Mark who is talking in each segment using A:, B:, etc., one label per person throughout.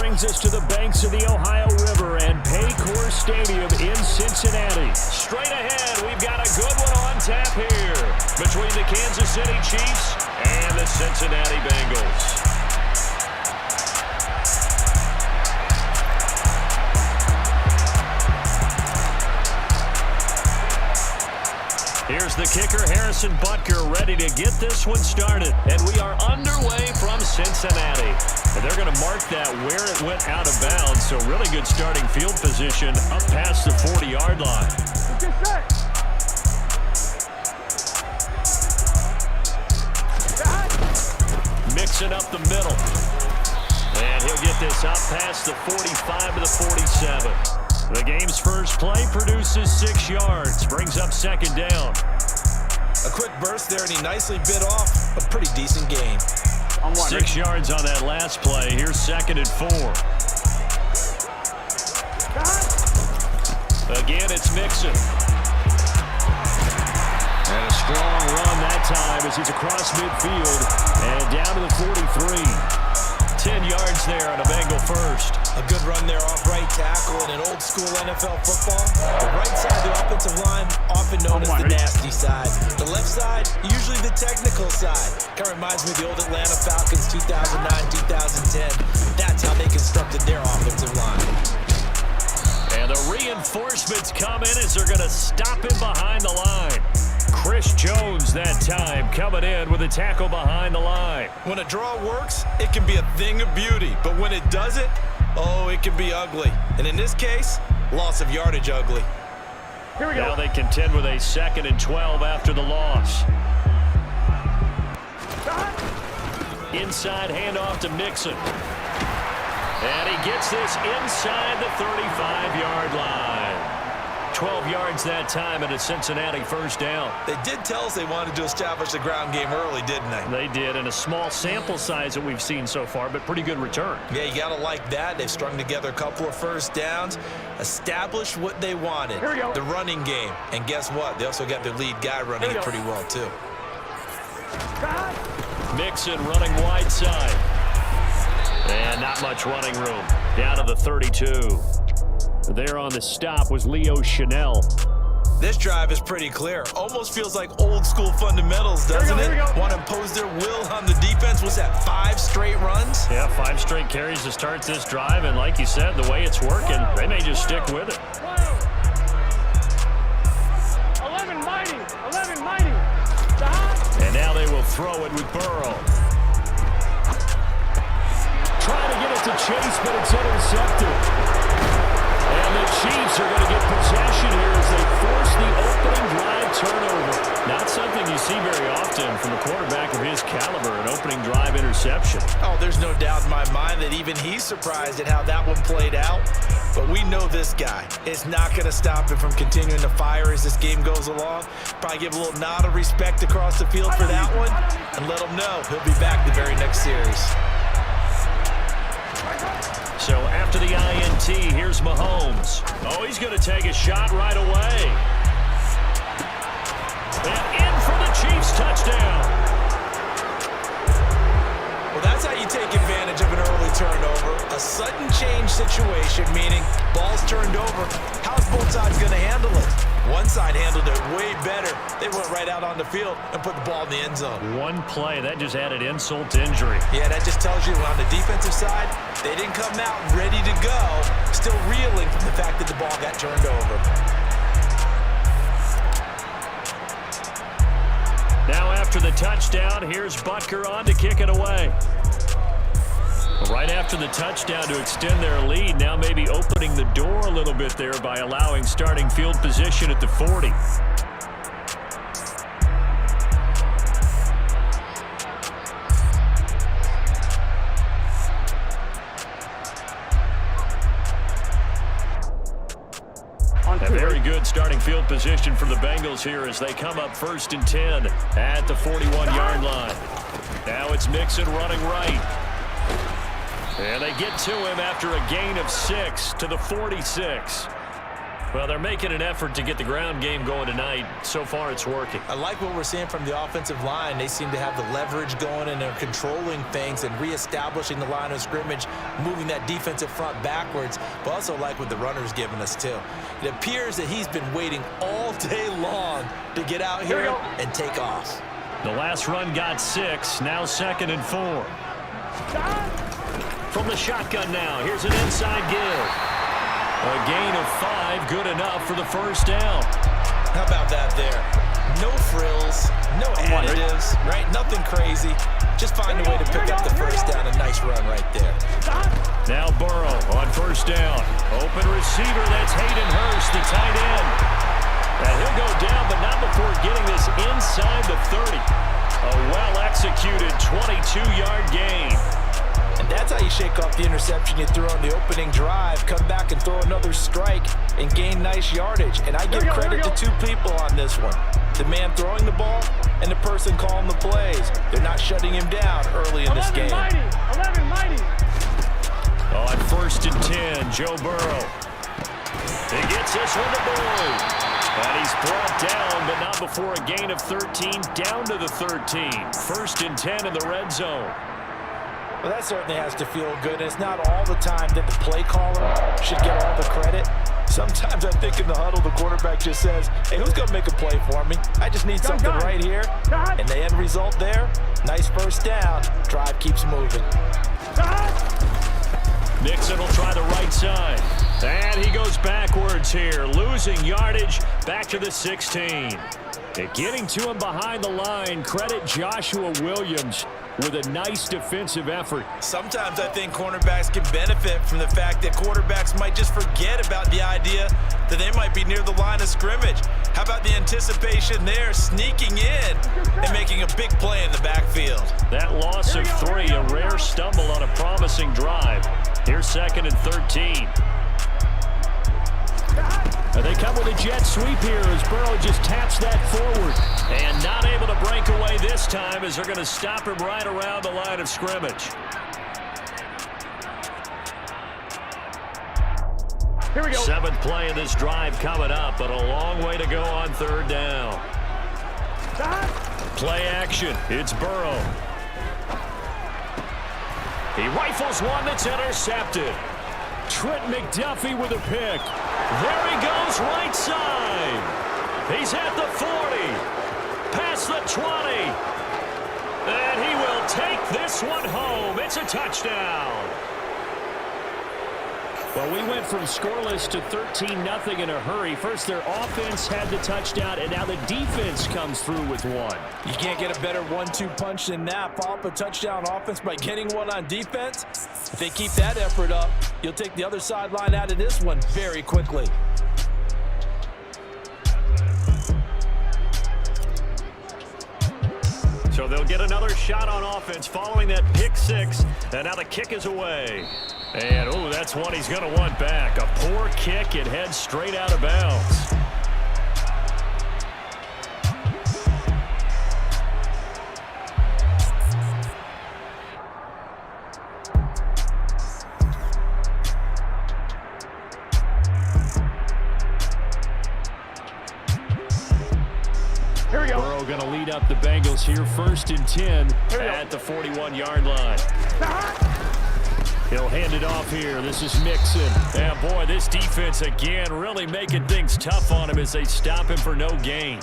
A: brings us to the banks of the Ohio River and Paycor Stadium in Cincinnati. Straight ahead, we've got a good one on tap here between the Kansas City Chiefs and the Cincinnati Bengals. Here's the kicker, Harrison Butker, ready to get this one started. And we are underway from Cincinnati. And they're going to mark that where it went out of bounds. So really good starting field position up past the 40-yard line. Mixing up the middle. And he'll get this up past the 45 to the 47. The game's first play produces 6 yards, brings up second down.
B: A quick burst there, and he nicely bit off a pretty decent gain.
A: 6 yards on that last play. Here's second and 4. Again, it's Mixon. And a strong run that time as he's across midfield and down to the 43. 10 yards there on a Bengal first.
B: A good run there off right tackle in an old school NFL football. The right side of the offensive line, often known as the nasty side. The left side, usually the technical side. Kind of reminds me of the old Atlanta Falcons 2009-2010. That's how they constructed their offensive line.
A: And the reinforcements come in as they're going to stop him behind the line. Chris Jones that time coming in with a tackle behind the line.
B: When a draw works, it can be a thing of beauty. But when it doesn't, oh, it can be ugly. And in this case, loss of yardage ugly.
A: Here we go. Now they contend with a 2nd and 12 after the loss. Inside handoff to Mixon. And he gets this inside the 35-yard line. 12 yards that time and a Cincinnati first down.
B: They did tell us they wanted to establish the ground game early, didn't they?
A: They did, in a small sample size that we've seen so far, but pretty good return.
B: Yeah, you got to like that. They've strung together a couple of first downs, established what they wanted,
A: Here we go.
B: The running game. And guess what? They also got their lead guy running it pretty well, too.
A: Mixon running wide side. And not much running room. Down to the 32. There on the stop was Leo Chanel.
B: This drive is pretty clear. Almost feels like old school fundamentals, doesn't it? Want to impose their will on the defense. Was that 5 straight runs?
A: Yeah, 5 straight carries to start this drive. And like you said, the way it's working, they may just stick with it.
C: 11 mighty.
A: And now they will throw it with Burrow. Trying to get it to Chase, but it's intercepted. And the Chiefs are going to get possession here as they force the opening drive turnover. Not something you see very often from a quarterback of his caliber, an opening drive interception.
B: Oh, there's no doubt in my mind that even he's surprised at how that one played out. But we know this guy is not going to stop him from continuing to fire as this game goes along. Probably give a little nod of respect across the field for that one and let him know he'll be back the very next series.
A: So after the INT, here's Mahomes. Oh, he's going to take a shot right away. And in for the Chiefs touchdown.
B: Well, that's how you take advantage of an early turnover. A sudden change situation, meaning ball's turned over. How's both sides going to handle it? One side handled it way better. They went right out on the field and put the ball in the end zone.
A: One play, that just added insult to injury.
B: Yeah, that just tells you on the defensive side, they didn't come out ready to go, still reeling from the fact that the ball got turned over.
A: Now after the touchdown, here's Butker on to kick it away. Right after the touchdown to extend their lead, now maybe opening the door a little bit there by allowing starting field position at the 40. A very good starting field position for the Bengals here as they come up 1st and 10 at the 41-yard line. Now it's Mixon running right. And they get to him after a gain of 6 to the 46. Well, they're making an effort to get the ground game going tonight. So far, it's working.
B: I like what we're seeing from the offensive line. They seem to have the leverage going, and they're controlling things and reestablishing the line of scrimmage, moving that defensive front backwards, but also like what the runner's giving us, too. It appears that he's been waiting all day long to get out here and take off.
A: The last run got 6, now 2nd and 4. From the shotgun now, here's an inside give. A gain of 5, good enough for the first down.
B: How about that there? No frills, no additives, right? Nothing crazy. Just find a way to pick up the first down. A nice run right there.
A: Now Burrow on first down. Open receiver, that's Hayden Hurst, the tight end. And he'll go down, but not before getting this inside the 30. A well-executed 22-yard gain.
B: And that's how you shake off the interception you threw on the opening drive, come back and throw another strike and gain nice yardage. And I give credit to 2 people on this one. The man throwing the ball and the person calling the plays. They're not shutting him down early in this game.
C: 11 mighty.
A: On 1st and 10, Joe Burrow. He gets this one to Boyd. And he's brought down, but not before a gain of 13, down to the 13. 1st and 10 in the red zone.
B: Well, that certainly has to feel good. And it's not all the time that the play caller should get all the credit. Sometimes I think in the huddle, the quarterback just says, hey, who's going to make a play for me? I just need something right here. And the end result there, nice first down. Drive keeps moving.
A: Nixon will try the right side. And he goes backwards here, losing yardage back to the 16. And getting to him behind the line, credit Joshua Williams with a nice defensive effort.
B: Sometimes I think cornerbacks can benefit from the fact that quarterbacks might just forget about the idea that they might be near the line of scrimmage. How about the anticipation there, sneaking in and making a big play in the backfield?
A: That loss of 3, a rare stumble on a promising drive. Here's 2nd and 13. They come with a jet sweep here as Burrow just taps that forward. And not able to break away this time as they're going to stop him right around the line of scrimmage.
C: Here we go.
A: 7th play of this drive coming up, but a long way to go on 3rd down. Play action. It's Burrow. He rifles one that's intercepted. Trent McDuffie with a pick. There he goes, right side. He's at the 40, past the 20. And he will take this one home. It's a touchdown. Well, we went from scoreless to 13-0 in a hurry. First, their offense had the touchdown, and now the defense comes through with one.
B: You can't get a better 1-2 punch than that. Follow up a touchdown offense by getting one on defense. If they keep that effort up, you'll take the other sideline out of this one very quickly.
A: So they'll get another shot on offense following that pick 6, and now the kick is away. And, oh, that's one he's going to want back. A poor kick. It heads straight out of bounds.
C: Here we go.
A: Burrow going to lead up the Bengals here. 1st and 10 at the 41-yard line. He'll hand it off here. This is Mixon. And, boy, this defense, again, really making things tough on him as they stop him for no gain.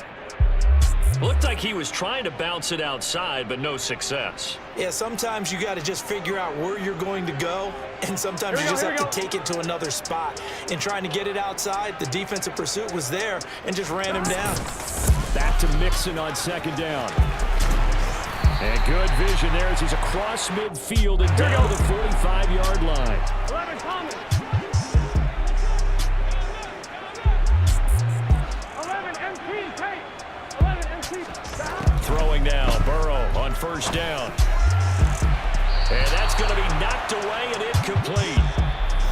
A: Looked like he was trying to bounce it outside, but no success.
B: Yeah, sometimes you got to just figure out where you're going to go, and sometimes you just have to take it to another spot. In trying to get it outside, the defensive pursuit was there and just ran him down.
A: Back to Mixon on 2nd down. And good vision there as he's across midfield and down to the 45-yard line.
C: 11 coming. 11 MT take. 11 MT.
A: Throwing now, Burrow on 1st down. And that's going to be knocked away and incomplete.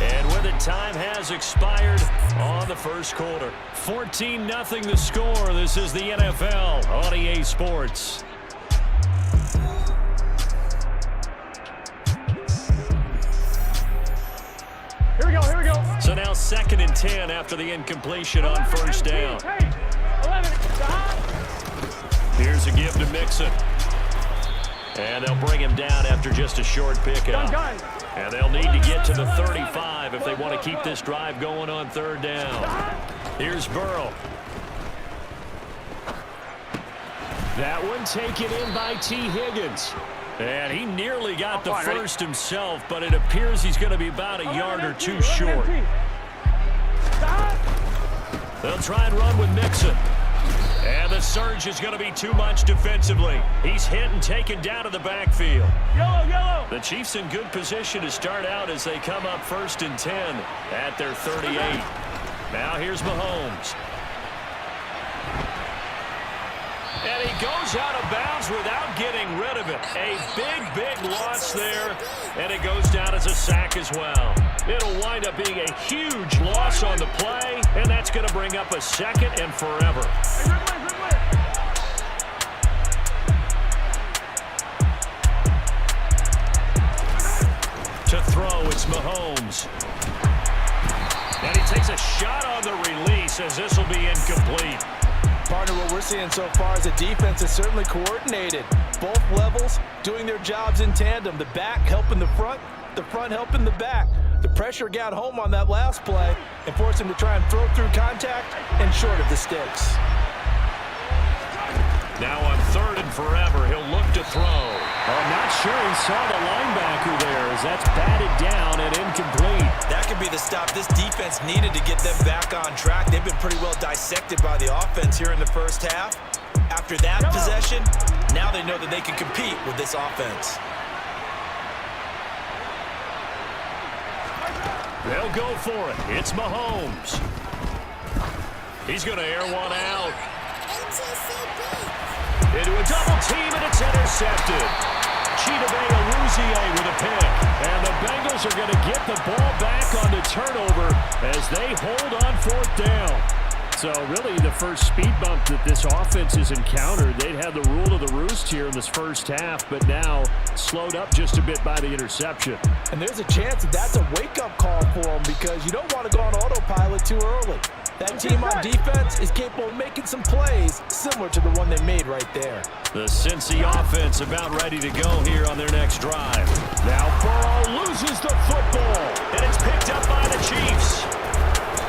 A: And with it, time has expired on the 1st quarter. 14-0 the score. This is the NFL on EA Sports.
C: Here we go.
A: So So now 2nd and 10 after the incompletion on first down. Here's a give to Mixon. And they'll bring him down after just a short pickup. And they'll need to get to the 35 if they want to keep this drive going on 3rd down. Here's Burrow. That one taken in by T. Higgins. And he nearly got the first himself, but it appears he's going to be about a yard or two short. They'll try and run with Mixon. And the surge is going to be too much defensively. He's hit and taken down to the backfield.
C: Yellow.
A: The Chiefs in good position to start out as they come up 1st and 10 at their 38. Now here's Mahomes. And he goes out of bounds without getting rid of it. A big loss there, and it goes down as a sack as well. It'll wind up being a huge loss on the play, and that's going to bring up a 2nd and forever. To throw, it's Mahomes. And he takes a shot on the release as this will be incomplete.
B: Partner, what we're seeing so far is the defense is certainly coordinated. Both levels doing their jobs in tandem. The back helping the front helping the back. The pressure got home on that last play and forced him to try and throw through contact and short of the sticks.
A: Now on 3rd and forever, he'll look to throw. I'm not sure he saw the linebacker there as that's batted down and incomplete.
B: That could be the stop this defense needed to get them back on track. They've been pretty well dissected by the offense here in the first half. After that possession, now they know that they can compete with this offense.
A: They'll go for it. It's Mahomes. He's going to air one out. Into a double team, and it's intercepted. Chidobe with a pick. And the Bengals are going to get the ball back on the turnover as they hold on 4th down. So really the first speed bump that this offense has encountered. They'd had the rule of the roost here in this first half, but now slowed up just a bit by the interception.
B: And there's a chance that that's a wake-up call for them because you don't want to go on autopilot too early. That team on defense is capable of making some plays similar to the one they made right there.
A: The Cincy offense about ready to go here on their next drive. Now Burrow loses the football, and it's picked up by the Chiefs.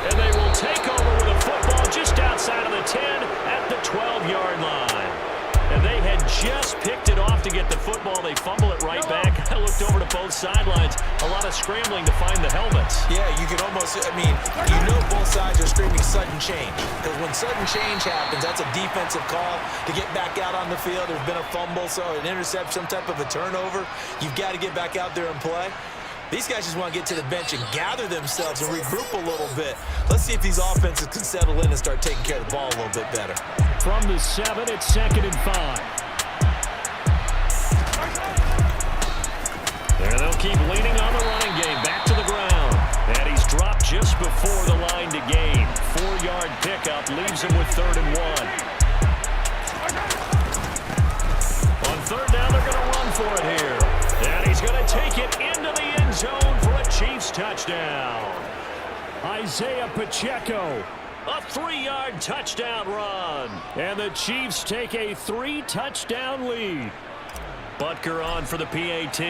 A: And they will take over with a football just outside of the 10 at the 12-yard line. And they had just picked it off to get the football. They fumble it right back. I looked over to both sidelines. A lot of scrambling to find the helmets.
B: Yeah, you can almost, you know both sides are screaming sudden change. Because when sudden change happens, that's a defensive call to get back out on the field. There's been a fumble, so an interception, some type of a turnover. You've got to get back out there and play. These guys just want to get to the bench and gather themselves and regroup a little bit. Let's see if these offenses can settle in and start taking care of the ball a little bit better.
A: From the 7, it's 2nd and 5. There they'll keep leaning on the running game. Back to the ground. And he's dropped just before the line to gain. 4-yard pickup leaves him with 3rd and 1. On 3rd down, they're going to run for it here. And he's going to take it into the end zone for a Chiefs touchdown. Isaiah Pacheco, a 3-yard touchdown run. And the Chiefs take a 3-touchdown lead. Butker on for the PAT.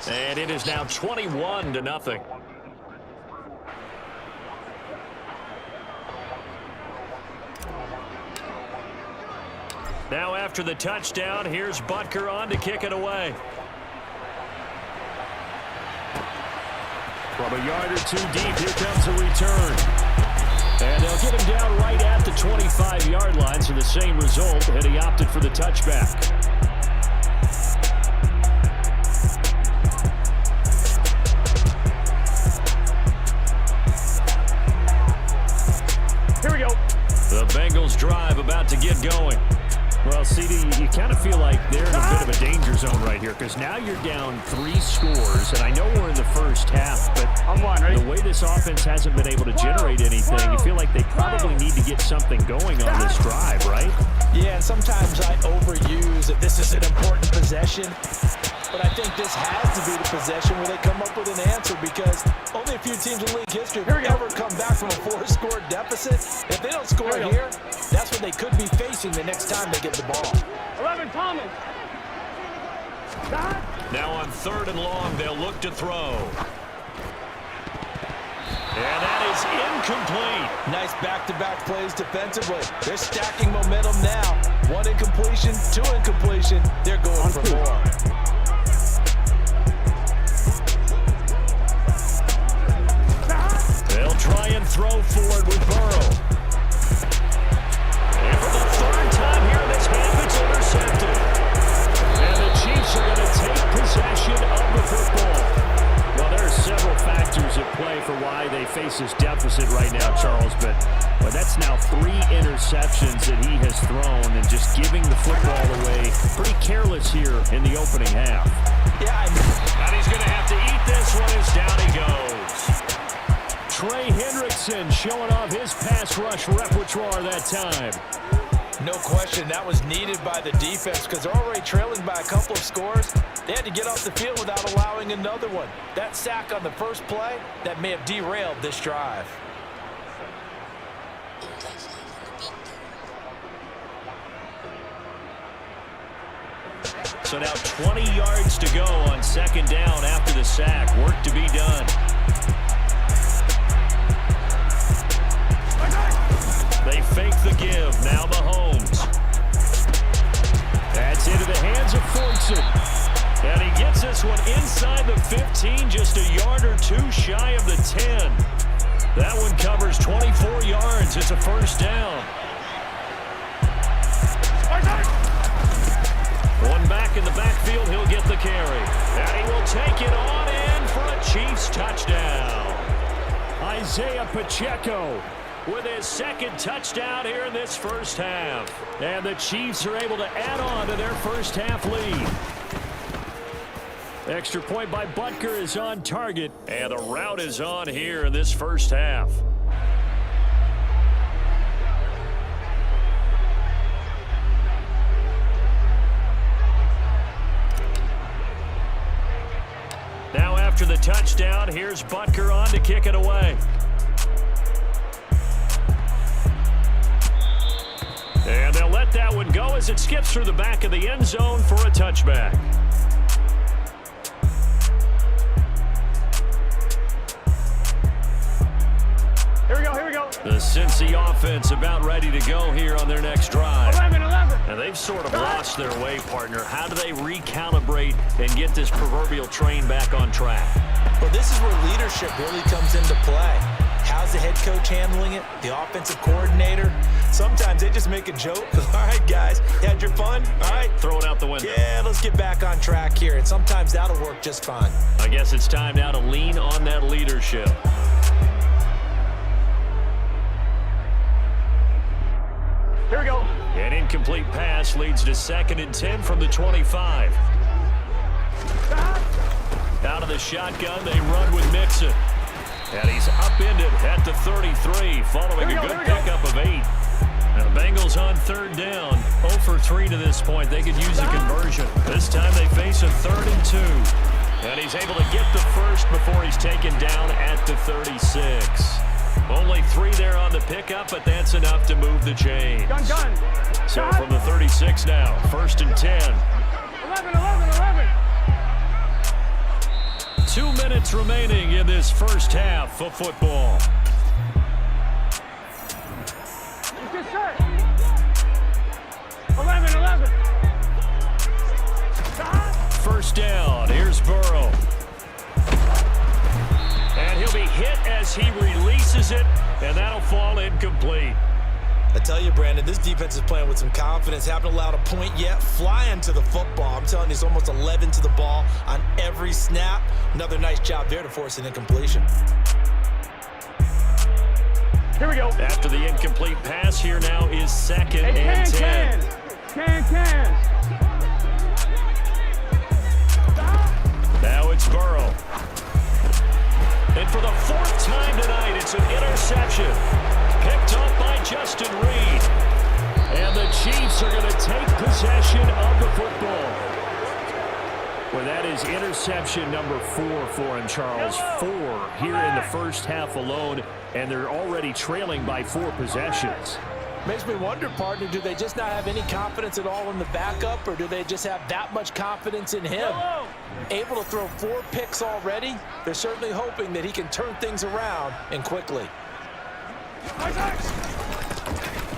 A: And it is now 21-0. Now after the touchdown, here's Butker on to kick it away. From a yard or two deep, here comes a return. And they'll get him down right at the 25-yard line, so the same result, and he opted for the touchback.
C: Here we go.
A: The Bengals drive about to get going. Well, CD, you kind of feel like they're in a bit of a danger zone right here because now you're down 3 scores, and I know we're in the first half, but the way this offense hasn't been able to generate anything, you feel like they probably need to get something going on this drive, right?
B: Yeah, and sometimes I overuse that this is an important possession. But I think this has to be the possession where they come up with an answer, because only a few teams in league history have ever come back from a 4-score deficit. If they don't score here, that's what they could be facing the next time they get the ball.
C: 11, Thomas. Stop.
A: Now on 3rd and long, they'll look to throw. And that is incomplete.
B: Nice back-to-back plays defensively. They're stacking momentum now. 1 incompletion, 2 incompletion. They're going for more.
A: They'll try and throw forward with Burrow. And for the 3rd time here in this half, it's intercepted. And the Chiefs are going to take possession of the football. Well, there are several factors at play for why they face this deficit right now, Charles, but that's now 3 interceptions that he has thrown, and just giving the football away pretty careless here in the opening half.
B: Yeah,
A: and he's going to have to eat this one as down he goes. Trey Hendrickson showing off his pass rush repertoire that time.
B: no question that was needed by the defense, because they're already trailing by a couple of scores. They had to get off the field without allowing another one. That sack on the first play, that may have derailed this drive.
A: So now 20 yards to go on 2nd down after the sack. Work to be done. They fake the give. Now Mahomes. That's into the hands of Fortson. And he gets this one inside the 15, just a yard or two shy of the 10. That one covers 24 yards. It's a 1st down. One back in the backfield, he'll get the carry. And he will take it on in for a Chiefs touchdown. Isaiah Pacheco with his 2nd touchdown here in this 1st half. And the Chiefs are able to add on to their 1st half lead. Extra point by Butker is on target. And the route is on here in this 1st half. Now after the touchdown, here's Butker on to kick it away. And they'll let that one go as it skips through the back of the end zone for a touchback.
C: Here we go, here we go.
A: The Cincy offense about ready to go here on their next drive.
C: 11.
A: And they've sort of lost their way, partner. How do they recalibrate and get this proverbial train back on track?
B: Well, this is where leadership really comes into play. How's the head coach handling it? The offensive coordinator? Sometimes they just make a joke. All right, guys, you had your fun? All right.
A: Throw it out the window.
B: Yeah, let's get back on track here. And sometimes that'll work just fine.
A: I guess it's time now to lean on that leadership.
C: Here we go.
A: An incomplete pass leads to 2nd and 10 from the 25. Out of the shotgun, they run with Mixon. And he's upended at the 33, following a good pickup of 8. Now the Bengals on 3rd down. 0 for 3 to this point. They could use a conversion. This time they face a 3rd and 2. And he's able to get the first before he's taken down at the 36. Only 3 there on the pickup, but that's enough to move the chains.
C: Gun.
A: So from the 36 now, 1st and 10.
C: 11.
A: 2 minutes remaining in this 1st half of football.
C: Get set. 11.
A: 1st down, here's Burrow. And he'll be hit as he releases it, and that'll fall incomplete.
B: I tell you, Brandon, this defense is playing with some confidence. Haven't allowed a point yet. Flying to the football. I'm telling you, it's almost 11 to the ball on every snap. Another nice job there to force an incompletion.
C: Here we go.
A: After the incomplete pass, here now is 2nd and 10.
C: Can.
A: Now it's Burrow. And for the 4th time tonight, it's an interception. Picked up by Justin Reed. And the Chiefs are going to take possession of the football. Well, that is interception number 4 for him, Charles. 4 here in the first half alone, and they're already trailing by 4 possessions.
B: Makes me wonder, partner, do they just not have any confidence at all in the backup, or do they just have that much confidence in him? Able to throw 4 picks already, they're certainly hoping that he can turn things around and quickly.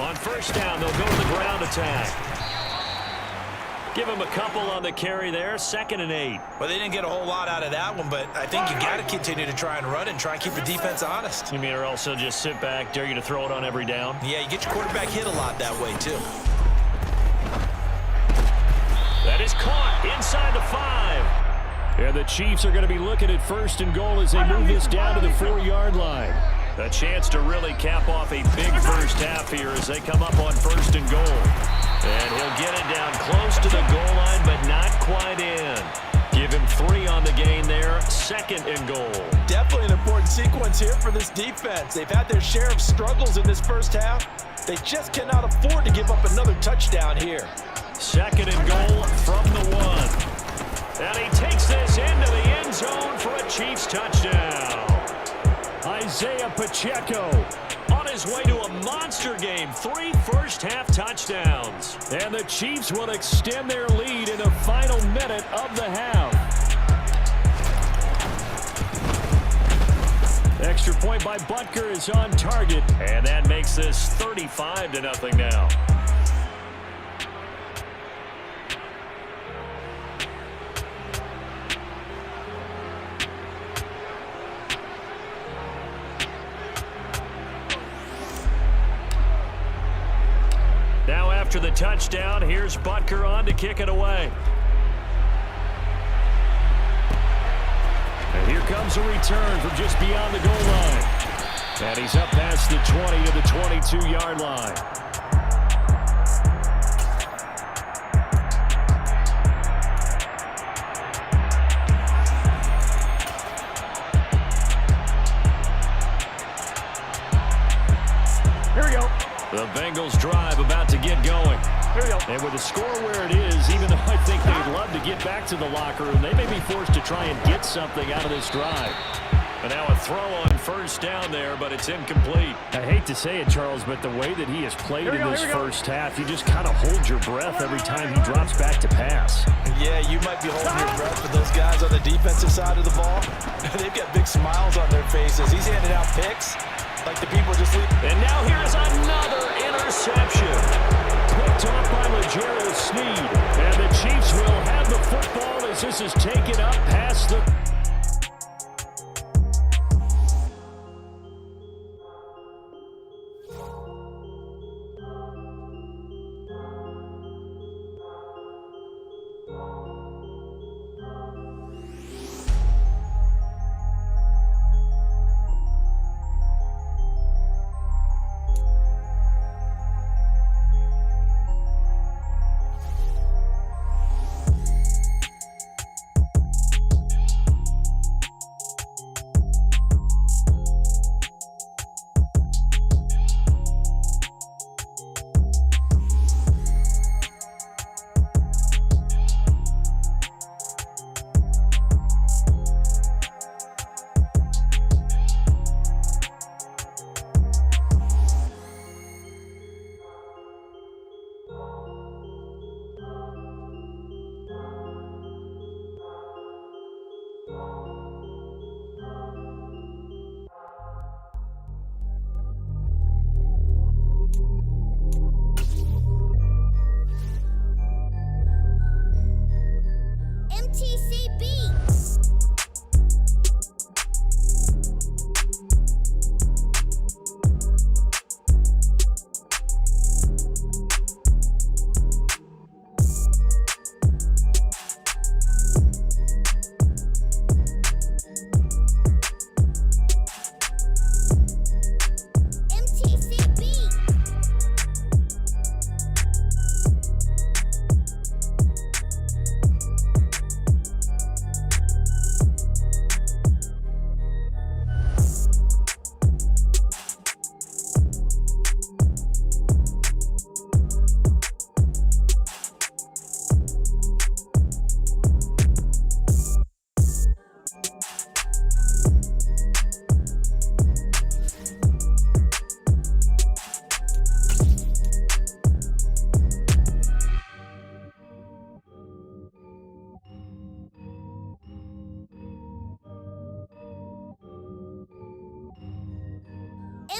A: On first down, they'll go to the ground attack. Give him a couple on the carry there, 2nd and 8.
B: Well, they didn't get a whole lot out of that one, but I think you got to continue to try and run and try and keep the defense honest.
A: You mean or also just sit back, dare you to throw it on every down?
B: Yeah, you get your quarterback hit a lot that way, too.
A: That is caught inside the 5. And the Chiefs are going to be looking at 1st and goal as they move this down to the 4-yard line. A chance to really cap off a big first half here as they come up on 1st and goal. And he'll get it down close to the goal line, but not quite in. Give him 3 on the gain there, 2nd and goal.
B: Definitely an important sequence here for this defense. They've had their share of struggles in this first half. They just cannot afford to give up another touchdown here.
A: 2nd and goal from the 1. And he takes this into the end zone for a Chiefs touchdown. Isaiah Pacheco on his way to a monster game. 3 first-half touchdowns. And the Chiefs will extend their lead in the final minute of the half. Extra point by Butker is on target. And that makes this 35-0 now. Now after the touchdown, here's Butker on to kick it away. And here comes a return from just beyond the goal line. And he's up past the 20 to the 22-yard line. Here we go. The Bengals drive about to get going. Here we go. And with the score where it is, even though I think they'd love to get back to the locker room, they may be forced to try and get something out of this drive. And now a throw on first down there, but it's incomplete. I hate to say it, Charles, but the way that he has played in this first half, you just kind of hold your breath every time he drops back to pass.
B: Yeah, you might be holding your breath for those guys on the defensive side of the ball. They've got big smiles on their faces. He's handing out picks like the people just leave.
A: And now here's another interception. Picked off by Legero Sneed. And the Chiefs will have the football as this is taken up past the...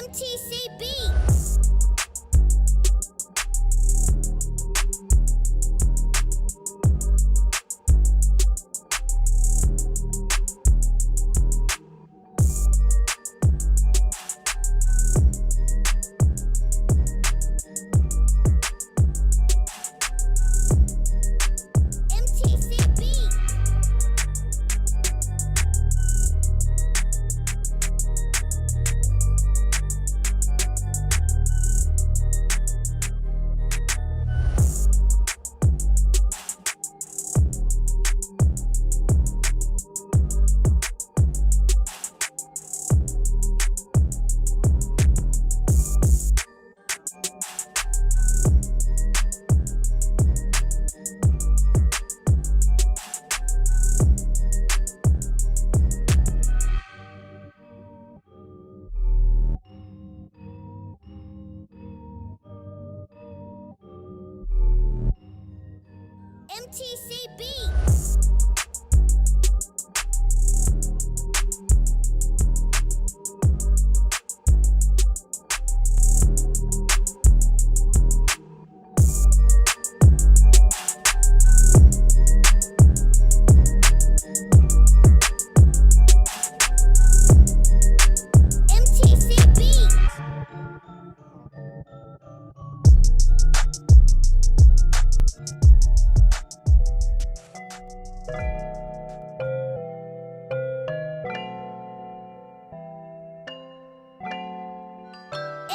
D: MTCB.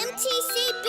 D: MTCB.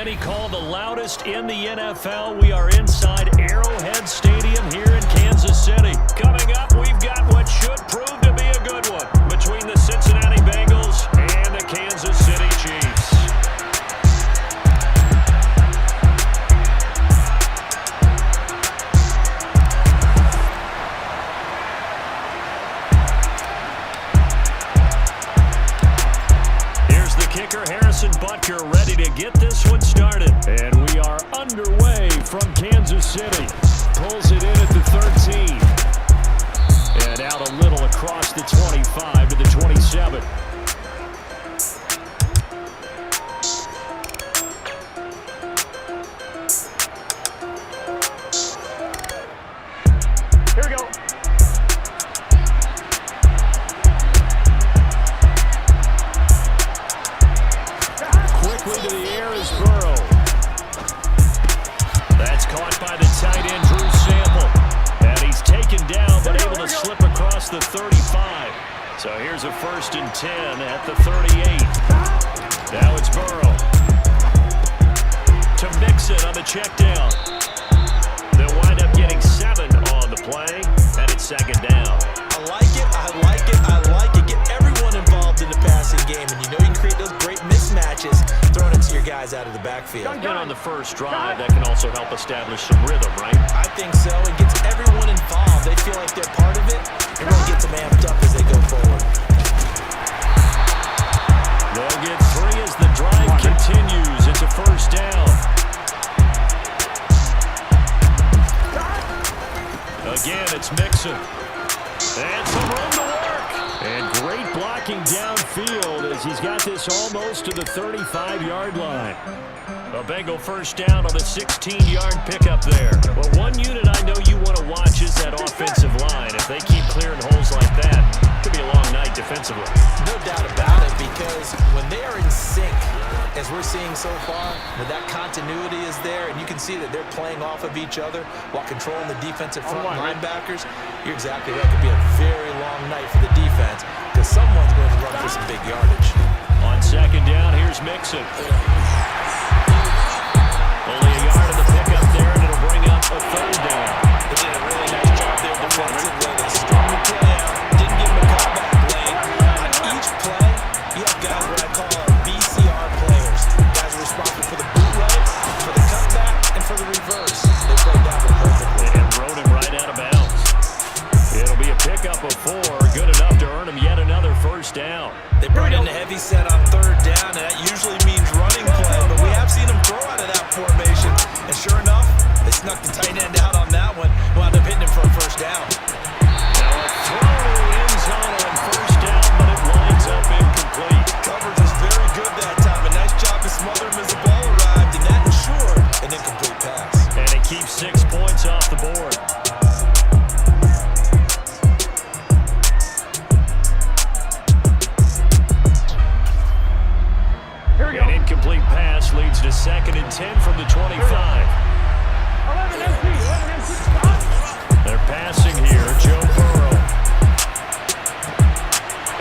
A: many call the loudest in the NFL. We are inside Arrowhead Stadium here in Kansas City. Coming up, we've got what should prove to be a good one between the Cincinnati Bengals and the Kansas City Chiefs. Kicker Harrison Butker ready to get this one started. And we are underway from Kansas City. Pulls it in at the 13. And out a little across the 25 to the 27.
C: Here we go.
A: Quickly to the air is Burrow. That's caught by the tight end, Drew Sample. And he's taken down, but able to slip across the 35. So here's a 1st and 10 at the 38. Now it's Burrow. To Mixon on the check down. They'll wind up getting 7 on the play, and it's 2nd down.
B: I like it, I like it, I like it. Get everyone involved in the passing game, and you know you can create those great mismatches throwing it to your guys out of the backfield.
A: And on the first drive, that can also help establish some rhythm, right?
B: I think so. It gets everyone involved. They feel like they're part of it. Everyone gets them amped up as they go forward.
A: They'll get 3 as the drive continues. It's a 1st down. Again, it's Mixon. And some room to work. And great blocking downfield as he's got this almost to the 35-yard line. A Bengal 1st down on the 16-yard pickup there. Well, one unit I know you want to watch is that offensive line. If they keep clearing holes like that, it could be a long night defensively.
B: No doubt about it, because when they are in sync, as we're seeing so far, when that continuity is there, and you can see that they're playing off of each other while controlling the defensive front linebackers, you're exactly right. It could be a very long night for the defense, because someone's going to run for some big yardage.
A: On 2nd down, here's Mixon. Only a yard of the pickup there, and it'll bring up a 3rd down.
B: They did a really nice job there defensively. They strung the play out, didn't give him a cutback lane. On each play, you have guys what I call BCR players. Guys are responsible for the boot right, for the cutback, and for the reverse. They played that one perfectly.
A: And rode him right out of bounds. It'll be a pickup of 4, good enough to earn him yet another 1st down.
B: They brought in the heavy set on 3rd down, and that usually means running play, but we have seen them throw out of that formation. And sure enough, they snuck the tight end out on that one, wound up hitting him for a 1st down.
A: Now a throw in zone on 1st down, but it winds up incomplete.
B: Coverage was very good that time. A nice job to smother him as the ball arrived, and that ensured an incomplete pass.
A: And it keeps 6 points off the board. An incomplete pass leads to 2nd and 10 from the 25.
C: 11 empty, stop.
A: They're passing here, Joe Burrow.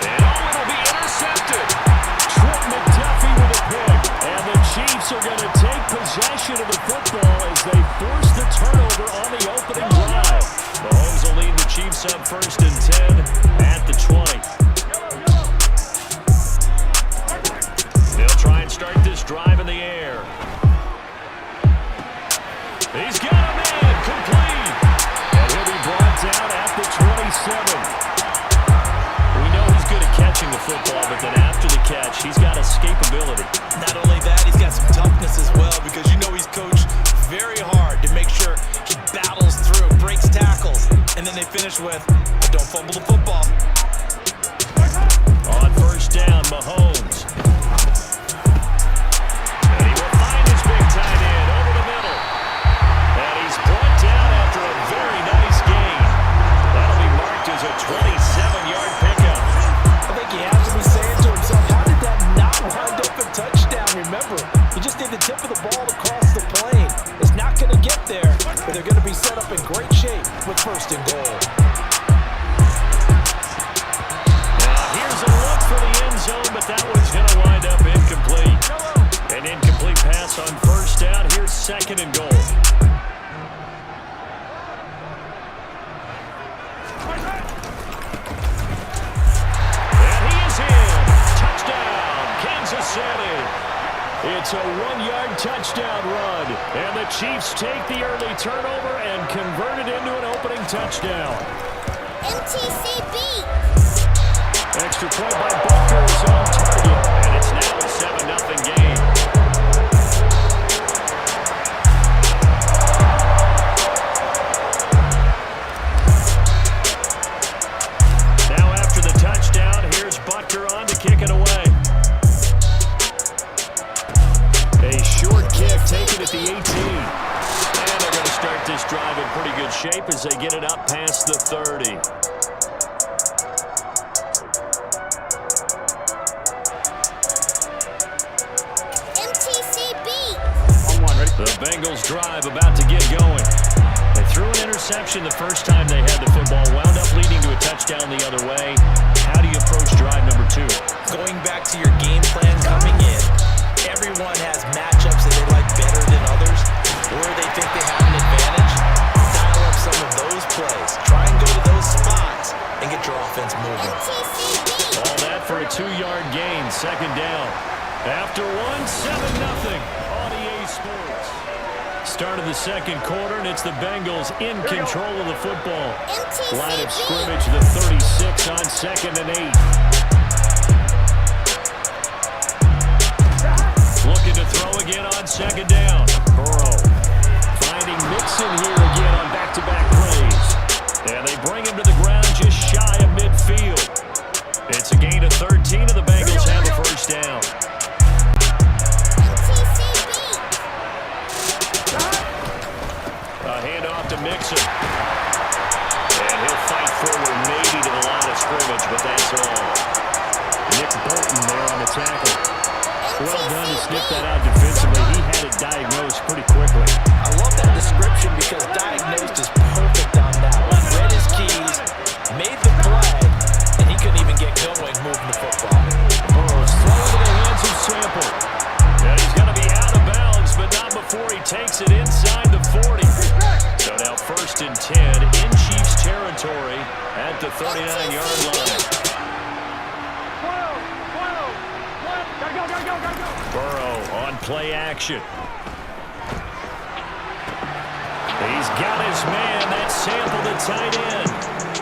A: And it'll be intercepted. Trip McDuffie with a pick. And the Chiefs are going to take possession of the football as they force the turnover on the opening drive. Mahomes will lead the Chiefs up 1st and 10 at the 20. They'll try and start this drive in the air. He's got him in, complete. And he'll be brought down at the 27. We know he's good at catching the football, but then after the catch, he's got escapability.
B: Not only that, he's got some toughness as well, because you know he's coached very hard to make sure he battles through, breaks tackles, and then they finish with, don't fumble the football.
A: On 1st down, Mahomes. And he will find his big tight end over the middle. And he's brought down after a very nice gain. That'll be marked as a 27-yard pickup.
B: I think he has to be saying to himself, how did that not wind up a touchdown? Remember, he just did the tip of the ball across the plane. It's not going to get there, but they're going to be set up in great shape with 1st and goal.
A: Here's a look for the end zone, but that one's going to wind up incomplete. An incomplete pass on 1st 2nd and goal. And he is in. Touchdown, Kansas City. It's a 1-yard touchdown run. And the Chiefs take the early turnover and convert it into an opening touchdown.
D: MTCB.
A: Extra point by Booker is on target. And it's now a 7-0 game. Now after the touchdown, here's Butker on to kick it away. A short kick taken at the 18. And they're going to start this drive in pretty good shape as they get it up past the 30.
D: MTCB.
A: The Bengals drive about to get going. They threw an interception the first time they had the football, wound up leading to a touchdown the other way. How do you approach drive number 2?
B: Going back to your game plan coming in, everyone has matchups that they like better than others, where they think they have an advantage. Dial up some of those plays. Try and go to those spots and get your offense moving.
D: MTCB.
A: All that for a 2-yard gain, 2nd down. After 7-0 on EA Sports. Start of the 2nd quarter, and it's the Bengals in control of the football. Line of scrimmage, the 36 on 2nd and 8. Looking to throw again on 2nd down. Burrow finding Mixon here again on back-to-back plays. And they bring him to the ground just shy of midfield. It's a gain of 13, and the Bengals have a 1st down. A handoff to Mixon. And he'll fight forward maybe to the line of scrimmage, but that's all. Nick Bolton there on the tackle. Well done to sniff that out defensively. He had it diagnosed pretty quickly.
B: I love that description because diagnosed is perfect on that one. Read his keys, made the play, and he couldn't even get going moving the football.
A: Burrow's thrown to the hands of Sample. And he's going to be out of bounds, but not before he takes it inside the 40. So now 1st and 10 in Chiefs territory at the 39-yard line.
C: 12, 12, 1, gotta go.
A: Burrow on play action. He's got his man. That's Sample, the tight end.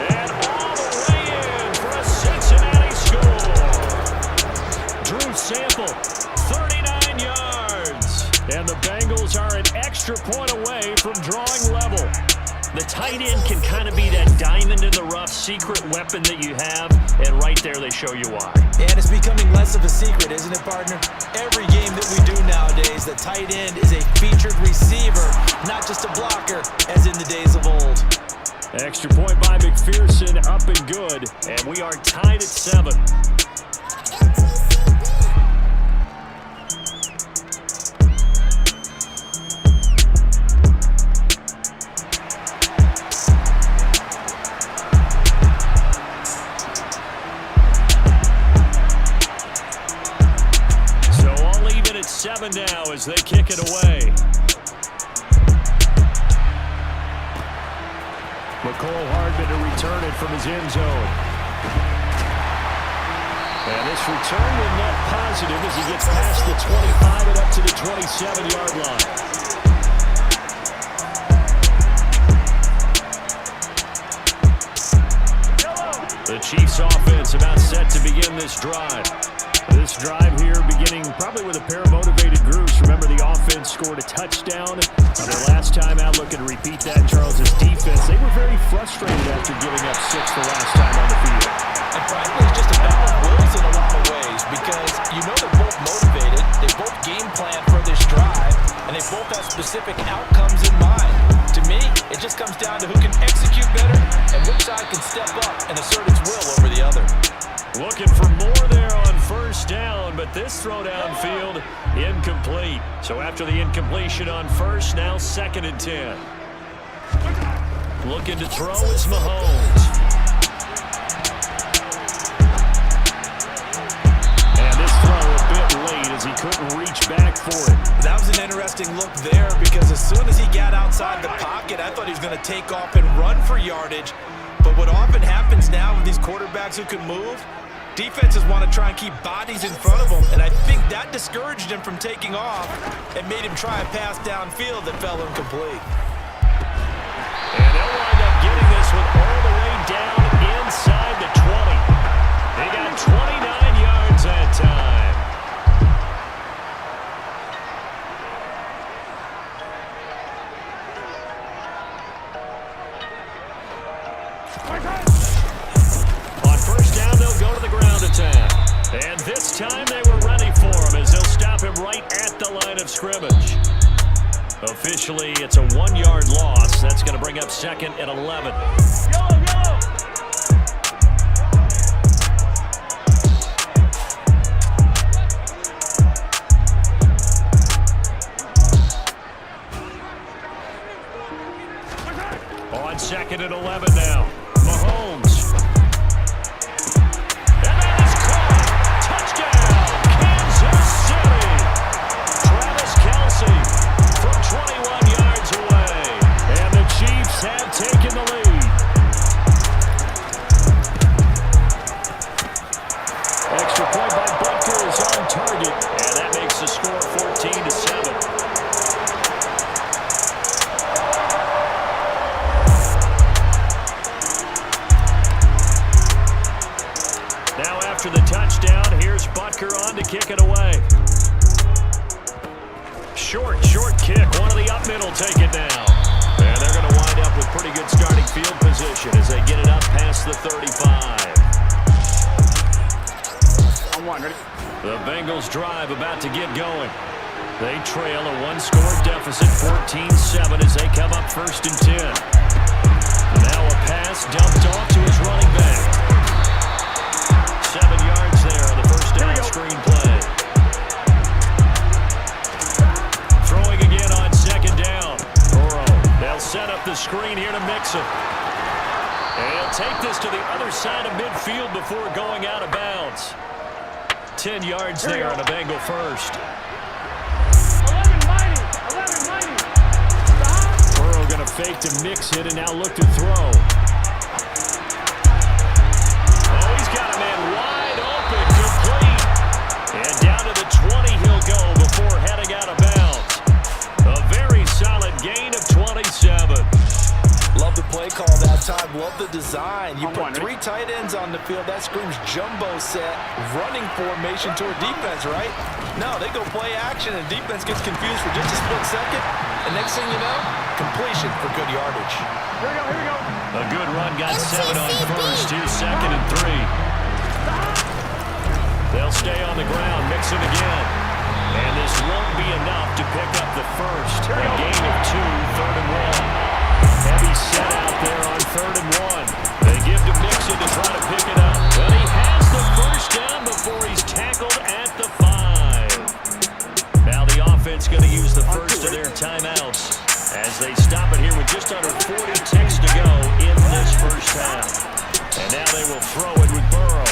A: And all the way in for a Cincinnati score. Drew Sample, 39 yards. And the Bengals are an extra point away from drawing level. The tight end can kind of be that diamond in the rough secret weapon that you have, and right there they show you why.
B: And it's becoming less of a secret, isn't it, partner? Every game that we do nowadays, the tight end is a featured receiver, not just a blocker, as in the days of old.
A: Extra point by McPherson, up and good, and we are tied at 7. So all even at 7 now as they kick it away. McCole Hardman to return it from his end zone. And this return will net positive as he gets past the 25 and up to the 27-yard line. The Chiefs offense about set to begin this drive. This drive here beginning probably with a pair of motivated groups. Remember, the offense scored a touchdown on their last time out. Looking to repeat that. Charles's defense, they were very frustrated after giving up 6 the last time on the field.
B: And frankly, it's just a battle of wills in a lot of ways because you know they're both motivated, they both game plan for this drive, and they both have specific outcomes in mind. To me, it just comes down to who can execute better and which side can step up and assert its will over the other.
A: Looking for more there on 1st down, but this throw downfield incomplete. So after the incompletion on 1st, now 2nd and 10. Looking to throw is Mahomes. And this throw a bit late as he couldn't reach back for it.
B: That was an interesting look there because as soon as he got outside the pocket, I thought he was going to take off and run for yardage. But what often happens now with these quarterbacks who can move, defenses want to try and keep bodies in front of them, and I think that discouraged him from taking off and made him try a pass downfield that fell incomplete.
A: And they'll wind up getting this one all the way down inside the 20. They got 29 yards that time. On first down, they'll go to the ground attack. And this time they were ready for him as they'll stop him right at the line of scrimmage. Officially, it's a 1-yard loss. That's going to bring up second and 11. On second and 11 now. Mahomes. And that is caught. Touchdown, Kansas City. Travis Kelce from 21 yards away. And the Chiefs have taken the lead. Extra point by Butker is on target. And that makes the score 14-7. Now after the touchdown, here's Butker on to kick it away. Short kick. One of the up middle take it now. And they're going to wind up with pretty good starting field position as they get it up past the 35. The Bengals drive about to get going. They trail a one-score deficit, 14-7 as they come up first and 10. Now a pass dumped off to his running back. 7 yards there on the first down screen play. Throwing again on second down. Burrow. They'll set up the screen here to mix it. And he'll take this to the other side of midfield before going out of bounds. 10 yards there on a Bengal first.
C: 11-90.
A: Burrow going to fake to mix it and now look to throw. Oh, he's got a man wide open, complete. And down to the 20 he'll go before heading out of bounds. A very solid gain of 27.
B: Love the play call that time. Love the design. You put 3 tight ends on the field. That screams jumbo set, running formation toward defense, right? No, they go play action, and defense gets confused for just a split second. And next thing you know, completion for good yardage.
C: Here we go.
A: A good run got 7 on first. Here's second and 3. They'll stay on the ground, mix it again. And this won't be enough to pick up the first. A gain of 2, third and 1. Heavy set out there on third and 1. They give to Mixon to try to pick it up. But he has the first down before he's tackled at the 5. Now the offense going to use the first of their timeouts as they stop it here with just under 40 ticks to go in this first half. And now they will throw it with Burrow.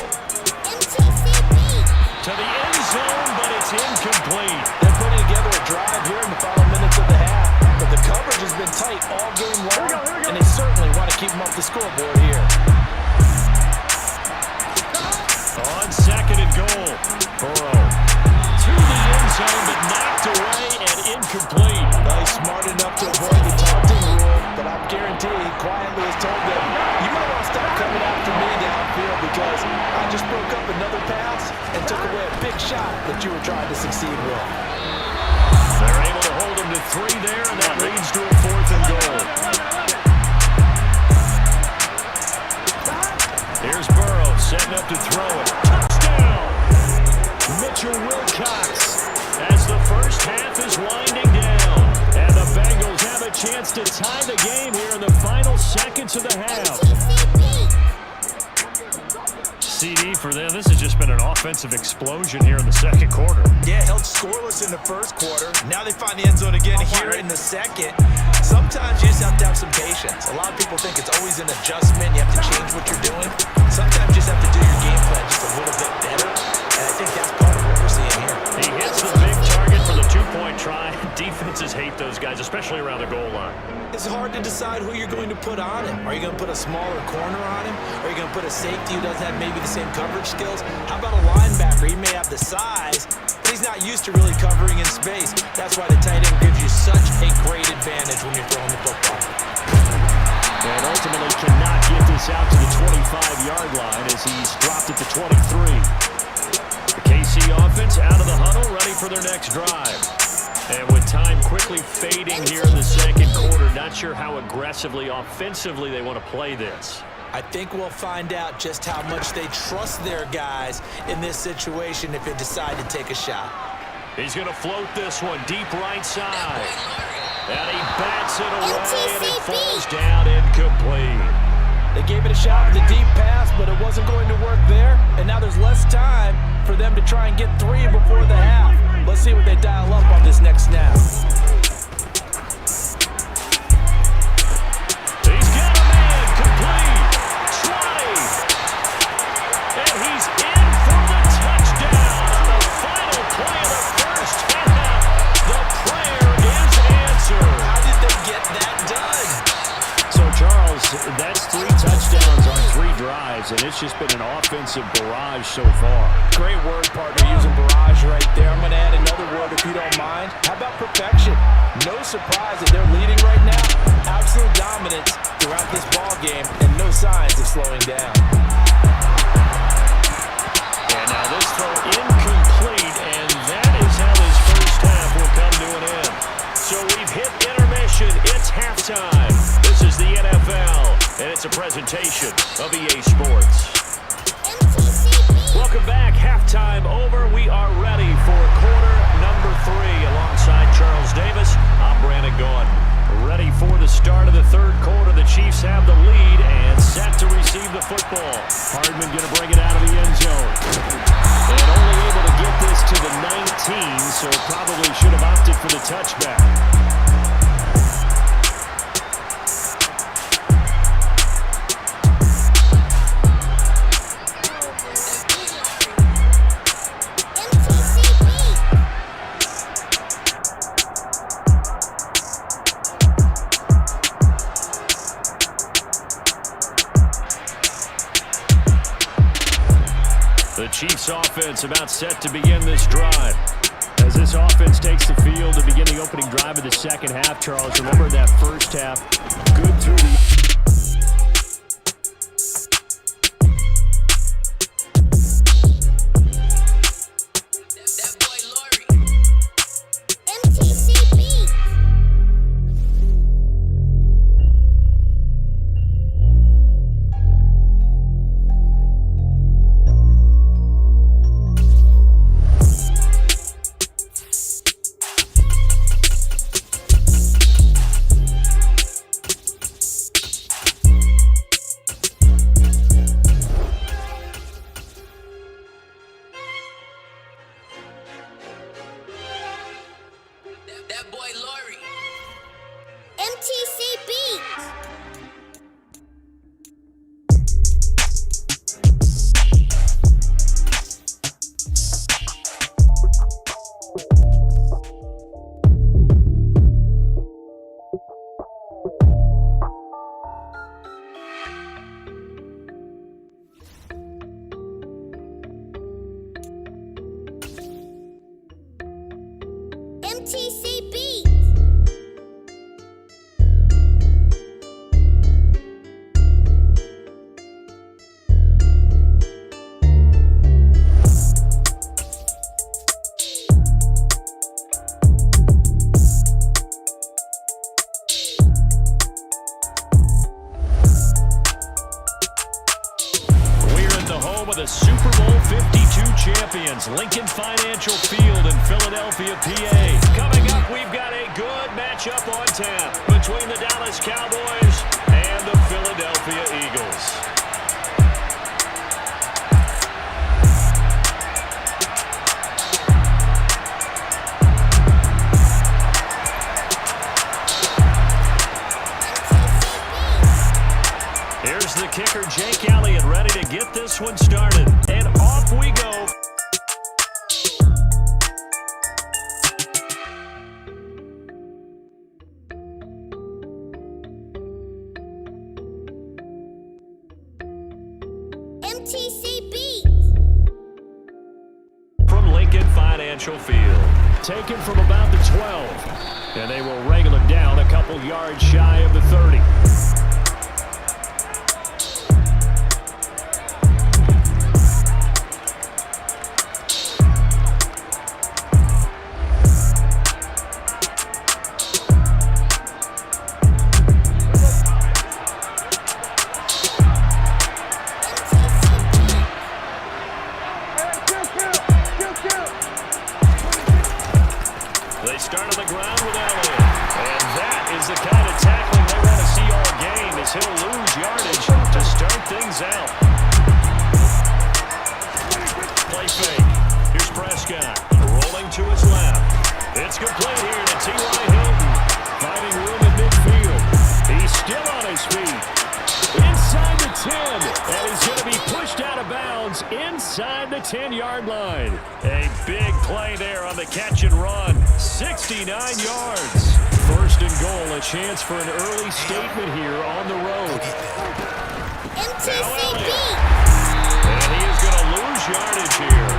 A: To the end zone, but it's incomplete.
B: They're putting together a drive here in the final minutes of the half. But the coverage has been tight all game long, and they certainly want to keep them off the scoreboard here.
A: On second and goal, Burrow to the end zone, but knocked away and incomplete.
B: He's smart enough to avoid the taunting rule, but I guarantee he quietly has told them, you might want to stop coming after me downfield because I just broke up another pass and took away a big shot that you were trying to succeed with.
A: They're able to hold him to 3 there, and that leads to a 4th and goal. Here's Burrow setting up to throw it. Touchdown! Mitchell Wilcox as the first half is winding down. And the Bengals have a chance to tie the game here in the final seconds of the half. CD for them. This has just been an offensive explosion here in the second quarter.
B: Yeah, held scoreless in the first quarter. Now they find the end zone again here in the second. Sometimes you just have to have some patience. A lot of people think it's always an adjustment. You have to change what you're doing. Sometimes you just have to do your game plan just a little bit better. And I think that's part of what we're seeing here.
A: He hits hate those guys, especially around the goal line.
B: It's hard to decide who you're going to put on him. Are you going to put a smaller corner on him? Are you going to put a safety who doesn't have maybe the same coverage skills? How about a linebacker? He may have the size, but he's not used to really covering in space. That's why the tight end gives you such a great advantage when you're throwing the football.
A: And ultimately cannot get this out to the 25-yard line as he's dropped it to 23. The KC offense out of the huddle, ready for their next drive. And with time quickly fading here in the second quarter, not sure how aggressively, offensively they want to play this.
B: I think we'll find out just how much they trust their guys in this situation if they decide to take a shot.
A: He's going to float this one deep right side. And he bats it away, and it falls down incomplete.
B: They gave it a shot with a deep pass, but it wasn't going to work there. And now there's less time for them to try and get 3 before the half. Let's see what they dial up on this next snap.
A: He's got a man, complete, 20. And he's in for the touchdown on the final play of the first half. The prayer is answered.
B: How did they get that done?
A: So, Charles, that's 3 touchdowns on 3 drives, and it's just been an offensive barrage so far.
B: Great word, partner, using barrage right there. I'm going to add another word if you don't mind. How about perfection? No surprise that they're leading right now. Absolute dominance throughout this ball game and no signs of slowing down.
A: And now this throw incomplete, and that is how this first half will come to an end. So we've hit intermission. It's halftime. This is the NFL, and it's a presentation of EA Sports. Welcome back. Halftime over. We are ready for quarter number 3. Alongside Charles Davis, I'm Brandon Gaudin. Ready for the start of the third quarter. The Chiefs have the lead and set to receive the football. Hardman going to bring it out of the end zone. And only able to get this to the 19, so probably should have opted for the touchback. The Chiefs offense about set to begin this drive. As this offense takes the field to begin the opening drive of the second half, Charles, remember that first half, good through the... The Super Bowl 52 champions, Lincoln Financial Field in Philadelphia, PA. Coming up, we've got a good matchup on tap between the Dallas Cowboys and the Philadelphia Eagles. Here's the kicker, Jake Elliott, ready to get this one started. And off we go. Financial Field. Taken from about the 12. And they will wrangle him down a couple yards shy of the 30. They start on the ground with Elliott. And that is the kind of tackling they want to see all game, as he'll lose yardage to start things out. Play fake. Here's Prescott rolling to his left. It's complete here to T.Y. Hilton. Finding room in midfield. He's still on his feet. Inside the 10. And he's going to be pushed out of bounds inside the 10-yard line. A big play there on the catch and run. 69 yards. First and goal, a chance for an early statement here on the road.
D: MTCB.
A: And he is going to lose yardage here.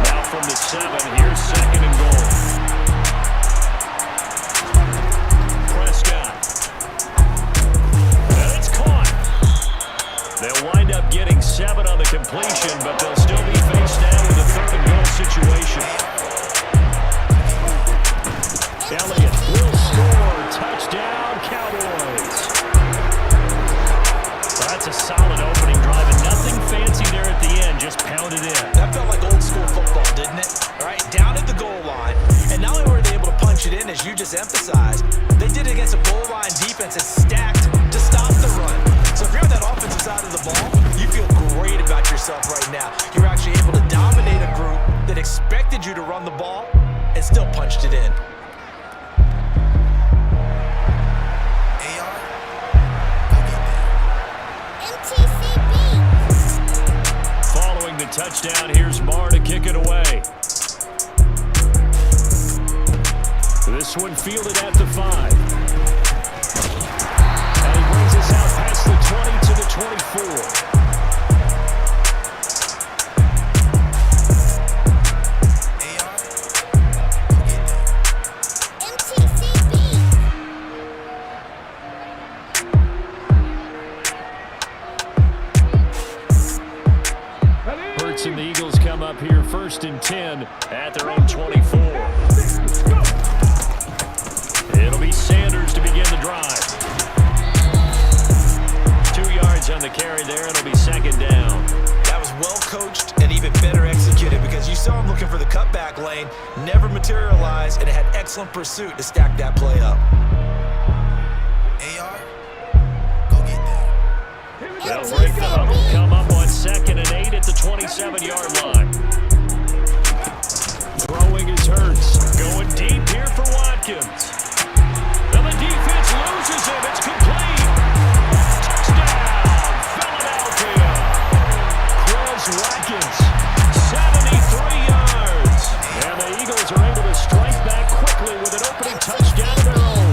A: Now from the 7, here's second and goal. Prescott. And it's caught. They'll wind up getting 7 on the completion, but they'll still be faced now with a third and goal situation. Elliott will score. Touchdown, Cowboys. Well, that's a solid opening drive, and nothing fancy there at the end. Just pounded in.
B: That felt like old school football, didn't it? All right, down at the goal line. And not only were they able to punch it in, as you just emphasized, they did it against a goal line defense that's stacked to stop the run. So if you're on that offensive side of the ball, you feel great about yourself right now. You're actually able to dominate a group that expected you to run the ball and still punched it in.
A: Following the touchdown, here's Marr to kick it away. This one fielded at the 5. And he brings us out past the 20 to the 24. And the Eagles come up here first and 10 at their own 24. It'll be Sanders to begin the drive. 2 yards on the carry there. It'll be second down.
B: That was well coached and even better executed, because you saw him looking for the cutback lane, never materialized, and it had excellent pursuit to stack that play up. AR, go get that.
A: They'll break the huddle, come up on 2nd and 8 at the 27-yard line. Throwing is Hurts. Going deep here for Watkins. And the defense loses him. It's complete. Touchdown, Philadelphia. Chris Watkins, 73 yards. And the Eagles are able to strike back quickly with an opening touchdown of their own.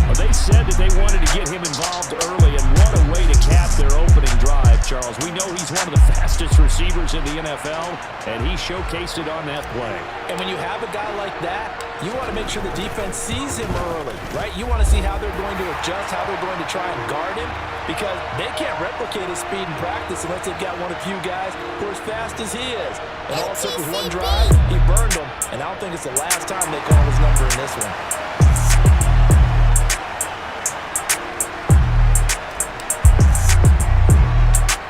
A: Well, they said that they wanted to get him involved early, and what a way to cap their opening drive, Charles. We know he's one of the fastest receivers in the NFL, and he showcased it on that play.
B: And when you have a guy like that, you want to make sure the defense sees him early, right? You want to see how they're going to adjust, how they're going to try and guard him, because they can't replicate his speed in practice unless they've got one of few guys who are as fast as he is. And all it took was one drive, he burned them, and I don't think it's the last time they call his number in this one.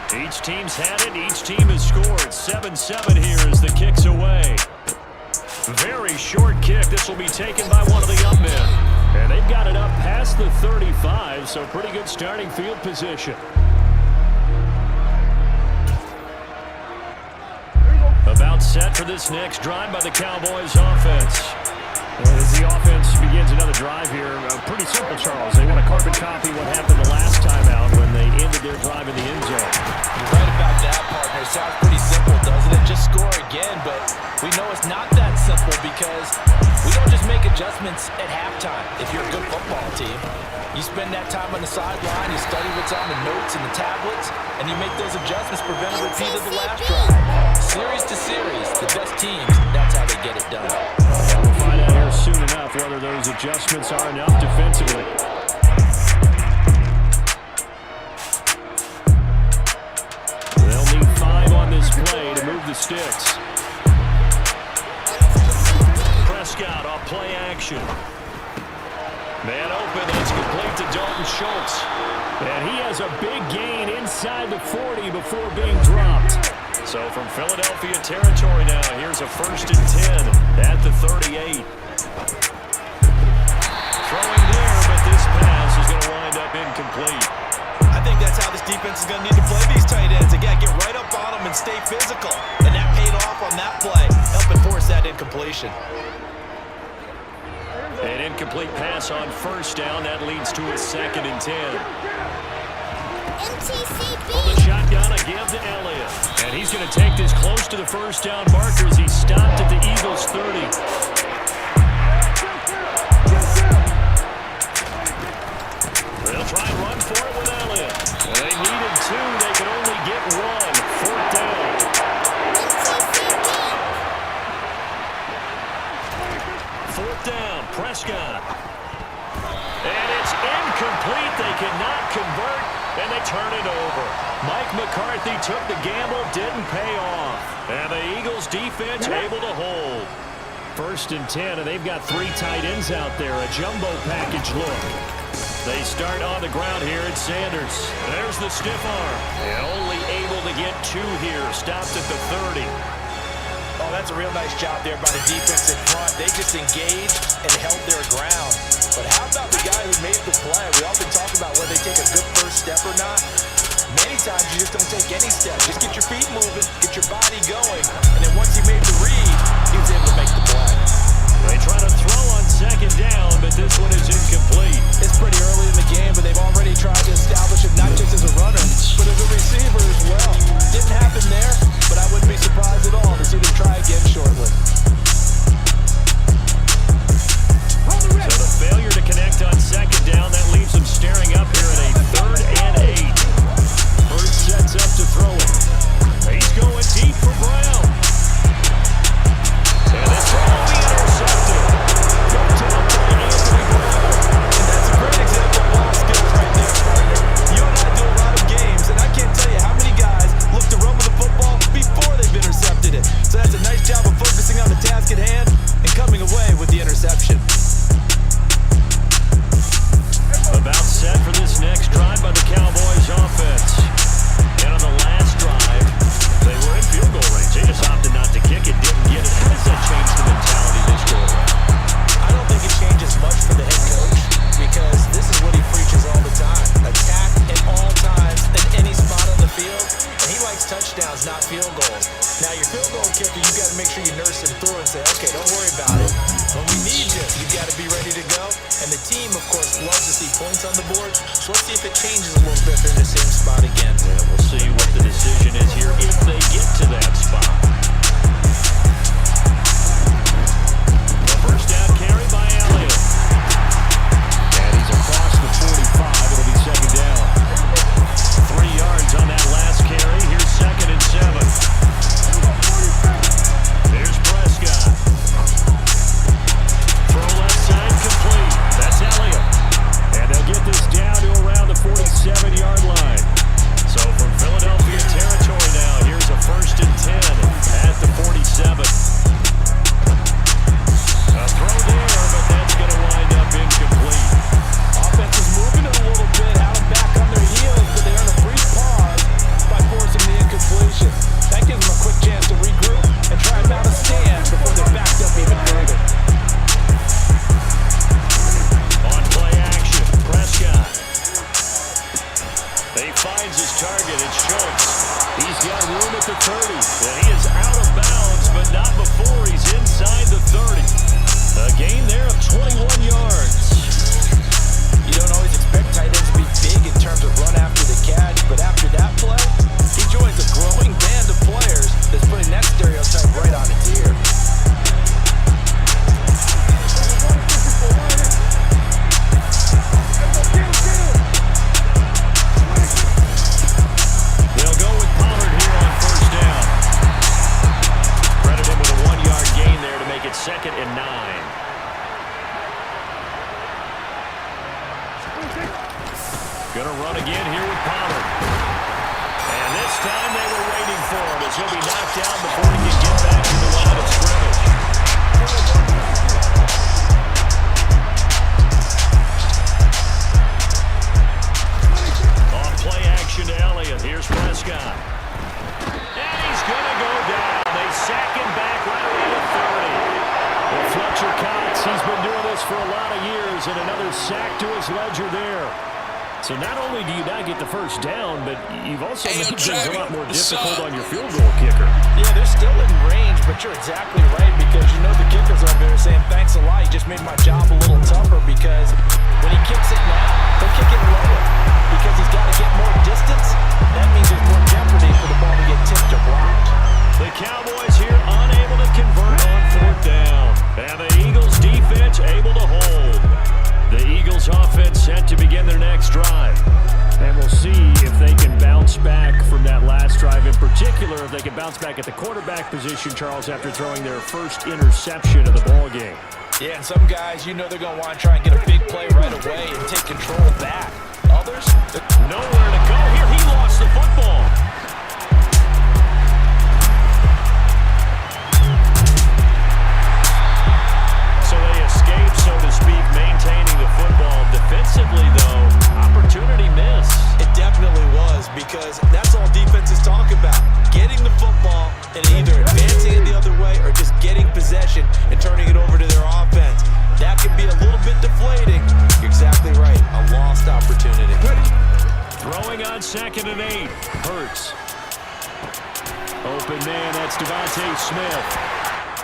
A: Each team's had it. Each team has scored. 7-7 here as the kick's away. Very short kick. This will be taken by one of the young men. And they've got it up past the 35, so pretty good starting field position. About set for this next drive by the Cowboys offense. As the offense begins another drive here, pretty simple, Charles. They want to carbon copy what happened the last time out when they ended their drive in the end zone.
B: You're right about that, partner. It sounds pretty simple, doesn't it? Just score again, but we know it's not that simple, because we don't just make adjustments at halftime if you're a good football team. You spend that time on the sideline, you study what's on the notes and the tablets, and you make those adjustments, prevent a repeat of the last drive. series to series, the best teams, that's how they get it done.
A: And we'll find out here soon enough whether those adjustments are enough defensively. They'll need 5 on this play to move the sticks. Prescott off play action. Man open, and it's complete to Dalton Schultz. And he has a big gain inside the 40 before being dropped. So from Philadelphia territory now, here's a 1st and 10 at the 38. Throwing there, but this pass is going to wind up incomplete.
B: I think that's how this defense is going to need to play these tight ends. Again, get right up on them and stay physical. And that paid off on that play, helping force that incompletion.
A: An incomplete pass on 1st down. That leads to a 2nd and 10. Pull the shotgun, a give to Elliott. And he's going to take this close to the 1st down marker as he stopped at the Eagles' 30. They'll try and run for it with Elliott. And they needed 2. They could only get 1. 4th down. 4th down, Prescott. And it's incomplete. They cannot convert, and they turn it over. Mike McCarthy took the gamble, didn't pay off. And the Eagles defense able to hold. 1st and 10, and they've got 3 tight ends out there. A jumbo package look. They start on the ground here at Sanders. There's the stiff arm. And only able to get 2 here. Stopped at the 30.
B: Oh, that's a real nice job there by the defense in front. They just engaged and held their ground. But how about the guy who made the play? We often talk about whether they take a good first step or not. Many times you just don't take any step. Just get your feet moving, get your body going. And then once he made the read, he was able to make the play.
A: They try to throw on 2nd down, but this one is incomplete.
B: It's pretty early in the game, but they've already tried to establish him not just as a runner, but as a receiver as well. Didn't happen there, but I wouldn't be surprised at all to see them try again shortly.
A: So the failure to connect on 2nd down, that leaves them staring up here at a 3rd and 8. Bird sets up to throw it. He's going deep for Brown. And this throw will be intercepted. Go down by Anthony Brown.
B: And that's a great example of ball skills right there, partner. You and I do a lot of games, and I can't tell you how many guys look to run with the football before they've intercepted it. So that's a nice job of focusing on the task at hand and coming away with the interception.
A: About set for this next drive by the Cowboys offense. And on the last drive, they were in field goal range. They just opted not to kick it, didn't get it. How does that change the mentality this go around?
B: I don't think it changes much for the head coach because this is what he preaches all the time. Attack at all times in any spot on the field. And he likes touchdowns, not field goals. Now, your field goal kicker, you got to make sure you nurse him through and say, okay, don't worry about it. When we need you, you got to be ready to go. And the team, of course, loves to see points on the board. So let's see if it changes a little bit in the same spot again.
A: Yeah, we'll see what the decision is here if they get to that spot. The 1st down carry by Elliott. And he's across the 45. It'll be 2nd down. 3 yards on that last carry. Here's 2nd and 7. There's Prescott. Throw left side complete. That's Elliott. And they'll get this down to around the 47-yard line. So from Philadelphia territory Going to run again here with Pollard. And this time they were waiting for him as he'll be knocked down before he can get back to the line of scrimmage. On play action to Elliott. Here's Prescott. And he's going to go down. They sack him back right around the 30. Well, Fletcher Cox, he's been doing this for a lot of years, and another sack to his ledger there. So not only do you not get the first down, but you've also made things a lot more difficult on your field goal kicker.
B: Yeah, they're still in range, but you're exactly right because you know the kickers over there saying, thanks a lot, you just made my job a little tougher because when he kicks it now, he'll kick it lower because he's got to get more distance. That means there's more jeopardy for the ball to get tipped or blocked.
A: The Cowboys here unable to convert on fourth down. And the Eagles defense able to hold. The Eagles offense set to begin their next drive. And we'll see if they can bounce back from that last drive. In particular, if they can bounce back at the quarterback position, Charles, after throwing their first interception of the ball game.
B: Yeah, and some guys, you know they're going to want to try and get a big play right away and take control of that. Others,
A: nowhere to go here. He lost the football. So they escape, so to speak, maintaining the football. Defensively, though, opportunity miss.
B: It definitely was because that's all defenses talk about. Getting the football and either advancing it the other way or just getting possession and turning it over to their offense. That can be a little bit deflating. You're exactly right. A lost opportunity.
A: Throwing on 2nd and 8. Hurts. Open man, that's Devontae Smith.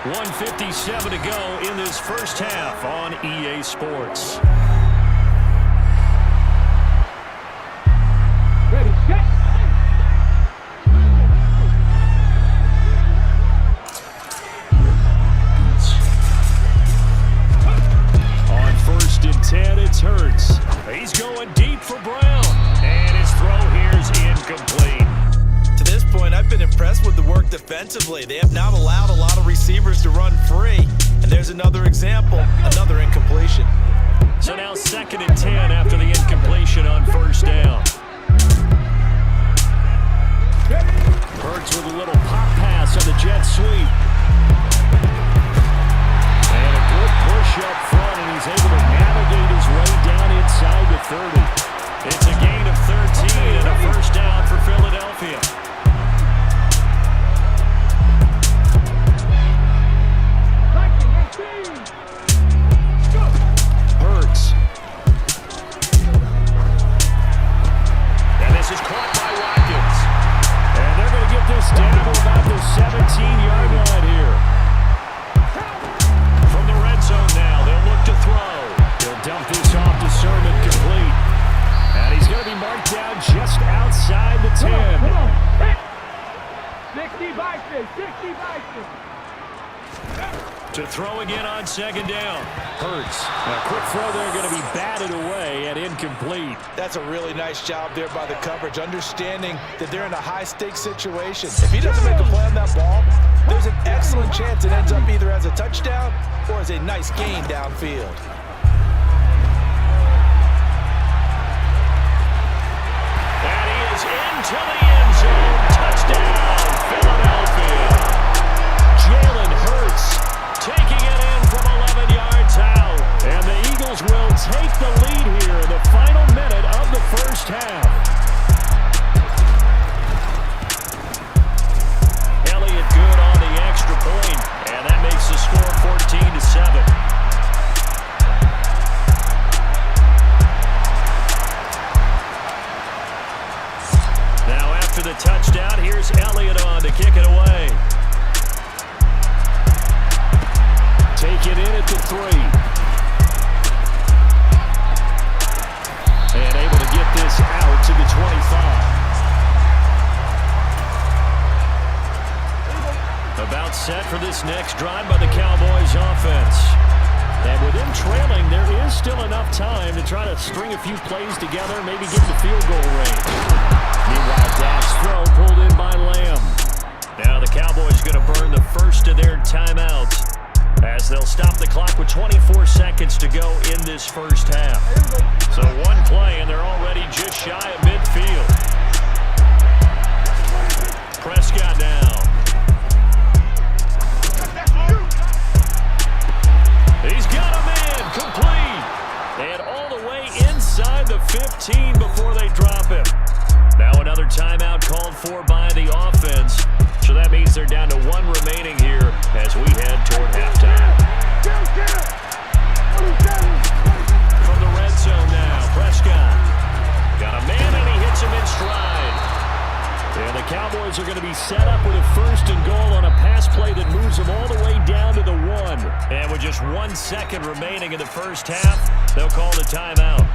A: 1:57 to go in this first half on EA Sports.
C: Ready, set.
A: On 1st and 10, it's Hurts. He's going deep for Brown. And his throw here's incomplete.
B: To this point, I've been impressed with the work defensively. They have not allowed a lot of receivers to run free. And there's another example, another incompletion.
A: So now 2nd and 10 after the incompletion on 1st down. Hurts with a little pop pass on the jet sweep. And a good push up front, and he's able to navigate his way down inside the 30. It's a gain of 13 and a first down for Philadelphia. Hurts. And this is caught by Watkins. And they're going to get this down to about the 17-yard line here. From the red zone now, they'll look to throw. He'll dump this off to Sermon, complete. And he's going to be marked down just outside the 10.
C: Come on. 60 Vikings, 60 Vikings.
A: To throw again on 2nd down. Hurts. A quick throw there going to be batted away and incomplete.
B: That's a really nice job there by the coverage, understanding that they're in a high-stakes situation. If he doesn't make a play on that ball, there's an excellent chance it ends up either as a touchdown or as a nice gain downfield.
A: And he is into the end zone. Touchdown, Philadelphia. Jalen Hurts taking it in from 11 yards out. And the Eagles will take the lead here in the final minute of the first half. Elliott good on the extra point, and that makes the score 14-7. Now after the touchdown, here's Elliott on to kick it away. Take it in at the 3. And able to get this out to the 25. About set for this next drive by the Cowboys offense. And with them trailing, there is still enough time to try to string a few plays together, maybe get the field goal range. Meanwhile, Dak's throw pulled in by Lamb. Now the Cowboys going to burn the first of their timeouts. as they'll stop the clock with 24 seconds to go in this first half. So one play, and they're already just shy of midfield. Prescott now. He's got a man, complete. And all the way inside the 15 before they drop him. Now another timeout called for by the offense. So that means they're down to one remaining here as we head toward halftime. From the red zone now, Prescott. Got a man and he hits him in stride. And the Cowboys are going to be set up with a 1st and goal on a pass play that moves them all the way down to the 1. And with just 1 second remaining in the first half, they'll call the timeout.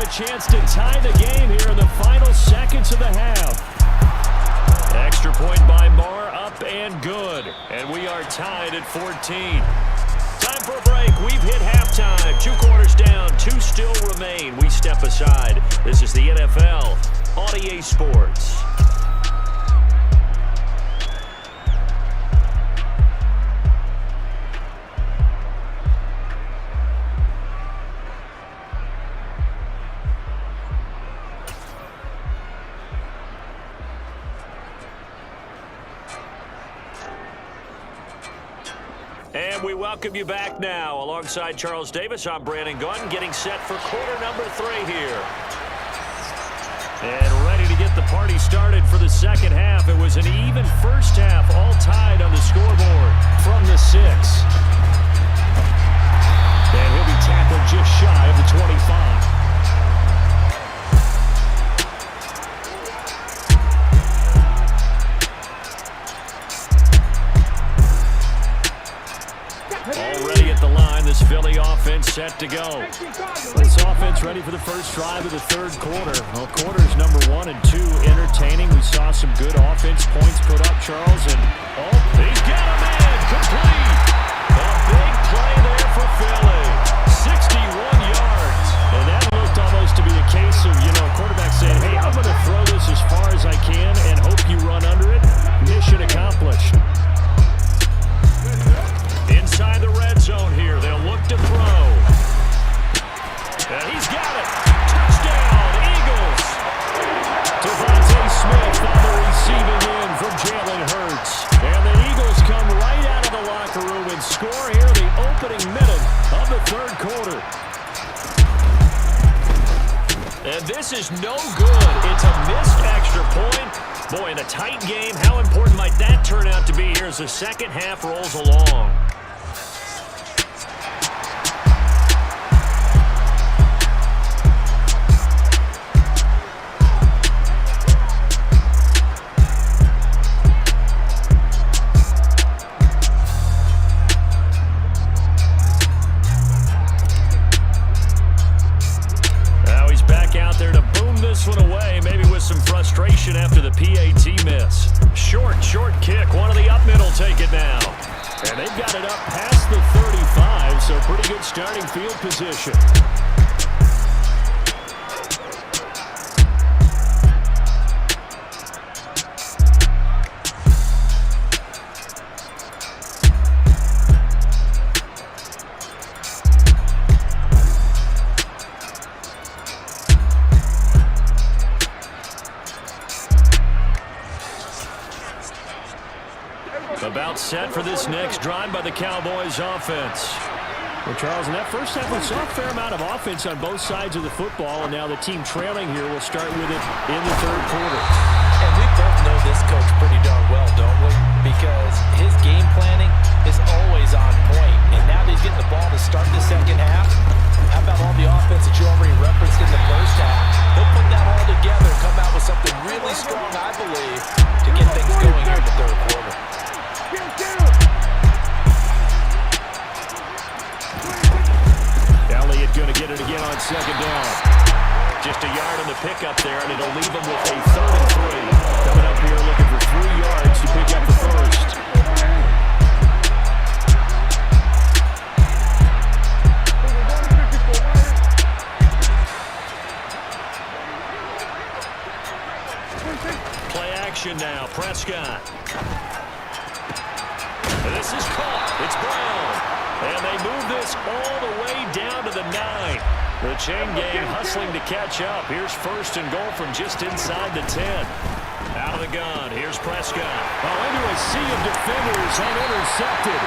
A: Chance to tie the game here in the final seconds of the half. Extra point by Marr, up and good. And we are tied at 14. Time for a break. We've hit halftime. 2 quarters down, 2 still remain. We step aside. This is the NFL on EA Sports. And we welcome you back now. Alongside Charles Davis, I'm Brandon Gunn, getting set for quarter number 3 here. And ready to get the party started for the second half. It was an even first half, all tied on the scoreboard from the 6. And he'll be tackled just shy of the 25. Already at the line, this Philly offense set to go. This offense ready for the first drive of the 3rd quarter. Well, quarters number 1 and 2 entertaining. We saw some good offense points put up, Charles, and he's got a man, complete. A big play there for Philly. 61 yards. And that looked almost to be a case of, a quarterback saying, hey, I'm going to throw this as far as I can and hope you run under it. Mission accomplished. Inside the red zone here, they'll look to throw. And he's got it. Touchdown, Eagles. Devontae Smith on the receiving end from Jalen Hurts. And the Eagles come right out of the locker room and score here the opening minute of the 3rd quarter. And this is no good. It's a missed extra point. Boy, in a tight game, how important might that turn out to be here as the second half rolls along? After the PAT miss. Short kick. One of the up middle take it now. And they've got it up past the 35, so pretty good starting field position. About set for this next drive by the Cowboys offense. Well, Charles, in that first half, we saw a fair amount of offense on both sides of the football, and now the team trailing here will start with it in the 3rd quarter.
B: And we both know this coach pretty darn well, don't we? Because his game planning is always on point. And now that he's getting the ball to start the second half, how about all the offense that you already referenced in the first half? He'll put that all together, come out with something really strong, I believe, to get things going here in the 3rd quarter.
A: Pickett going to get it again on second down. Just a yard on the pickup there, and it'll leave them with a 3rd and 3. Coming up here looking for 3 yards to pick up the first. Play action now, Prescott. And this is caught. It's Brown. And they move this all the way down to the 9. The chain gang hustling to catch up. Here's 1st and goal from just inside the 10. Out of the gun. Here's Prescott. Oh, into a sea of defenders unintercepted.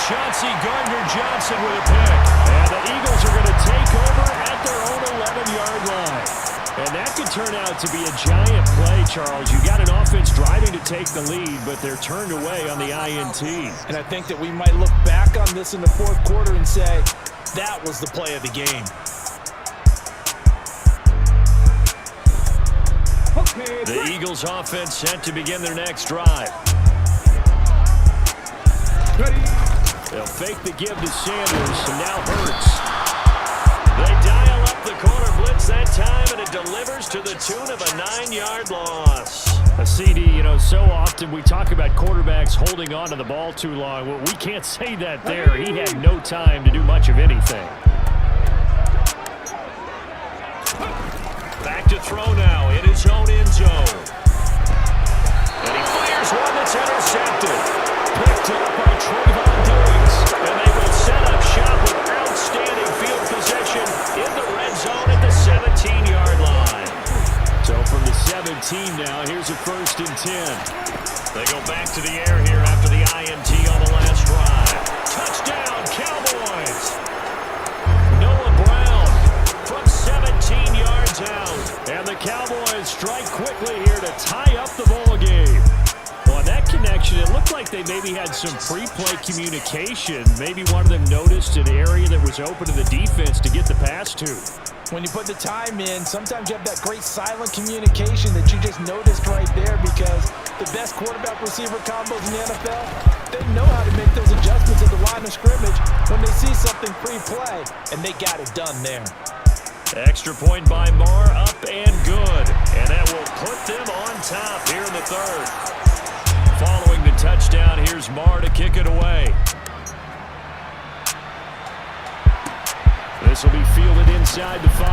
A: Chauncey Gardner-Johnson with a pick. And the Eagles are going to take over at their own 11-yard line. And that could turn out to be a giant play, Charles. You got an offense driving to take the lead, but they're turned away on the INT.
B: And I think that we might look back on this in the 4th quarter and say, that was the play of the game.
A: The Eagles offense set to begin their next drive. They'll fake the give to Sanders, and now Hurts. They dial up the corner blitz that time, and it delivers to the tune of a 9-yard loss. A CD, you know, so often we talk about quarterbacks holding on to the ball too long. Well, we can't say that there. He had no time to do much of anything. Back to throw now in his own end zone. And he fires one that's intercepted. Picked up by Trayvon Diggs. And they will set up shop with outstanding field possession in the red zone at the 17-yard line. So from the 17 now, here's a 1st and 10. They go back to the air here after the INT on the last drive. Touchdown, Cowboys! Noah Brown from 17 yards out. And the Cowboys strike quickly here to tie up the ball game. Well, that connection, it looked like they maybe had some pre-play communication. Maybe one of them noticed an area that was open to the defense to get the pass to.
B: When you put the time in, sometimes you have that great silent communication that you just noticed right there, because the best quarterback-receiver combos in the NFL, they know how to make those adjustments at the line of scrimmage when they see something pre-play, and they got it done there.
A: Extra point by Marr, up and good. And that will put them on top here in the 3rd. Following the touchdown, here's Marr to kick it away. This will be fielded inside the 5.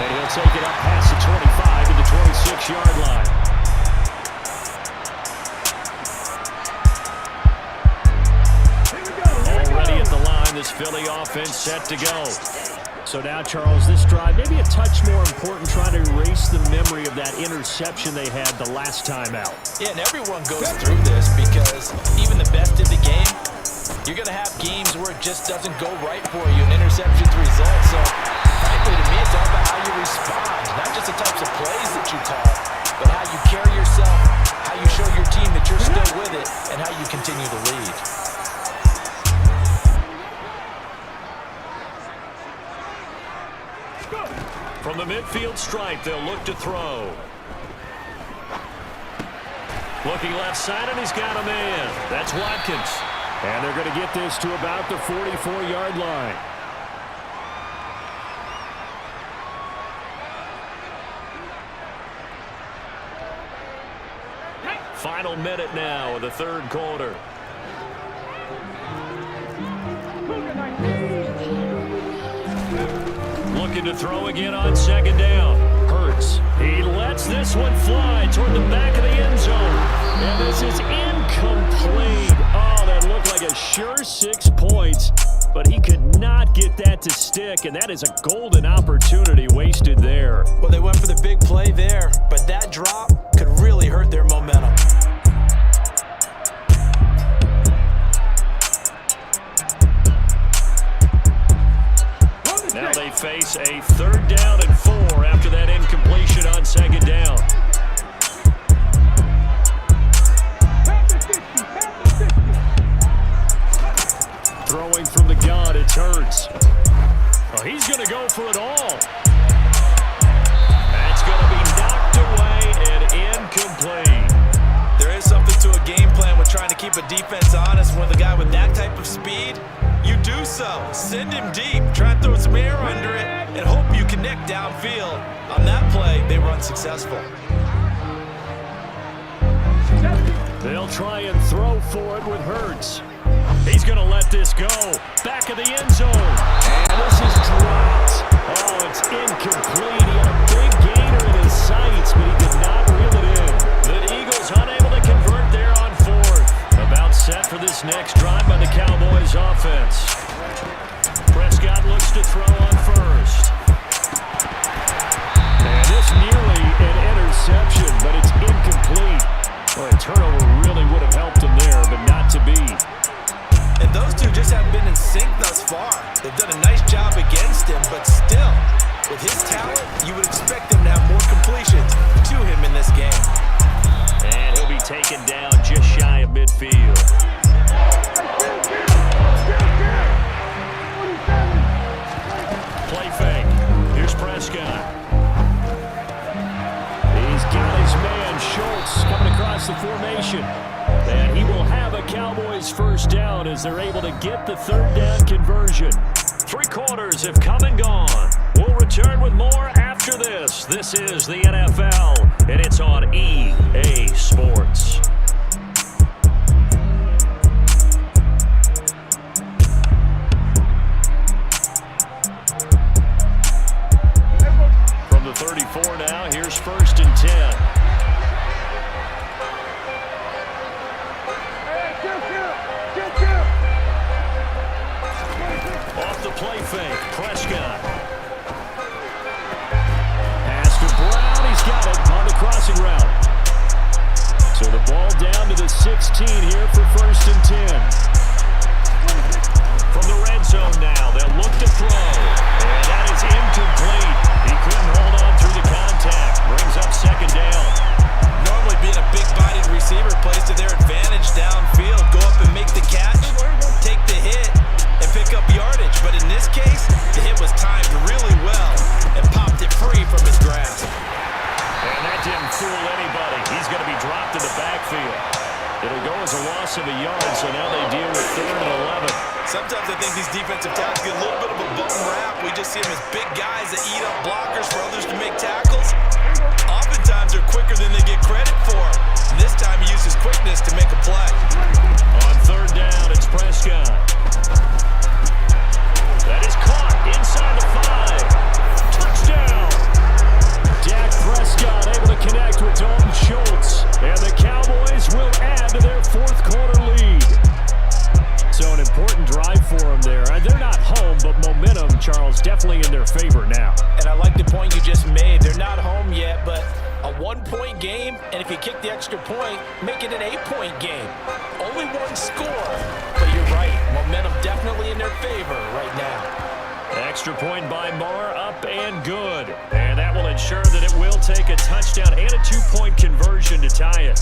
A: And he'll take it up past the 25 to the 26-yard line. Already at the line, this Philly offense set to go. So now, Charles, this drive, maybe a touch more important, trying to erase the memory of that interception they had the last time out.
B: Yeah, and everyone goes through this, because even the best in the game, you're going to have games where it just doesn't go right for you, and interceptions result. So, frankly, to me, it's all about how you respond, not just the types of plays that you call, but how you carry yourself, how you show your team that you're still with it, and how you continue to lead.
A: From the midfield stripe, they'll look to throw. Looking left side, and he's got a man. That's Watkins. And they're going to get this to about the 44-yard line. Final minute now of the 3rd quarter. Looking to throw again on 2nd down. Hurts. He lets this one fly toward the back of the end zone. And this is incomplete. Oh, that looked like a sure 6 points. But he could not get that to stick, and that is a golden opportunity wasted there.
B: Well, they went for the big play there, but that drop could really hurt their momentum.
A: Now they face a 3rd down and 4 after that incompletion on 2nd down. Throwing from the gun, it's Hurts. Oh, he's going to go for it all. That's going to be knocked away and incomplete.
B: There is something to a game plan with trying trying to keep a defense honest with a guy with that type of speed, you do so. Send him deep, try and throw some air under it, and hope you connect downfield. On that play, they were unsuccessful.
A: They'll try and throw for it with Hurts. He's going to let this go. Back of the end zone. And this is dropped. Oh, it's incomplete. He had a big gainer in his sights, but he did not reel it in. The Eagles unable to convert there on fourth. About set for this next drive by the Cowboys offense. Prescott looks to throw on first. And this nearly an interception, but it's incomplete. Well, a turnover really would have helped him there, but not to be.
B: And those two just haven't been in sync thus far. They've done a nice job against him, but still, with his talent, you would expect him to have more completions to him in this game.
A: And he'll be taken down just shy of midfield. Play fake. Here's Prescott. He's got his man, Schultz, coming across the formation. And he will have a Cowboys first down as they're able to get the third down conversion. 3 quarters have come and gone. We'll return with more after this. This is the NFL, and it's on EA Sports. From the 34 now, here's 1st and 10. Off the play fake, Prescott. Pass to Brown, he's got it on the crossing route. So the ball down to the 16 here for 1st and 10. From the red zone now, they'll look to throw. And that is incomplete. He couldn't hold on through the contact. Brings up 2nd down.
B: Normally being a big-bodied receiver plays to their advantage downfield. Go up and make the catch, take the hit, and pick up yardage. But in this case, the hit was timed really well and popped it free from his grasp.
A: And that didn't fool anybody. He's going to be dropped in the backfield. It'll go as a loss of a yard, so now they deal with 3rd and 11.
B: Sometimes I think these defensive tackles get a little bit of a bum rap. We just see them as big guys that eat up blockers for others to make tackles. Oftentimes they're quicker than they get credit for. And this time he uses quickness to make a play.
A: On 3rd down, it's Prescott. That is caught inside the 5. Touchdown! Dak Prescott able to connect with Dalton Schultz. And the Cowboys will add to their 4th quarter lead. So an important drive for them there. They're not home, but momentum, Charles, definitely in their favor now.
B: And I like the point you just made. They're not home yet, but a 1-point game, and if you kick the extra point, make it an 8-point game. Only 1 score, but you're right. Momentum definitely in their favor right now.
A: Extra point by Marr, up and good. And that will ensure that it will take a touchdown and a 2-point conversion to tie it.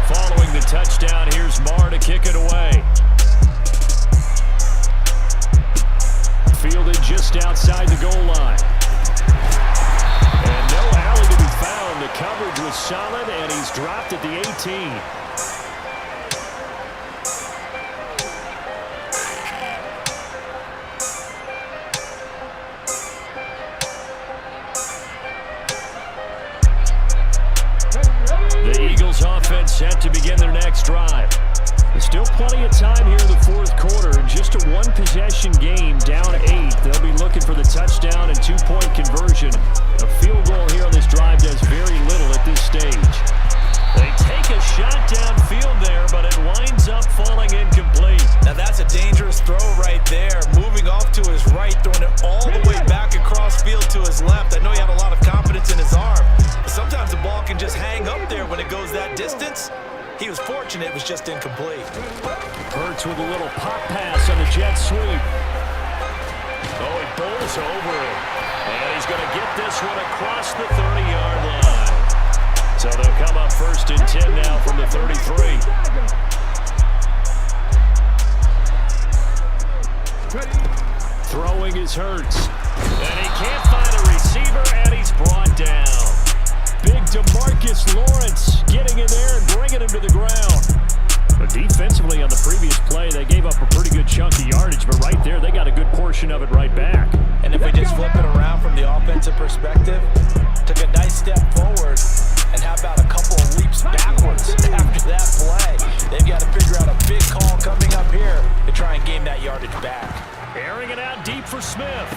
A: Following the touchdown, here's Marr to kick it away. Fielded just outside the goal line. And no alley to be found. The coverage was solid, and he's dropped at the 18. The Eagles offense set to begin their next drive. There's still plenty of time here in the 4th quarter. Just a 1-possession game, down 8. They'll be looking for the touchdown and 2-point conversion. A field goal here on this drive does very little at this stage. They take a shot downfield there, but it winds up falling incomplete.
B: Now that's a dangerous throw right there. Moving off to his right, throwing it all the way back across field to his left. I know he had a lot of confidence in his arm, but sometimes the ball can just hang up there when it goes that distance. He was fortunate it was just incomplete.
A: Hurts with a little pop pass on the jet sweep. Oh, he bowls over it. And he's going to get this one across the 30-yard line. So they'll come up 1st and 10 now from the 33. Throwing his Hurts. And he can't find a receiver, and he's brought down. Big DeMarcus Lawrence getting in there and bringing him to the ground. But defensively on the previous play, they gave up a pretty good chunk of yardage, but right there, they got a good portion of it right back.
B: And if we just flip it around from the offensive perspective, took a nice step forward, and how about a couple of leaps backwards after that play? They've got to figure out a big call coming up here to try and gain that yardage back.
A: Airing it out deep for Smith.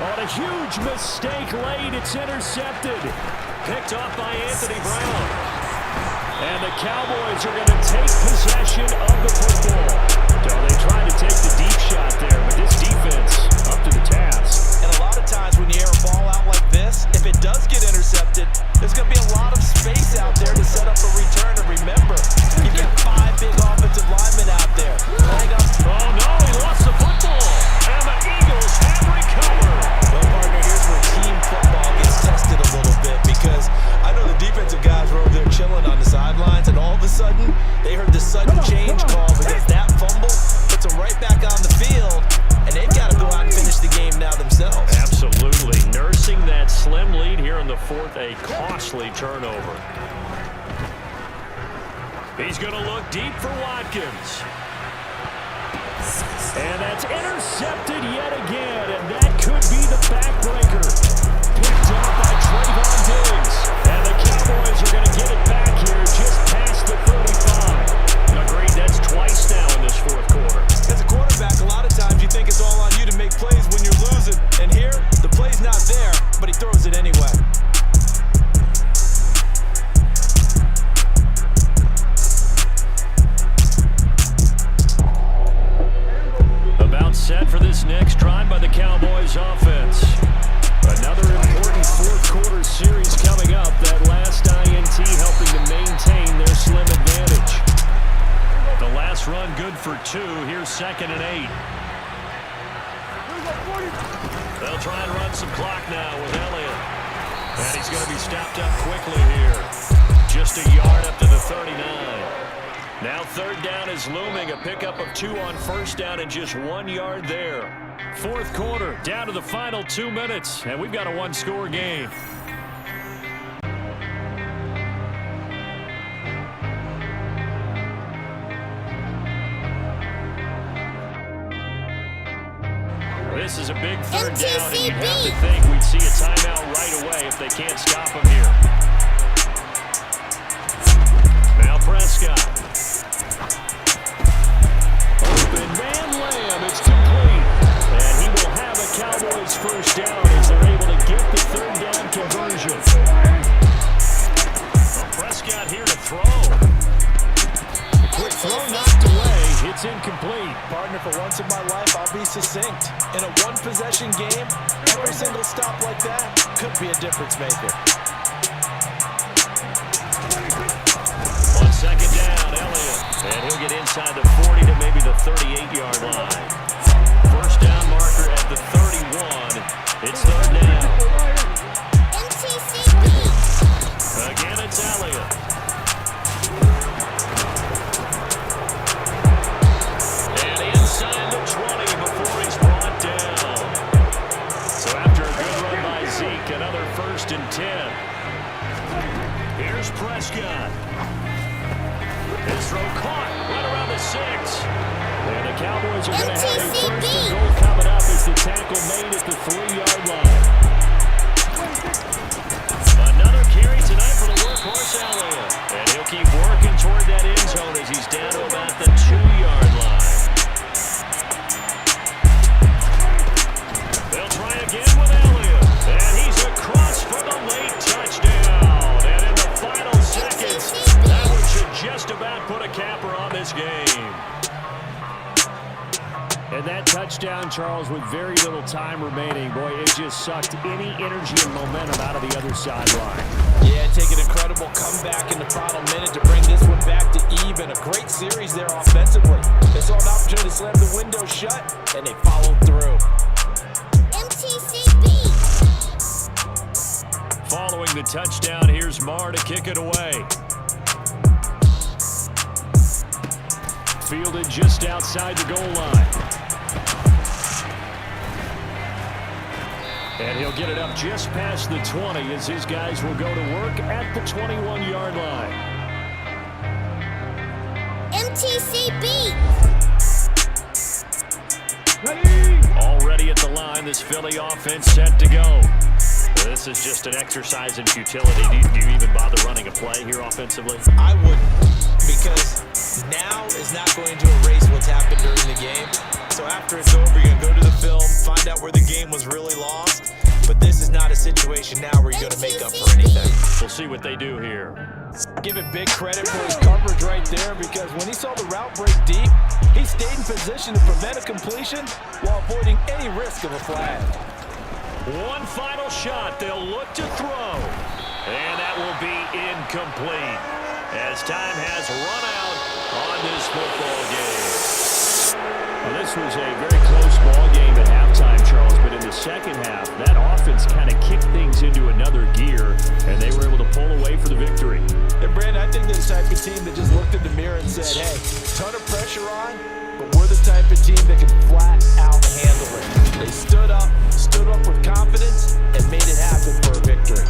A: On a huge mistake late, it's intercepted. Picked off by Anthony Brown. And the Cowboys are going to take possession of the football. So they tried to take the deep shot there, but this defense up to the task.
B: And a lot of times when you air a ball out like this, if it does get intercepted, there's going to be a lot of space out there to set up a return. And remember, you've got 5 big offensive linemen out there. Hang up.
A: Oh no, he lost the football. And the Eagles have recovered.
B: Well, partner, here's where team football gets tested a little bit, because I know the defensive guys were over there chilling on the sidelines, and all of a sudden, they heard the sudden change call because that fumble puts them right back on the field, and they've got to go out and finish the game now themselves.
A: Absolutely. Nursing that slim lead here in the fourth, a costly turnover. He's going to look deep for Watkins. And that's intercepted yet again, and that could be the backbreaker. Picked up by Trayvon Diggs. And the Cowboys are going to get it back here just past the 35. Agreed, that's twice now in this fourth quarter.
B: As a quarterback, a lot of times you think it's all on you to make plays when you're losing. And here, the play's not there, but he throws it anyway.
A: Set for this next drive by the Cowboys offense. Another important fourth quarter series coming up. That last INT helping to maintain their slim advantage. The last run good for 2. Here's 2nd and 8. They'll try and run some clock now with Elliott. And he's going to be stopped up quickly here. Just a yard up to the 39. Now 3rd down is looming, a pickup of 2 on 1st down and just 1 yard there. Fourth quarter, down to the final 2 minutes, and we've got a 1-score game. This is a big 3rd down, and you'd have to think we'd see a timeout right away if they can't stop him here. Now Prescott. Open man Lamb, it's complete. And he will have a Cowboys 1st down as they're able to get the 3rd down conversion. Well, Prescott here to throw. The quick throw knocked away. It's incomplete.
B: Partner, for once in my life, I'll be succinct. In a one-possession game, every single stop like that could be a difference maker.
A: On 2nd down, Elliott. And he'll get inside the 40 to maybe the 38-yard line. 1st down marker at the 31. It's 3rd down. Again, it's Elliott. And inside the 20 before he's brought down. So after a good run by Zeke, another 1st and 10. Here's Prescott. His throw caught right around the 6. And the Cowboys are going to have a 1st and goal coming up as the tackle made at the 3-yard line. Another carry tonight for the workhorse Elliott. And he'll keep working toward that end zone as he's down to about the 2-yard line. They'll try again with Elliott. And he's across for the late touchdown. And in the final seconds, that one should just about put a capper on this game. And that touchdown, Charles, with very little time remaining, boy, it just sucked any energy and momentum out of the other sideline.
B: Yeah, take an incredible comeback in the final minute to bring this one back to even. A great series there offensively. They saw an opportunity to slam the window shut, and they followed through.
A: Following the touchdown, here's Marr to kick it away. Fielded just outside the goal line. get it up just past the 20 as his guys will go to work at the 21-yard line.
D: MTCB.
A: Already at the line, this Philly offense set to go. This is just an exercise in futility. Do you even bother running a play here offensively?
B: I wouldn't, because now is not going to erase what's happened during the game. So after it's over, you're going to go to the film, find out where the game was really lost. But this is not a situation now where you're going to make up for anything.
A: We'll see what they do here.
E: Give it big credit for his coverage right there, because when he saw the route break deep, he stayed in position to prevent a completion while avoiding any risk of a flag.
A: One final shot. They'll look to throw. And that will be incomplete as time has run out on this football game. Well, this was a very close ball game at halftime, Charles, but in the second half, that offense kind of kicked things into another gear, and they were able to pull away for the victory.
E: And Brandon, I think they're the type of team that just looked in the mirror and said, hey, ton of pressure on, but we're the type of team that can flat out handle it. They stood up with confidence, and made it happen for a victory.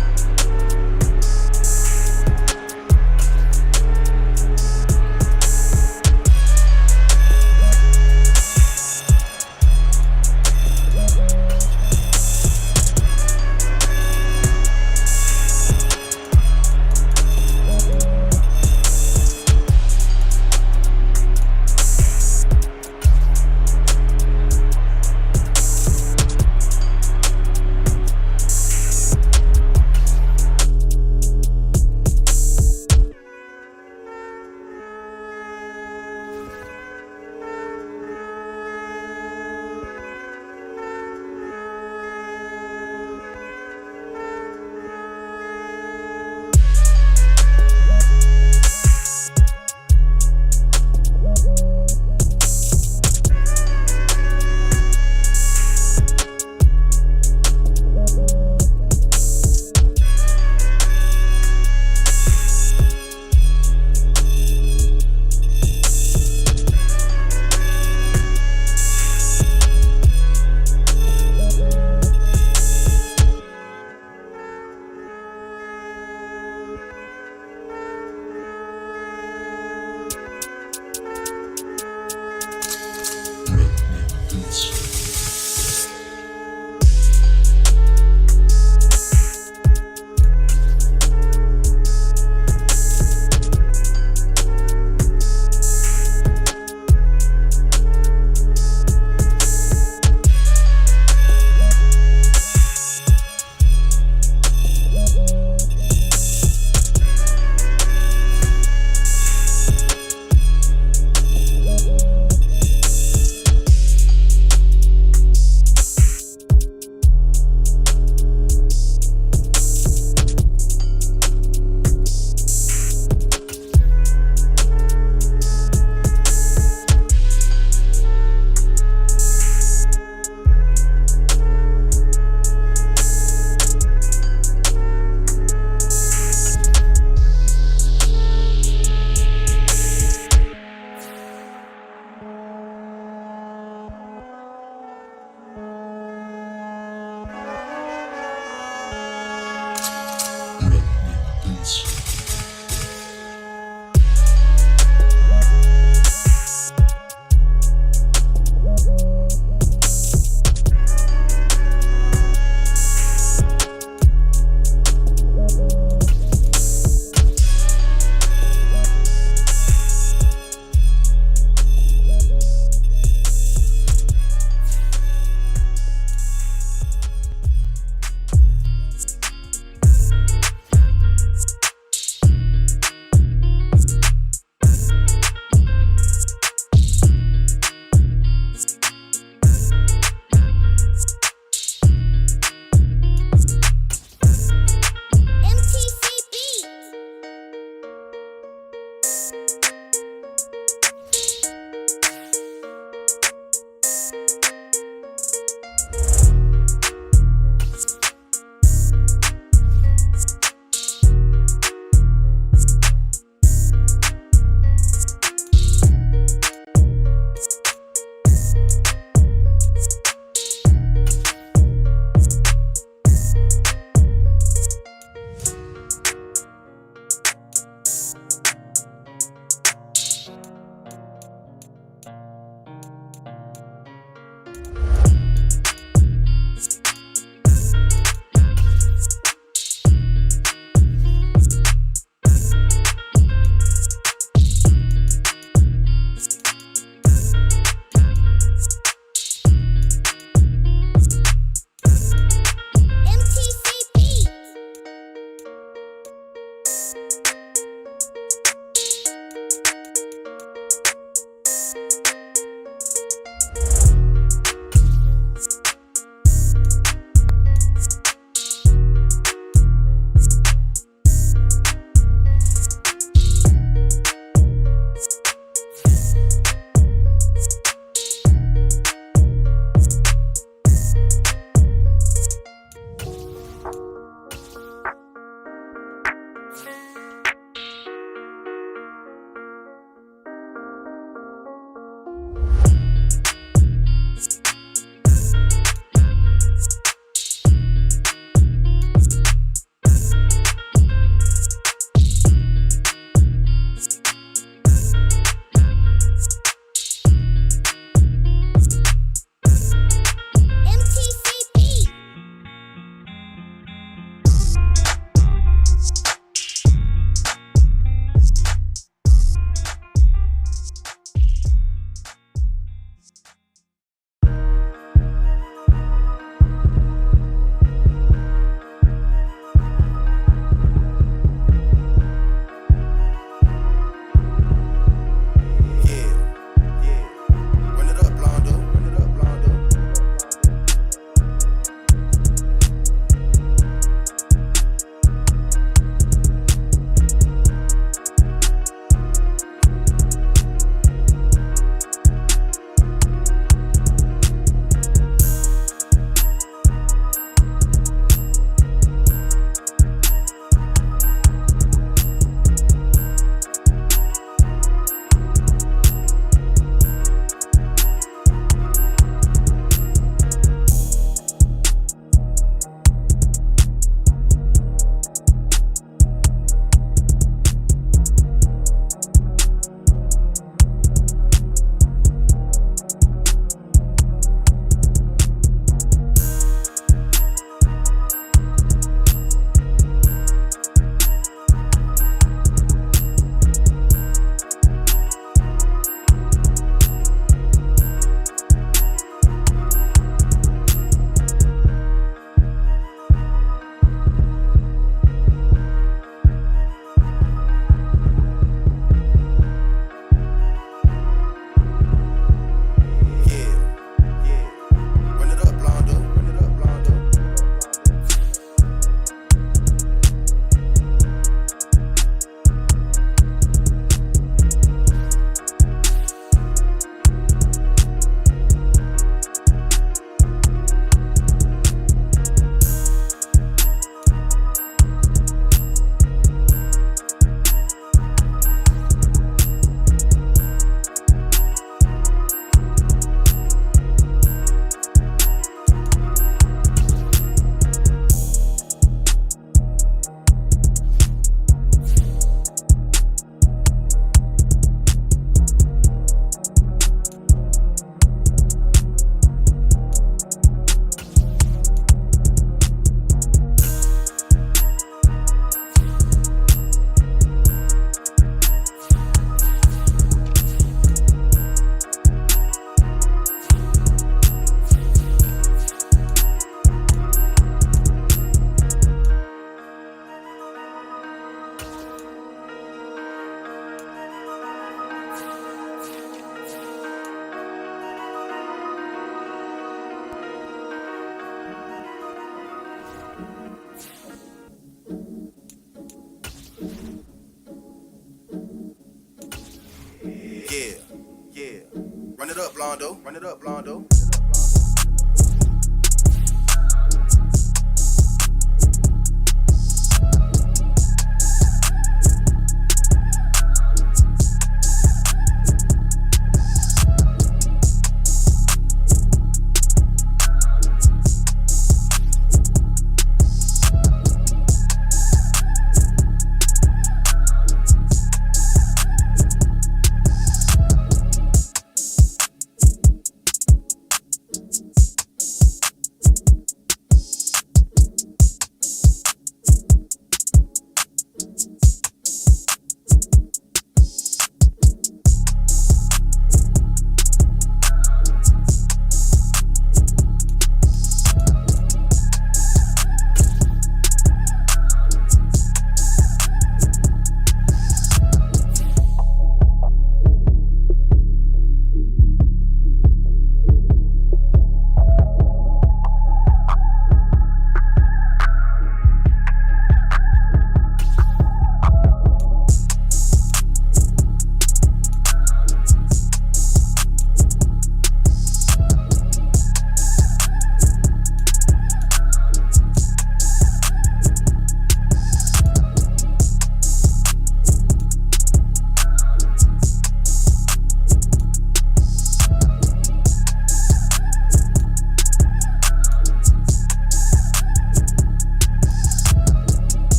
F: Blondo. Run it up, Blondo.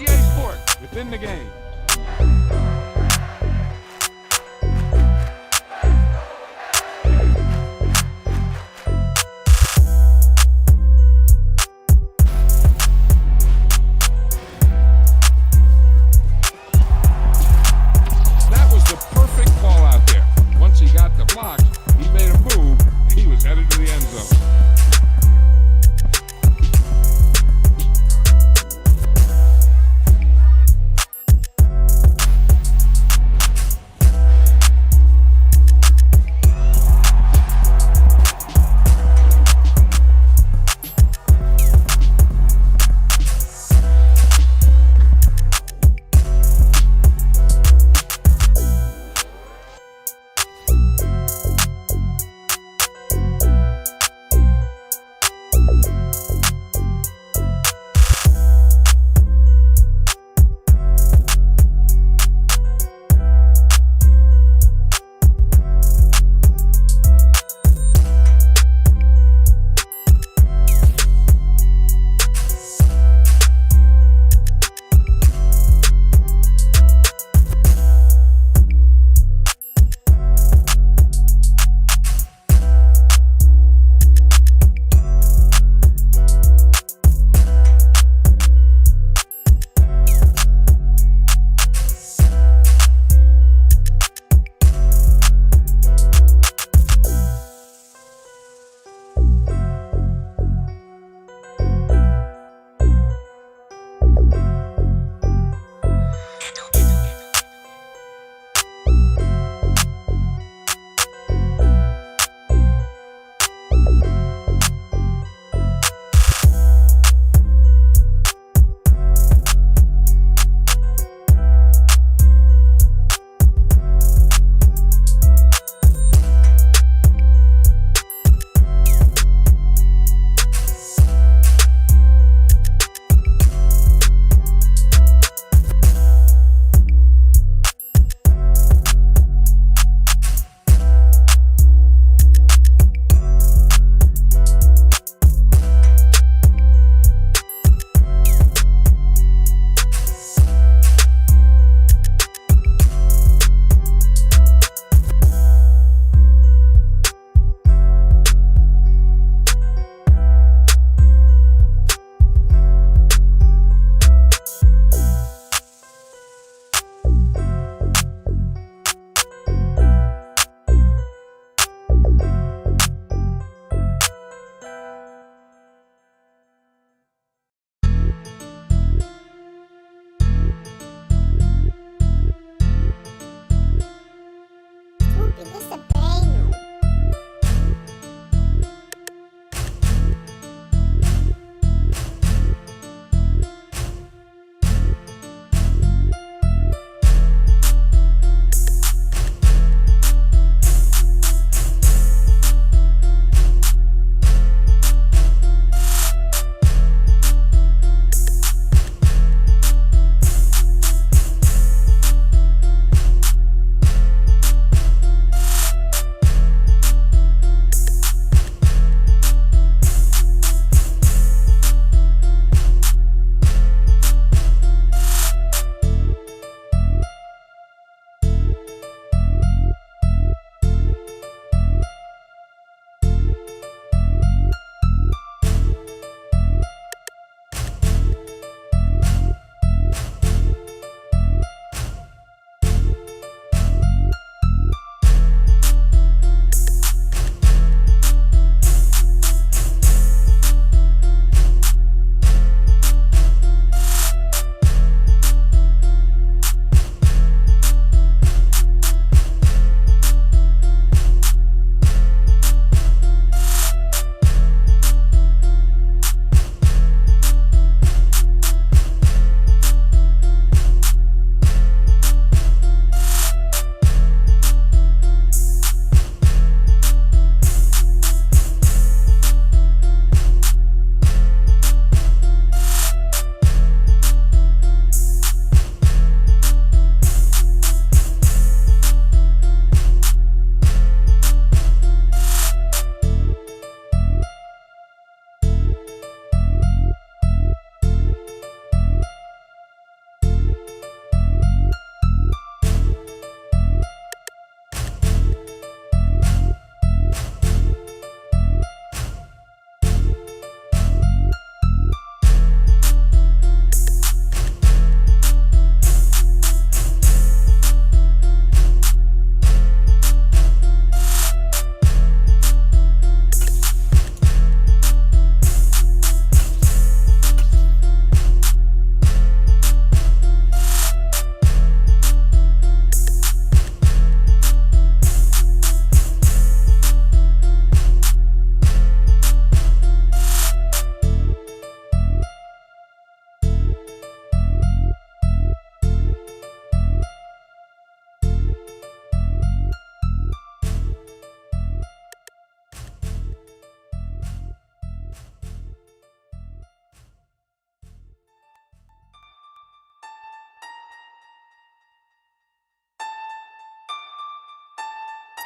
C: EA Sports, within the game. That was the perfect call out there. Once he got the block, he made a move, and he was headed to the end zone.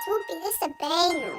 D: Whoopie, this is a banger.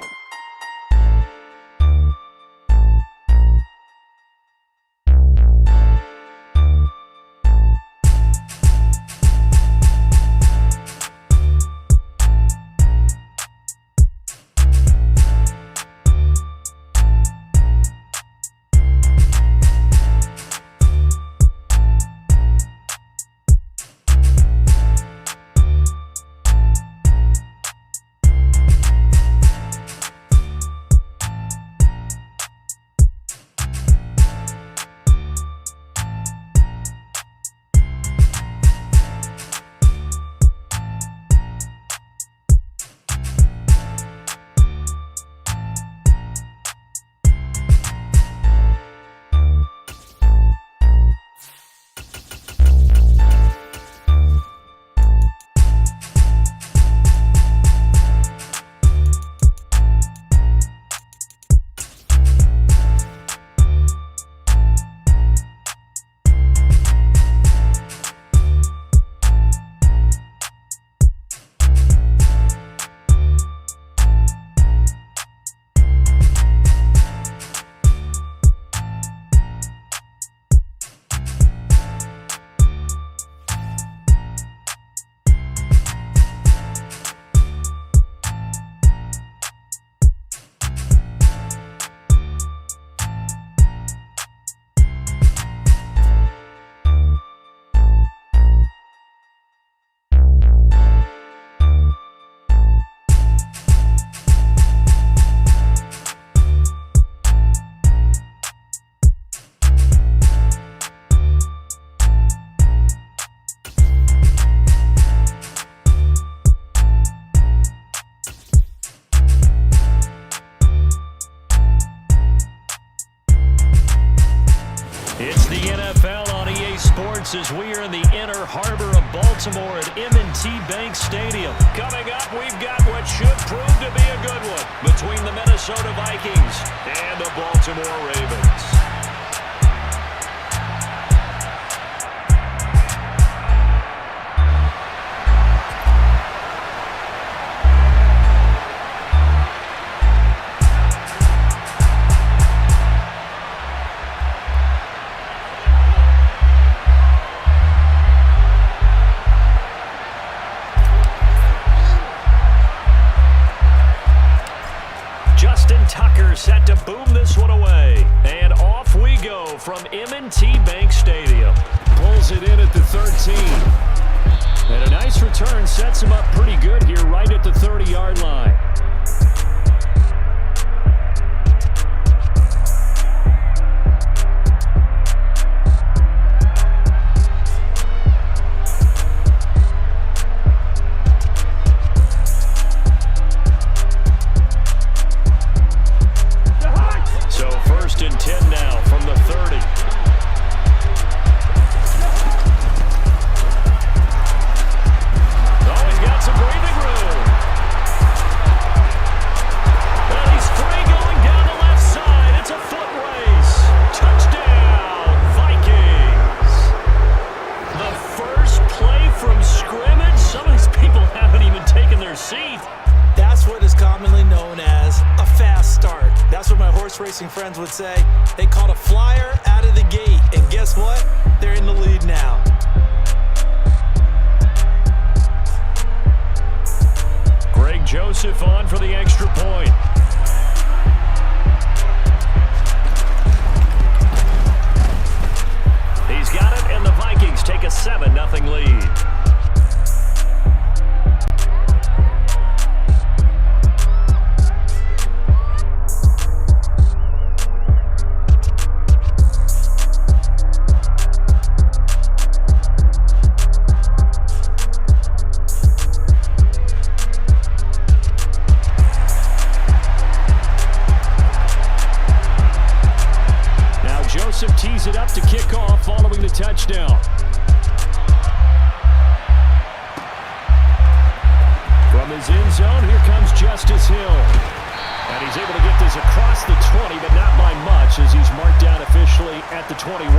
A: It's the NFL on EA Sports as we are in the inner harbor of Baltimore at M&T Bank Stadium. Coming up, we've got what should prove to be a good one between the Minnesota Vikings and the Baltimore Ravens. Set to boom this one away. And off we go from M&T Bank Stadium. Pulls it in at the 13. And a nice return sets him up pretty good here right at the 30-yard line.
B: Racing friends would say they caught a flyer out of the gate, and guess what? They're in the lead now.
A: Greg Joseph on for the extra point. He's got it, and the Vikings take a 7-0 lead. Tees it up to kick off following the touchdown. From his end zone, here comes Justice Hill. And he's able to get this across the 20, but not by much as he's marked down officially at the 21.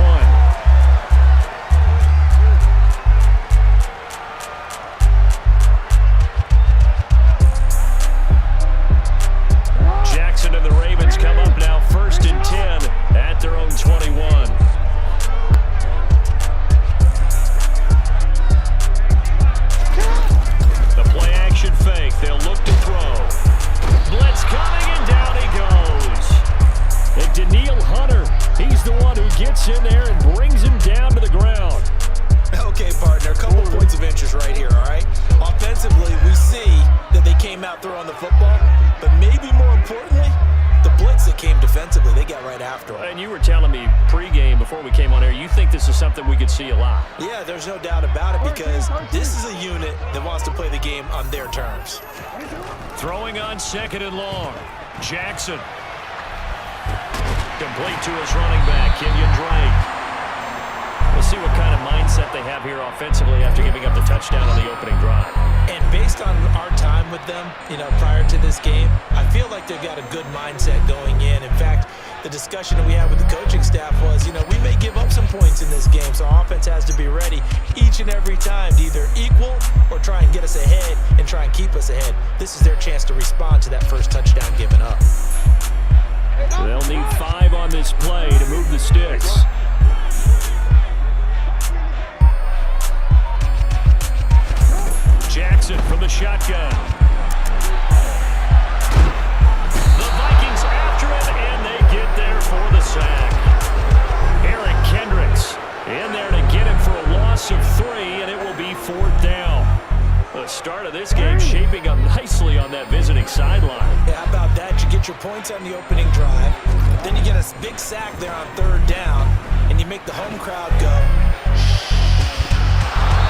A: something we could see a lot.
B: Yeah, there's no doubt about it because this is a unit that wants to play the game on their terms.
A: Throwing on 2nd and long. Jackson. Complete to his running back, Kenyon Drake. We'll see what kind of mindset they have here offensively after giving up the touchdown on the opening drive.
B: And based on our time with them, prior to this game, I feel like they've got a good mindset going in. In fact, the discussion that we had with the coaching staff was, we may give up some points in this game, so our offense has to be ready each and every time to either equal or try and get us ahead and try and keep us ahead. This is their chance to respond to that first touchdown given up.
A: So they'll need 5 on this play to move the sticks. Jackson from the shotgun. The Vikings after it, and they get there for the sack. Eric Kendricks in there to get him for a loss of 3, and it will be 4th down. The start of this game shaping up nicely on that visiting sideline.
B: Yeah, how about that? You get your points on the opening drive, then you get a big sack there on 3rd down, and you make the home crowd go.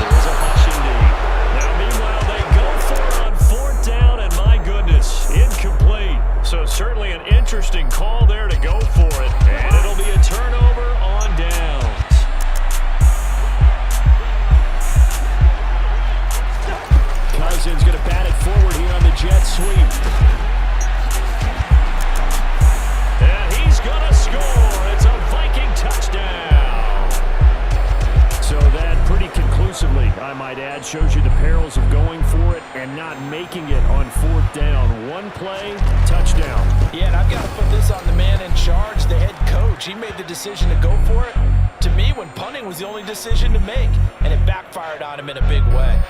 A: There's a hush indeed. Now, meanwhile, they go for it on 4th down, and my goodness, incomplete. So certainly an interesting call there to go for it, and it'll be a turnover on downs. Cousins going to bat it forward here on the jet sweep. And he's going to score. It's a Viking touchdown. So that pretty conclusively, I might add, shows you the perils of going for it and not making it on 4th down. One play, touchdown.
B: Yeah, and I've got to put this on the man in charge, the head coach. He made the decision to go for it. To me, when punting was the only decision to make, and it backfired on him in a big way.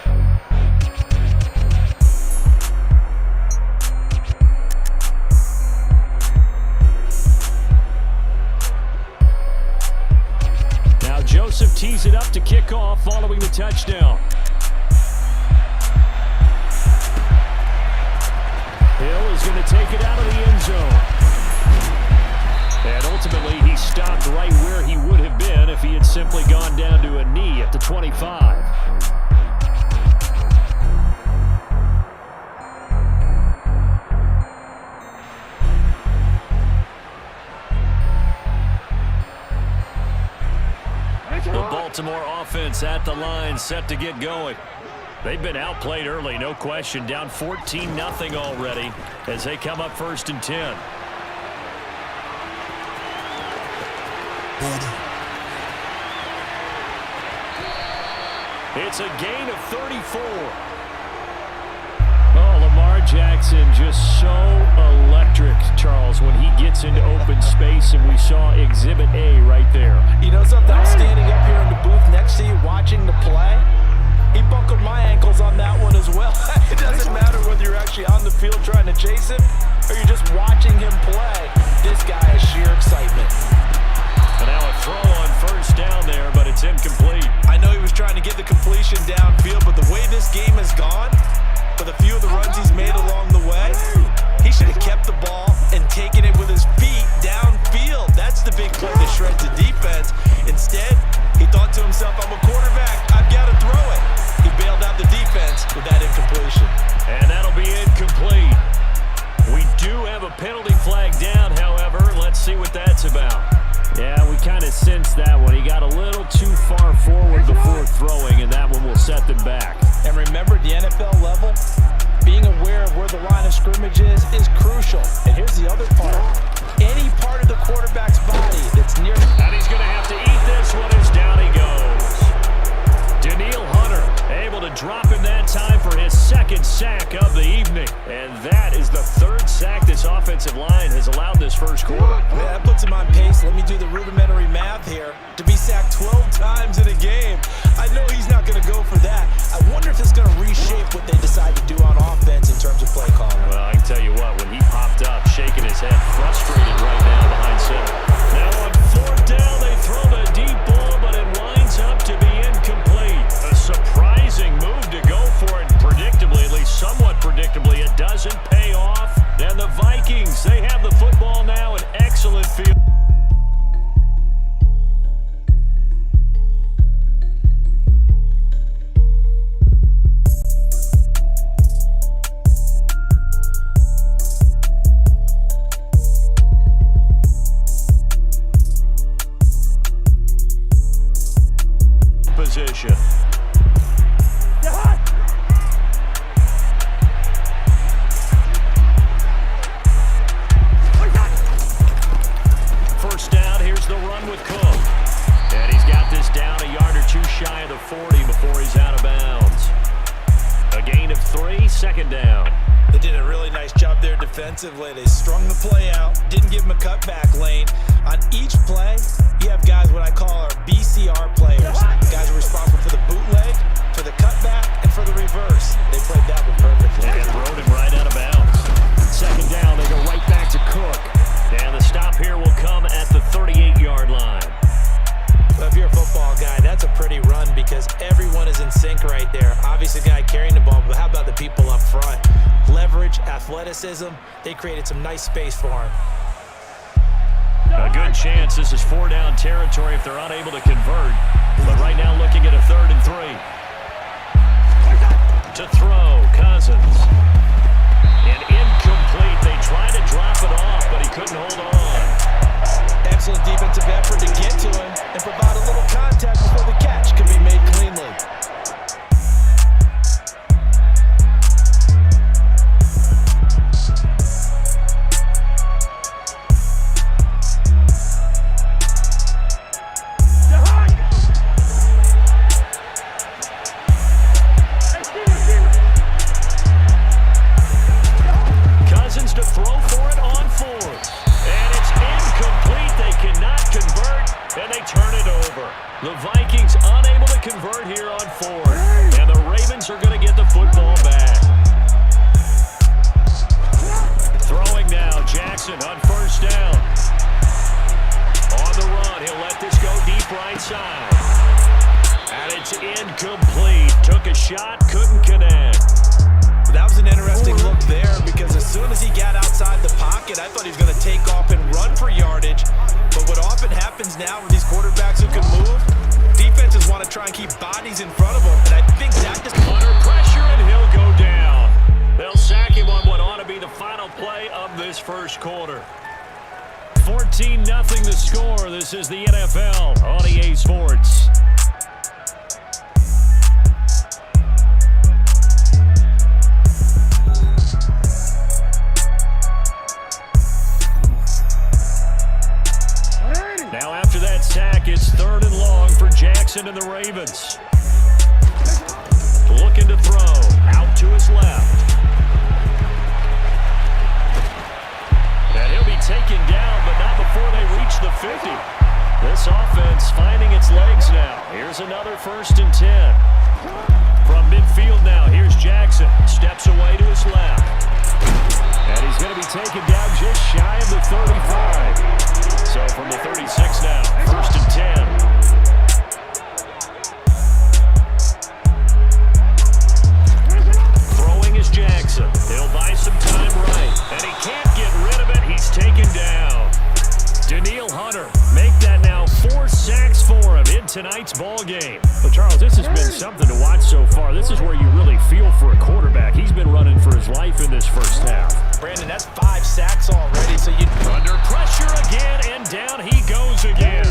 A: Joseph tees it up to kick off following the touchdown. Hill is going to take it out of the end zone. And ultimately, he stopped right where he would have been if he had simply gone down to a knee at the 25. Baltimore offense at the line, set to get going. They've been outplayed early, no question. Down 14-0 already as they come up 1st and 10. It's a gain of 34. Oh, Lamar Jackson just so electric, Charles, when he gets into open space, and we saw Exhibit A right there.
B: You know something? I'm standing up here in the booth next to you watching the play. He buckled my ankles on that one as well. It doesn't matter whether you're actually on the field trying to chase him or you're just watching him play. This guy is sheer excitement.
A: And now a throw on 1st down there, but it's incomplete.
B: I know he was trying to get the completion downfield, but the way this game has gone, with a few of the runs he's made along the way, he should have kept the ball and taken it with his feet downfield. That's the big play that shreds the defense. Instead, he thought to himself, I'm a quarterback, I've got to throw it. He bailed out the defense with that incompletion.
A: And that'll be incomplete. We do have a penalty flag down, however. Let's see what that's about. Yeah, we kind of sensed that one. He got a little too far forward before throwing, and that one will set them back.
B: And remember, the NFL level, being aware of where the line of scrimmage is crucial. And here's the other part. Any part of the quarterback's body that's near...
A: And he's going to have to eat this one as down he goes. Daniil Hunter able to drop him that time for his 2nd sack of the evening. And that is the 3rd sack this offensive line has allowed this first quarter.
B: Yeah, that puts him on pace. Let me do the rudimentary math here. To be sacked 12 times in a game, I know he's not going to go for that. I wonder if it's going to reshape what they decide to do on offense in terms of play calling.
A: Well, I can tell you what, when he popped up, shaking his head, frustrated right now behind center. Now on 4th down, they throw the deep ball, but it winds up to be incomplete. A surprising move to go for it, predictably, at least somewhat predictably. It doesn't pay off. And the Vikings, they have the football now, an excellent field. position. First down, here's the run with Cook. And he's got this down a yard or two shy of the 40 before he's out of bounds. A gain of 3, second down.
B: They did a really nice job there defensively. They strung the play out, didn't give him a cutback lane. On each play, you have guys what I call our BCR players. Guys are responsible for the bootleg, for the cutback, and for the reverse. They played that one perfectly.
A: And rode him right out of bounds. Second down, they go right back to Cook. And the stop here will come at the 38-yard line.
B: Well, if you're a football guy, that's a pretty run because everyone is in sync right there. Obviously, the guy carrying the ball, but how about the people up front? Leverage, athleticism, they created some nice space for him.
A: A good chance this is 4-down territory if they're unable to convert. But right now looking at a 3rd and 3. To throw, Cousins. And incomplete. They tried to drop it off, but he couldn't hold on.
B: Excellent defensive effort to get to him and provide a little contact before the catch can be made cleanly.
A: Cousins to throw for it on 4th. And it's incomplete. They cannot convert, and they turn it over. The Vikings unable to convert here on 4th. And the Ravens are going to get the football back. Throwing now, Jackson on first down. On the run, he'll let this go deep right side. And it's incomplete. Took a shot, couldn't connect.
B: That was an interesting look there because as soon as he got outside the pocket, I thought he was going to take off and run for yardage. But what often happens now with these quarterbacks who can move, defenses want to try and keep bodies in front of them. And I think that just
A: Under pressure, and he'll go down. They'll sack him on what ought to be the final play of this first quarter. 14-0 the score. This is the NFL on EA Sports. Now after that sack, it's 3rd and long for Jackson and the Ravens. Looking to throw. Out to his left. And he'll be taken down, but not before they reach the 50. This offense finding its legs now. Here's another 1st and 10. From midfield now, here's Jackson. Steps away to his left. And he's going to be taken down just shy of the 35. So from the 36 now, 1st and 10. Throwing is Jackson. He'll buy some time right. And he can't get rid of it. He's taken down. Daniil Hunter make that now 4 sacks for him in tonight's ball game. But Charles, this has been something to watch so far. This is where you really feel for a quarterback. He's been running for his life in this first half.
B: Brandon, that's 5 sacks already. So you
A: Under pressure again, and down he goes again.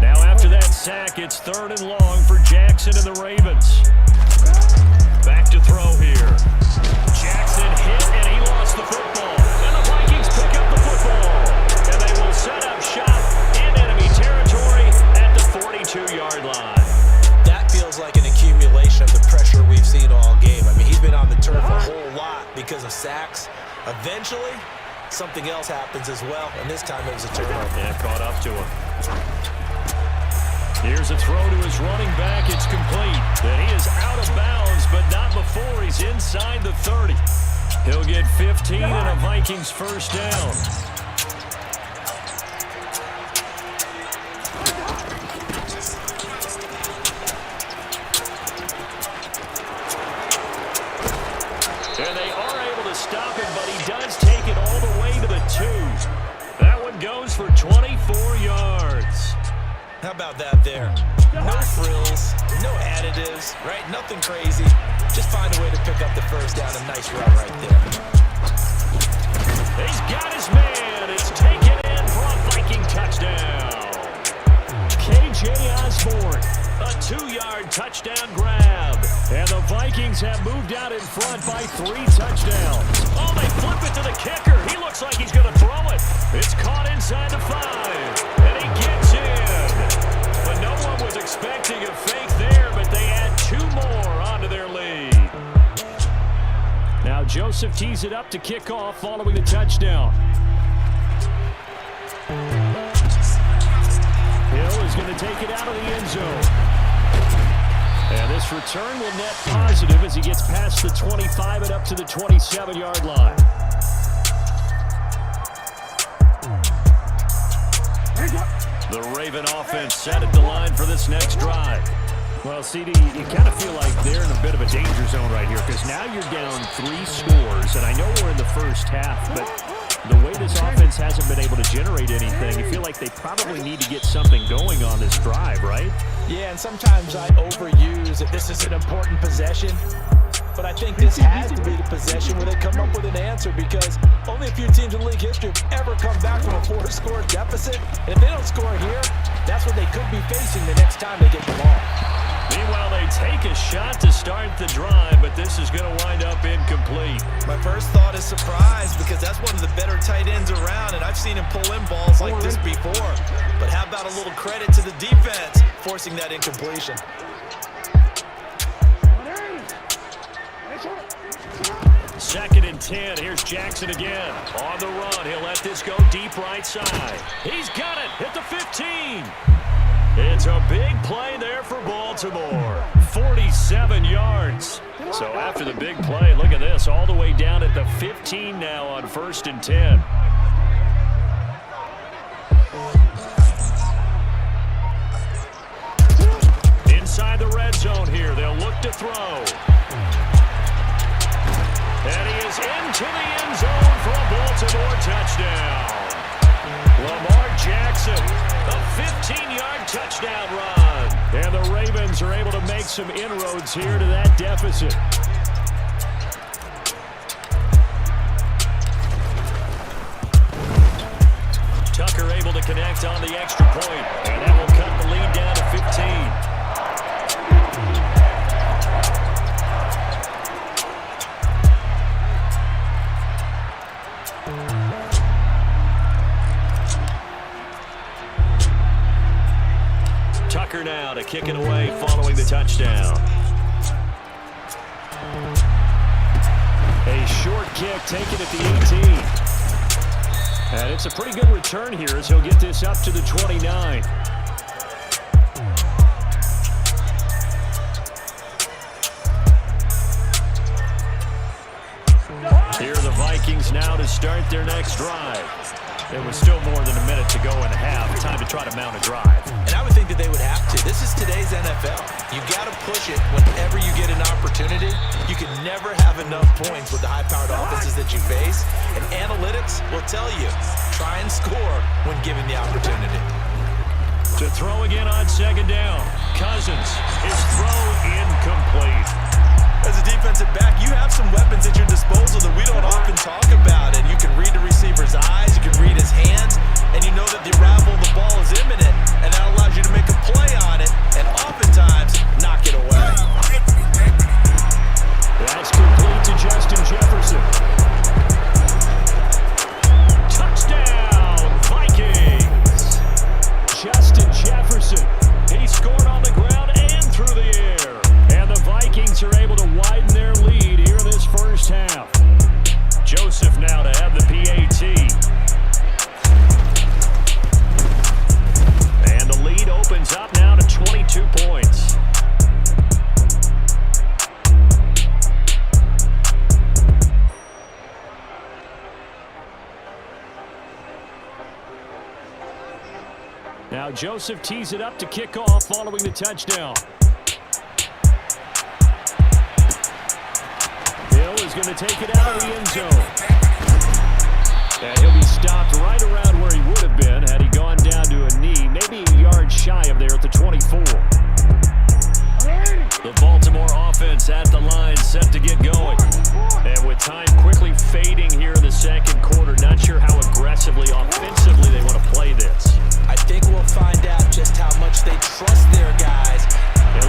A: Now after that sack, it's 3rd and long for Jackson and the Ravens. Back to throw here. Jackson hit, and he lost the football. And the Vikings pick up the football. And they will set up shop in enemy territory at the 42-yard line.
B: That feels like an accumulation of the pressure we've seen all game. I mean, he's been on the turf a whole lot because of sacks. Eventually, something else happens as well, and this time it was a turnover.
A: And caught up to him. Here's a throw to his running back. It's complete. And he is out of bounds, but not before he's inside the 30. He'll get 15 and a Vikings first down. And they are able to stop him, but he does take it all the way to the 2. That one goes for 24 yards.
B: How about that there? No frills, no additives, right? Nothing crazy. Just find a way to pick up the first down. A nice run right there.
A: He's got his man. It's taken in for a Viking touchdown. KJ Osborne, a 2-yard touchdown grab. And the Vikings have moved out in front by 3 touchdowns. Oh, they flip it to the kicker. He looks like he's going to throw it. It's caught inside the 5. And he gets in. But no one was expecting a fake there, but they add 2 more onto their lead. Now Joseph tees it up to kick off following the touchdown. Hill is going to take it out of the end zone. And this return will net positive as he gets past the 25 and up to the 27-yard line. The Raven offense set at the line for this next drive. Well, CD, you kind of feel like they're in a bit of a danger zone right here because now you're down 3 scores, and I know we're in the first half, but the way this offense hasn't been able to generate anything, you feel like they probably need to get something going on this drive, right?
E: Yeah, and sometimes I overuse that this is an important possession, but I think this has to be the possession where they come up with an answer because only a few teams in league history have ever come back from a 4-score deficit. And if they don't score here, that's what they could be facing the next time they get the ball.
A: Meanwhile, they take a shot to start the drive, but this is going to wind up incomplete.
B: My first thought is surprise because that's one of the better tight ends around, and I've seen him pull in balls like this before. But how about a little credit to the defense forcing that incompletion?
A: Second and 10. Here's Jackson again. On the run. He'll let this go deep right side. He's got it at the 15. It's a big play there for Baltimore. 47 yards. So after the big play, look at this. All the way down at the 15 now on 1st and 10. Inside the red zone here. They'll look to throw. And he is into the end zone for a Baltimore touchdown. Lamar Jackson, a 15-yard touchdown run. And the Ravens are able to make some inroads here to that deficit. Tucker able to connect on the extra point, and that will cut the lead down to 15. Tucker now to kick it away following the touchdown. A short kick taken at the 18. And it's a pretty good return here as he'll get this up to the 29. Here are the Vikings now to start their next drive. There was still more than a minute to go in the half. Time to try to mount a drive.
B: And I would think that they would have to. This is today's NFL. You got to push it whenever you get an opportunity. You can never have enough points with the high-powered offenses that you face. And analytics will tell you, try and score when given the opportunity.
A: To throw again on 2nd down. Cousins is thrown incomplete.
B: As a defensive back, you have some weapons at your disposal that we don't often talk about. And you can read the receiver's eyes, you can read his hands, and you know that the arrival of the ball is imminent. And that allows you to make a play on it, and oftentimes knock it away.
A: That's complete to Justin Jefferson. Touchdown, Vikings! Justin Jefferson. He scored on the ground and through the air. And the Vikings are able to widen their lead here in this first half. Joseph now to have the PAT. And the lead opens up now to 22 points. Now Joseph tees it up to kick off following the touchdown. Hill is going to take it out of the end zone. And he'll be stopped right around where he would have been had he gone down to a knee, maybe a yard shy of there at the 24. The Baltimore offense at the line set to get going. And with time quickly fading here in the second quarter, not sure how aggressively, offensively they want to play this.
E: I think we'll find out just how much they trust their guys.
A: It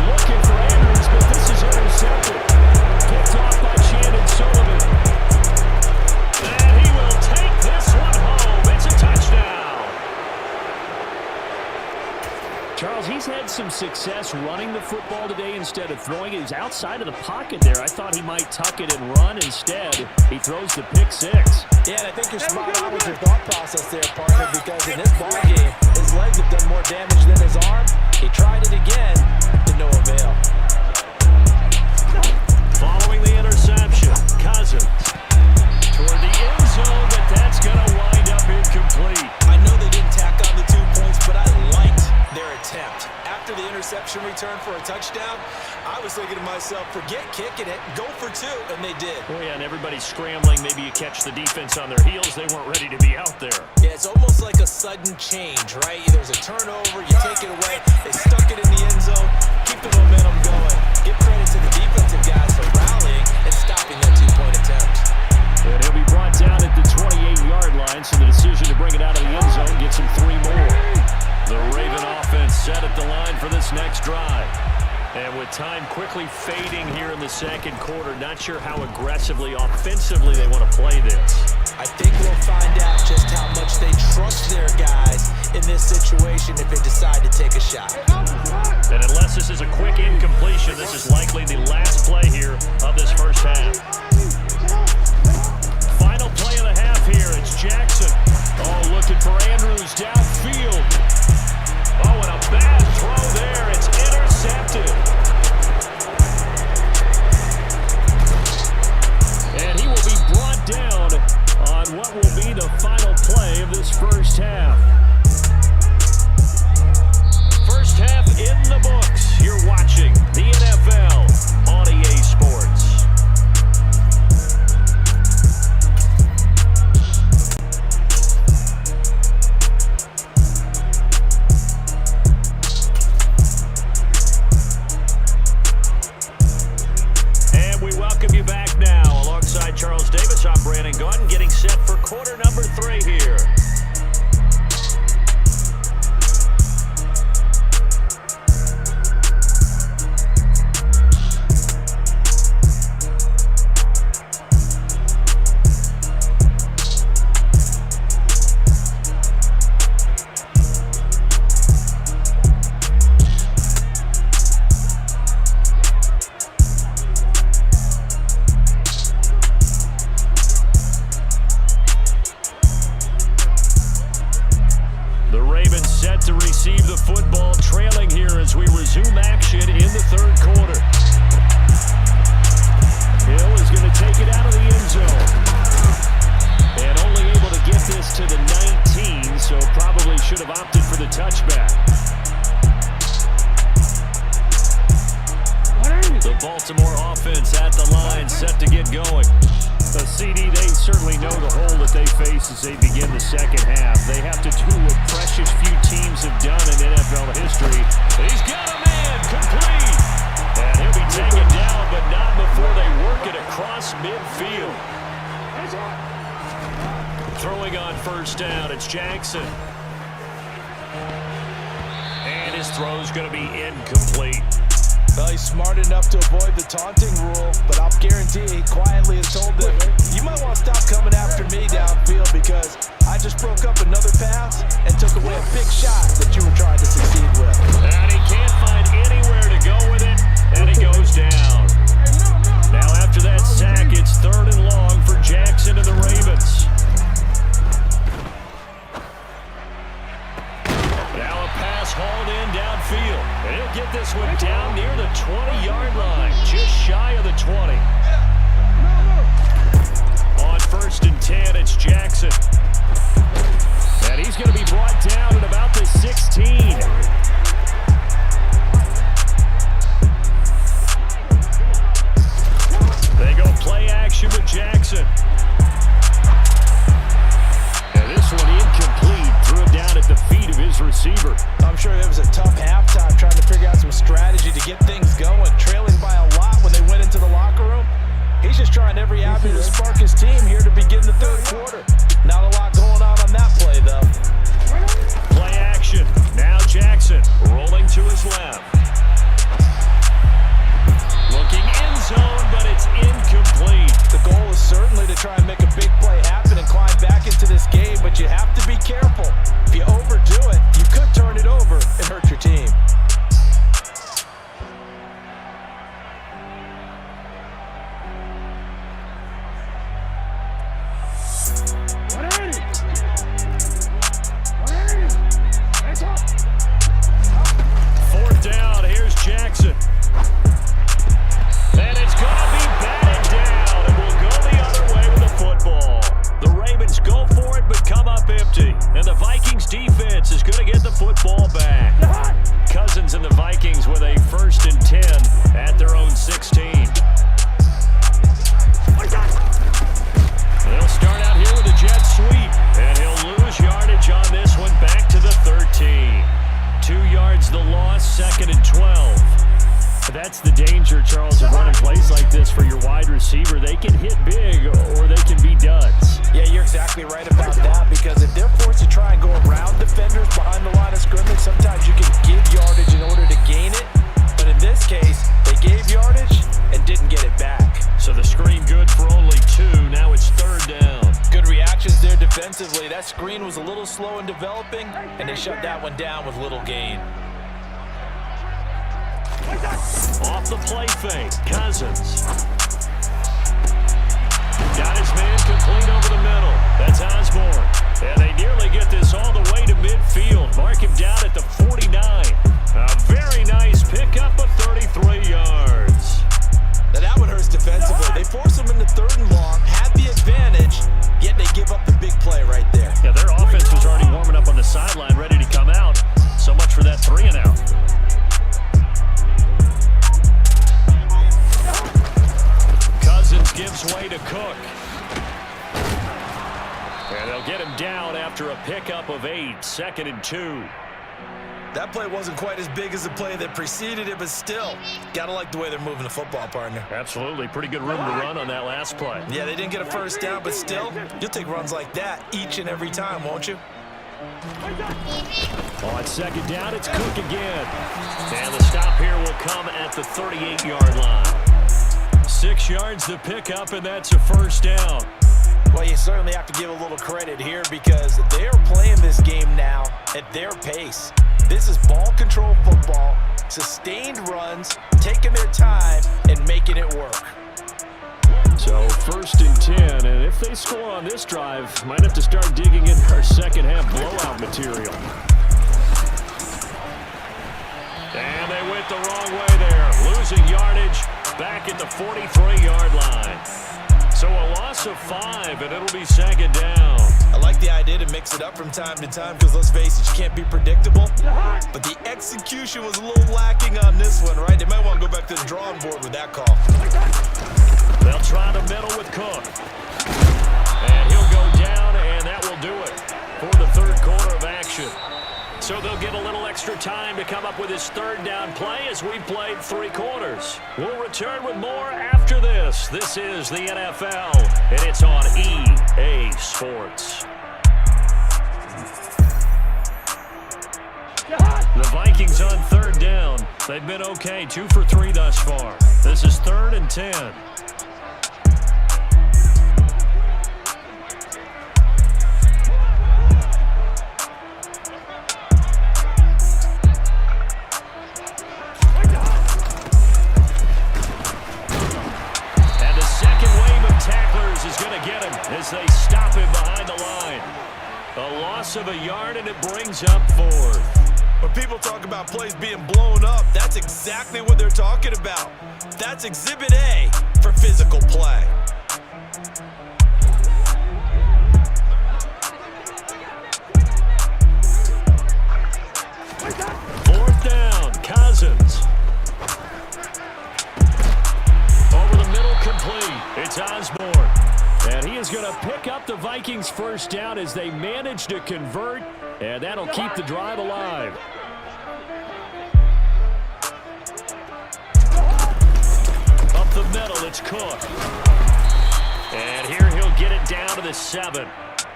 A: success running the football today instead of throwing it. He's outside of the pocket there. I thought he might tuck it and run. Instead, he throws the pick six.
E: Yeah, and I think you're spot on with your thought process there, partner, because in this ball game, his legs have done more damage than his arm. He tried it again, to no avail.
A: Following the interception, Cousins toward the end zone, but that's going to wind up incomplete.
E: I know they didn't tack on the 2 points, but I liked their attempt. After the interception return for a touchdown, I was thinking to myself, forget kicking it, go for 2, and they did.
A: Oh, yeah, and everybody's scrambling. Maybe you catch the defense on their heels. They weren't ready to be out there.
E: Yeah, it's almost like a sudden change, right? There's a turnover, you take it away, they stuck it in the end zone, keep the momentum going. Give credit to the defensive guys for rallying and stopping that 2-point attempt.
A: And he'll be brought down at the 28-yard line, so the decision to bring it out of the end zone gets him 3 more. The Raven offense set at the line for this next drive. And with time quickly fading here in the second quarter, not sure how aggressively, offensively they want to play this.
E: I think we'll find out just how much they trust their guys in this situation if they decide to take a shot.
A: And unless this is a quick incompletion, this is likely the last play here of this first half. Final play of the half here. It's Jackson. Oh, looking for Andrews downfield. Oh, and a bad throw there. It's intercepted. And he will be brought down on what will be the final play of this first half. First half in the books. You're watching the NFL on EA Sports. Charles Davis, I'm Brandon Gordon, getting set for quarter number 3 here. To receive the football, trailing here as we resume action in the third quarter. Hill is going to take it out of the end zone. And only able to get this to the 19, so probably should have opted for the touchback. The Baltimore offense at the line, set to get going. The CD, they certainly know the hole that they face as they begin the second half. They have to do what precious few teams have done in NFL history. He's got a man, complete. And he'll be taken down, but not before they work it across midfield. Throwing on first down, it's Jackson. And his throw's going to be incomplete.
E: Well, he's smart enough to avoid the taunting rule, but I'll guarantee he quietly has told them, you might want to stop coming after me downfield because I just broke up another pass and took away a big shot that you were trying to succeed with.
A: And he can't find anywhere to go with it, and he goes down. Now after that sack, it's 3rd and long for Jackson and the Ravens. Now a pass hauled in downfield. And he'll get this one down near the 20-yard line, just shy of the 20. On 1st and 10, it's Jackson. And he's going to be brought down at about the 16. They go play action with Jackson. And this one incomplete. Threw it down at the feet of his receiver.
E: I'm sure it was a tough halftime trying to figure out some strategy to get things going. Trailing by a lot when they went into the locker room. He's just trying every avenue to spark his team here to begin the third quarter. Not a lot going on that play, though.
A: Play action. Now Jackson rolling to his left. Looking end zone, but it's incomplete.
E: The goal is certainly to try and make a big play happen and climb back into this game, but you have to be careful. If you overdo it, you could turn it over and hurt your team.
A: danger, Charles, of running plays like this for your wide receiver. They can hit big or they can be duds.
E: Yeah, you're exactly right about that, because if they're forced to try and go around defenders behind the line of scrimmage, sometimes you can give yardage in order to gain it. But in this case, they gave yardage and didn't get it back.
A: So the screen good for only 2. Now it's 3rd down.
E: Good reactions there defensively. That screen was a little slow in developing, and they shut that one down with little gain.
A: Off the play fake, Cousins. Got his man complete over the middle. That's Osborne. And they nearly get this all the way to midfield. Mark him down at the 49. A very nice pickup of 33 yards.
E: Now that one hurts defensively. They force him into 3rd and long, had the advantage, yet they give up the big play right there.
A: Yeah, their offense was already warming up on the sideline, ready to come out. So much for that 3 and out. Cousins gives way to Cook. And they'll get him down after a pickup of 8, 2nd and 2.
B: That play wasn't quite as big as the play that preceded it, but still, gotta like the way they're moving the football, partner.
A: Absolutely. Pretty good room to run on that last play.
B: Yeah, they didn't get a first down, but still, you'll take runs like that each and every time, won't you?
A: On 2nd down, it's Cook again. And the stop here will come at the 38-yard line. 6 yards to pick up, and that's a 1st down.
E: Well, you certainly have to give a little credit here, because they are playing this game now at their pace. This is ball control football, sustained runs, taking their time and making it work.
A: So 1st and 10, and if they score on this drive, might have to start digging in our second half blowout material. And they went the wrong way there, losing yardage back at the 43-yard line. So a loss of 5, and it'll be 2nd down.
B: I like the idea to mix it up from time to time, because let's face it, you can't be predictable. But the execution was a little lacking on this one, right? They might want to go back to the drawing board with that call.
A: They'll try the middle with Cook. And he'll go down, and that will do it for the 3rd quarter of action. So they'll get a little extra time to come up with his 3rd down play as we played 3 quarters. We'll return with more after this. This is the NFL, and it's on EA Sports. The Vikings on 3rd down. They've been okay, 2 for 3 thus far. This is 3rd and 10. Is going to get him as they stop him behind the line. A loss of a yard, and it brings up 4th.
B: When people talk about plays being blown up, that's exactly what they're talking about. That's Exhibit A for physical play.
A: Fourth down, Cousins. Over the middle, complete. It's Osborne. And he is going to pick up the Vikings' 1st down as they manage to convert, and that'll keep the drive alive. Up the middle, it's Cook. And here he'll get it down to the 7.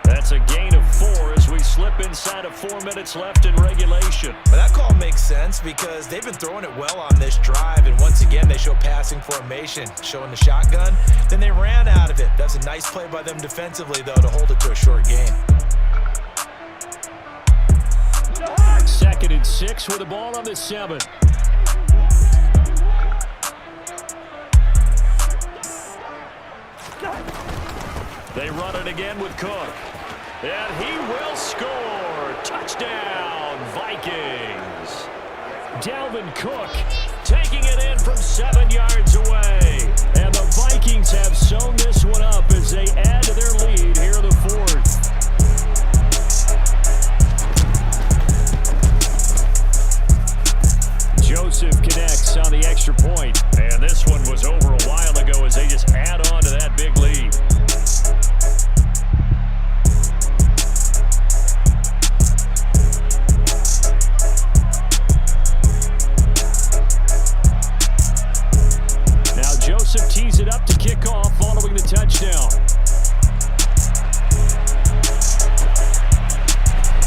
A: That's a gain of 4 as we slip inside of 4 minutes left in regulation.
B: But that call makes sense, because they've been throwing it well on this drive, and once again they show passing formation, showing the shotgun. Then they ran out of it. That's a nice play by them defensively, though, to hold it to a short gain.
A: 2nd and 6 with the ball on the 7. They run it again with Cook. And he will score. Touchdown, Vikings. Dalvin Cook taking it in from 7 yards away. And the Vikings have sewn this one up as they add to their lead here in the 4th. Joseph connects on the extra point. And this one was over a while ago as they just add on to that big lead. Joseph tees it up to kick off following the touchdown.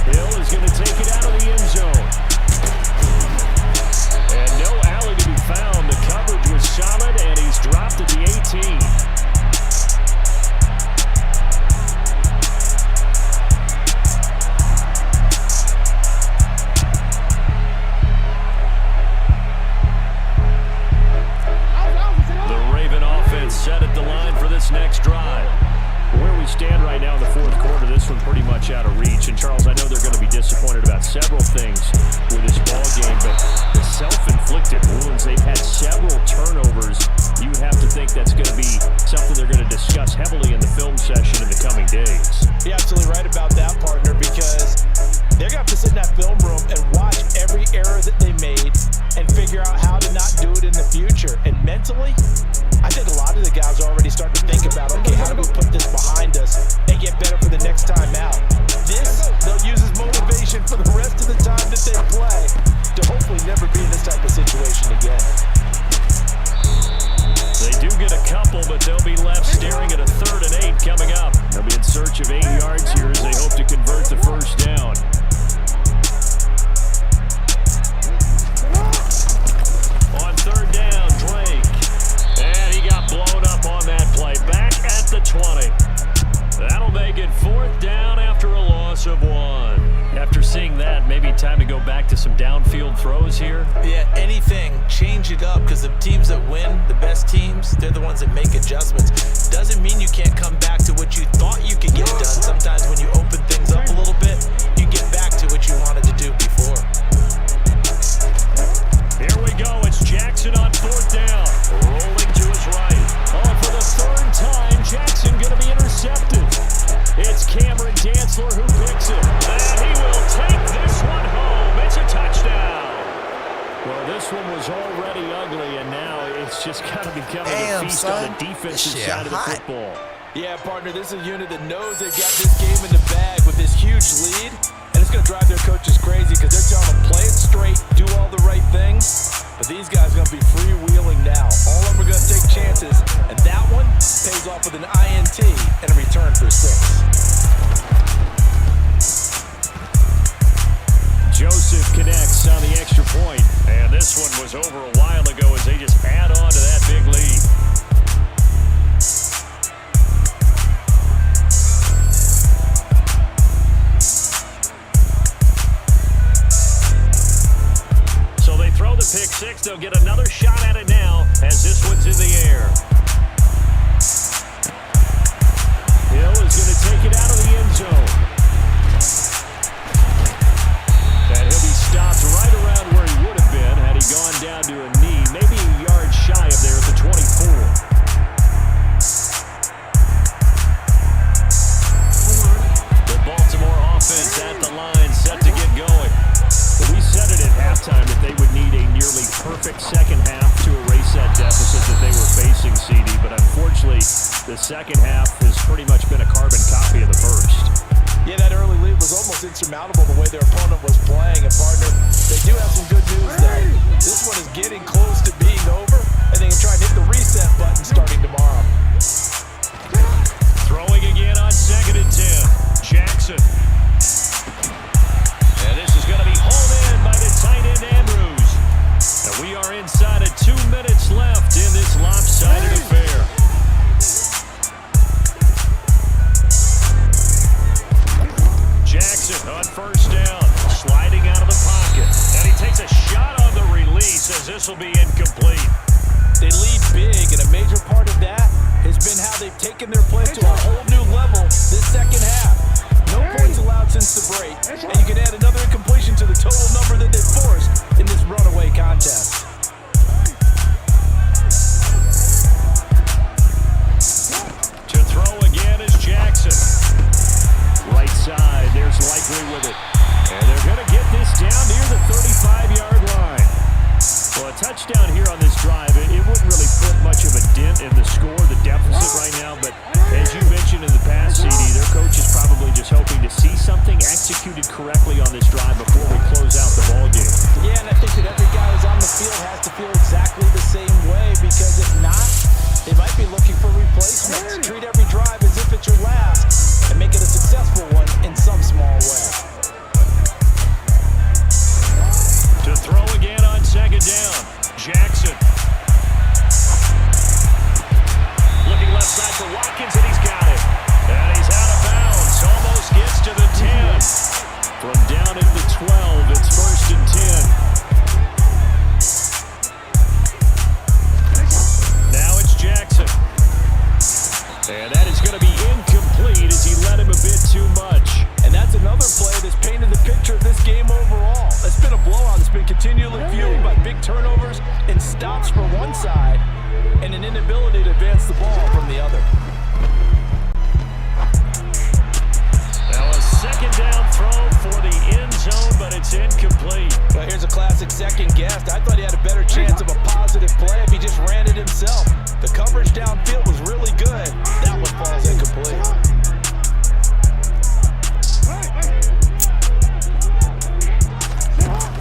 A: Hill is going to take it out of the end zone. And no alley to be found. The coverage was solid, and he's dropped at the 18. Set at the line for this next drive. Where we stand right now in the fourth quarter, this one pretty much out of reach. And Charles, I know they're going to be disappointed about several things with this ball game, but the self-inflicted wounds, they've had several turnovers. You would have to think that's going to be something they're going to discuss heavily in the film session in the coming days.
E: You're absolutely right about that, partner, because they're going to have to sit in that film room and watch every error that they made and figure out how to not do it in the future. And mentally, I think a lot of the guys are already starting to think about, okay, how do we put this behind us and get better for the next time out? This, they'll use as motivation for the rest of the time that they play to hopefully never be in this type of situation again.
A: They do get a couple, but they'll be left staring at a 3rd and 8 coming up. They'll be in search of 8 yards here as they hope to convert the first down. On 3rd down, Drake. And he got blown up on that play. Back at the 20. That'll make it 4th down after a loss of 1. After seeing that, maybe time to go back to some downfield throws here.
B: Yeah, anything. Change it up, because the teams that win, the best teams, they're the ones that make adjustments. Doesn't mean you can't come back to what you thought you could get done. Sometimes when you open things up a little bit, you get back to what you wanted to do before.
A: Here we go. It's Jackson on 4th down. Rolling to his right. Oh, for the 3rd time, Jackson going to be intercepted. It's Cameron Dantzler who picks it. And he will take this one home. It's a touchdown. Well, this one was already ugly, and now it's just kind of becoming a feast on the defensive side of the football.
E: Yeah, partner, this is a unit that knows they've got this game in the bag with this huge lead. And it's going to drive their coaches crazy because they're telling them play it straight, do all the right things. But these guys are going to be freewheeling now. All of them are going to take chances. And that one pays off with an INT and a return for 6.
A: Joseph connects on the extra point. And this one was over a while ago as they just add on to that big lead. Throw the pick 6. They'll get another shot at it now as this one's in the air. Hill is going to take it out of the end zone. And he'll be stopped right around where he would have been had he gone down to a knee, maybe a yard shy of there at the 24. The Baltimore offense at the line, set to get going. We said it at halftime that they would need a nearly perfect second half to erase that deficit that they were facing, CD. But unfortunately, the second half has pretty much been a carbon copy of the first.
E: Yeah, that early lead was almost insurmountable the way their opponent was playing. And partner, they do have some good news though. This one is getting close to being over, and they can try and hit the reset button starting tomorrow.
A: Throwing again on 2nd and 10. Jackson. And this is going to be hauled in by the tight end Andrews. And we are inside of 2 minutes left in this lopsided affair. Jackson on 1st down, sliding out of the pocket. And he takes a shot on the release as this will be incomplete.
E: They lead big, and a major part of that has been how they've taken their play to a whole new level this second half. No points allowed since the break, and you can add another incompletion to the total number that they forced in this runaway contest.
A: To throw again is Jackson. Right side, there's Likely with it. And they're going to get this down near the 35-yard line. Well, a touchdown here on this drive, it wouldn't really put much of a dent in the score, the deficit right now, but as you mentioned in the past, CD, their coach is probably just hoping to see something executed correctly on this drive before we close out the ballgame.
E: Yeah, and I think that every guy who's on the field has to feel exactly the same way, because if not, stops for one side and an inability to advance the ball from the other.
A: Now a second down throw for the end zone, but it's incomplete.
E: Well, here's a classic second guess. I thought he had a better chance of a positive play if he just ran it himself. The coverage downfield was really good. That one falls incomplete.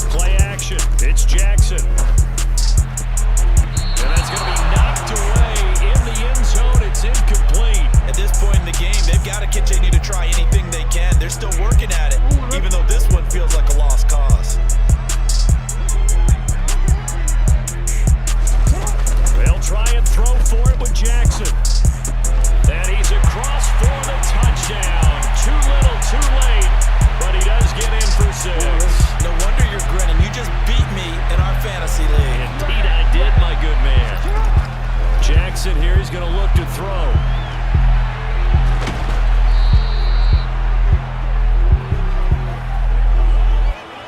A: Play action. It's Jackson. And that's going to be knocked away in the end zone. It's incomplete.
B: At this point in the game, they've got to continue to try anything they can. They're still working at it, even though this one feels like a lost cause.
A: They'll try and throw for it with Jackson. And he's across for the touchdown. Too little, too late. But he does get in for 6.
B: No wonder you're grinning. You just beat me in our fantasy league.
A: Indeed I did, my good man. Jackson here, he's going to look to throw.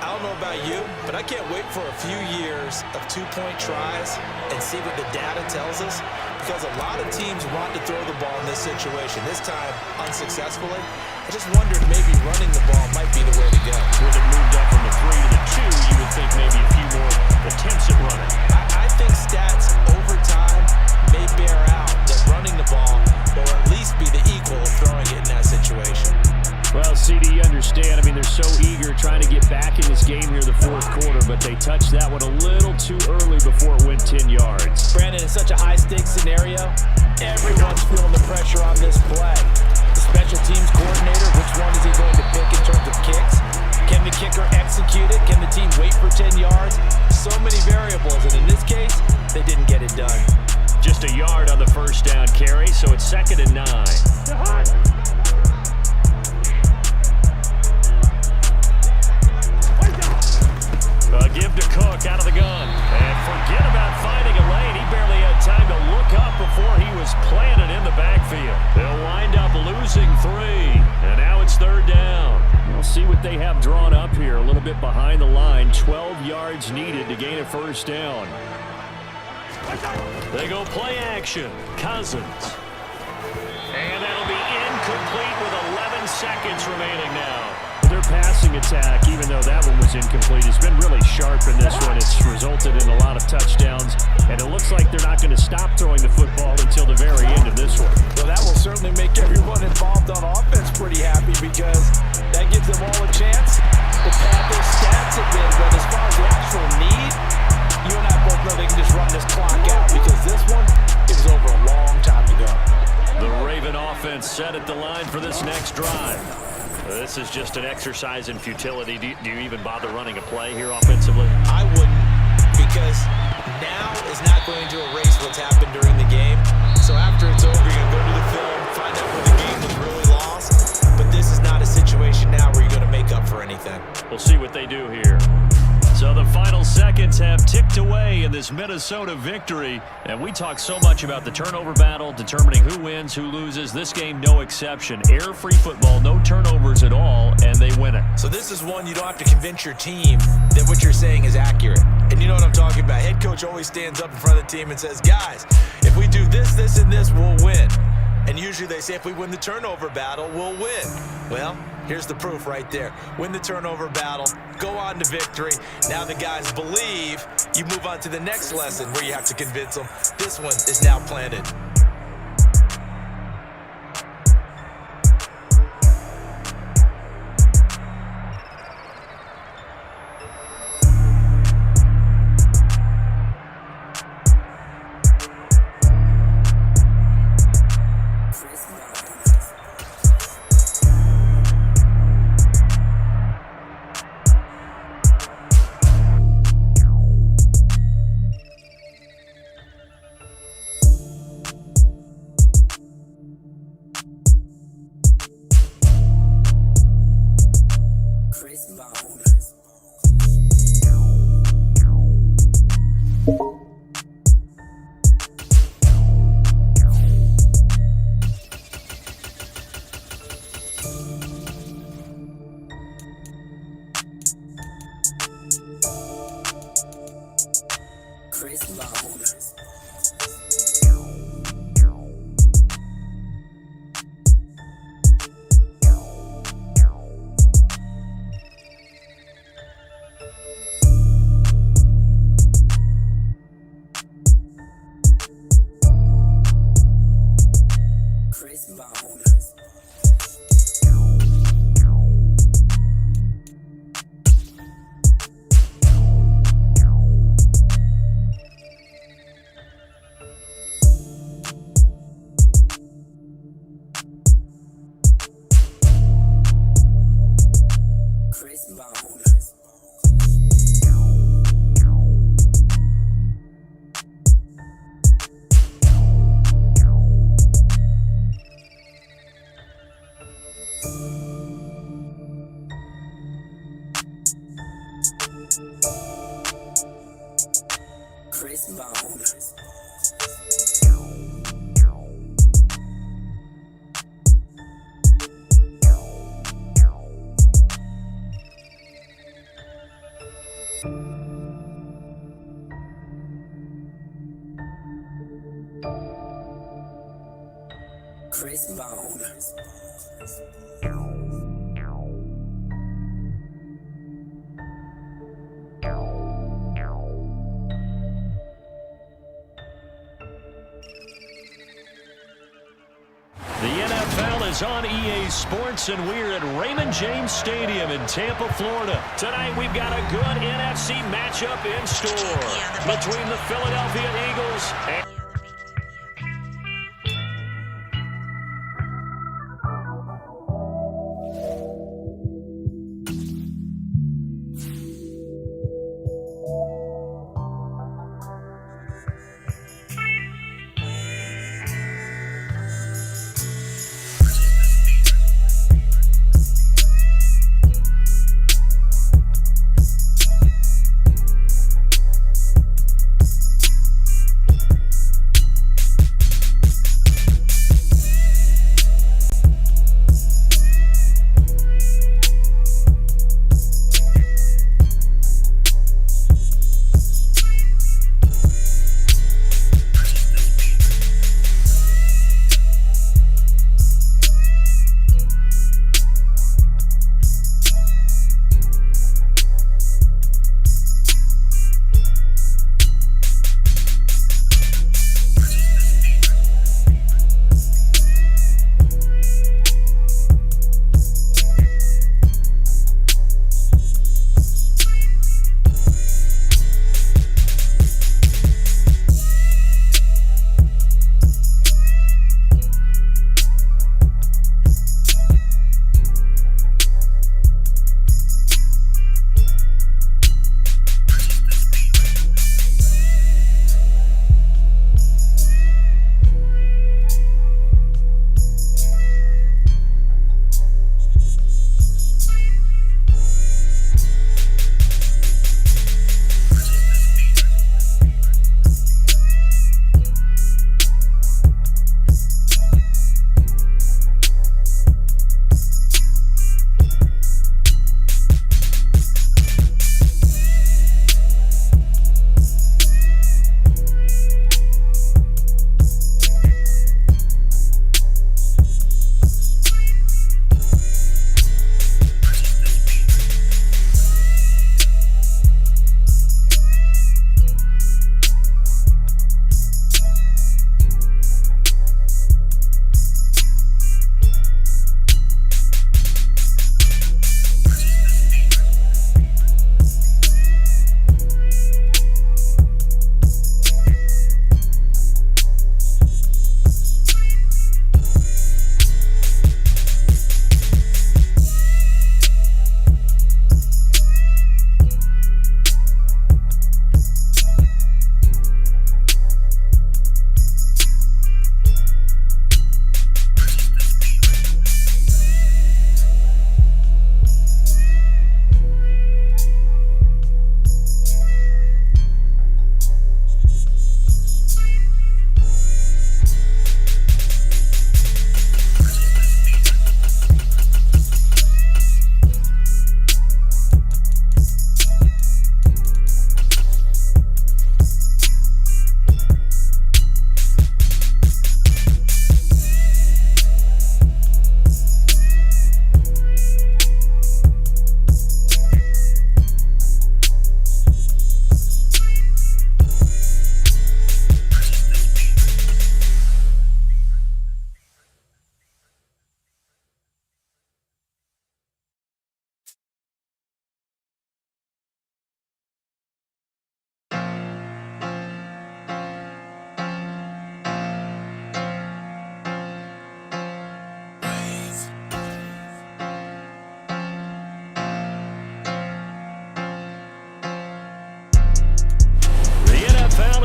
B: I don't know about you, but I can't wait for a few years of two-point tries and see what the data tells us, because a lot of teams want to throw the ball in this situation, this time unsuccessfully. I just wondered maybe running the ball might be the way to go.
A: With it moved up from the 3 to the 2, you would think maybe a few more attempts at running.
B: I think stats over time may bear out that running the ball will at least be the equal of throwing it in that situation.
A: Well, CD, you understand. I mean, they're so eager trying to get back in this game here in the fourth quarter, but they touched that one a little too early before it went 10 yards.
E: Brandon, in such a high-stakes scenario, everyone's feeling the pressure on this play. The special teams coordinator, which one is he going to pick in terms of kicks? Can the kicker execute it? Can the team wait for 10 yards? So many variables, and in this case, they didn't get it done.
A: Just a yard on the first down carry, so it's 2nd and 9. Give to Cook out of the gun. And forget about finding a lane. He barely had time to look up before he was planted in the backfield. They'll wind up losing 3. And now it's 3rd down. We'll see what they have drawn up here. A little bit behind the line. 12 yards needed to gain a first down. They go play action. Cousins. And that'll be incomplete with 11 seconds remaining now. Their passing attack, even though that one was incomplete, has been really sharp in this one. It's resulted in a lot of touchdowns, and it looks like they're not going to stop throwing the football until the very end of this one.
E: Well, that will certainly make everyone involved on offense pretty happy, because that gives them all a chance to pad their stats a bit. But as far as the actual need, you and I both know they can just run this clock out, because this one, it was over a long time ago.
A: The Raven offense set at the line for this next drive. This is just an exercise in futility. Do you even bother running a play here offensively?
B: I wouldn't, because now is not going to erase what's happened during the game. So after it's over, you're going to go to the film, find out where the game was really lost. But this is not a situation now where you're going to make up for anything.
A: We'll see what they do here. So the final seconds have ticked away in this Minnesota victory. And we talk so much about the turnover battle, determining who wins, who loses. This game, no exception. Error-free football, no turnovers at all, and they win it.
B: So this is one you don't have to convince your team that what you're saying is accurate. And you know what I'm talking about. Head coach always stands up in front of the team and says, guys, if we do this, this, and this, we'll win. And usually they say if we win the turnover battle, we'll win. Well, here's the proof right there. Win the turnover battle, go on to victory. Now the guys believe. You move on to the next lesson where you have to convince them. This one is now planted.
F: Chris Bone.
A: The NFL is on EA Sports, and we're at Raymond James Stadium in Tampa, Florida. Tonight, we've got a good NFC matchup in store between the Philadelphia Eagles and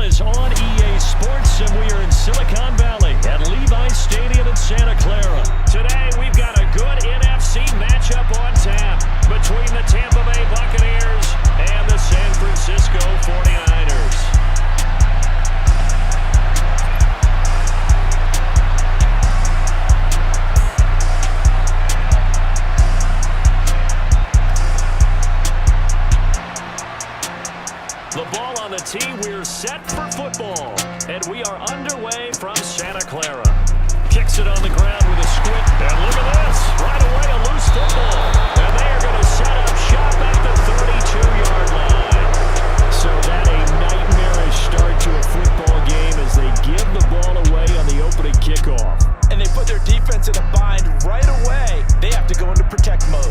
A: is on EA Sports, and we are in Silicon Valley at Levi's Stadium in Santa Clara. Today, we've got a good NFC matchup on tap between the Tampa Bay Buccaneers and the San Francisco 49ers. The ball on the tee, we're set for football, and we are underway from Santa Clara. Kicks Gets it on the ground with a squint. And look at this. Right away, a loose football. And they are going to set up shop at the 32-yard line. So that a nightmarish start to a football game as they give the ball away on the opening kickoff.
E: And they put their defense in a bind right away. They have to go into protect mode.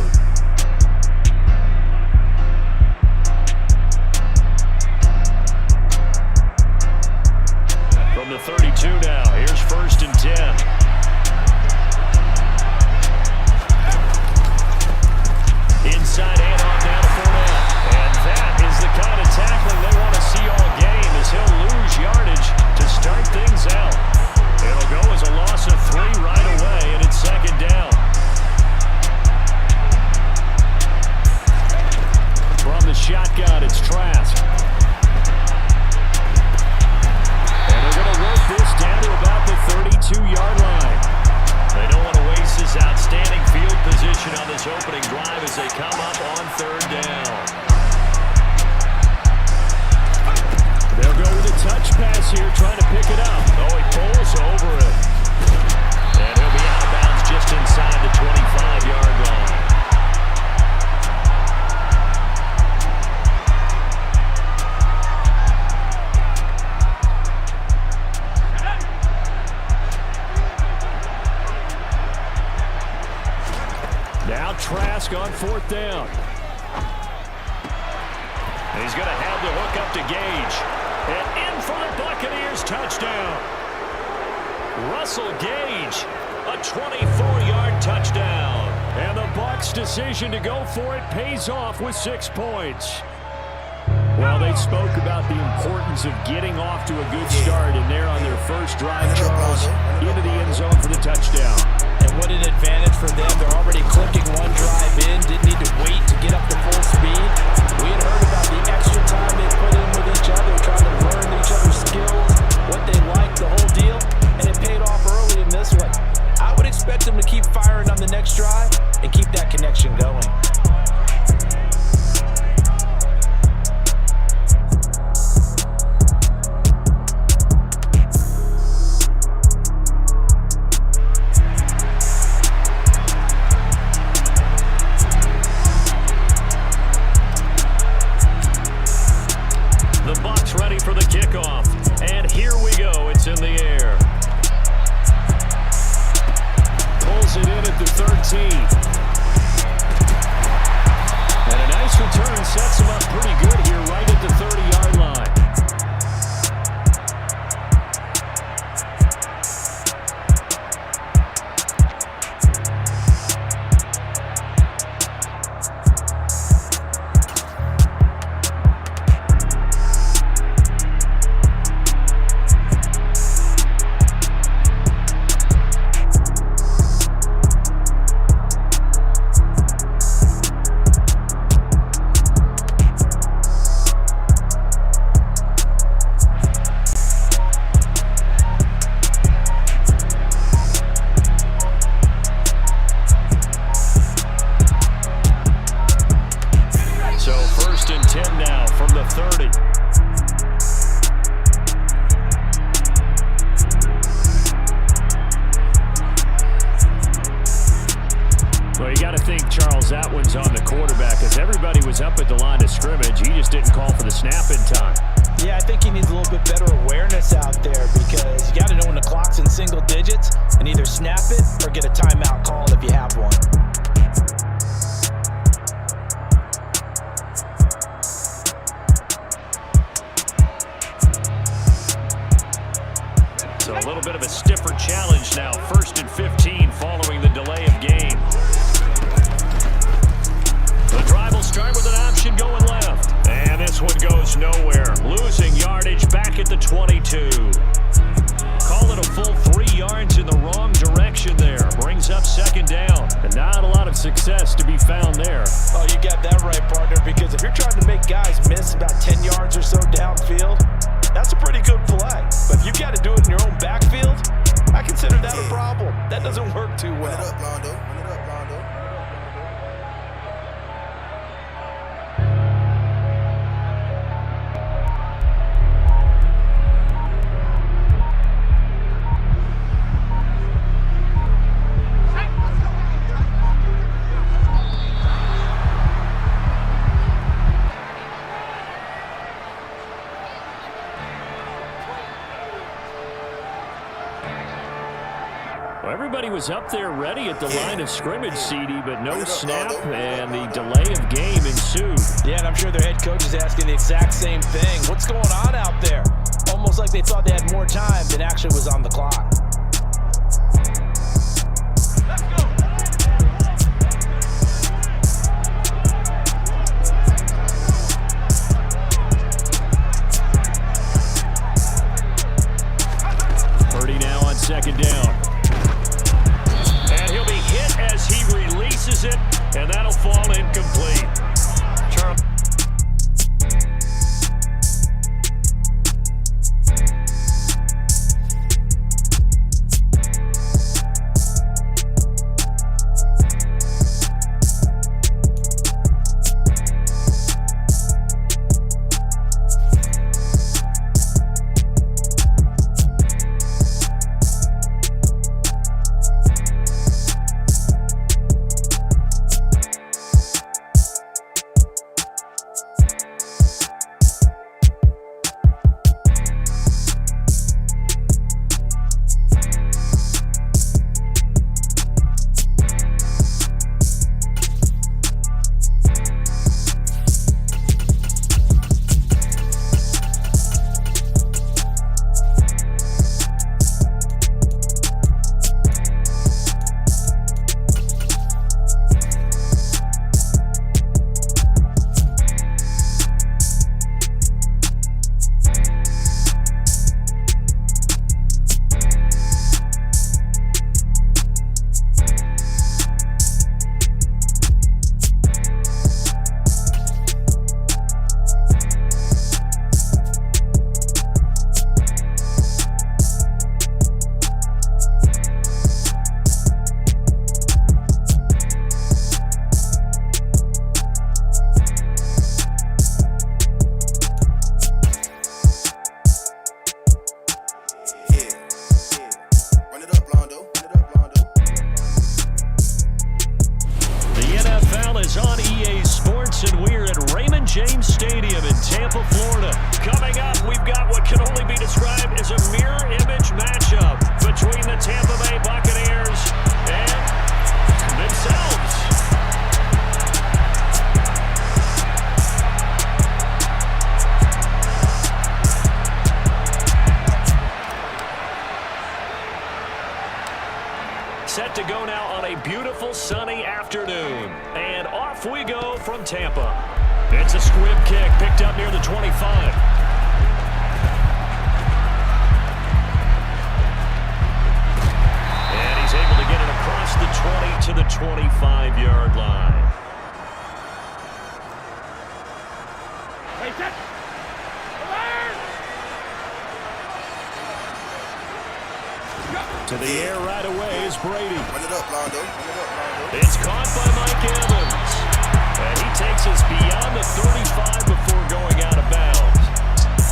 A: From the 32 now, here's 1st and 10. Inside handoff down to Fournette. And that is the kind of tackling they want to see all game as he'll lose yardage to start things out. It'll go as a loss of 3 right away, and it's 2nd down. From the shotgun, it's Trask. And they're going to work this down to about the 32-yard line. They don't want to waste this outstanding field position on this opening drive as they come up on 3rd down. They'll go with a touch pass here, trying to pick it up. Oh, he pulls over it. And he'll be out of bounds just inside the 25-yard line. Now Trask on 4th down. And he's going to have the hook up to Gage. And in for the Buccaneers touchdown. Russell Gage, a 24-yard touchdown. And the Bucs' decision to go for it pays off with 6 points. Well, they spoke about the importance of getting off to a good start, and they're on their first drive, Charles, into the end zone for the touchdown.
E: And what an advantage for them. They're already clicking one drive in, didn't need to wait to get up to full speed. We had heard about the extra time they put in with each other, trying to learn each other's skills, what they like, the whole deal, and it paid off early in this one. I would expect them to keep firing on the next drive and keep that connection going.
A: For the kickoff, and here we go. It's in the air. Pulls it in at the 13. And a nice return sets him up pretty good here, right at the 30-yard line. Well, you got to think, Charles, that one's on the quarterback because everybody was up at the line of scrimmage. He just didn't call for the snap in time.
E: Yeah, I think he needs a little bit better awareness out there because you got to know when the clock's in single digits and either snap it or get a timeout called if you have one.
A: So a little bit of a stiffer challenge now. 1st and 15 following the delay of game. The drive will start with an option going left. And this one goes nowhere. Losing yardage back at the 22. Call it a full 3 yards in the wrong direction there. Brings up 2nd down. And not a lot of success to be found there.
E: Oh, you got that right, partner, because if you're trying to make guys miss about 10 yards or so downfield, that's a pretty good play. But if you got to do it in your own backfield, I consider that a problem. That doesn't work too well.
F: Run it up, Rondo. Run it up, Rondo.
A: Well, everybody was up there ready at the line of scrimmage, CD, but no snap, and the delay of game ensued.
E: Yeah, and I'm sure their head coach is asking the exact same thing. What's going on out there? Almost like they thought they had more time than actually was on the clock. Let's go.
A: Purdy now on second down. And he'll be hit as he releases it, and that'll fall incomplete. James Stadium in Tampa, Florida. Coming up, we've got what can only be described as a mirror image matchup between the Tampa Bay Buccaneers and themselves. Set to go now on a beautiful sunny afternoon. And off we go from Tampa. It's a squib kick picked up near the 25. And he's able to get it across the 20 to the 25-yard line. To the air right away is Brady.
F: Run it up, Londo.
A: It's caught by Mike Evans. And he takes us beyond the 35 before going out of bounds.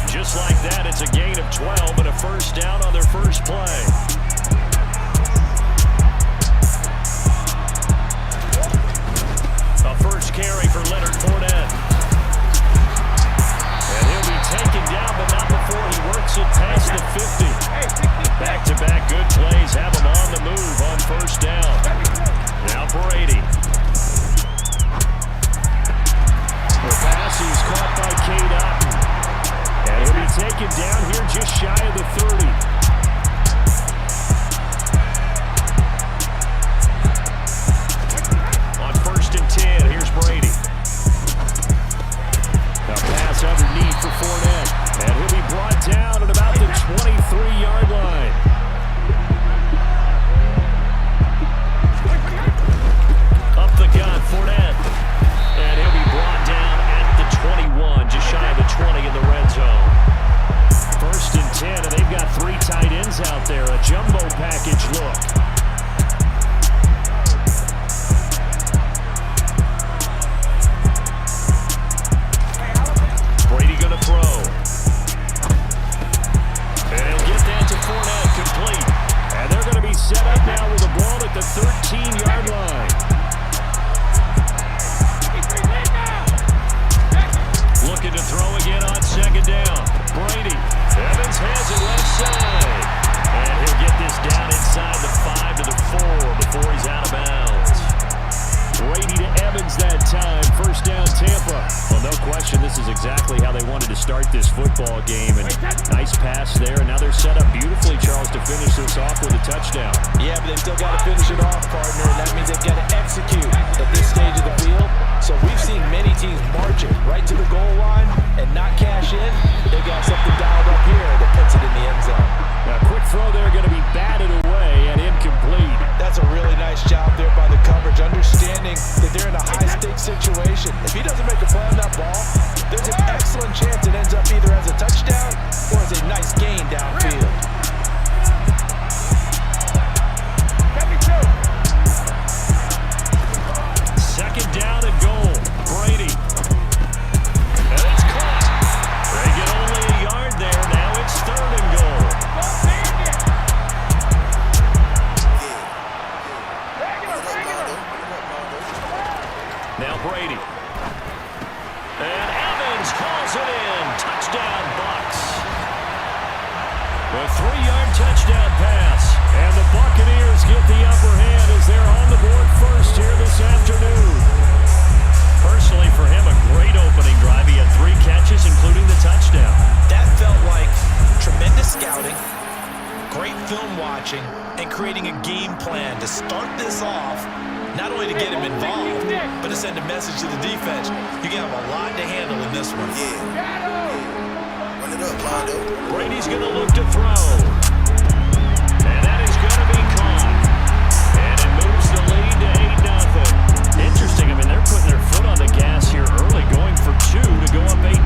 A: Just like that, it's a gain of 12 and a first down on their first play. A first carry for Leonard Fournette. And he'll be taken down, but not before he works it past the 50. Back-to-back good plays have him on the move on first down. Now Brady. The pass is caught by Cade Otton. And he'll be taken down here just shy of the 30. On first and 10, here's Brady. A pass underneath for Fournette. And he'll be brought down at about the 23-yard line. Up the gun, Fournette. And he'll be brought down at the 21, just shy of the 20 in the red zone. First and 10, and they've got 3 start this football game. And nice pass there. And now they're set up beautifully, Charles, to finish this off with a touchdown.
E: Yeah, but they still got to finish it off, partner, and that means they've got to execute at this stage of the field. So we've seen many teams marching right to the goal line and not cash in. They got something dialed up here that puts it in the end zone.
A: Now, quick throw there, going to be batted away and incomplete.
E: That's a really nice job there by the coverage, understanding that they're in a high-stakes situation. If he doesn't make a play on that ball, there's an excellent chance it ends up either as a touchdown or as a nice gain downfield.
A: Second down and goal. Brady. And it's caught. They get only a yard there. Now it's third and goal. Now Brady. And Evans calls it in. Touchdown, Bucs. A 3-yard touchdown pass. And the Buccaneers get the upper hand as they're on the board first here this afternoon. Personally, for him, a great opening drive. He had 3 catches, including the touchdown.
B: That felt like tremendous scouting, great film watching, and creating a game plan to start this off, not only to get him involved, but to send a message to the defense. You have a lot to handle in this one.
F: Run it up, Londo.
A: Brady's going to look to throw. And that is going to be caught. And it moves the lead to 8-0. Interesting. I mean, they're putting their foot on the gas here early, going for 2 to go up 8-0.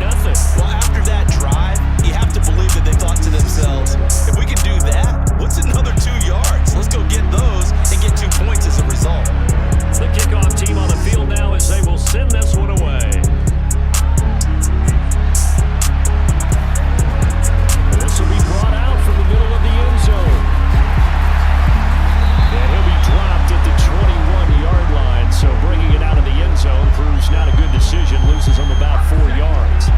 B: Well, after that drive, you have to believe that they thought to themselves, if we can do that, what's another 2 yards? Let's go get those and get 2 points as a result.
A: The kickoff team on the field now as they will send this one away. This will be brought out from the middle of the end zone. And he'll be dropped at the 21-yard line. So bringing it out of the end zone proves not a good decision. Loses him about 4 yards.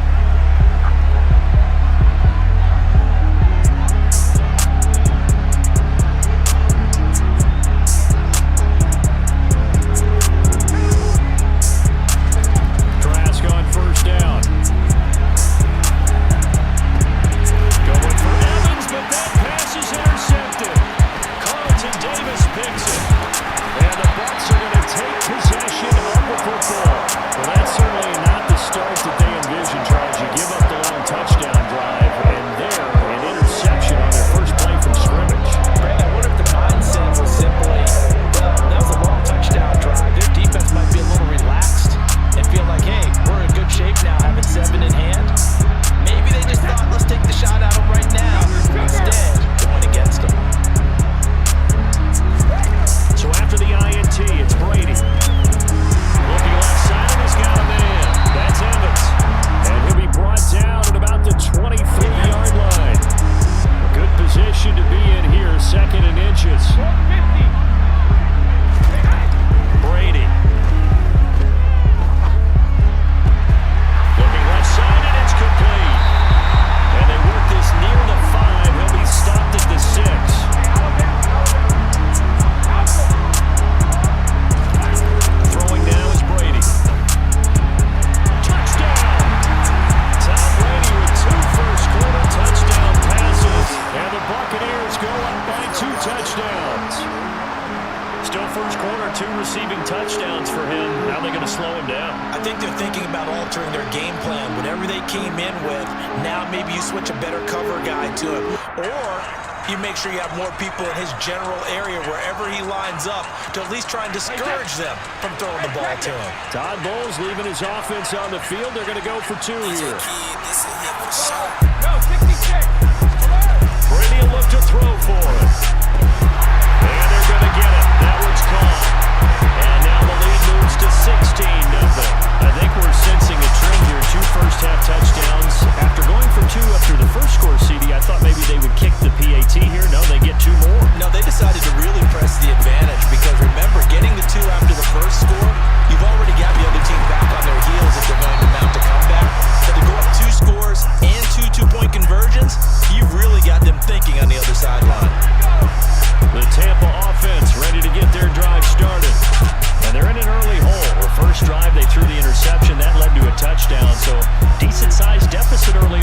B: To at least try and discourage them from throwing the ball to him.
A: Todd Bowles leaving his offense on the field. They're going to go for 2 here. Brady will look to throw for it. And they're going to get it. That one's caught. And now the lead moves to 16-0. I think we're sensing a trend here. 2 first-half touchdowns. After going for 2 after the first score, CD, I thought maybe they would kick the PAT here. No, they get 2 more.
B: No, they decided to really press the advantage because remember, getting the 2 after the first score, you've already got the other team back on their heels if they're going to mount a comeback. But to go up 2 scores and 2 two-point conversions, you've really got them thinking on the other sideline.
A: The Tampa offense ready to get their drive started. And they're in an early hole. The first drive, they threw the interception. That led to a touchdown. So decent-sized deficit early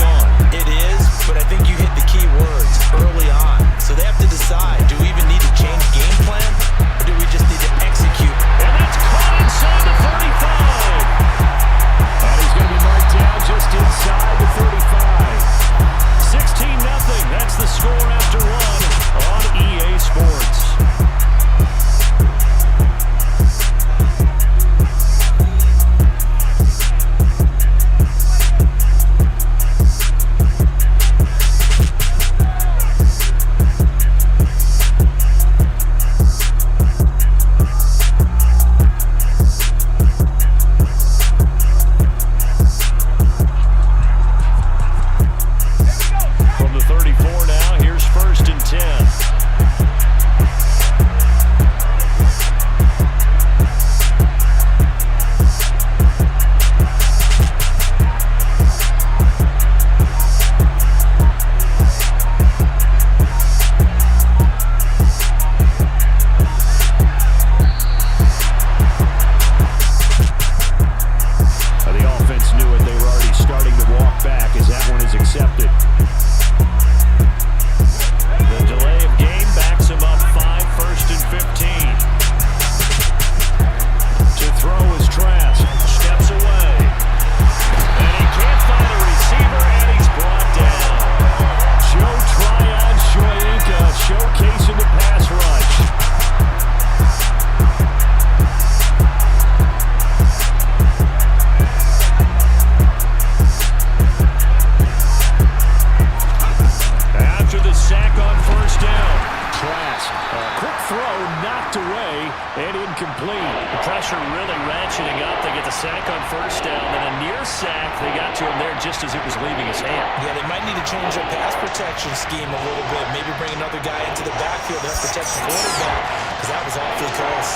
A: knocked away and incomplete. The pressure really ratcheting up. They get the sack on first down, then a near sack. They got to him there just as it was leaving his hand.
B: Yeah, they might need to change their pass protection scheme a little bit. Maybe bring another guy into the backfield to help protect the quarterback, because that was awfully close.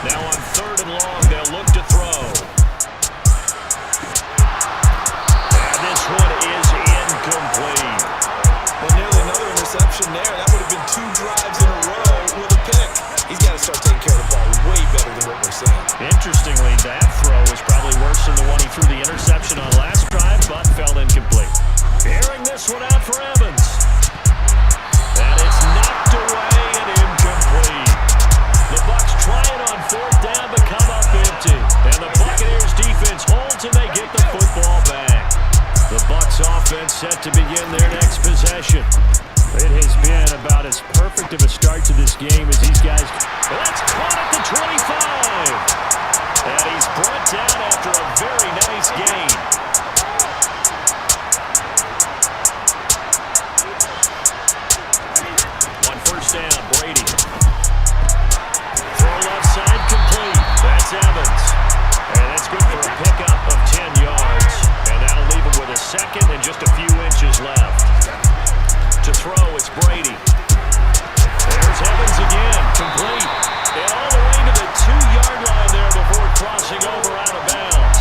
A: Now on 3rd and long, they'll look to throw. And this one is incomplete.
B: Well, nearly another interception there. That would have been 2 drives in a row with a pick. He's got to start taking care of the ball way better than what we're seeing.
A: Interestingly, that throw was probably worse than the one he threw the interception on last drive, but fell incomplete. Airing this one out for Evans. And it's knocked away and incomplete. The Bucs try it on 4th down, but come up empty. And the Buccaneers defense holds and they get the football back. The Bucs offense set to begin their next possession. It has been about as perfect of a start to this game as these guys. That's caught at the 25. And he's brought down after a very nice gain. On 1st down, Brady. Throw left side complete. That's Evans. And that's good for a pickup of 10 yards. And that'll leave him with a second and just a few inches left. To throw, it's Brady. There's Evans again, complete. And all the way to the 2-yard line there before crossing over out of bounds.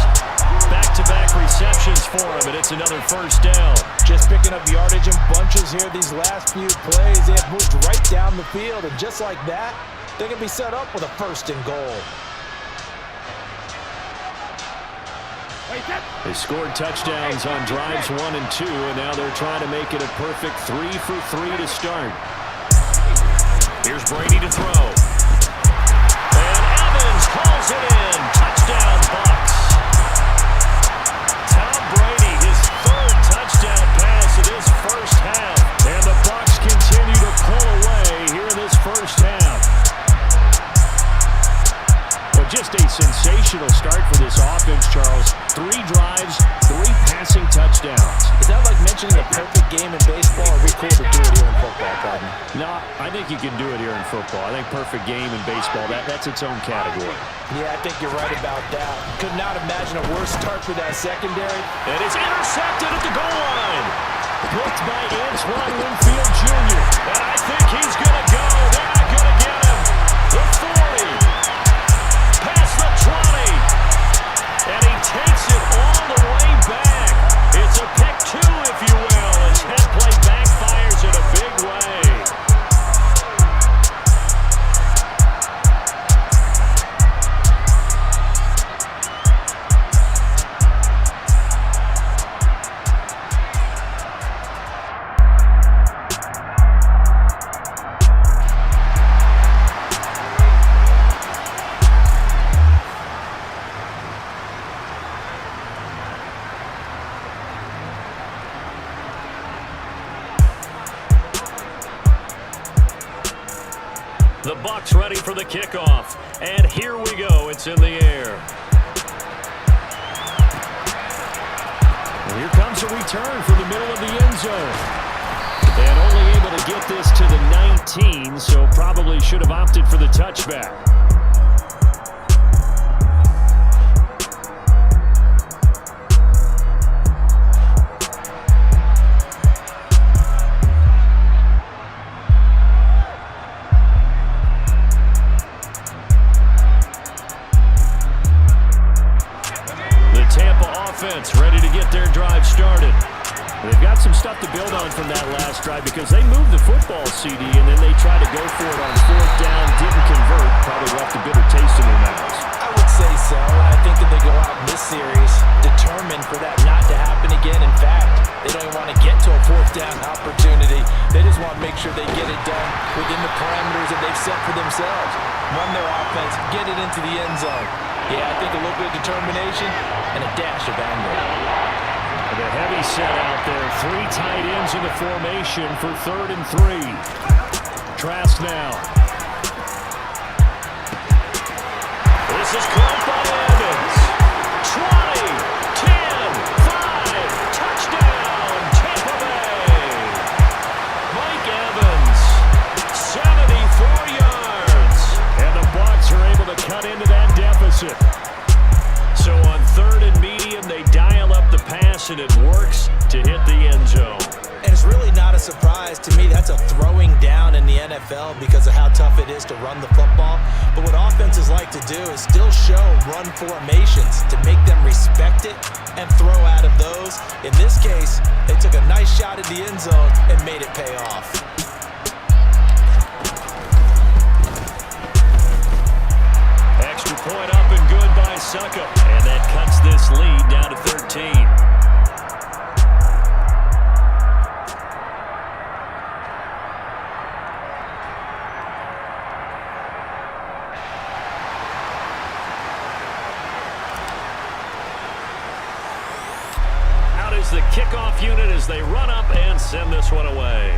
A: Back-to-back receptions for him, and it's another 1st down.
B: Just picking up yardage in bunches here these last few plays. They have moved right down the field, and just like that, they can be set up with a 1st and goal.
A: They scored touchdowns on drives 1 and 2, and now they're trying to make it a perfect 3 for 3 to start. Here's Brady to throw. And Evans calls it in. Touchdown, Bucs. Tom Brady, his 3rd touchdown pass of this 1st half. And the Bucs continue to pull away here in this 1st half. Well, just a sensational start for this offense, Charles. 3 drives, 3 passing touchdowns.
B: Is that like mentioning a perfect game in baseball, or are we cool to do it here in football, Gardner?
A: No, I think you can do it here in football. I think perfect game in baseball, that's its own category.
B: Yeah, I think you're right about that. Could not imagine a worse start for that secondary.
A: And it's intercepted at the goal line. Blocked by Antoine Winfield Jr. And I think he's going to go. They're not going to get him. The 40. Past the 20. And he takes it all the way back. It's a pick 2, if you will, as head play backfires in a big way. The Bucs ready for the kickoff. And here we go. It's in the air. And here comes a return from the middle of the end zone. And only able to get this to the 19, so probably should have opted for the touchback. Ready to get their drive started. They've got some stuff to build on from that last drive because they moved the football, CD, and then they tried to go for it on 4th down, didn't convert, probably left a bitter taste in their mouths.
B: I would say so, and I think that they go out in this series determined for that not to happen again. In fact, they don't even want to get to a 4th down opportunity. They just want to make sure they get it done within the parameters that they've set for themselves. Run their offense, get it into the end zone. Yeah, I think a little bit of determination and a dash of anger.
A: The heavy set out there. 3 tight ends in the formation for 3rd and 3. Trask now. This is caught by Evans. 20, 10, 5, touchdown, Tampa Bay. works to hit the end zone.
B: And it's really not a surprise to me. That's a throwing down in the NFL because of how tough it is to run the football. But what offenses like to do is still show run formations to make them respect it and throw out of those. In this case, they took a nice shot at the end zone and made it pay off.
A: Extra point up and good by Suckup. And that cuts this lead down to 13. The kickoff unit as they run up and send this one away.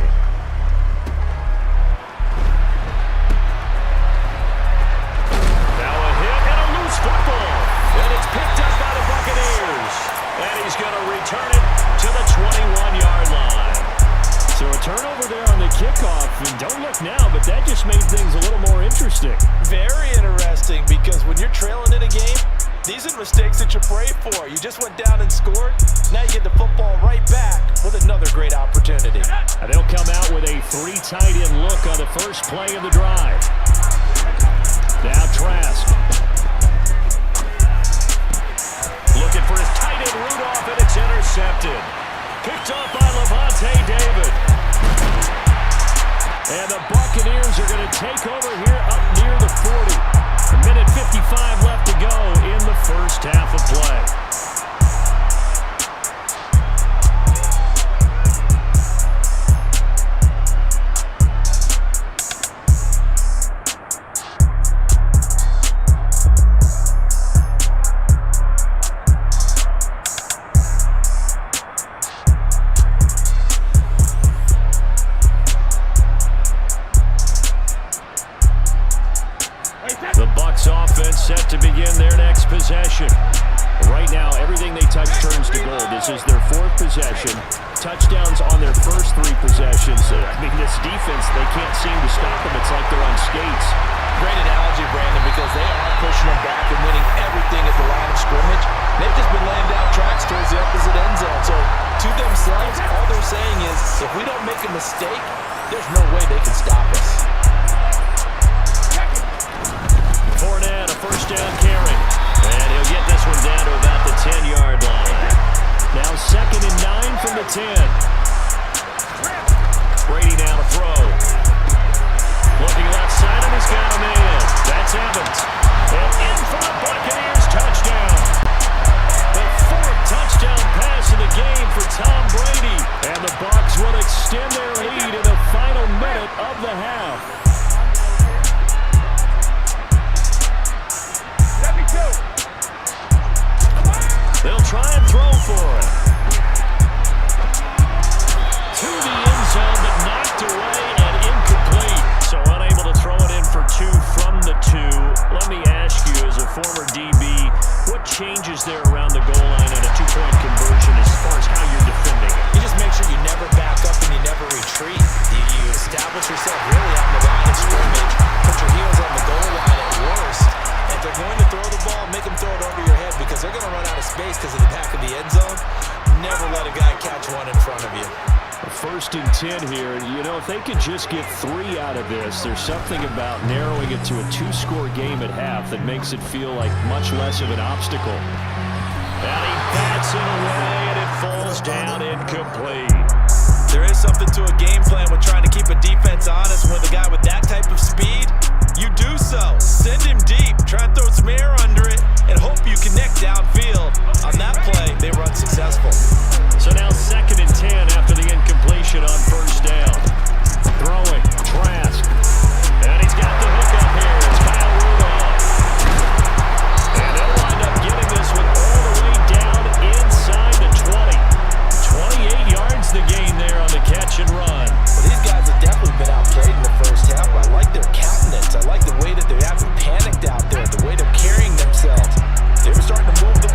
A: Now a hit and a loose football. And it's picked up by the Buccaneers. And he's going to return it to the 21-yard line. So a turnover there on the kickoff. And don't look now, but that just made things a little more interesting.
B: Very interesting because when you're trailing in a game, these are mistakes that you pray for. You just went down and scored. Now you get the football right back with another great opportunity.
A: And they'll come out with a 3 tight end look on the first play of the drive. Now Trask. Looking for his tight end Rudolph, and it's intercepted. Picked up by Levante David. And the Buccaneers are going to take over here up near the 40. A minute 55 left to go in the first half of play. The Bucs offense set to begin their next possession. Right now, everything they touch turns to gold. This is their 4th possession. Touchdowns on their first 3 possessions. I mean, this defense, they can't seem to stop them. It's like they're on skates.
B: Great analogy, Brandon, because they are pushing them back and winning everything at the line of scrimmage. They've just been laying down tracks towards the opposite end zone. So to themselves, all they're saying is, if we don't make a mistake, there's no way they can stop us.
A: Fournette, a first down carry. And he'll get this one down to about the 10-yard line. Now 2nd and 9 from the 10. Brady now to throw. Looking left side, and he's got him in. That's Evans. And in for the Buccaneers, touchdown. The 4th touchdown pass of the game for Tom Brady. And the Bucs will extend their lead in the final minute of the half. They'll try and throw for it. To the end zone, but knocked away and incomplete. So unable to throw it in for 2 from the 2. Let me ask you, as a former DB, what changes there around the goal line on a 2-point conversion as far as how you're defending it?
B: You just make sure you never back up and you never retreat. You establish yourself really on the line of scrimmage, put your heels on the goal line at worst. If they're going to throw the ball, make them throw it over your head because they're going to run out of space because of the back of the end zone. Never let a guy catch one in front of you.
A: 1st and 10 here. You know, if they could just get 3 out of this, there's something about narrowing it to a 2-score game at half that makes it feel like much less of an obstacle. And he bats it away, and it falls down incomplete.
B: There is something to a game plan with trying to keep a defense honest. With a guy with that type of speed, you do so. Send him deep, try and throw some air under it, and hope you connect downfield. On that play, they run successful.
A: So now 2nd and 10 after the incompletion on first down. Throwing, Trask. And he's got the hook up here. It's Kyle Rudolph. And they'll wind up getting this one all the way down inside the 20. 28 yards the gain there on the catch and run.
B: Well, these guys have definitely been outplayed in the first half. I like their countenance. I like the way that they haven't panicked out there, the way they're carrying themselves. They were starting to move the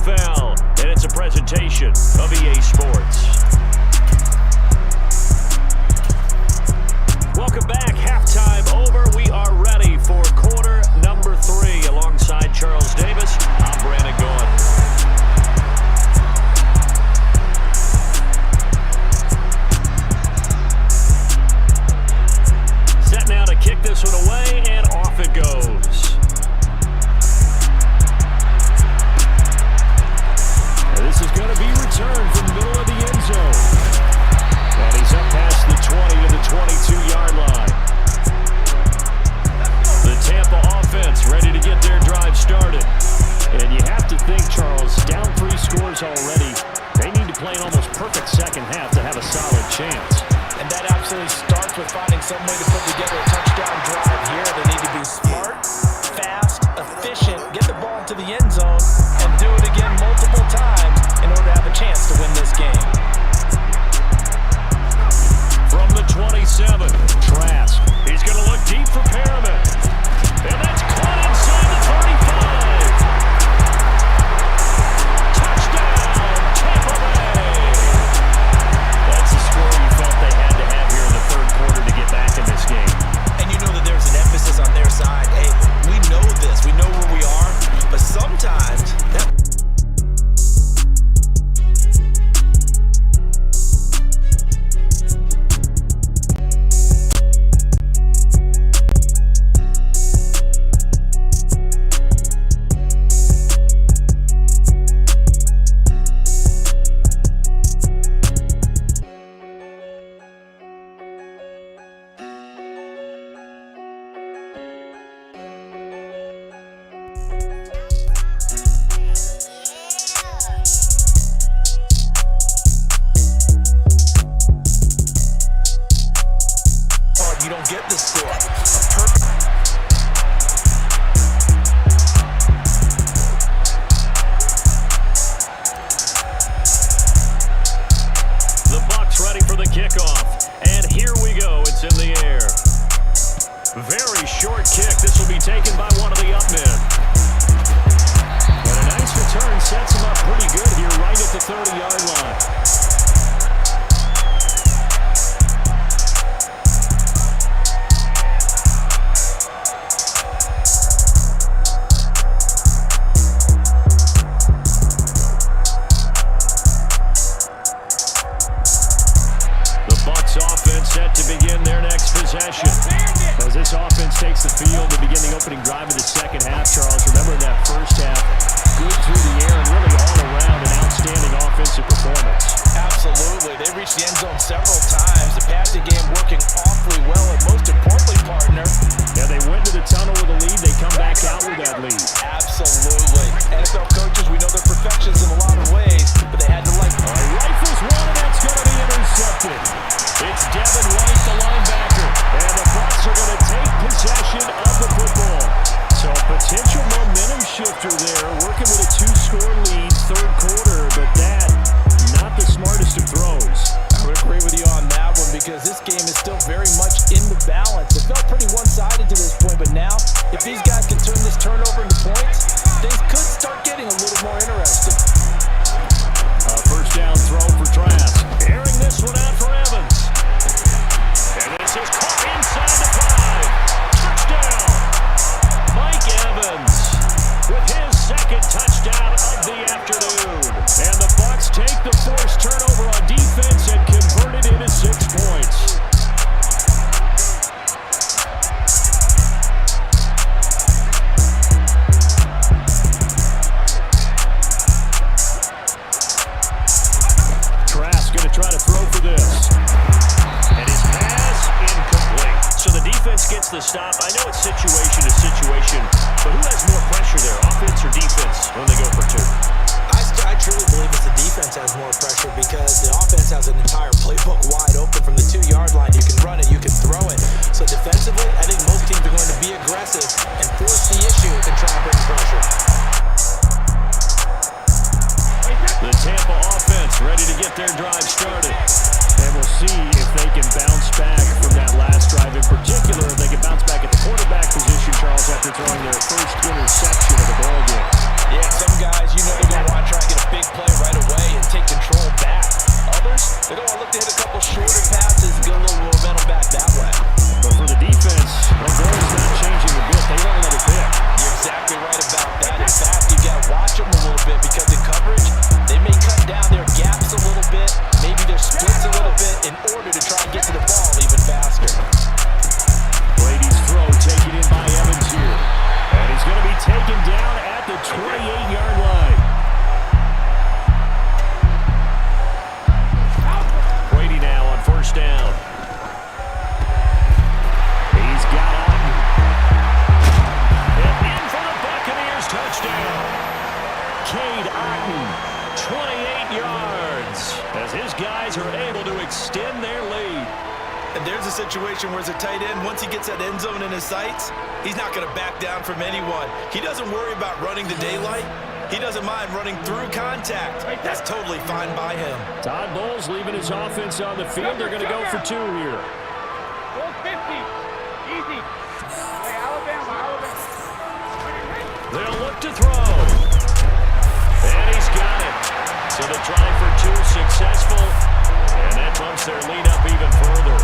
A: NFL, and it's a presentation of EA Sports. Welcome back. Halftime over. We are ready for quarter number 3. Alongside Charles Davis, I'm Brandon Gordon. Set now to kick this one away, and off it goes. And this is going to be returned from the middle of the end zone. And he's up past the 20 to the 22-yard line. The Tampa offense ready to get their drive started. And you have to think, Charles, down 3 scores already. They need to play an almost perfect second half to have a solid chance.
E: And that absolutely starts with finding some way to put together a touchdown drive here. They need to be smart, fast, efficient, get the ball into the end zone, and do it again multiple times in order to have a chance to win this game.
A: From the 27, Trask. He's going to look deep for Perriman. And that's caught inside the 35. Touchdown, Tampa Bay. That's the score you felt they had to have here in the third quarter to get back in this game.
B: And you know that there's an emphasis on their side. Hey, we know this. We know where we are. But sometimes that you don't get the score.
A: The Bucs ready for the kickoff. And here we go. It's in the air. Very short kick. This will be taken by one of the up men. And a nice return sets him up pretty good here right at the 30-yard line. Set to begin their next possession. As this offense takes the field to begin the opening drive of the second half, Charles, remember in that first half, good through the air and really all around an outstanding offensive performance.
E: Absolutely. They reached the end zone several times. The passing game working awfully well, and most importantly, partner.
A: Yeah, they went to the tunnel with a lead. They come back out with that lead.
E: Absolutely. NFL coaches, we know they're perfections in a lot of ways, but they had to like...
A: All right, rifles one, and that's going to be intercepted. It's Devin White, the linebacker, and the Bucs are going to take possession of the football. So a potential momentum shifter there, working with a 2-score lead, third quarter, but that, not the smartest of throws.
E: I would agree with you on that one because this game is still very much in the balance. It felt pretty one-sided to this point, but now, if these guys can turn this turnover into points, things could start getting a little more interesting.
A: First down throw for Trask. Airing this one out for Evans. And this is caught inside the 5. Touchdown. Mike Evans with his second touchdown of the afternoon. And the Bucs take the forced turnover on defense and convert it into 6 points. Trask going to try to throw for this. And his pass incomplete. So the defense gets the stop. I know it's situation to situation, but who has more pressure there, offense or defense, when they go for 2?
B: I truly believe it's the defense has more pressure because the offense has an entire playbook wide open from the 2-yard line. You can run it, you can throw it. So defensively, I think most teams are going to be aggressive and force the issue and try and bring pressure.
A: The Tampa offense ready to get their drive started. And we'll see if they can bounce back from that last drive. In particular, if they can bounce back at the quarterback position, Charles, after throwing their first interception of the ballgame.
E: Yeah, some guys, you know they're going to want to try
A: guys are able to extend their lead.
B: And there's a situation where as a tight end, once he gets that end zone in his sights, he's not going to back down from anyone. He doesn't worry about running to daylight. He doesn't mind running through contact. That's totally fine by him.
A: Todd Bowles leaving his offense on the field. They're going to go for 2 here.
G: Goal 50. Easy. Hey, Alabama.
A: They'll look to throw. And he's got it. So the try for 2 successful. And that bumps their lead up even further.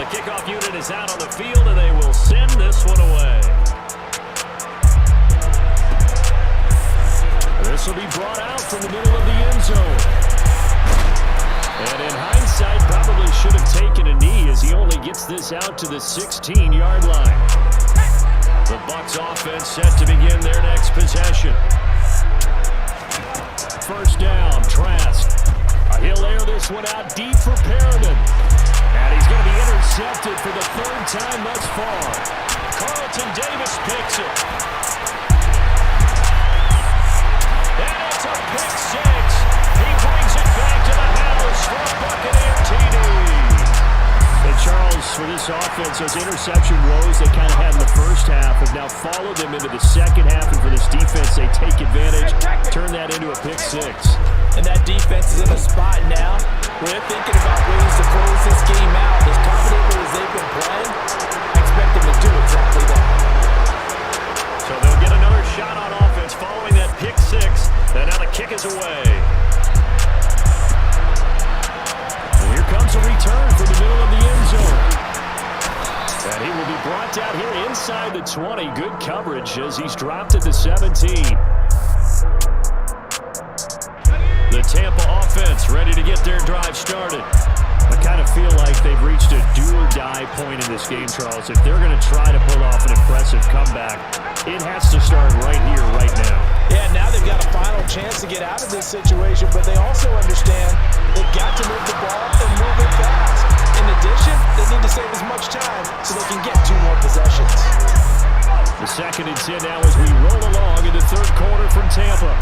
A: The kickoff unit is out on the field, and they will send this one away. This will be brought out from the middle of the end zone. And in hindsight, probably should have taken a knee as he only gets this out to the 16-yard line. The Bucs offense set to begin their next possession. First down, Trask. He'll air this one out deep for Perriman. And he's going to be intercepted for the 3rd time thus far. Carlton Davis picks it. And it's a pick 6. He brings it back to the house for a Buccaneer TD. And Charles, for this offense, those interception woes they kind of had in the first half have now followed them into the second half. And for this defense, they take advantage, turn that into a pick 6.
E: And that defense is in a spot now where they're thinking about ways to close this game out. As confidently as they've been playing, I expect them to do exactly that.
A: So they'll get another shot on offense following that pick 6. And now the kick is away. And here comes a return from the middle of the end zone. And he will be brought down here inside the 20. Good coverage as he's dropped at the 17. The Tampa offense ready to get their drive started. I kind of feel like they've reached a do-or-die point in this game, Charles. If they're going to try to pull off an impressive comeback, it has to start right here, right now.
E: Yeah, now they've got a final chance to get out of this situation, but they also understand they've got to move the ball and move it fast. In addition, they need to save as much time so they can get 2 more possessions.
A: The 2nd and 10 now as we roll along in the 3rd quarter from Tampa.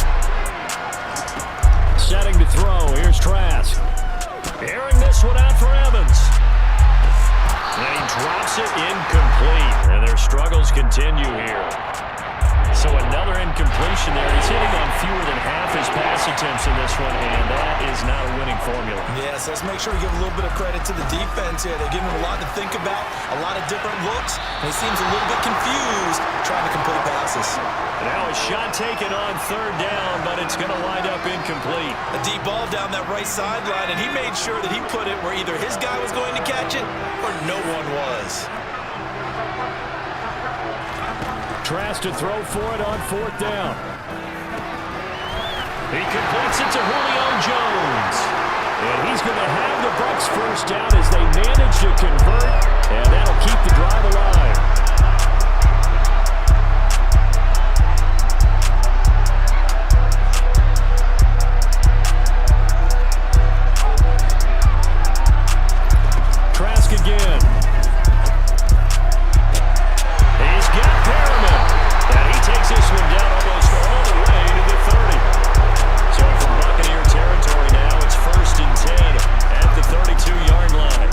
A: Setting to throw. Here's Trask. Airing this one out for Evans. And he drops it incomplete. And their struggles continue here. So another incompletion there. He's hitting on fewer than half his pass attempts in this one, and that is not a winning formula.
B: Yes, let's make sure we give a little bit of credit to the defense here. They're giving him a lot to think about, a lot of different looks, and he seems a little bit confused trying to complete passes.
A: Now a shot taken on 3rd down, but it's going to wind up incomplete.
B: A deep ball down that right sideline, and he made sure that he put it where either his guy was going to catch it or no one was.
A: Trask to throw for it on 4th down. He completes it to Julio Jones. And he's going to have the Bucs first down as they manage to convert, and that'll keep the drive alive. Trask again. He's got Perriman. And he takes this one down almost all the way to the 30. So from Buccaneer territory now, it's 1st and 10 at the 32-yard line.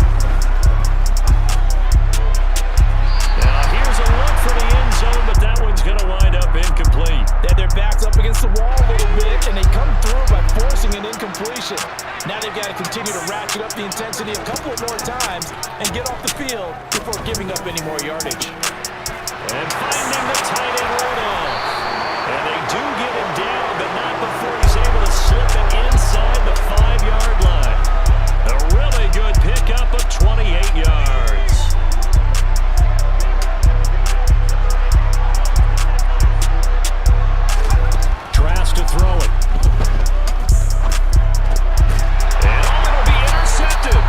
A: Now here's a look for the end zone, but that one's going to wind up incomplete.
E: Yeah, they're backed up against the wall a little bit, and they come through by forcing an incompletion. Now they've got to continue to ratchet up the intensity a couple of more times and get off the field before giving up any more yardage.
A: And finding the tight end right off. And they do get him down, but not before he's able to slip it inside the 5-yard line. A really good pickup of 28 yards. Trask to throw it. And it'll be intercepted.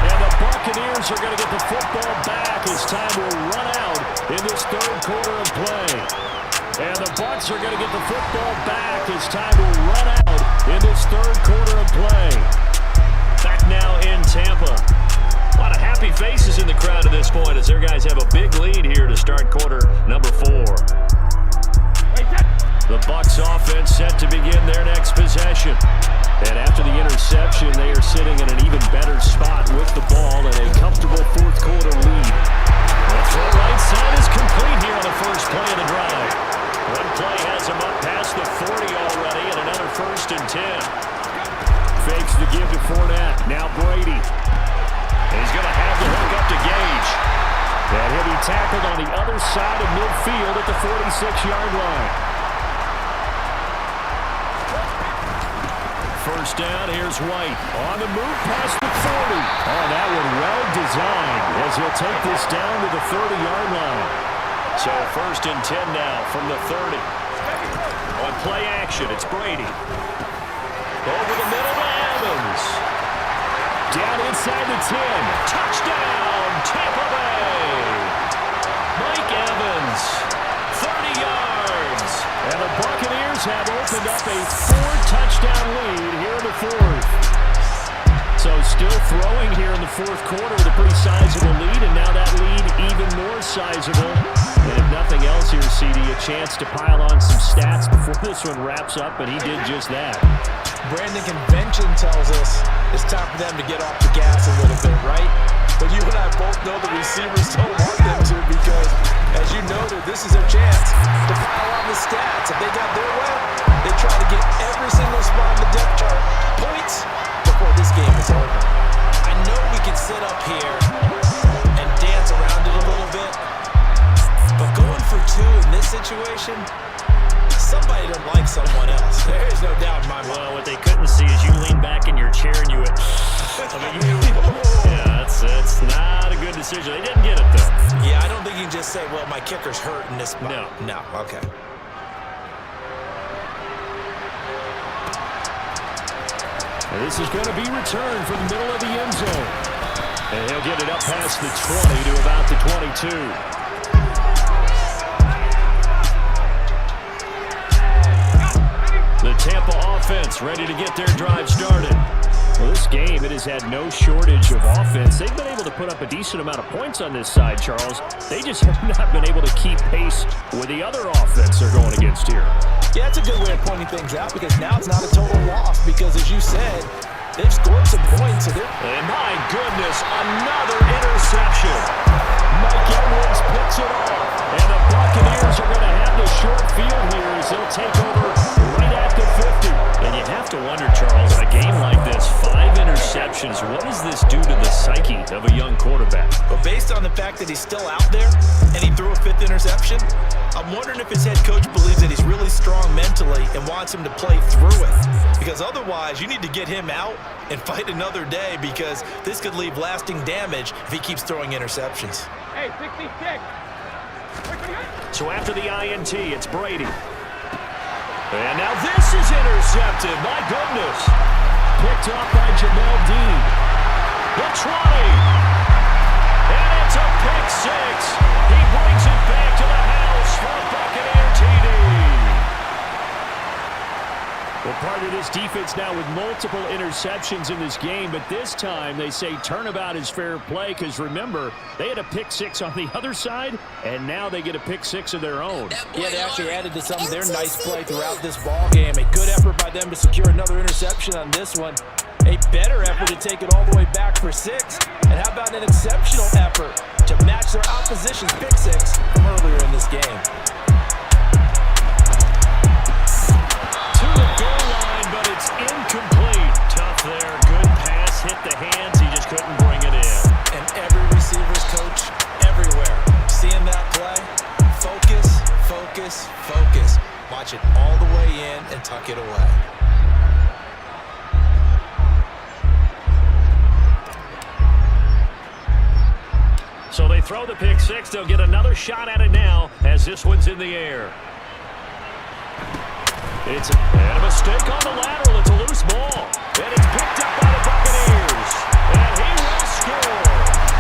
A: And the Buccaneers are going to get the football back as time will run out in this 3rd quarter of play. And the Bucs are going to get the football back as time will run out in this 3rd quarter of play. Back now in Tampa. A lot of happy faces in the crowd at this point as their guys have a big lead here to start quarter number 4. The Bucs offense set to begin their next possession. And after the interception, they are sitting in an even better spot with the ball and a comfortable fourth quarter lead. The throw right side is complete here on the first play of the drive. One play has him up past the 40 already, and another 1st and 10. Fakes the give to Fournette. Now Brady. And he's going to have the hook up to Gage. And he'll be tackled on the other side of midfield at the 46-yard line. First down, here's White. On the move past the 40. Oh, that one well designed as he'll take this down to the 30-yard line. So 1st and 10 now from the 30. On play action, it's Brady. Over the middle to Evans. Down inside the 10. Touchdown, Tampa Bay. Mike Evans, 30 yards. And the Buccaneers have opened up a 4-touchdown lead here in the 4th. So still throwing here in the 4th quarter with a pretty sizable lead, and now that lead even more sizable. And if nothing else here, CD, a chance to pile on some stats before this one wraps up, and he did just that.
E: Brandon, convention tells us it's time for them to get off the gas a little bit, right? But you and I both know the receivers don't want them to, because, as you noted, this is their chance to pile on the stats. If they got their way, they try to get every single spot in the depth chart points before this game is over. I know we can sit up here and dance around it a little bit, but going for 2 in this situation, somebody don't like someone else. There is no doubt in my mind.
A: Well, what they couldn't see is you lean back in your chair and you went, yeah, that's not a good decision. They didn't get it, though.
E: Yeah, I don't think you can just say, well, my kicker's hurt in this spot. No, okay.
A: And this is going to be returned from the middle of the end zone. And he'll get it up past the 20 to about the 22. The Tampa offense ready to get their drive started. Well, this game, it has had no shortage of offense. They've been able to put up a decent amount of points on this side, Charles. They just have not been able to keep pace with the other offense they're going against here.
E: Yeah, that's a good way of pointing things out, because now it's not a total loss, because, as you said, they've scored some points.
A: And my goodness, another interception. Mike Edwards picks it off. And the Buccaneers are going to have the short field here as they'll take over right at the 50. And you have to wonder, Charles, in a game like this, 5 interceptions, what does this do to the psyche of a young quarterback?
E: But based on the fact that he's still out there and he threw a 5th interception, I'm wondering if his head coach believes that he's really strong mentally and wants him to play through it. Because otherwise, you need to get him out and fight another day, because this could leave lasting damage if he keeps throwing interceptions.
G: Hey, 66.
A: So after the INT, it's Brady. And now this is intercepted. My goodness. Picked up by Jamel Dean. The 20. And it's a pick 6. He brings it back to the house for a Buccaneer TD. Well, part of this defense now with multiple interceptions in this game, but this time they say turnabout is fair play, because remember, they had a pick 6 on the other side, and now they get a pick 6 of their own.
E: Yeah, they actually added to some of their nice play throughout this ball game. A good effort by them to secure another interception on this one. A better effort to take it all the way back for 6. And how about an exceptional effort to match their opposition's pick 6 from earlier in this game.
A: It's incomplete. Tough there. Good pass. Hit the hands. He just couldn't bring it in.
E: And every receiver's coach everywhere, seeing that play, focus, focus, focus. Watch it all the way in and tuck it away.
A: So they throw the pick 6. They'll get another shot at it now as this one's in the air. It's a mistake on the lateral. It's a loose ball. And it's picked up by the Buccaneers. And he will score.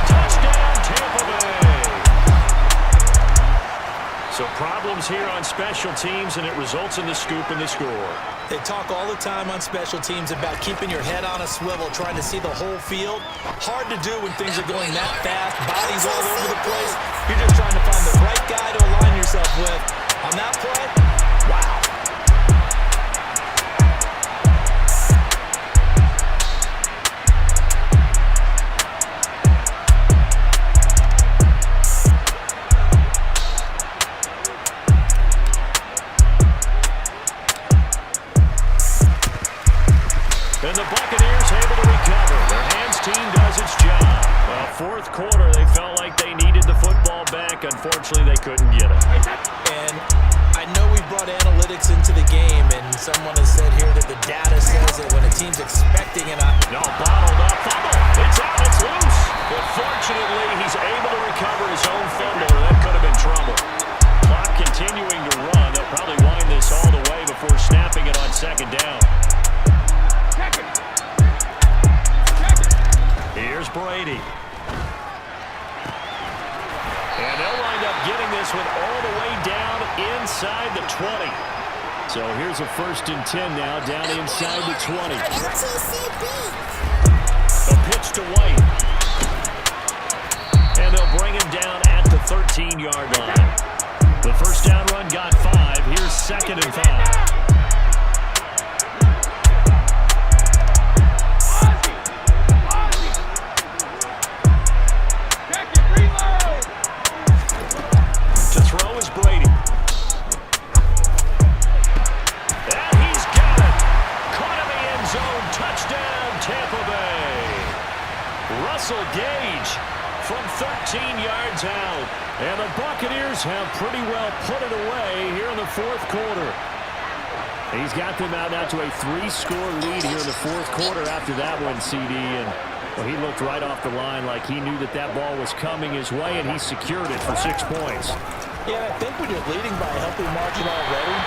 A: Touchdown, Tampa Bay. So problems here on special teams, and it results in the scoop and the score.
E: They talk all the time on special teams about keeping your head on a swivel, trying to see the whole field. Hard to do when things are going that fast, bodies all over the place. You're just trying to find the right guy to align yourself with. On that play, wow.
A: fourth quarter, they felt like they needed the football back. Unfortunately, they couldn't get it.
B: And I know we brought analytics into the game, and someone has said here that the data says that when a team's expecting an...
A: No, bottled up, fumble. It's out, it's loose. But fortunately, he's able to recover his own fumble, or that could have been trouble. Clock continuing to run. They'll probably wind this all the way before snapping it on second down.
G: Check it.
A: Here's Brady. And they'll wind up getting this one all the way down inside the 20. So here's a 1st and 10 now, down inside the 20.
D: MTCB.
A: A pitch to White. And they'll bring him down at the 13-yard line. The first down run got 5. Here's 2nd and 5. Brady. And he's got it. Caught in the end zone. Touchdown, Tampa Bay. Russell Gage from 13 yards out. And the Buccaneers have pretty well put it away here in the fourth quarter. He's got them out now to a 3-score lead here in the fourth quarter after that one, CD. And well, he looked right off the line like he knew that that ball was coming his way, and he secured it for 6 points.
B: Yeah, I think when you're leading by a healthy margin already,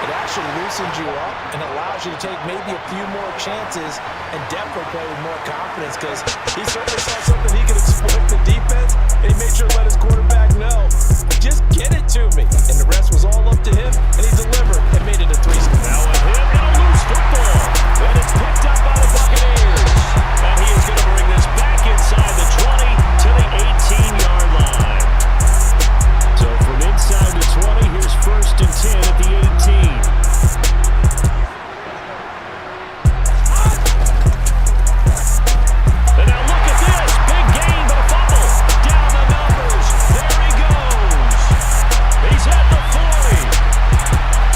B: it actually loosens you up and allows you to take maybe a few more chances and definitely play with more confidence, because he certainly saw something he could exploit the defense, and he made sure to let his quarterback know, just get it to me. And the rest was all up to him, and he delivered and made it a 3-score.
A: Now a hit and a loose football, and it's picked up by the Buccaneers. And he is going to bring this back inside the 20 to the 18-yard line. So from inside the 20, here's 1st and 10 at the 18. And now look at this. Big gain, but a fumble. Down the numbers. There he goes. He's at the 40.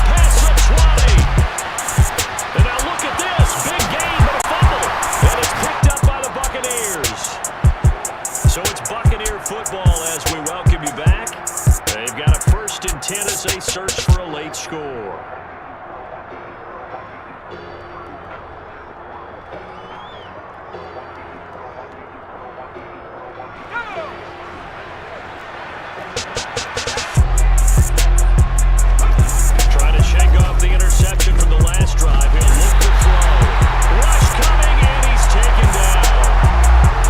A: Past the 20. And now look at this. Big gain, but a fumble. And it's picked up by the Buccaneers. So it's Buccaneer football as we welcome you back. They've got a 1st and 10 as they search for a late score. Trying to shake off the interception from the last drive. He'll look to throw. Rush coming, and he's taken down.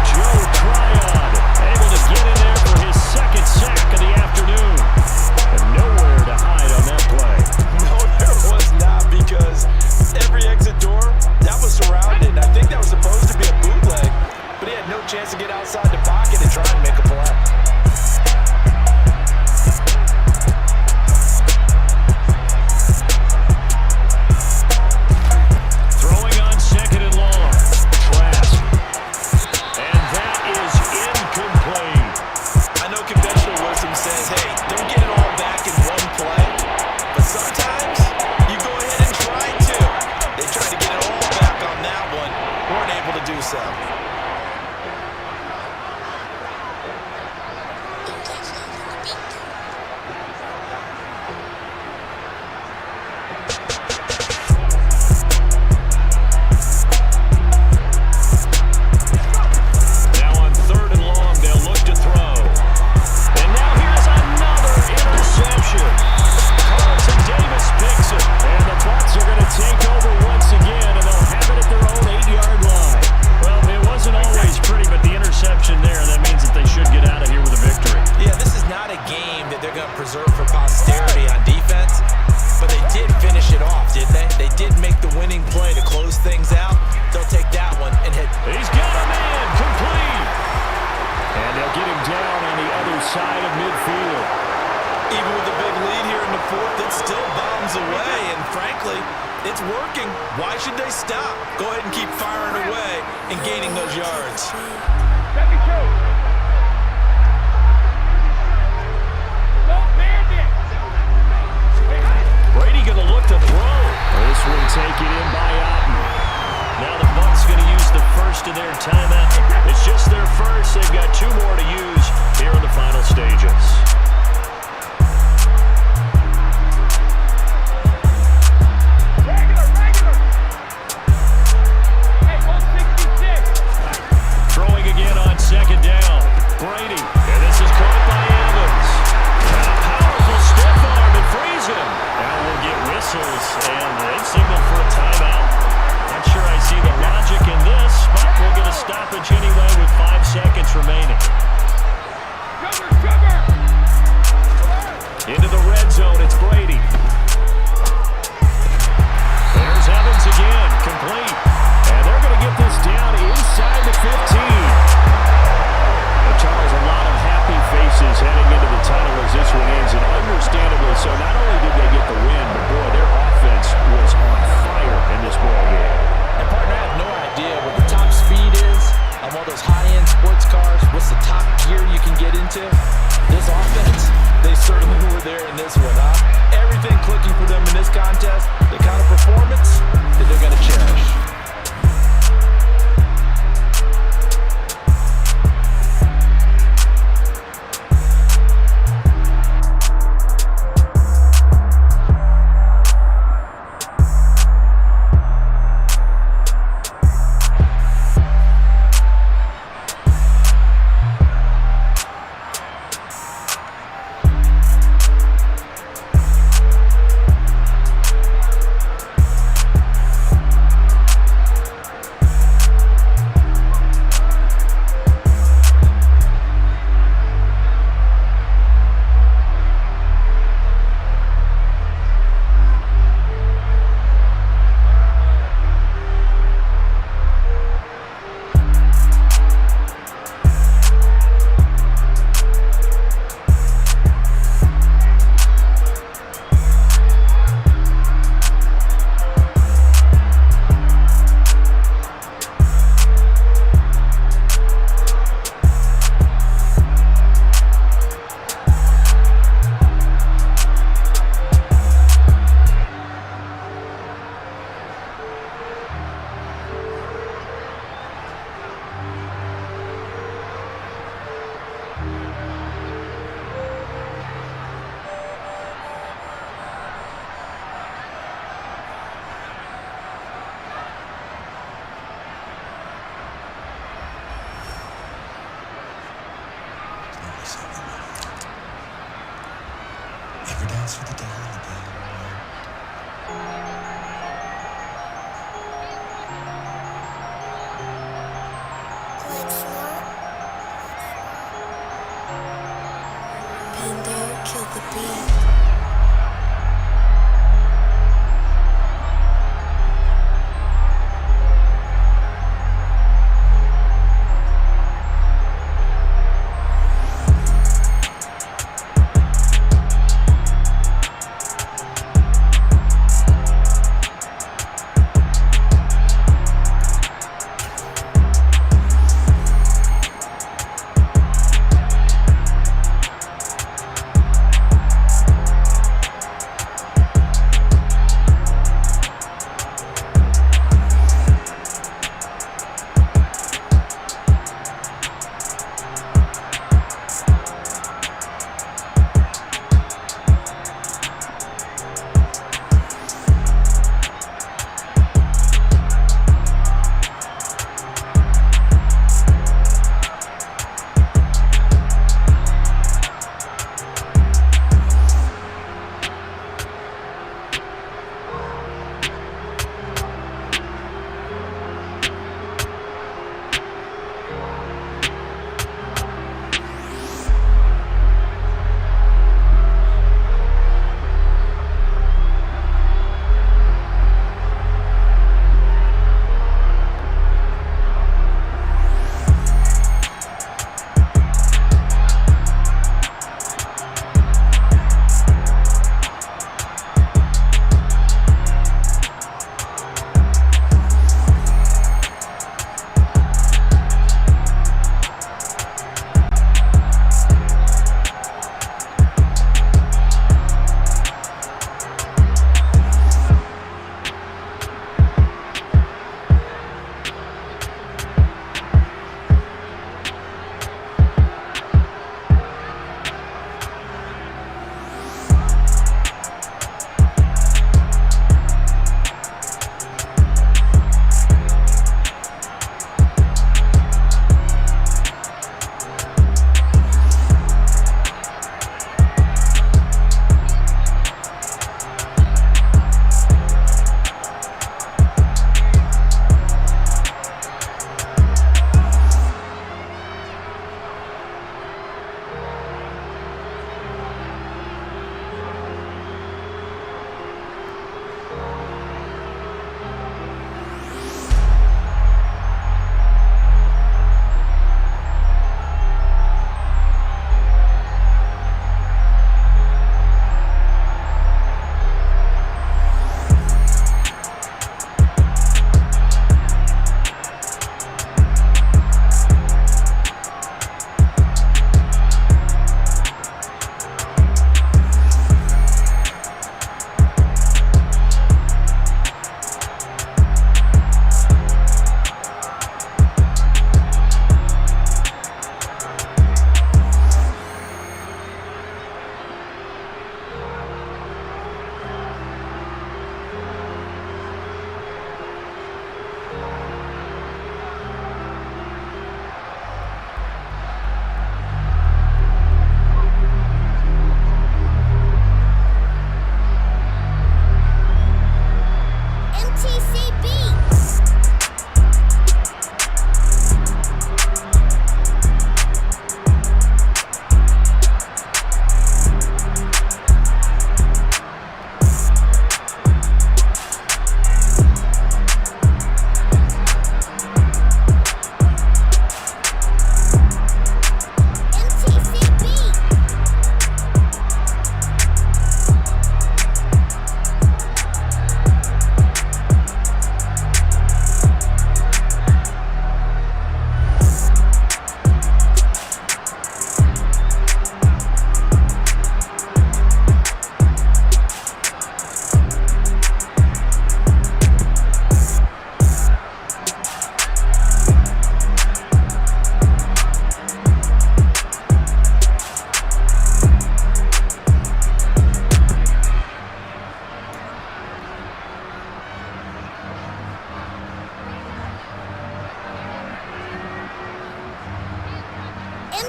A: Joe Tryon able to get in there for his 2nd sack of the afternoon. And nowhere to hide on that play.
B: No, there was not, because every exit door, that was surrounded. I think that was supposed to be a bootleg, but he had no chance to get outside the pocket and try and make a play.
A: Throwing on 2nd and long. Trask. And that is incomplete.
B: I know conventional wisdom says, hey, don't get it all back in one play, but sometimes you go ahead and try to. They tried to get it all back on that one, weren't able to do so.
A: Now on 3rd and long, they'll look to throw. And now here's another interception. Carlton Davis picks it. And the Bucs are going to take over once again, and they'll have it at their own 8-yard line. Well, it wasn't always pretty, but the interception there, that means that they should get out of here with a victory.
B: Yeah, this is not a game that they're going to preserve for posterity on defense, but they did finish it off, didn't they? They did make the winning play to close things out. They'll take that one and hit.
A: He's got a man complete. And they'll get him down on the other side of midfield.
B: Even with the big lead here in the fourth, it still bombs away, and frankly, it's working. Why should they stop? Go ahead and keep firing away and gaining those yards.
G: Second show. Don't bandit.
A: Brady going to look to throw. This one taken in by Otten. Now the Bucs going to use the first of their timeout. It's just their first. They've got 2
E: contest, the kind of performance that they're going to cherish.
F: Every dance for the devil in the bell.
D: Like smart. Pando killed the beat.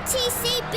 D: MTCB.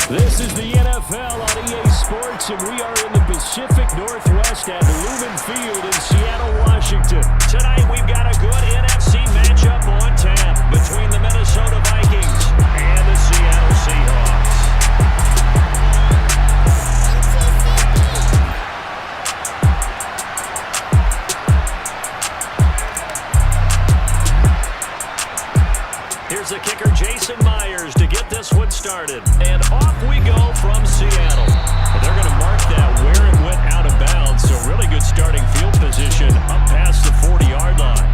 A: This is the NFL on EA Sports, and we are in the Pacific Northwest at Lumen Field in Seattle, Washington. Tonight, we've got a good NFC matchup on tap between the Minnesota Vikings and the Seattle Seahawks. Here's the kicker, Jason Myers, to get this one started. And off we go from Seattle. And they're going to mark that where it went out of bounds. So really good starting field position up past the 40-yard line.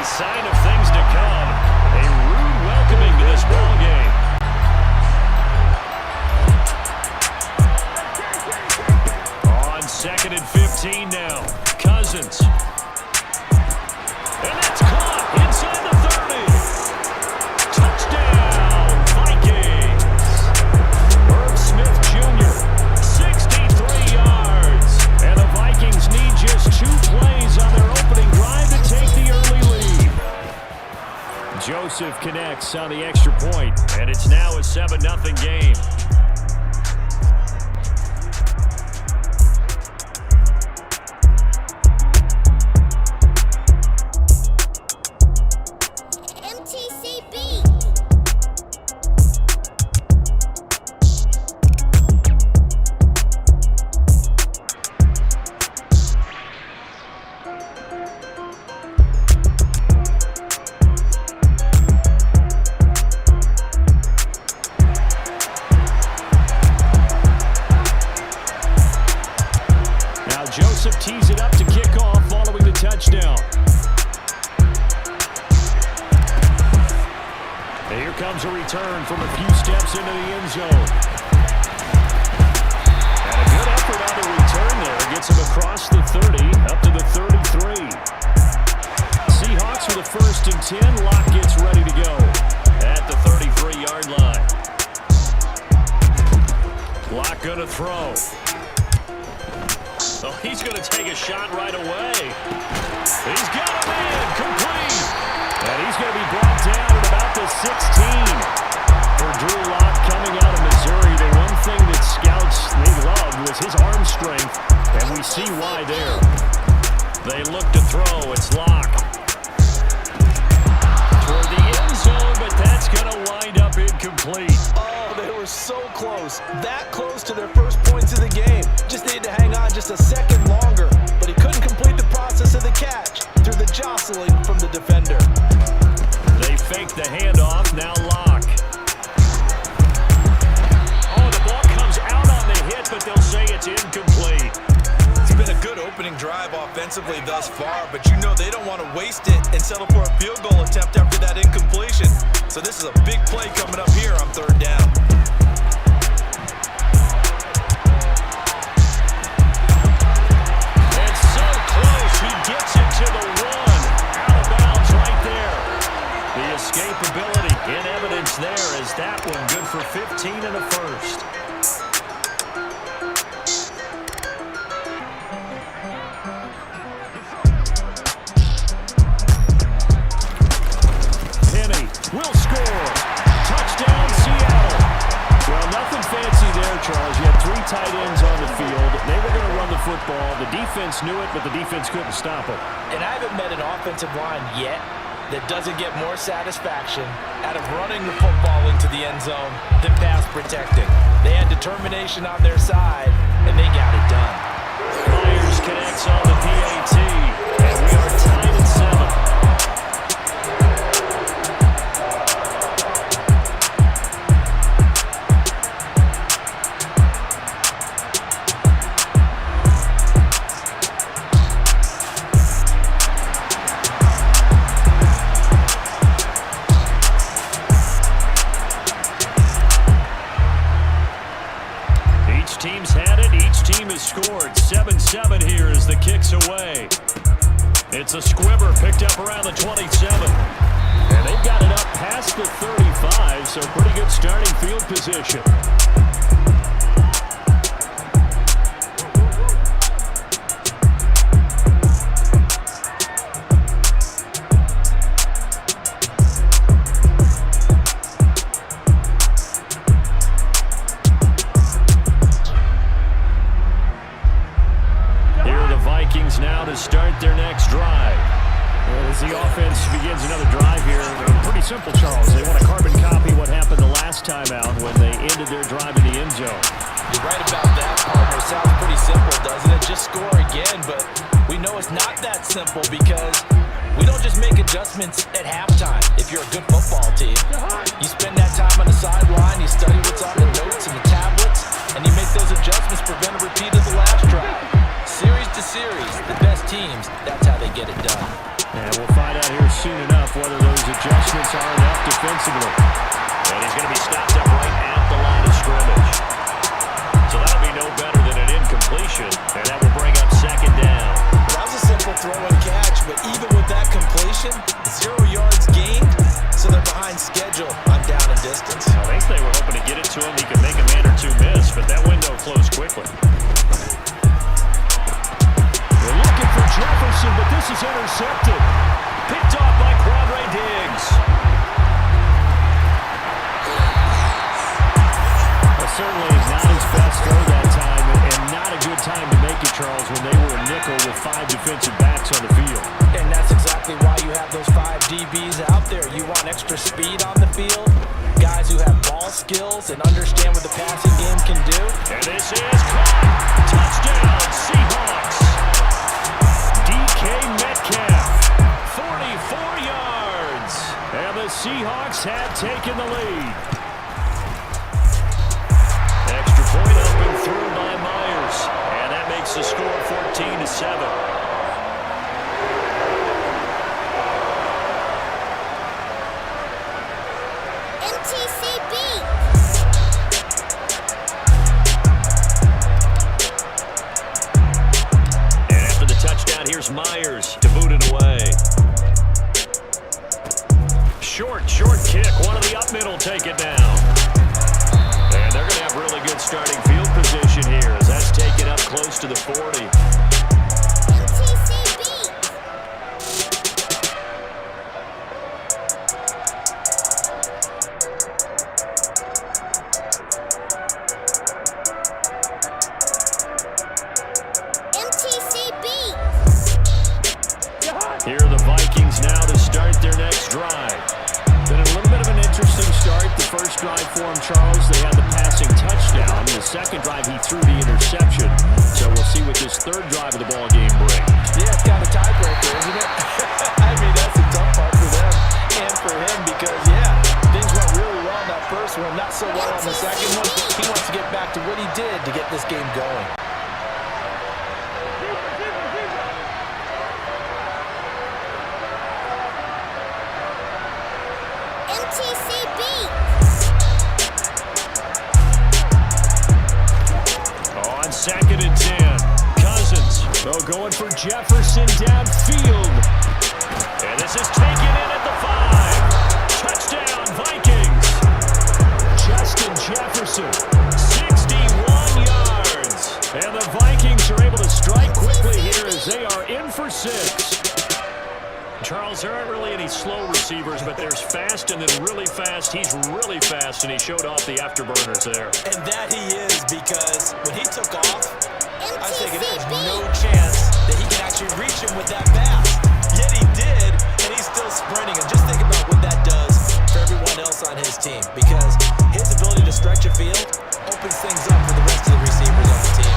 D: Sign of things to come. A rude welcoming to this ball game. On 2nd and 15 now. Cousins. And that's caught inside the 30. Touchdown, Vikings. Herb Smith Jr., 63 yards. And the Vikings need just 2 plays on their opening drive to take the early lead. Joseph connects on the extra point, and it's now a 7-0 game.
A: comes a return from a few steps into the end zone. And a good effort on the return there. Gets him across the 30, up to the 33. Seahawks with a 1st and 10. Locke gets ready to go at the 33-yard line. Locke going to throw. Oh, he's going to take a shot right away. He's got a man complete. And he's going to be brought down at about the 16. For Drew Locke coming out of Missouri, the one thing that scouts they loved was his arm strength, and we see why there. They look to throw. It's Locke. Toward the end zone, but that's going to wind up incomplete.
E: Oh, they were so close. That close to their first points of the game. Just needed to hang on just a second longer, but he couldn't complete the process of the catch through the jostling from the defender.
A: They fake the handoff, now Locke. Oh, the ball comes out on the hit, but they'll say it's incomplete.
B: It's been a good opening drive offensively thus far, but you know they don't want to waste it and settle for a field goal attempt after that incompletion. So this is a big play coming up here on 3rd down.
A: It's so close, he gets it to the 1. Out of bounds right there. The escapability in evidence there as that one good for 15 and a 1st. Will score. Touchdown, Seattle. Well, nothing fancy there, Charles. You had 3 tight ends on the field. They were going to run the football. The defense knew it, but the defense couldn't stop it.
E: And I haven't met an offensive line yet that doesn't get more satisfaction out of running the football into the end zone than pass protecting. They had determination on their side, and they got it done.
A: Myers connects on the PAT, and we are tied at 7. Team's had it. Each team has scored. 7-7 here as the kick's away. It's a squibber picked up around the 27. And they've got it up past the 35, so pretty good starting field position. Now to start their next drive. As the offense begins another drive here, pretty simple, Charles. They want to carbon copy what happened the last time out when they ended their drive in the end zone.
E: You're right about that, partner. Sounds pretty simple, doesn't it? Just score again, but we know it's not that simple because we don't just make adjustments at halftime. If you're a good football team, you spend that time on the sideline, you study what's on the notes and the tablets, and you make those adjustments to prevent a repeat of the last drive. Series to series, the best teams, that's how they get it done.
A: And we'll find out here soon enough whether those adjustments are enough defensively. And he's going to be stopped up right at the line of scrimmage. So that'll be no better than an incompletion, and that will bring up 2nd down.
E: That was a simple throw and catch, but even with that completion, 0 yards gained, so they're behind schedule on down and distance.
A: I think they were hoping to get it to him. He could make a man or 2 miss, but that window closed quickly. They're looking for Jefferson, but this is intercepted. Picked off by Quandre Diggs. Well, certainly not his best throw that time, and not a good time to make it, Charles, when they were a nickel with 5 defensive backs on the field.
E: And that's exactly why you have those 5 DBs out there. You want extra speed on the field, guys who have ball skills and understand what the passing game can do.
A: And this is caught. Touchdown, Seahawks. DK Metcalf, 44 yards. And the Seahawks have taken the lead. Extra point up and through by Myers. And that makes the score 14-7.
D: And after the touchdown, here's Myers to boot it away. Short kick. One of the up middle take it down. And they're going to have really good starting field position here as that's taken up close to the 40. Here are the Vikings now to start their next drive.
A: Been a little bit of an interesting start. The first drive for him, Charles, they had the passing touchdown. The second drive, he threw the interception. So we'll see what this third drive of the ball game brings.
E: Yeah, it's kind of tiebreaker, isn't it? I mean, that's the tough part for them and for him because, yeah, things went really well in that first one, not so well on the second one. He wants to get back to what he did to get this game going.
D: On 2nd and 10, Cousins.
A: Going for Jefferson downfield.
D: And this is taken in at the 5. Touchdown, Vikings.
A: Justin Jefferson.
D: 61 yards.
A: And the Vikings are able to strike quickly here as they are in for 6.
D: Charles, there aren't really any slow receivers, but there's fast and then really fast. He's really fast, and he showed off the afterburners there.
B: And that he is, because when he took off, I was thinking there's no chance that he can actually reach him with that pass. Yet he did, and he's still sprinting. And just think about what that does for everyone else on his team, because his ability to stretch a field opens things up for the rest of the receivers on the team.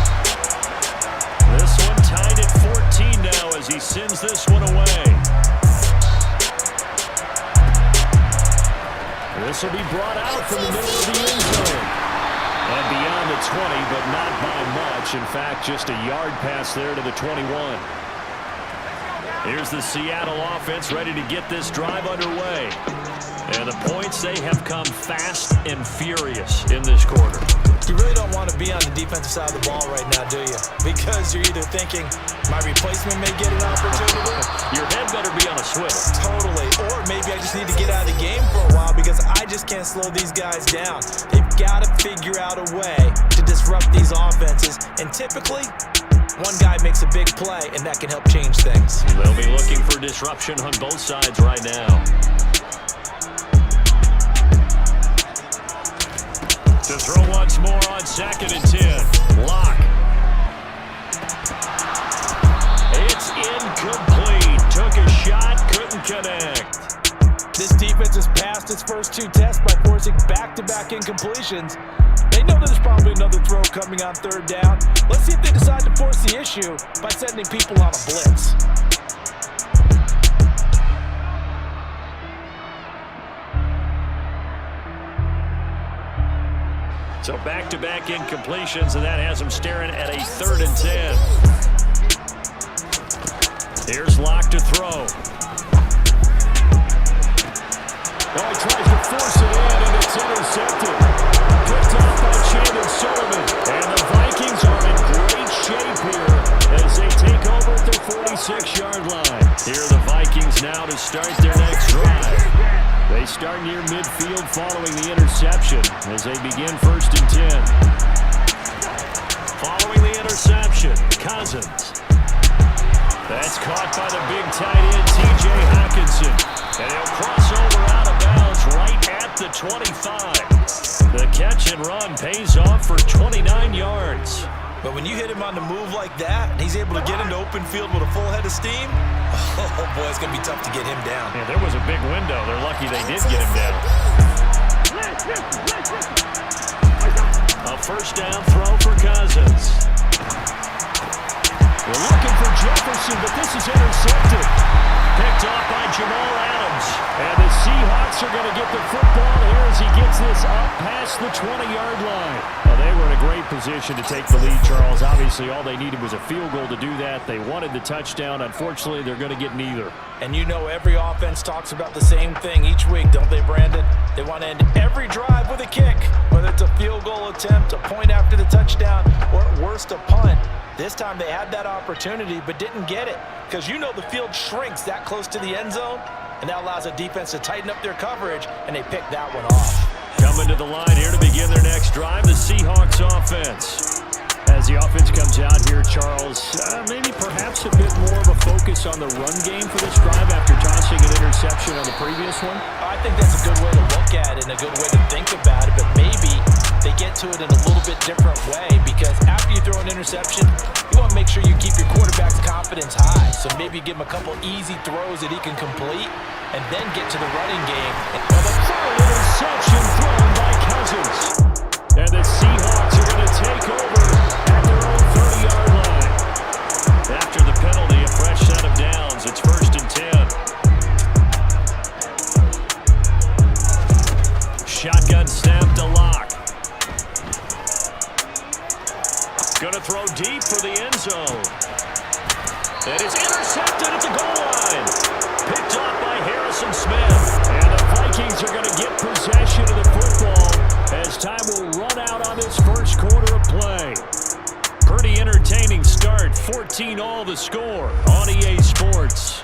D: This one tied at 14 now as he sends this one away.
A: This will be brought out from the middle of the end zone. And beyond the 20, but not by much. In fact, just a yard pass there to the 21.
D: Here's the Seattle offense ready to get this drive underway. And the points, they have come fast and furious in this quarter.
B: You really don't want to be on the defensive side of the ball right now, do you? Because you're either thinking, my replacement may get an opportunity.
D: Your head better be on a swivel.
B: Totally. Or maybe I just need to get out of the game for a while because I just can't slow these guys down. They've got to figure out a way to disrupt these offenses. And typically, one guy makes a big play, and that can help change things.
D: They'll be looking for disruption on both sides right now. To throw once more on 2nd and 10. Lock. It's incomplete. Took a shot, couldn't connect.
E: This defense has passed its first 2 tests by forcing back-to-back incompletions. They know there's probably another throw coming on 3rd down. Let's see if they decide to force the issue by sending people on a blitz.
D: So back-to-back incompletions, and that has him staring at a 3rd and 10. Here's Lock to throw.
A: Oh, he tries to force it in, and it's intercepted. Picked off by Chandon Sullivan. And the Vikings are in great shape here as they take over at their 46-yard line.
D: Here are the Vikings now to start their next drive.
A: They start near midfield following the interception as they begin 1st and 10.
D: Following the interception, Cousins. That's caught by the big tight end, T.J. Hockenson. And he'll cross over out of bounds right at the 25. The catch and run pays off for 29 yards.
B: But when you hit him on the move like that, and he's able to get into open field with a full head of steam, oh boy, it's going to be tough to get him down.
D: Yeah, there was a big window. They're lucky they did get him down. A 1st down throw for Cousins.
A: We're looking for Jefferson, but this is intercepted.
D: Picked off by Jamal Adams.
A: And the Seahawks Seahawks are going to get the football here as he gets this up past the 20-yard line. Well, they were in a great position to take the lead, Charles. Obviously, all they needed was a field goal to do that. They wanted the touchdown. Unfortunately, they're going to get neither.
B: And you know every offense talks about the same thing each week, don't they, Brandon? They want to end every drive with a kick, whether it's a field goal attempt, a point after the touchdown, or at worst a punt. This time they had that opportunity but didn't get it because you know the field shrinks that close to the end zone, and that allows a defense to tighten up their coverage, and they picked that one off.
A: Coming to the line here to begin their next drive, the Seahawks offense. As the offense comes out here, Charles, maybe perhaps a bit more of a focus on the run game for this drive after tossing an interception on the previous one?
B: I think that's a good way to look at it and a good way to think about it, but maybe they get to it in a little bit different way because after you throw an interception, you want to make sure you keep your quarterback's confidence high. So maybe give him a couple easy throws that he can complete and then get to the running game.
A: Well, the third interception thrown by Cousins. And the Seahawks are going to take over at their own 30-yard line. After the penalty, a fresh set of downs. It's 1st and 10. Shotgun snap to Lock. Gonna throw deep for the end zone. And it's intercepted at the goal line. Picked up by Harrison Smith. And the Vikings are gonna get possession of the football as time will run out on this first quarter of play. Pretty entertaining start. 14-all the score on EA Sports.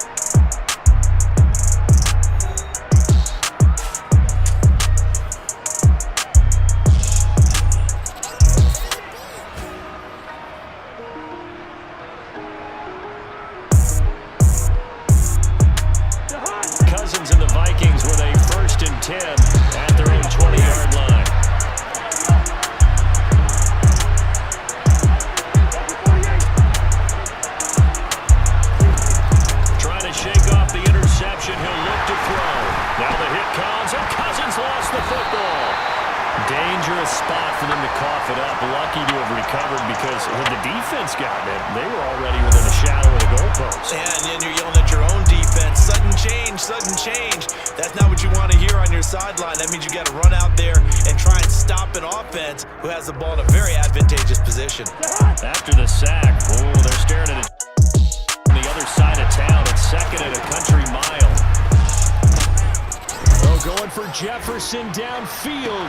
A: Cousins and the Vikings with a 1st and 10 at their own 20-yard line. Trying to shake off the interception. He'll look to throw. Now the hit comes, and Cousins lost the football. Dangerous spot for them to cough it up. Lucky to have recovered because when the defense got it, they were already within a shadow of the goalpost.
B: And you're yelling at your own defense. Sudden change, sudden change. That's not what you want to hear on your sideline. That means you got to run out there and try and stop an offense who has the ball in a very advantageous position.
A: After the sack, they're staring at it on the other side of town. It's 2nd and a country mile. Going for Jefferson downfield.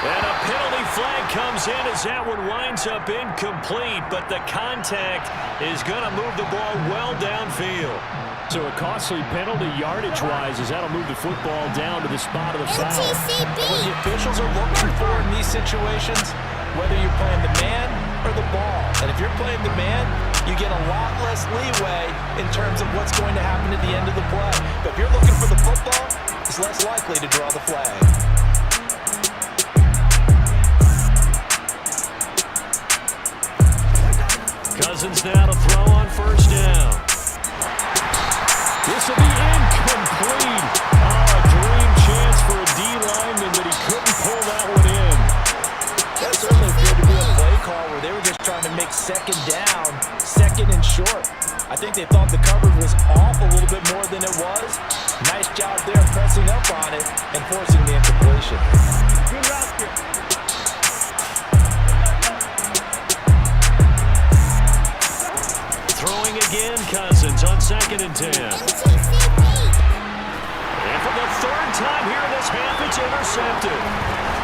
A: And a penalty flag comes in as that one winds up incomplete, but the contact is going to move the ball well downfield. So a costly penalty yardage-wise as that'll move the football down to the spot of the foul.
B: What the officials are looking for in these situations, whether you're playing the man or the ball. And if you're playing the man, you get a lot less leeway in terms of what's going to happen at the end of the play. But if you're looking for the football, it's less likely to draw the flag.
A: Cousins now to throw on 1st down. This will be incomplete. A dream chance for a D lineman, but he couldn't pull that one in.
B: That certainly appeared to be a play call where they were just trying to make 2nd down, 2nd and short. I think they thought the coverage was off a little bit more than it was. Nice job there pressing up on it and forcing the incompletion.
G: Good route here.
A: Throwing again, Cousins on 2nd and 10. And for the 3rd time here in this half, it's intercepted.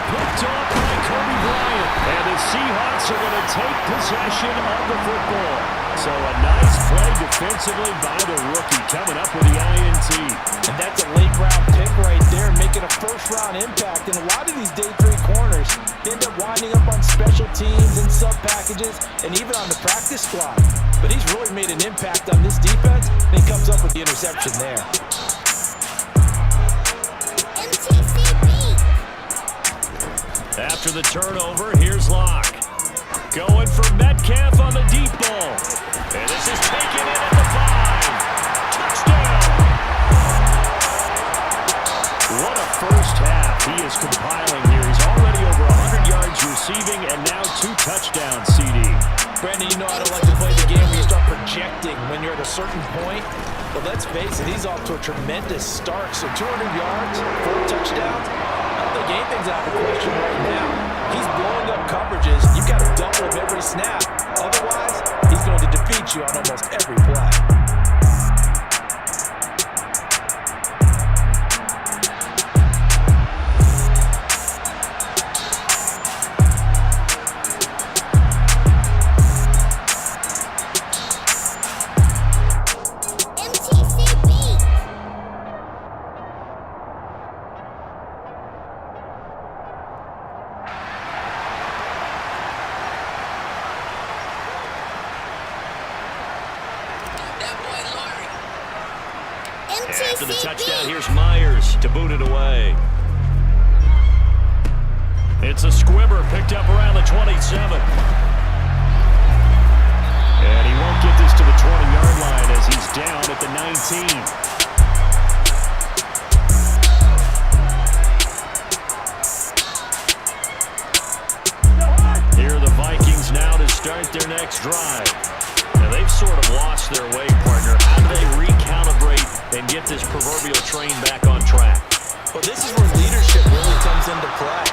A: Picked off by Kobe Bryant. And the Seahawks are going to take possession of the football. So a nice play defensively by the rookie coming up with the INT.
B: And that's a late-round pick right there, making a first-round impact. And a lot of these day 3 corners end up winding up on special teams and sub-packages and even on the practice squad. But he's really made an impact on this defense, and he comes up with the interception there.
A: After the turnover, here's Locke. Going for Metcalf on the deep ball. And this is taken in at the 5. Touchdown! What a first half. He is compiling here. He's already over 100 yards receiving and now 2 touchdowns, CD.
E: Brandon, you know I don't like to play the game where you start projecting when you're at a certain point. But let's face it, he's off to a tremendous start. So 200 yards, 4 touchdowns. I don't think anything's out of the question right now. He's blowing up coverages. You've got to double him every snap. Otherwise, he's going to defeat you on almost every play.
A: After the touchdown, here's Myers to boot it away. It's a squibber picked up around the 27. And he won't get this to the 20-yard line as he's down at the 19. Here are the Vikings now to start their next drive. Now, they've sort of lost their way, partner. How do they recalibrate and get this proverbial train back on track?
E: Well, this is where leadership really comes into play.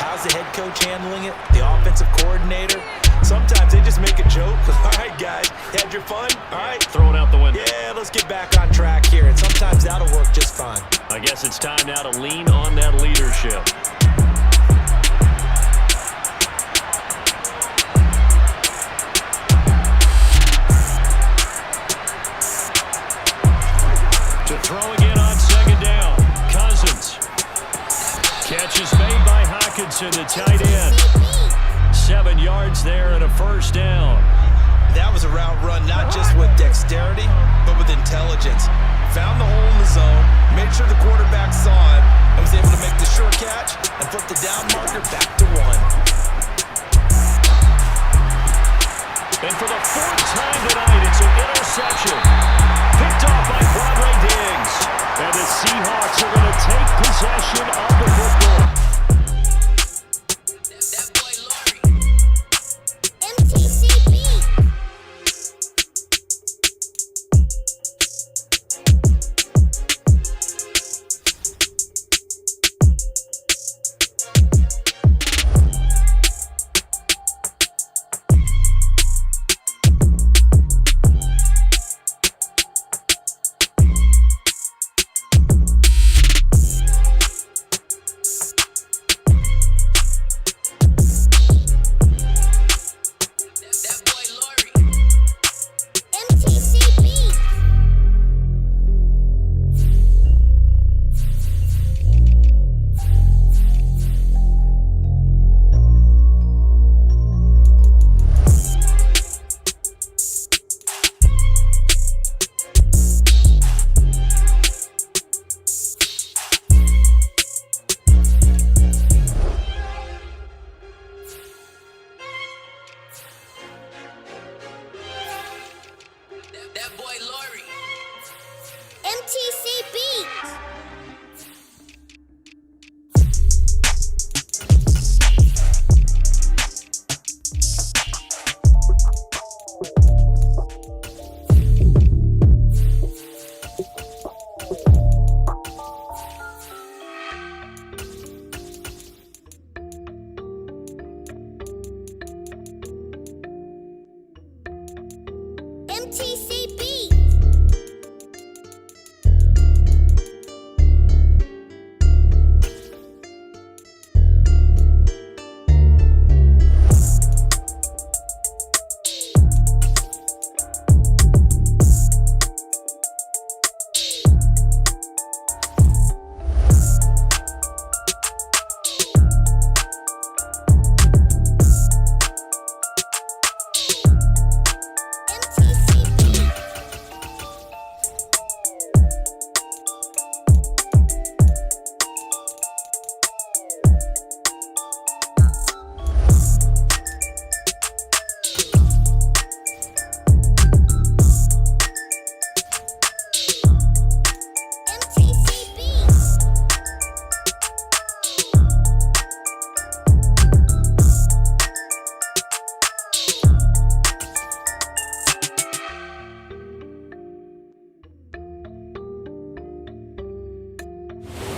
E: How's the head coach handling it? The offensive coordinator? Sometimes they just make a joke. All right, guys, you had your fun? All right.
A: Throw it out the window.
E: Yeah, let's get back on track here. And sometimes that'll work just fine.
A: I guess it's time now to lean on that leadership. Throw again on second down. Cousins. Catch is made by Hockenson, the tight end. 7 yards there and a first down.
E: That was a route run not just with dexterity, but with intelligence. Found the hole in the zone, made sure the quarterback saw it, and was able to make the sure catch and flip the down marker back to 1.
A: And for the 4th time tonight, it's an interception. Picked off by Broadway Diggs. And the Seahawks are going to take possession of the football.
H: That boy Laurie. MTCB.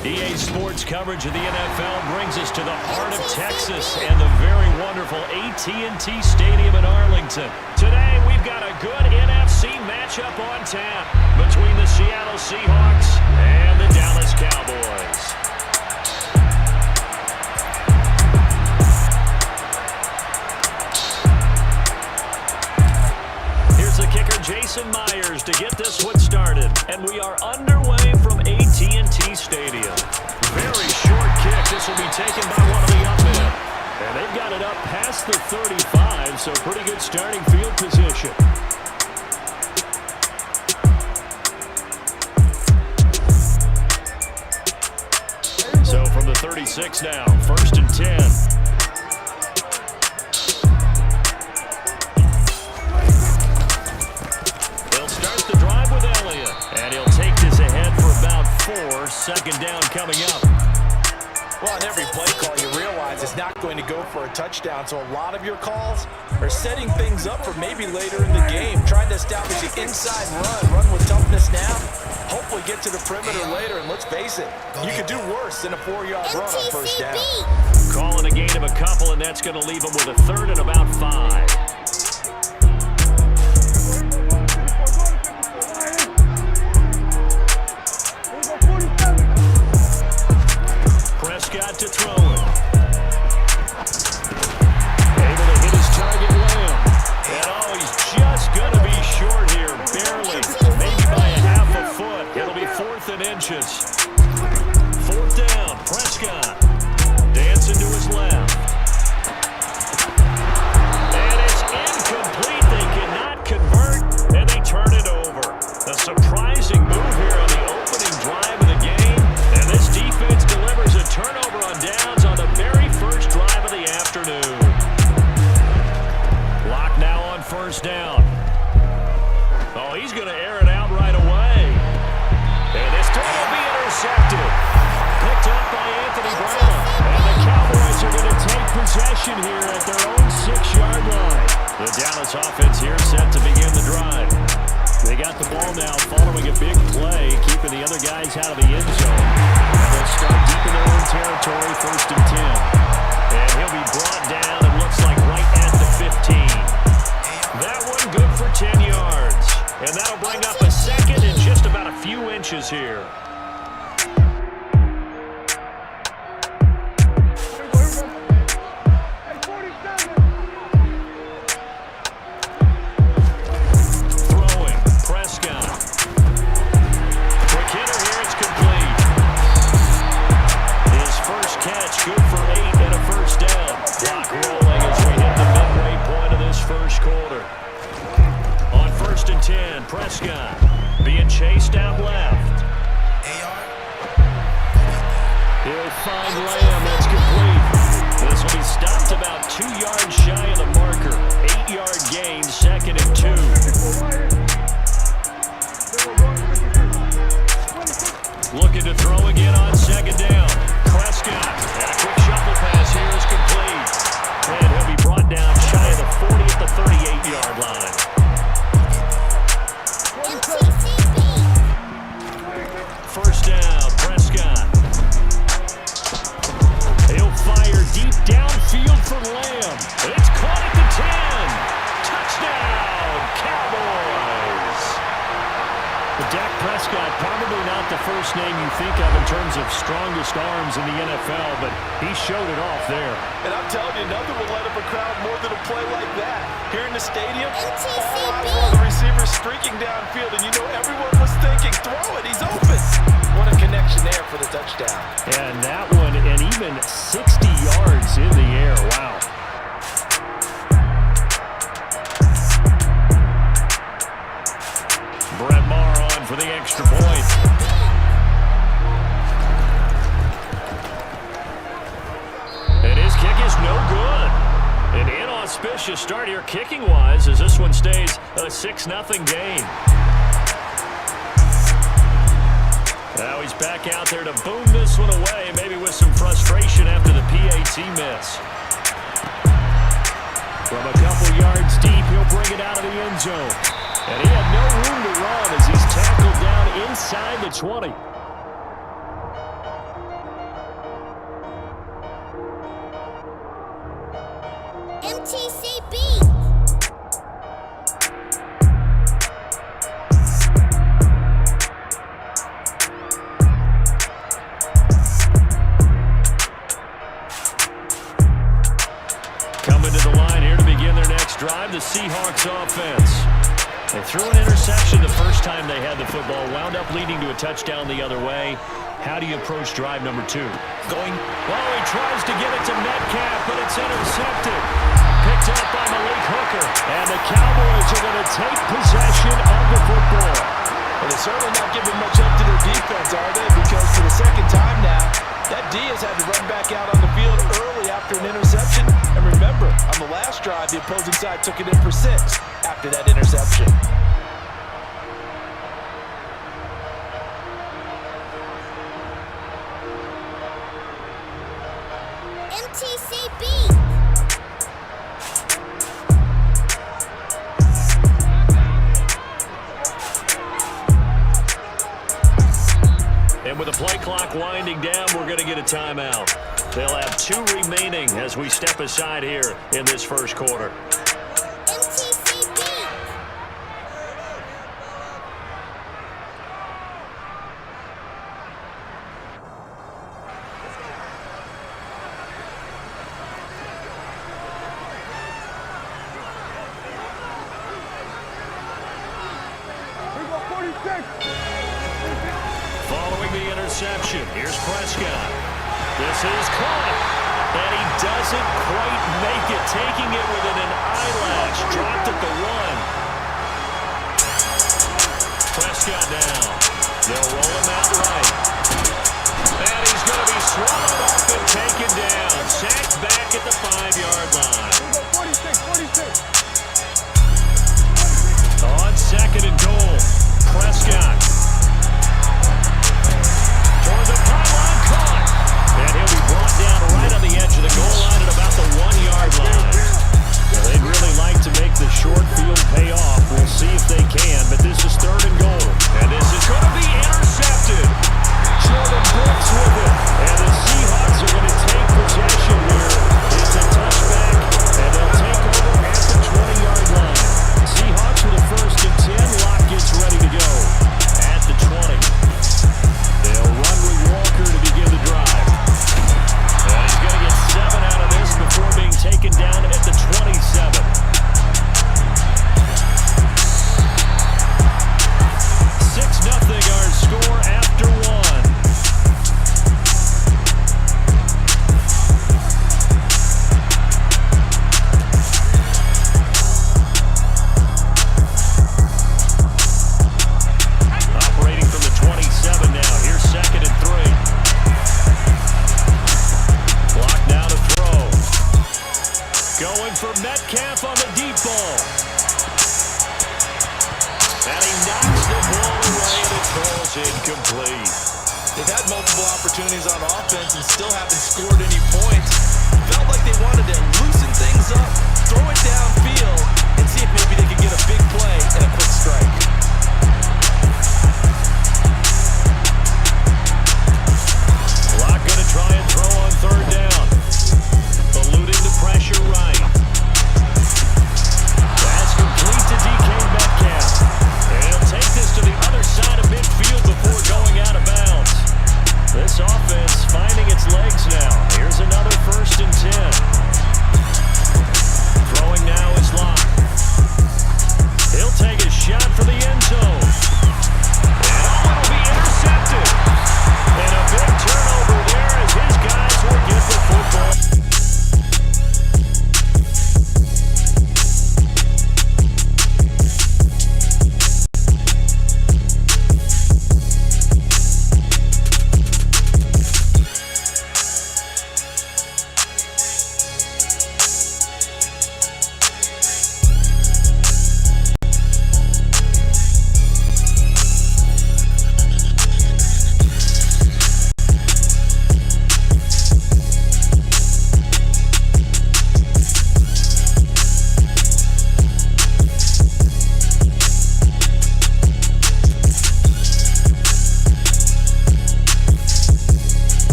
D: EA Sports coverage of the NFL brings us to the heart of Texas and the very wonderful AT&T Stadium in Arlington. Today, we've got a good NFC matchup on tap between the Seattle Seahawks and the Dallas Cowboys. Here's the kicker, Jason Myers, to get this one started. And we are underway from AT&T Stadium. Very short kick. This will be taken by one of the up men. And they've got it up past the 35, so pretty good starting field position. So from the 36 now, 1st and 10. And he'll take this ahead for about 4. Second down coming up.
B: Well, on every play call, you realize it's not going to go for a touchdown. So a lot of your calls are setting things up for maybe later in the game, trying to establish the inside run with toughness now, hopefully get to the perimeter later. And let's face it, you could do worse than a 4-yard run on first down.
D: Calling a gain of a couple, and that's going to leave him with a 3rd and about 5. Prescott to throw it. Able to hit his target, Lamb. And oh, he's just going to be short here, barely. Maybe by a half a foot. It'll be 4th and inches. 4th down, Prescott. Dancing to his left. And it's incomplete. They cannot convert, and they turn it over. A surprising move here on the opening drive of the game. And this defense delivers a turnover on downs on the very first drive of the afternoon. Lock now on 1st down. Oh, he's going to air it out right away. And this throw will be intercepted. Picked up by Anthony Brown. And the Cowboys are going to take possession here at their own 6-yard line. The Dallas offense here set to begin the drive. They got the ball now following a big play, keeping the other guys out of the end zone. They'll start deep in their own territory, 1st and 10. And he'll be brought down, it looks like right at the 15. That one good for 10 yards. And that'll bring up a 2nd and just about a few inches here. Prescott being chased out left. He'll find Lamb. That's complete. This will be stopped about 2 yards shy of the marker. 8-yard gain, 2nd and 2. Looking to throw again on 2nd down. Prescott. And a quick shuffle pass here is complete. And he'll be brought down shy of the 40 at the 38-yard line. First down, Prescott. He'll fire deep downfield for Lamb. It's caught at the 10. Touchdown, Cowboys. But Dak Prescott, probably not the first name you think of in terms of strongest arms in the NFL, but he showed it off there.
B: And I'm telling you, nothing will light up a crowd more than a play like that. Here in the stadium, all eyes were on the receiver streaking downfield, and you know everyone was thinking, throw it, he's open. What a connection there for the touchdown.
D: And that one, and even 60 yards in the air. Wow. Brett Maher on for the extra point. And his kick is no good. An inauspicious start here kicking-wise as this one stays a 6-0 game. Now he's back out there to boom this one away, maybe with some frustration after the PAT miss. From a couple yards deep, he'll bring it out of the end zone. And he had no room to run as he's tackled down inside the 20.
A: Seahawks offense. They threw an interception the first time they had the football, wound up leading to a touchdown the other way. How do you approach drive number 2? He tries to get it to Metcalf, but it's intercepted. Picked up by Malik Hooker. And the Cowboys are going to take possession of the football.
E: Well, they're certainly not giving much up to their defense, are they? Because for the second time now, that D has had to run back out on the field early after an interception. And remember, on the last drive, the opposing side took it in for 6 after that interception.
H: MTCB.
A: And with the play clock winding down, we're going to get a timeout. They'll have 2 remaining as we step aside here in this first quarter.
H: MTCB.
G: We go 46.
A: Following the interception, here's Prescott. This is caught, and he doesn't quite make it, taking it within an eyelash. Dropped at the 1. Prescott down. They'll roll him out right. And he's going to be swallowed up and taken down. Sacked back at the 5-yard line.
G: We go 46.
A: On 2nd and goal, Prescott. Toward the pylon, caught. And he'll be brought down right on the edge of the goal line at about the 1-yard line. Now, they'd really like to make the short field pay off. We'll see if they can, but this is 3rd and goal. And this is going to be intercepted. Jordan Brooks with it. And the Seahawks are going to take possession here. It's a touchback, and they'll take over at the 20-yard line. Seahawks with a 1st and 10. Lock gets ready to go at the 20. They'll run with Walker to begin the drive. And he's going to get 7 out of this before being taken down at the 27. 6-0 our score after 1. Operating from the 27 now. Here's 2nd and 3. Clock now to throw. Going for Metcalf on the deep ball. And he knocks the ball away and it falls incomplete.
B: They've had multiple opportunities on offense and still haven't scored any points. Felt like they wanted to loosen things up, throw it downfield, and see if maybe they could get a big play and a quick strike.
A: Lock going to try and throw on 3rd down. Eluding the pressure right. That's complete to DK Metcalf. And he'll take this to the other side of midfield before going out of bounds. This offense finding its legs now. Here's another 1st and 10. Throwing now is Lock. He'll take a shot for the end zone. And it'll be intercepted. And a big turnover there as his guys will get the football.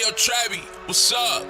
I: Ayo, Travi, what's up?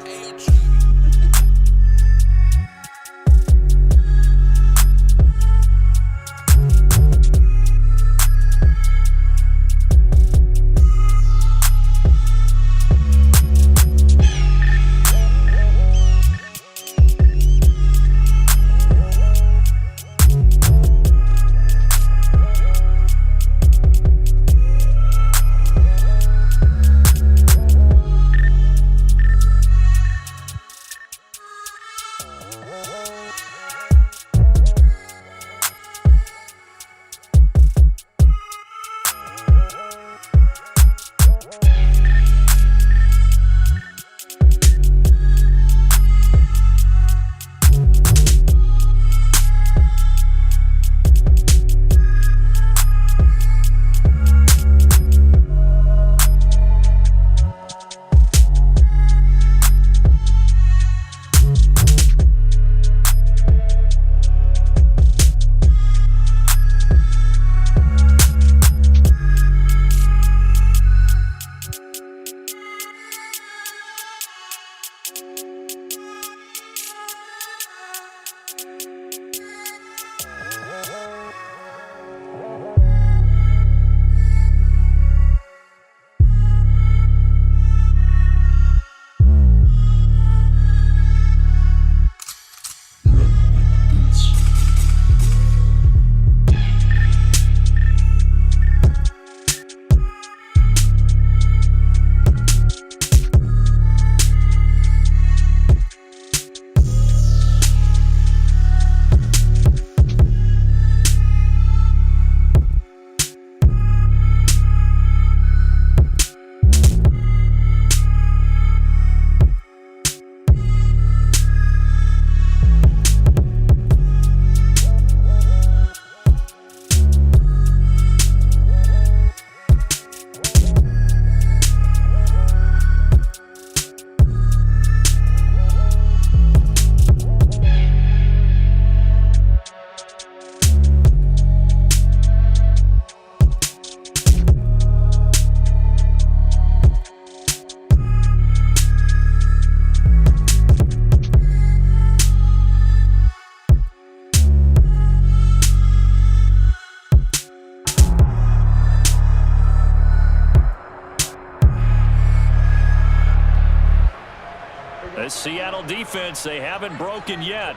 D: This Seattle defense, they haven't broken yet.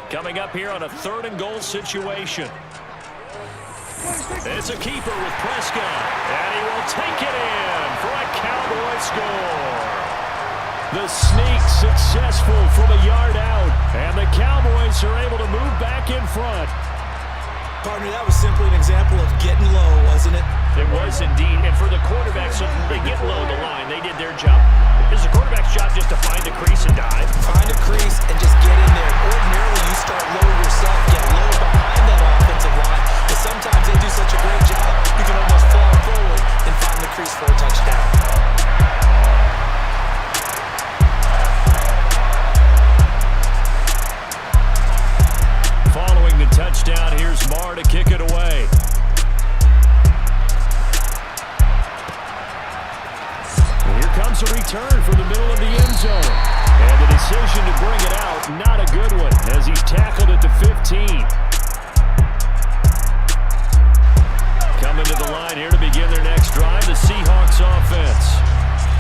D: Coming up here on a 3rd and goal situation. It's a keeper with Prescott, and he will take it in for a Cowboy score. The sneak successful from a yard out, and the Cowboys are able to move back in front.
B: Partner, that was simply an example of getting low, wasn't it?
D: It was indeed, and for the quarterbacks, they get low the line. They did their job. It's the quarterback's job just to find the crease and dive.
B: Find a crease and just get in there. Ordinarily, you start low yourself, get low behind that offensive line, but sometimes they do such a great job, you can almost fall forward and find the crease for a touchdown.
D: Following the touchdown, here's Marr to kick it away. And here comes a return from the middle of the end zone. And the decision to bring it out, not a good one, as he's tackled at the 15. Coming to the line here to begin their next drive, the Seahawks offense.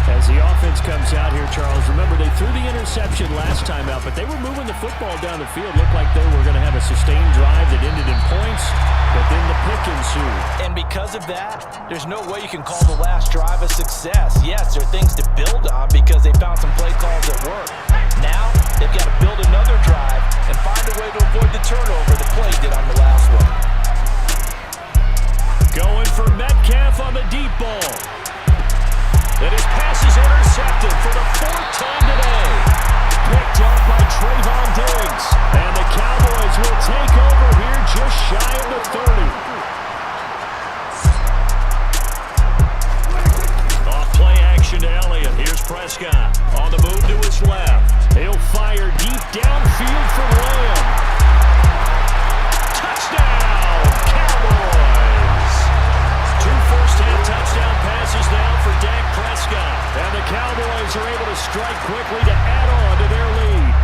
D: As the offense comes out here, Charles, remember they threw the interception last time out, but they were moving the football down the field. Looked like they were going to have a sustained drive that ended in points, but then the pick ensued.
B: And because of that, there's no way you can call the last drive a success. Yes, there are things to build on because they found some play calls that work. Now, they've got to build another drive and find a way to avoid the turnover the play did on the last one.
D: Going for Metcalf on the deep ball. And his pass is intercepted for the 4th time today. Picked up by Trayvon Diggs. And the Cowboys will take over here just shy of the 30. Off play action to Elliott. Here's Prescott on the move to his left. He'll fire deep downfield for Lamb. Touchdown, Cowboys. 2 first-half touchdown passes now for Dak Prescott. And the Cowboys
A: Eagles are able to strike quickly to add on to their lead.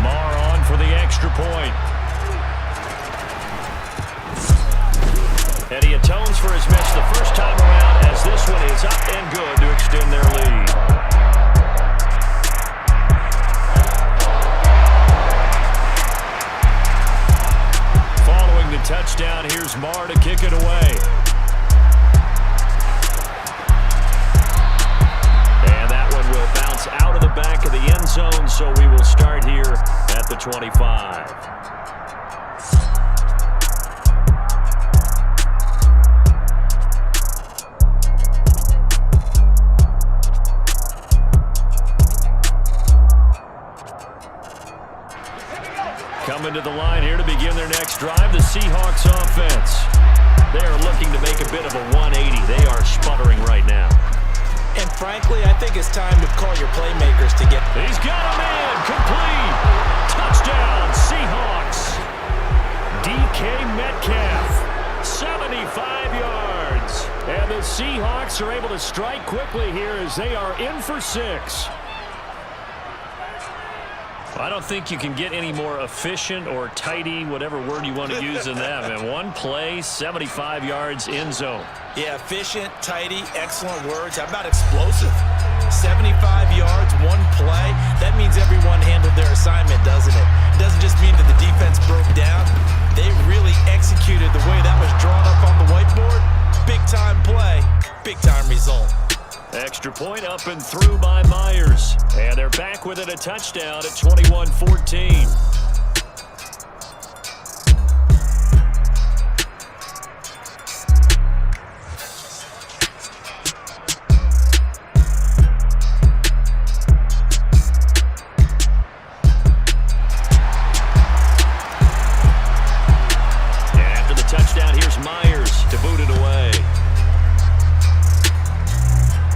A: Marr on for the extra point. And he atones for his miss the first time around as this one is up and good to extend their lead. Following the touchdown, here's Marr to kick it away. And that one will bounce out of the back of the end zone, so we will start here at the 25. Coming to the line here to begin their next drive, the Seahawks offense. They are looking to make a bit of a 180. They are sputtering right now.
B: And frankly, I think it's time to call your playmakers to get...
A: He's got him in. Complete. Touchdown, Seahawks. DK Metcalf, 75 yards. And the Seahawks are able to strike quickly here as they are in for 6. I don't think you can get any more efficient or tidy, whatever word you want to use in that. Man, one play, 75 yards in zone.
B: Yeah, efficient, tidy, excellent words. How about explosive? 75 yards, one play. That means everyone handled their assignment, doesn't it? It doesn't just mean that the defense broke down. They really executed the way that was drawn up on the whiteboard. Big-time play, big-time result.
A: Extra point up and through by Myers. And they're back within a touchdown at 21-14. And after the touchdown, here's Myers to boot it away.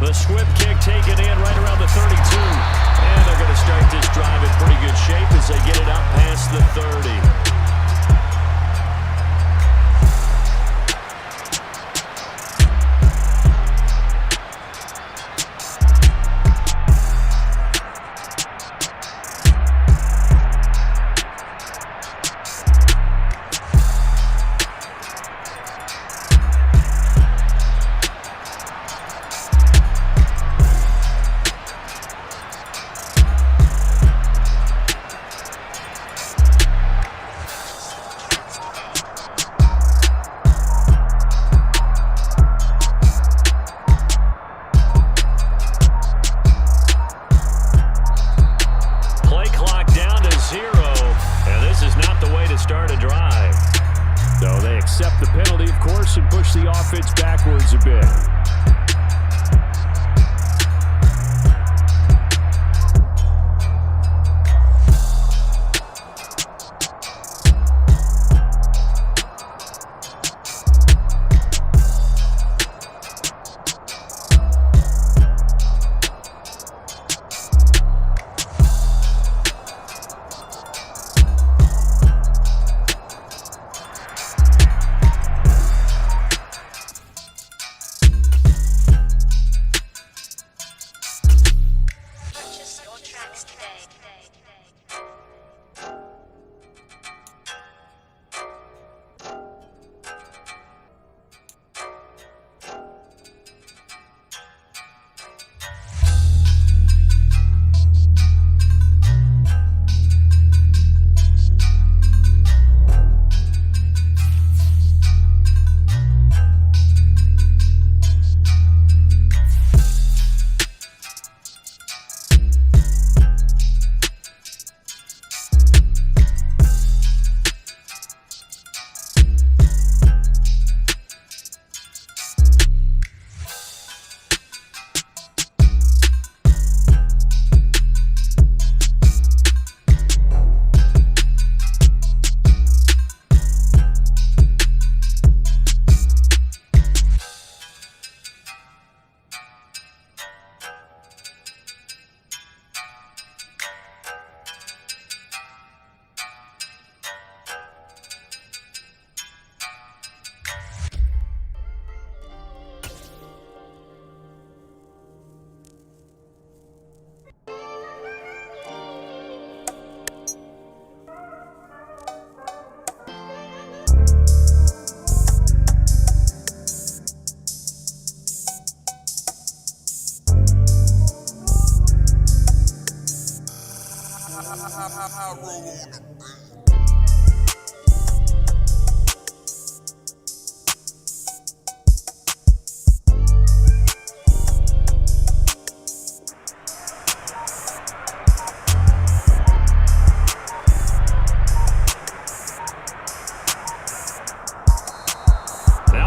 A: The swift kick taken in right around the 32. And they're going to start this drive in pretty good shape as they get it up past the 30.
D: Now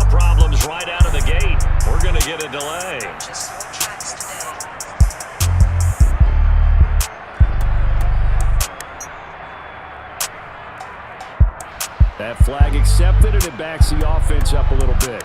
D: problems right out of the gate. We're going to get a delay.
A: That flag accepted, and it backs the offense up a little bit.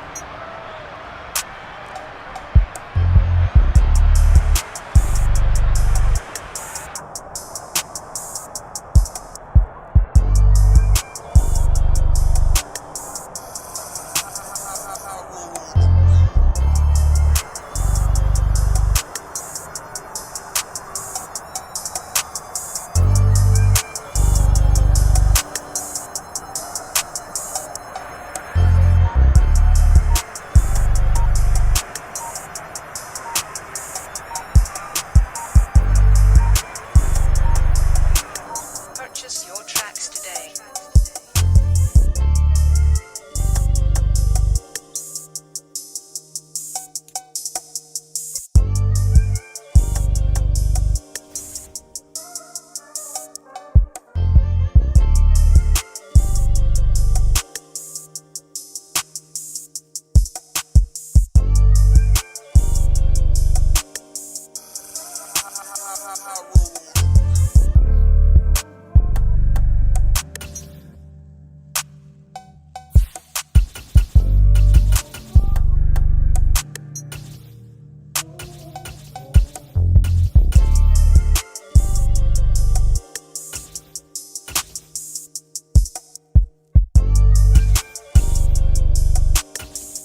I: Purchase your tracks today.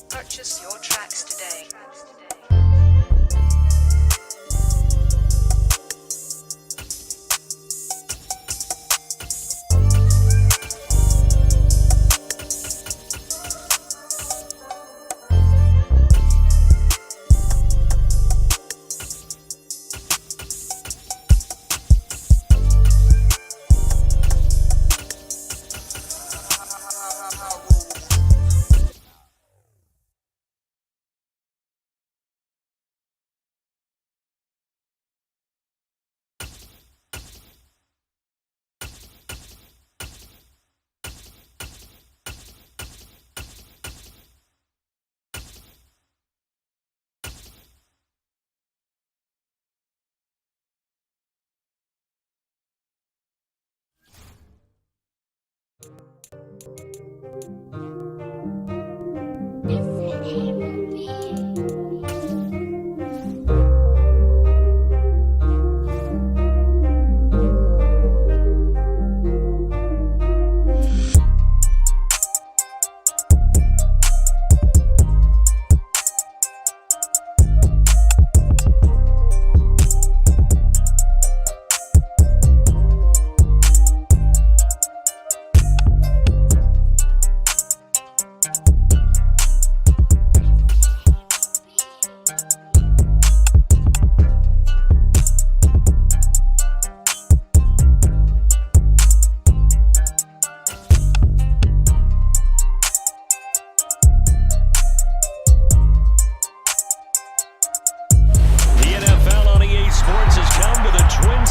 I: Purchase your tracks today.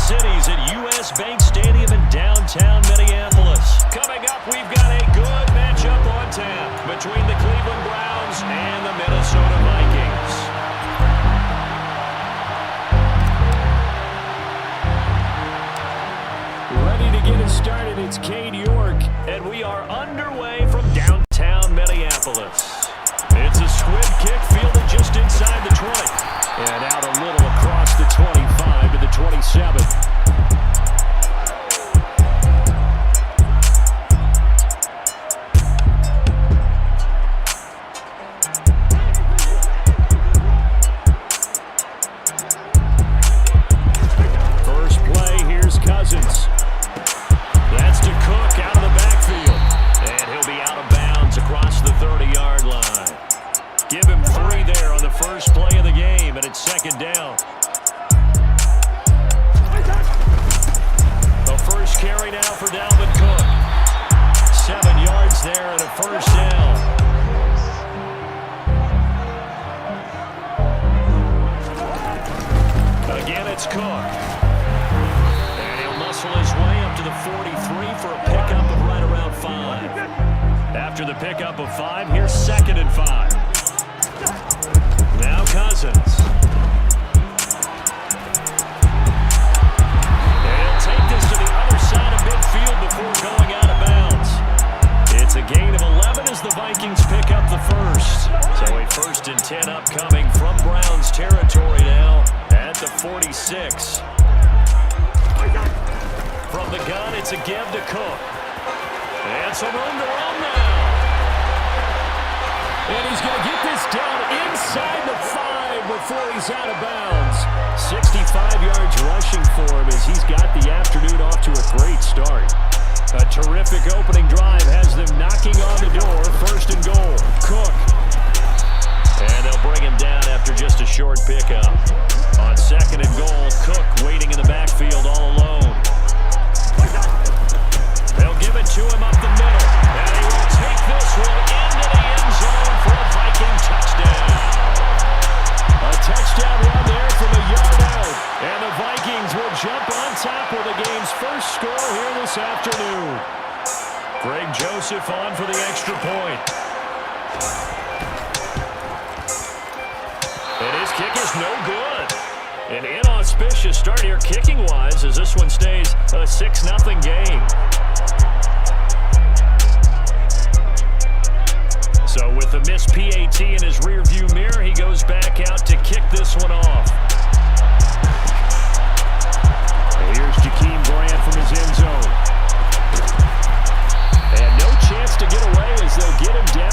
D: Cities at U.S. Bank Stadium in downtown Minneapolis. Coming up, we've got a good matchup on tap between the Cleveland Browns and the Minnesota Vikings.
A: Ready to get it started, it's Cade York.
D: And we are underway from downtown Minneapolis. It's a squib kick fielded just inside the 20.
A: And out a little across the 25 to the 27. First play, here's Cousins. That's to Cook out of the backfield. And he'll be out of bounds across the 30-yard line. Give him 3 there on the first play of the game, and it's second down. The first carry first down. Again, it's Cook. And he'll muscle his way up to the 43 for a pickup of right around 5. After the pickup of 5, here's 2nd and 5. Now Cousins. And he'll take this to the other side of midfield before going out of bounds. It's a gain of 11 as the Vikings pick up the first. So a 1st and 10 upcoming from Browns territory now at the 46. From the gun, it's a give to Cook. And some room to run now. And he's going to get this down inside the 5 before he's out of bounds. 65 yards rushing for him as he's got the afternoon off to a great start. A terrific opening drive has them knocking on the door. 1st and goal. Cook. And they'll bring him down after just a short pickup. On 2nd and goal, Cook waiting in the backfield all alone. They'll give it to him up the middle. And he will take this one into the end zone for a Viking touchdown. A touchdown run there from a yard out. And the Vikings will jump on top with the game's first score here this afternoon. Greg Joseph on for the extra point. And his kick is no good. An inauspicious start here kicking-wise as this one stays a 6-0 game. So with the missed PAT in his rearview mirror, he goes back out to kick this one off. And here's Jakeem Grant from his end zone. And no chance to get away as they'll get him down.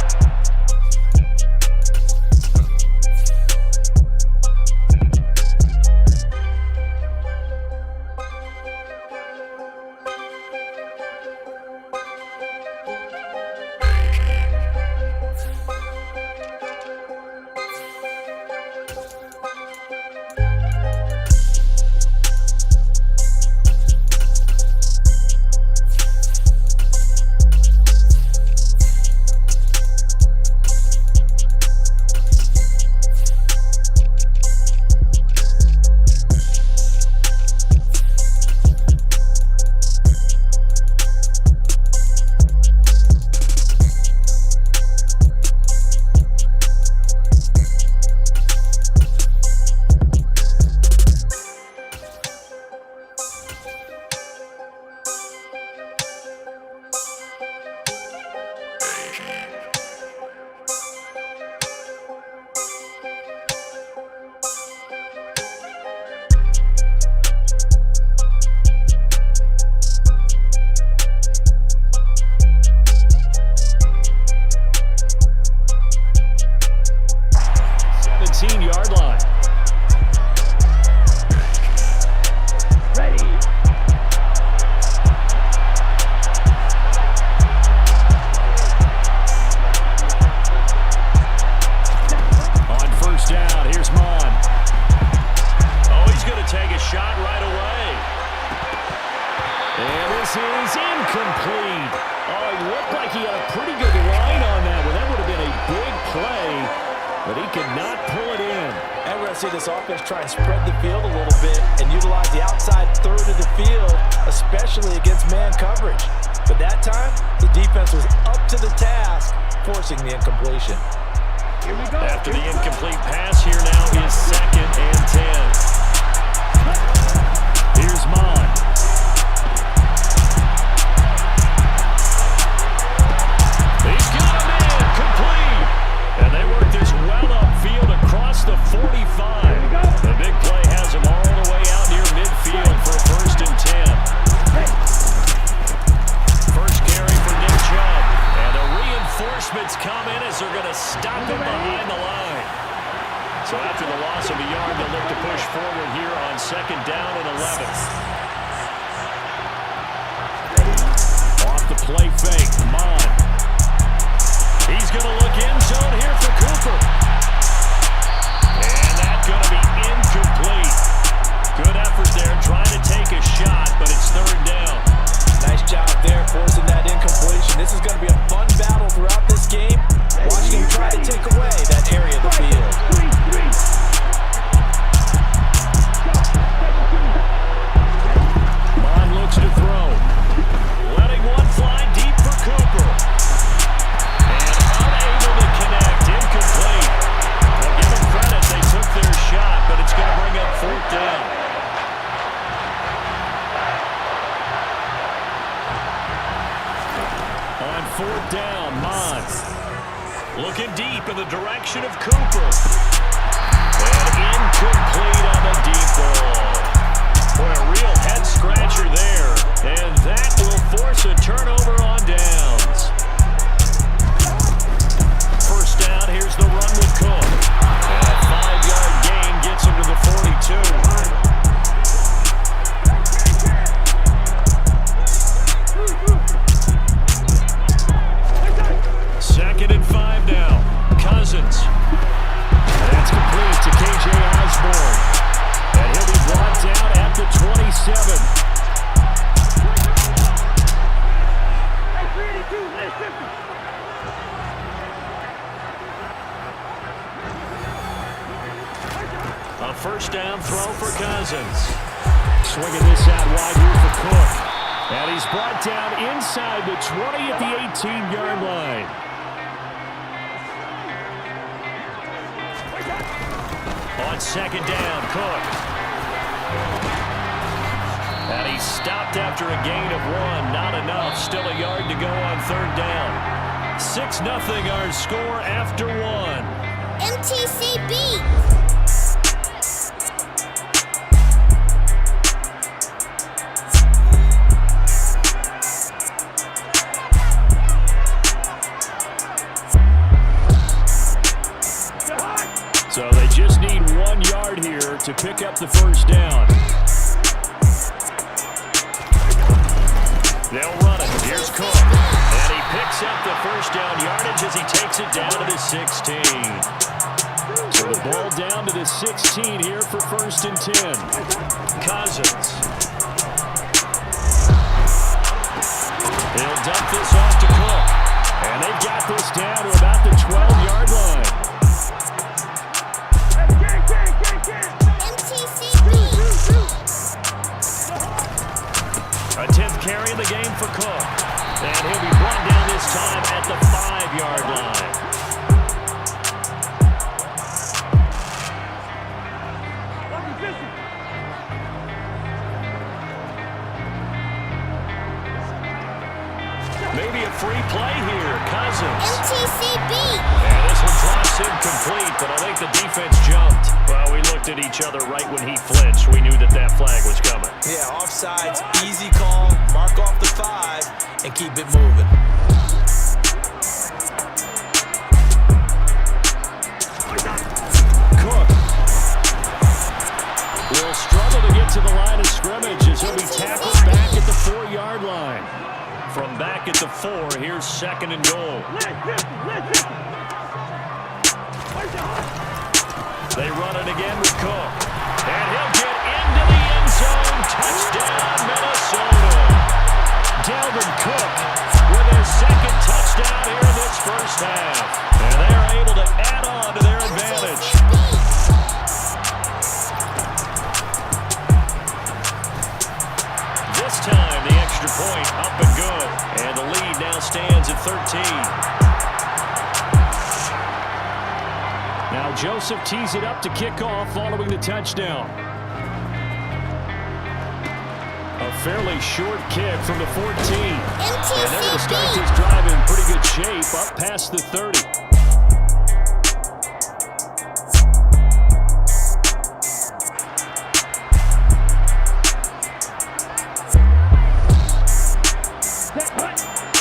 A: but he could not pull it in.
E: And we're going to see this offense try and spread the field a little bit and utilize the outside third of the field, especially against man coverage. But that time, the defense was up to the task, forcing the incompletion.
G: Here we go.
A: After the incomplete pass, here now is 2nd and 10. Here's Mon. He's got him in, complete. And they work this well upfield across the 45. The big play has him all the way out near midfield for 1st and 10. First carry for Nick Chubb. And the reinforcements come in as they're going to stop him behind the line. So after the loss of a yard, they'll look to push forward here on 2nd down and 11. Off the play fake, Mon. He's going to look end zone here for Cooper. And that's going to be incomplete. Good effort there, trying to take a shot, but it's 3rd down.
E: Nice job there, forcing that incompletion. This is going to be a fun battle throughout
D: in the direction of Cooper. And incomplete on the deep ball. Boy, a real head-scratcher there. And that will force a turnover on downs. First down, here's the run with Cook. And a 5-yard gain gets him to the 42. Second and 5 now. Cousins. That's complete to KJ Osborne. And he'll be brought down at the 27. A first down throw for Cousins. Swinging this out wide here for Cook. And he's brought down inside the 20 at the 18-yard line. On second down, Cook. And he's stopped after a gain of 1. Not enough. Still a yard to go on third down. 6-0 our score after 1.
H: MTCB.
A: So they just need 1 yard here to pick up the first down. They'll run it. Here's Cook. And he picks up the first down yardage as he takes it down to the 16. So the ball down to the 16 here for first and 10. Cousins. He'll dump this off to Cook. And they've got this down to about the 12-yard line. A 10th carry in the game for Cook. And he'll be brought down this time at the 5-yard line. Maybe a free play here. Cousins.
H: MTCB.
D: And this one drops incomplete, but I think the defense jumped. Well, we looked at each other right when he flinched. We knew that that flag was coming.
B: Yeah, offsides, easy call, mark off the 5, and keep it moving.
A: Cook will struggle to get to the line of scrimmage as he'll be tackled back at the 4-yard line. From back at the 4, here's second and goal. They run it again with Cook. And he'll get into the end zone. Touchdown, Minnesota. Dalvin Cook with his second touchdown here in this first half. And they're able to add on to their advantage. This time, the extra point up and good. And the lead now stands at 13. Now Joseph tees it up to kick off following the touchdown. A fairly short kick from the 14. And they're going to start this drive in pretty good shape up past the 30.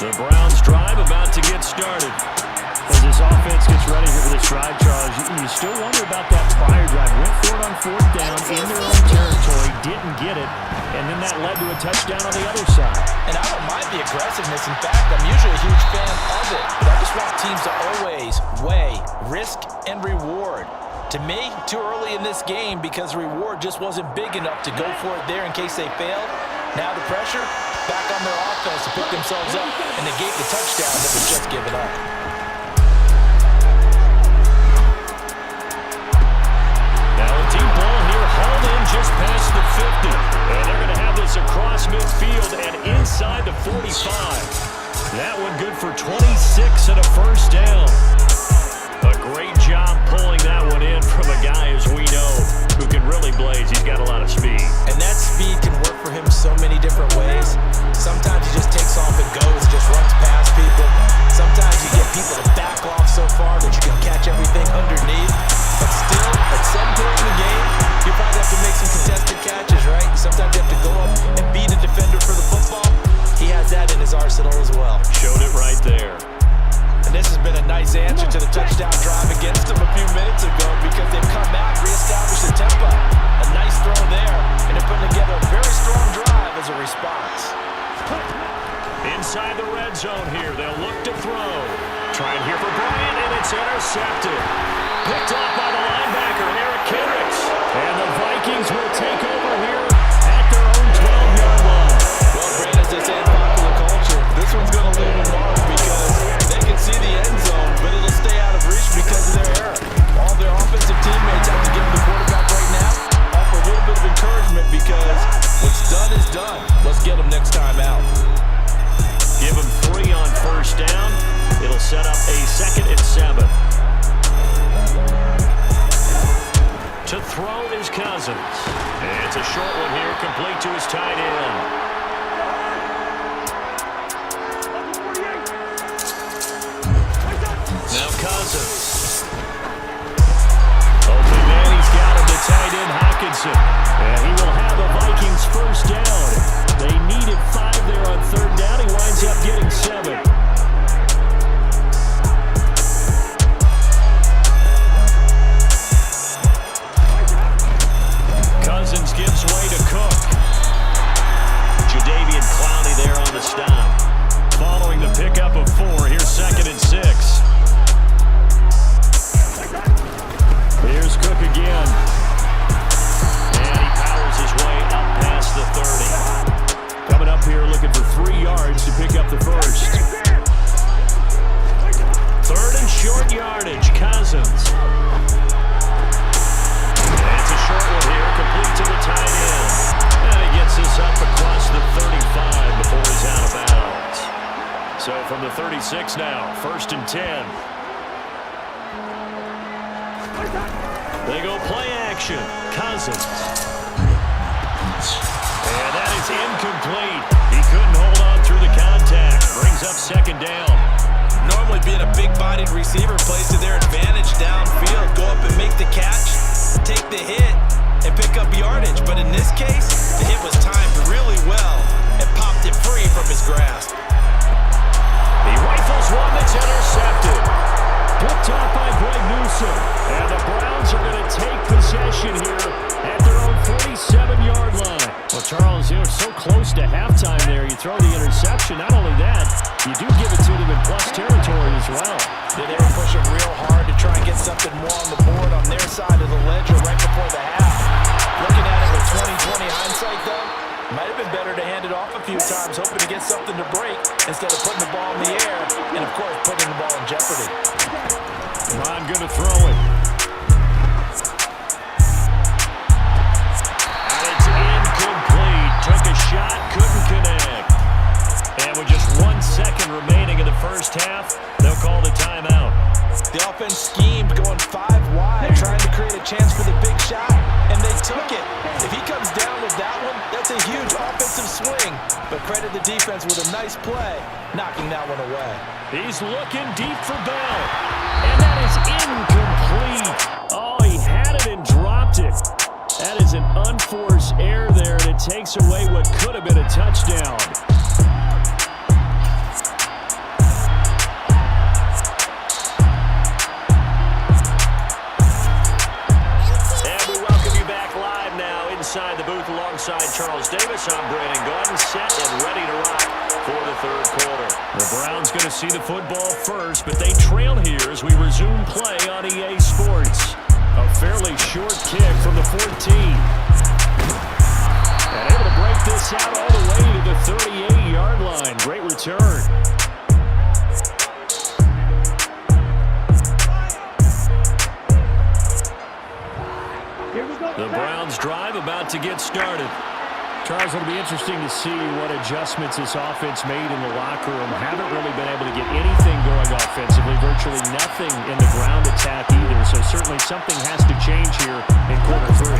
A: The Browns drive about to get started. As this offense gets ready here for this drive, Charles, you still wonder about that prior drive. Went for it on 4th down in their own territory, didn't get it, and then that led to a touchdown on the other side.
B: And I don't mind the aggressiveness. In fact, I'm usually a huge fan of it. But I just want teams to always weigh risk and reward. To me, too early in this game because the reward just wasn't big enough to go for it there in case they failed. Now the pressure, back on their offense to pick themselves up and negate the touchdown that was just given up.
D: Just past the 50. And they're going to have this across midfield and inside the 45. That one good for 26 and a first down. A great job pulling that one in from a guy, as we know, who can really blaze. He's got a lot of speed.
B: And that speed can work for him so many different ways. Sometimes he just takes off and goes, just runs past people. Sometimes you get people to back off so far that you can catch Sometimes you have to go up and beat a defender for the football. He has that in his arsenal as well.
A: Showed it right there.
B: And this has been a nice answer to the touchdown drive against them a few minutes ago because they've come back, reestablished the tempo. A nice throw there, and they're putting together a very strong drive as a response.
A: Inside the red zone here, they'll look to throw. Trying here for Bryant, and it's intercepted. Picked off by the linebacker, Eric Cherish. And the Vikings will take over here at their own 12-yard line.
B: Well, Brand, as they say in popular culture, this one's going to leave a mark because they can see the end zone, but it'll stay out of reach because of their error. All their offensive teammates have to give the quarterback right now offer a little bit of encouragement because what's done is done. Let's get them next time out.
A: Give them 3 on first down. It'll set up a 2nd and 7. To throw is Cousins. And it's a short one here, complete to his tight end. Now Cousins. Open man, he's got him, the tight end Hawkinson. And he will have the Vikings first down. They needed 5 there on 3rd down. He winds up getting 7. Cousins gives way to Cook. Jadeveon Clowney there on the stop. Following the pickup of 4, here's 2nd and 6. Here's Cook again. And he powers his way up past the 30. Coming up here looking for 3 yards to pick up the first. 3rd and short yardage, Cousins. That's a short one here, complete to the tight end. And he gets this up across the 35 before he's out of bounds. So from the 36 now, 1st and 10. They go play action. Cousins. And that is incomplete. He couldn't hold on through the contact. Brings up 2nd down.
B: Normally being a big-bodied receiver plays to their advantage downfield. Go up and make the catch, take the hit, and pick up yardage. But in this case, the hit was timed really well and popped it free from his grasp.
A: He rifles one that's intercepted. Picked off by Greg Newsom. And the Browns are going to take possession here at their own 47-yard line. Well, Charles, you're so close to halftime there. You throw the interception. Not only that, you do give it to them in plus territory as well.
B: They were pushing real hard to try and get something more on the board on their side of the ledger right before the half. Looking at it with 20/20 hindsight, though, might have been better to hand it off a few times, hoping to get something to break instead of putting the ball in the air and, of course, putting the ball in jeopardy.
A: Ron going to throw it. And it's incomplete. Took a shot, couldn't connect. And with just 1 second remaining in the first half, they'll call the timeout.
B: The offense schemed going 5 wide, trying to create a chance for the big shot, and they took it. If he comes down with that one, that's a huge offensive swing. But credit the defense with a nice play, knocking that one away.
A: He's looking deep for Bell. And that is incomplete. Oh, he had it and dropped it. That is an unforced error there, and it takes away what could have been a touchdown. Inside the booth alongside Charles Davis, I'm Brandon Gordon, set and ready to rock for the 3rd quarter. The Browns going to see the football first, but they trail here as we resume play on EA Sports. A fairly short kick from the 14. And able to break this out all the way to the 38-yard line. Great return. The Browns drive about to get started. Charles, it'll be interesting to see what adjustments this offense made in the locker room. Haven't really been able to get anything going offensively. Virtually nothing in the ground attack either. So certainly something has to change here in quarter 3.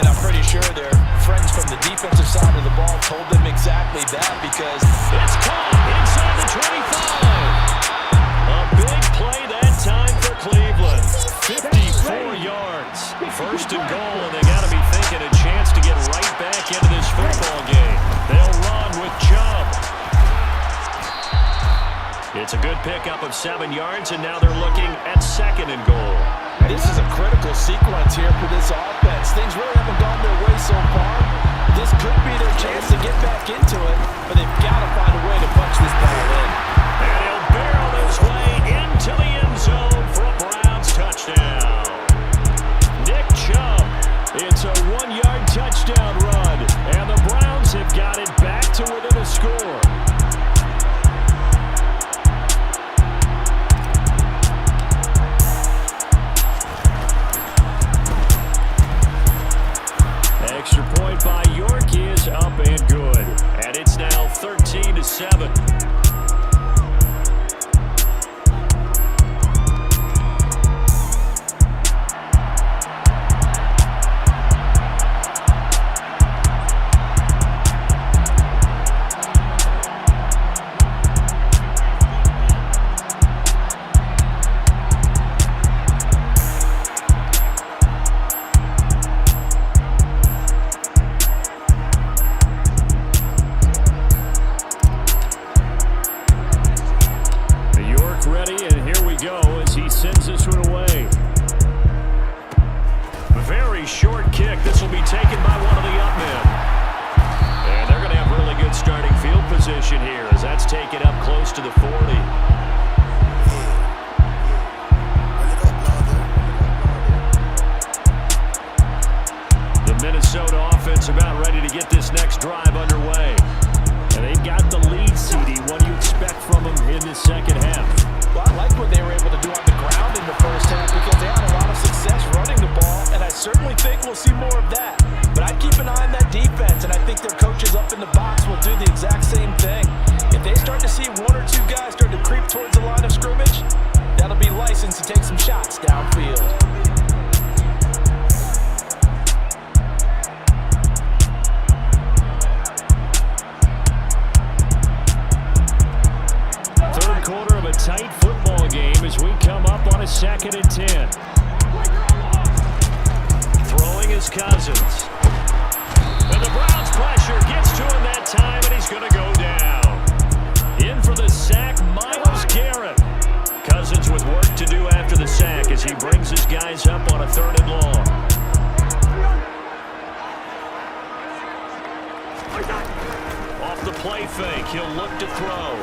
B: And I'm pretty sure their friends from the defensive side of the ball told them exactly that because
A: it's caught inside the 25. A big play that time for Cleveland. 54 yards. 1st and goal, and they got to be thinking a chance to get right back into this
D: It's a good pickup of 7 yards, and now they're looking at 2nd and goal.
E: This is a critical sequence here for this offense. Things really haven't gone their way so far. This could be their chance to get back into it, but they've got to find a way to punch this ball in.
D: And he'll barrel his way into the end zone for a Browns touchdown. Nick Chubb, it's a 1-yard touchdown run, and the Browns have got it back to within a score. Extra point by York is up and good. And it's now 13-7. Ready, and here we go as he sends this one away. Very short kick. This will be taken by one of the up men. And they're going to have really good starting field position here as that's taken up close to the 40. The Minnesota offense about ready to get this next drive underway. And they've got the lead, CD. What do you expect from them in the second half?
E: Well, I like what they were able to do on the ground in the first half because they had a lot of success running the ball, and I certainly think we'll see more of that. But I'd keep an eye on that defense, and I think their coaches up in the box will do the exact same thing. If they start to see 1 or 2 guys start to creep towards the line of scrimmage, that'll be license to take some shots downfield.
D: Quarter of a tight football game as we come up on a 2nd and 10. Throwing is Cousins. And the Browns pressure gets to him that time, and he's going to go down. In for the sack, Myles Garrett. Cousins with work to do after the sack as he brings his guys up on a 3rd and long. Off the play fake, he'll look to throw.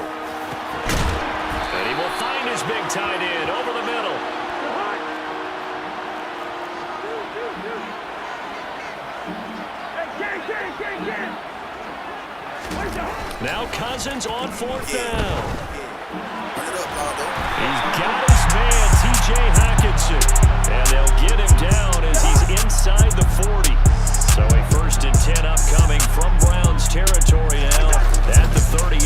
D: And he will find his big tight end over the middle. Now Cousins on 4th down. He's got his man, T.J. Hockenson. And they'll get him down as he's inside the 40. So a 1st and 10 upcoming from Browns territory now at the 38.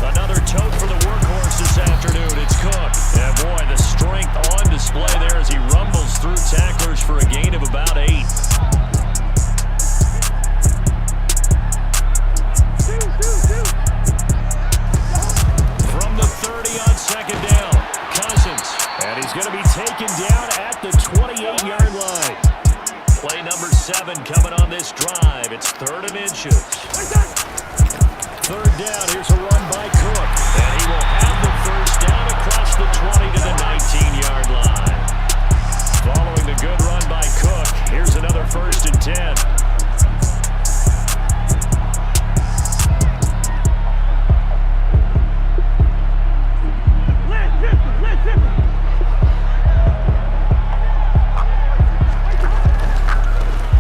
D: Another tote for the workhorse this afternoon. It's Cook. And boy, the strength on display there as he rumbles through tacklers for a gain of about 8. From the 30 on 2nd down, Cousins. And he's going to be taken down at the 28-yard line. Play number 7 coming on this drive. It's 3rd and inches. 3rd down. Here's a run by Cook. And he will have the 1st down across the 20 to the 19-yard line. Following the good run by Cook, here's another 1st and 10.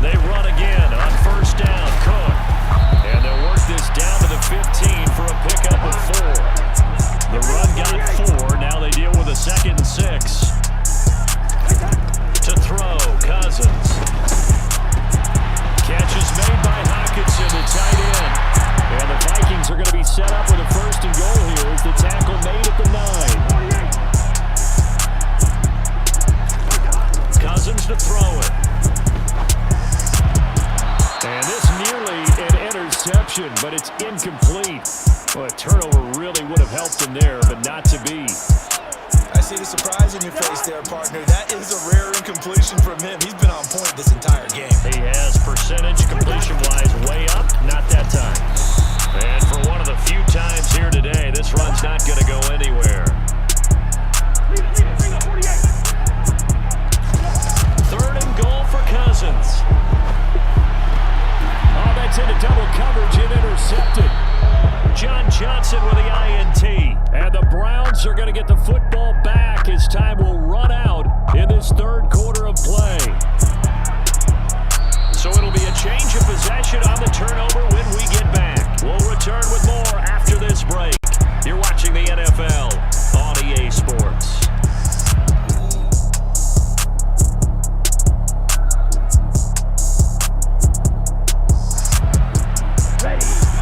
D: They run again on 1st down, Cook. And they'll work this down to the 15 for a pickup of 4. The run got 4. Now they deal with a 2nd and 6. To throw, Cousins. Catch is made by Hockenson, the tight end. And the Vikings are going to be set up with a 1st and goal here as the tackle made at the 9. Cousins to throw it. And this nearly an interception, but it's incomplete. Well, a turnover really would have helped him there, but not to be.
E: I see the surprise in your face there, partner. That is a rare incompletion from him. He's been on point this entire game.
D: He has percentage completion-wise way up, not that time. And for one of the few times here today, this run's not going to go anywhere. Jackson with the INT. And the Browns are going to get the football back as time will run out in this third quarter of play. So it'll be a change of possession on the turnover when we get back. We'll return with more after this break. You're watching the NFL on EA Sports.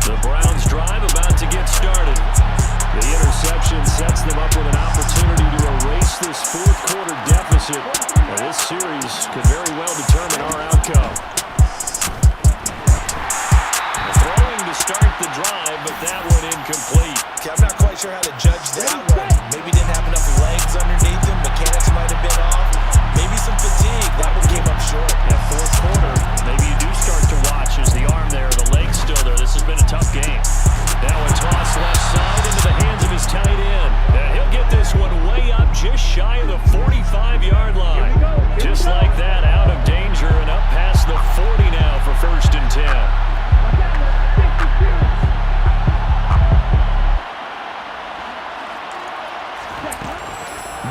D: The Browns drive about to get started. The interception sets them up with an opportunity to erase this fourth quarter deficit. And this series could very well determine our outcome. Throwing to start the drive, but that one incomplete.
B: Okay, I'm not quite sure how to judge that one. Maybe didn't have enough legs underneath him. Mechanics might have been off. Maybe some fatigue. That one came up short.
D: That fourth quarter, maybe you do start to watch as the arm there, the leg's still there. This has been a tough game. Now a toss left side into the hands of his tight end. And he'll get this one way up just shy of the 45-yard line. Just like that, out of danger and up past the 40 now for 1st and 10.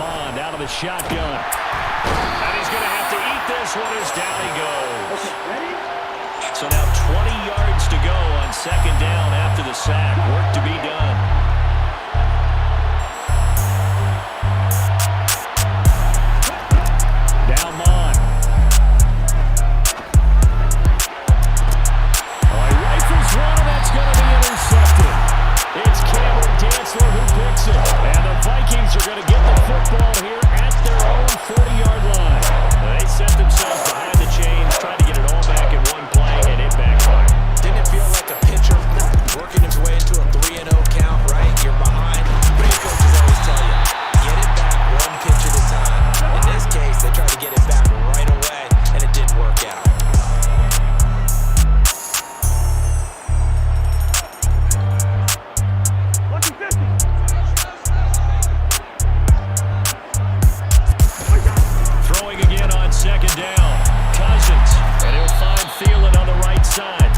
D: Mond out of the shotgun. And he's going to have to eat this one as down he goes. So now 20 yards to go on 2nd down after the sack. Work to be done. Down Mond. Oh, he rifles one, and that's going to be intercepted. It's Cameron Dantzler who picks it. And the Vikings are going to get the football here at their own 40-yard line. They set themselves behind the chains, trying to get it all back in one play, and it backfired.
B: Didn't it feel like a pitcher working his way into a 3-0 count, right? You're behind. What do coaches always tell you? Get it back one pitch at a time. In this case, they tried to get it back right away, and it didn't work out.
D: Throwing again on 2nd down. Cousins, and he'll find Thielen on the right side.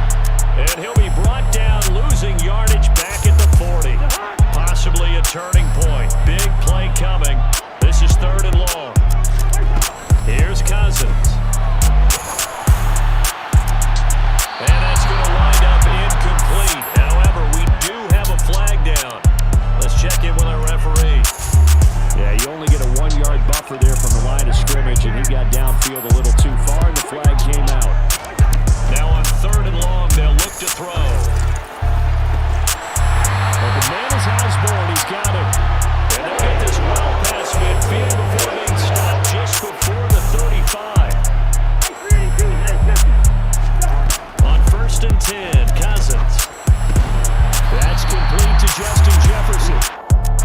D: And he'll be brought down, losing yardage back at the 40. Possibly a turning point. Big play coming. This is 3rd and long. Here's Cousins. And that's going to wind up incomplete. However, we do have a flag down. Let's check in with our referee. Yeah, you only get a 1-yard buffer there from the line of scrimmage, and he got downfield a little too far, and the flag came out. Now on 3rd and long, they'll look to throw. But the man is Osborne. He's got it. And they'll get this well past midfield before being stopped just before the 35. On 1st and 10, Cousins. That's complete to Justin Jefferson.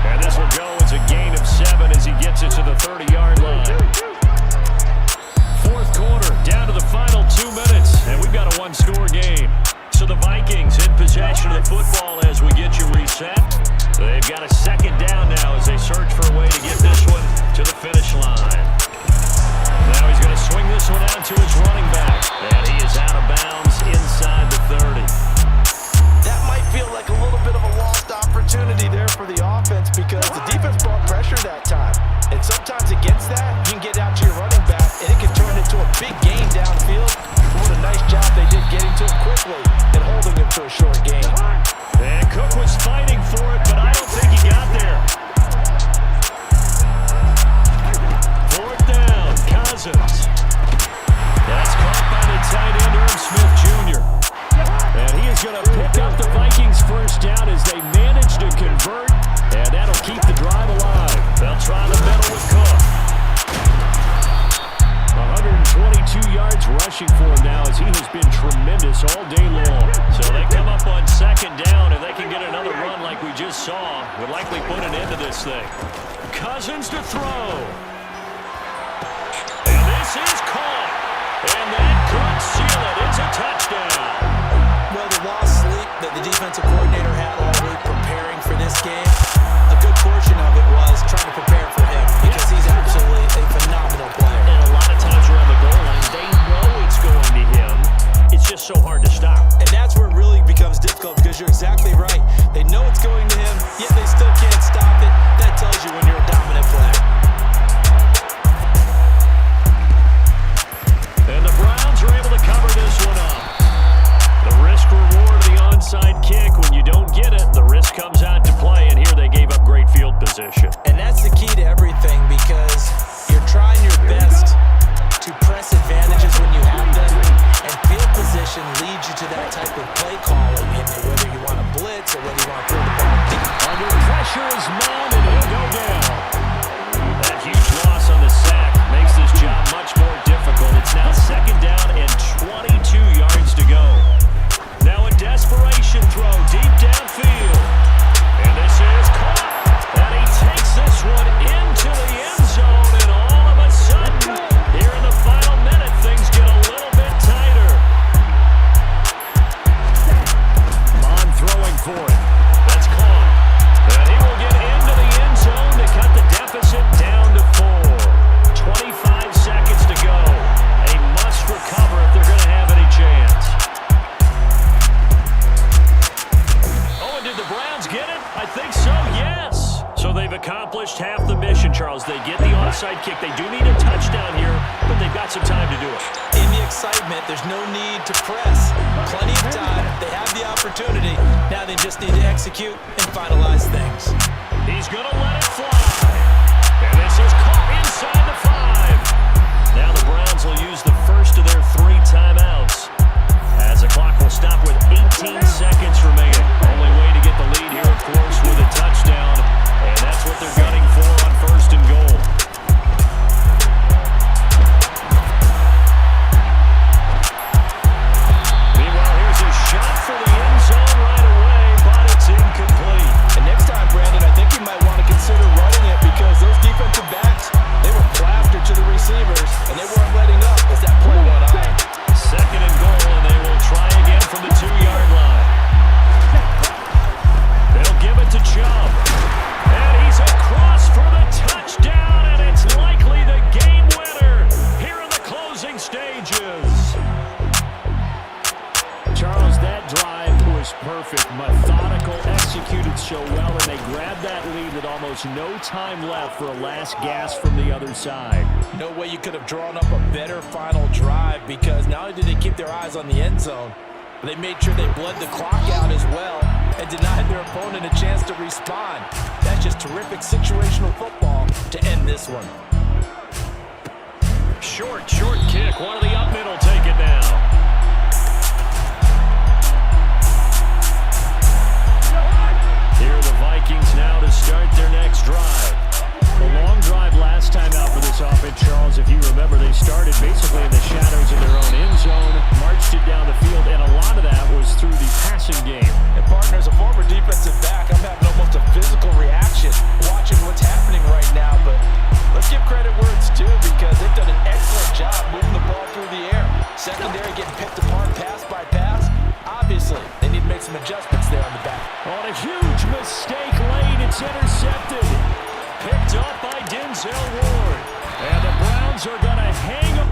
D: And this will go as a gain of 7 as he gets it to the 30-yard line. 4th quarter, down to the final 2 minutes, and we've got a 1-score game. So the Vikings in possession of the football as we get you reset. They've got a 2nd down now as they search for a way to get this one to the finish line. Now he's going to swing this one out to his running back, and he is out of bounds inside the 30.
B: That might feel like a little bit of a lost opportunity there for the offense because the defense brought pressure that time. And sometimes against that, you can get out to your running back, and it can turn into a big game downfield. What a nice job they did getting to him quickly and holding him to a short game.
D: And Cook was fighting for it, but I don't think he got there. 4th down, Cousins. That's caught by the tight end, Smith Jr. And he is going to pick up the Vikings' 1st down as they manage to convert, and that'll keep the drive alive. They'll try the middle with Cook. 122 yards rushing for him now as he has been tremendous all day long. So they come up on 2nd down, and they can get another run like we just saw. Would likely put an end to this thing. Cousins to throw. And this is caught. And that could seal it. It's a touchdown.
B: Well, the lost sleep that the defensive coordinator had all week preparing for this game, a good portion of it was trying to prepare for him because he's absolutely a phenomenal player.
D: And a lot of times around the goal line, they know it's going to him. It's just so hard to stop.
B: And that's where it really becomes difficult difficult because you're exactly right. They know it's going to him, yet they still can't stop it. That tells you when you're a dominant player.
D: And the Browns are able to cover this one up. The risk reward of the onside kick, when you don't get it, the risk comes out to play, and here they gave up great field position.
B: And that's the key to everything because you're trying your best to press advantages when you have them, and field position leads you to that type of play calling, whether you want to blitz or whether you want to throw the ball deep.
D: Under pressure is Mond, and he'll go down. That huge loss on the sack makes this job much more difficult. It's now second down and 22 yards to go. Now a desperation throw deep downfield. And this is caught. And he takes this one into the end zone, and all of a sudden, here in the final minute, things get a little bit tighter. Mond throwing for it. That's caught. And he will get into the end zone to cut the deficit down to 4. 25 seconds to go. A must recover if they're going to have any chance. Oh, and did the Browns get it? I think so, yes. So they've accomplished half the mission, Charles. They get the onside kick. They do need a touchdown here, but they've got some time to do it.
B: In the excitement, there's no need to press. Plenty of time. They have the opportunity. Now they just need to execute and finalize things.
D: He's going to let it fly. And this is caught inside the 5. Now the Browns will use the first of their 3 timeouts, as the clock will stop with 18 seconds remaining. Only way to get the lead here, of course, with a touchdown. And that's what they're gunning for on first and goal. Meanwhile, here's a shot for the end zone right away, but it's incomplete.
E: And next time, Brandon, I think you might want to consider running it because those defensive backs, they were plastered to the receivers, and they weren't letting up as that play went on.
D: Second and goal, and they will try again from the 2-yard line. They'll give it to Chubb. And he's across for the touchdown, and it's likely the game winner here in the closing stages. Charles, that drive was perfect. Methodical, executed so well, and they grabbed that lead with almost no time left for a last gasp from the other side.
E: No way you could have drawn up a better final drive because not only did they keep their eyes on the end zone, but they made sure they bled the clock out as well and denied their opponent a chance to respond. That's just terrific situational football to end this one.
D: Short kick. One of the up middle take it now. Here are the Vikings now to start their next drive. The long drive last time out for this offense, Charles, if you remember, they started basically in the shadows of their own end zone, marched it down the field, and a lot of that was through the passing game.
E: And partner, as a former defensive back, I'm having almost a physical reaction watching what's happening right now, but let's give credit where it's due because they've done an excellent job moving the ball through the air. Secondary getting picked apart pass by pass. Obviously, they need to make some adjustments there on the back.
D: On a huge mistake late, it's intercepted. Picked up by Denzel Ward. And the Browns are going to hang up.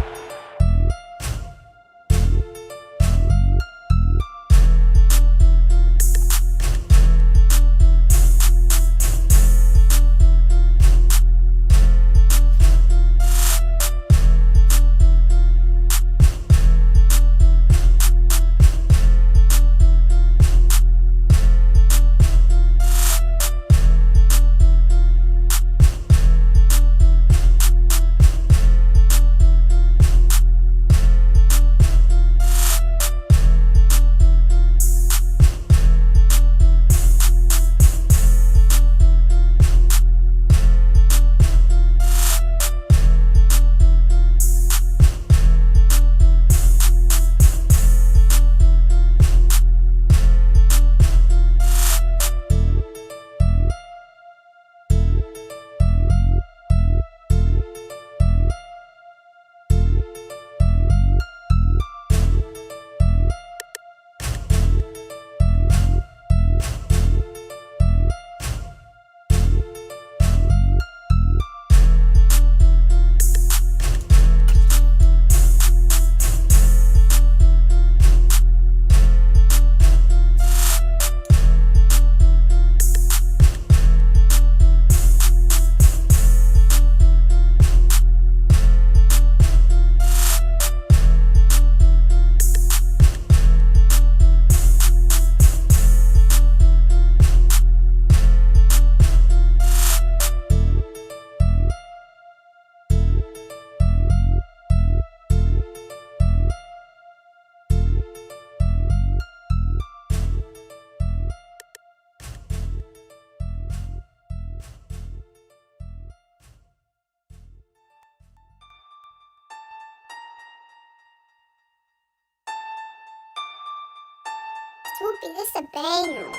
H: Swoopy, this a banger.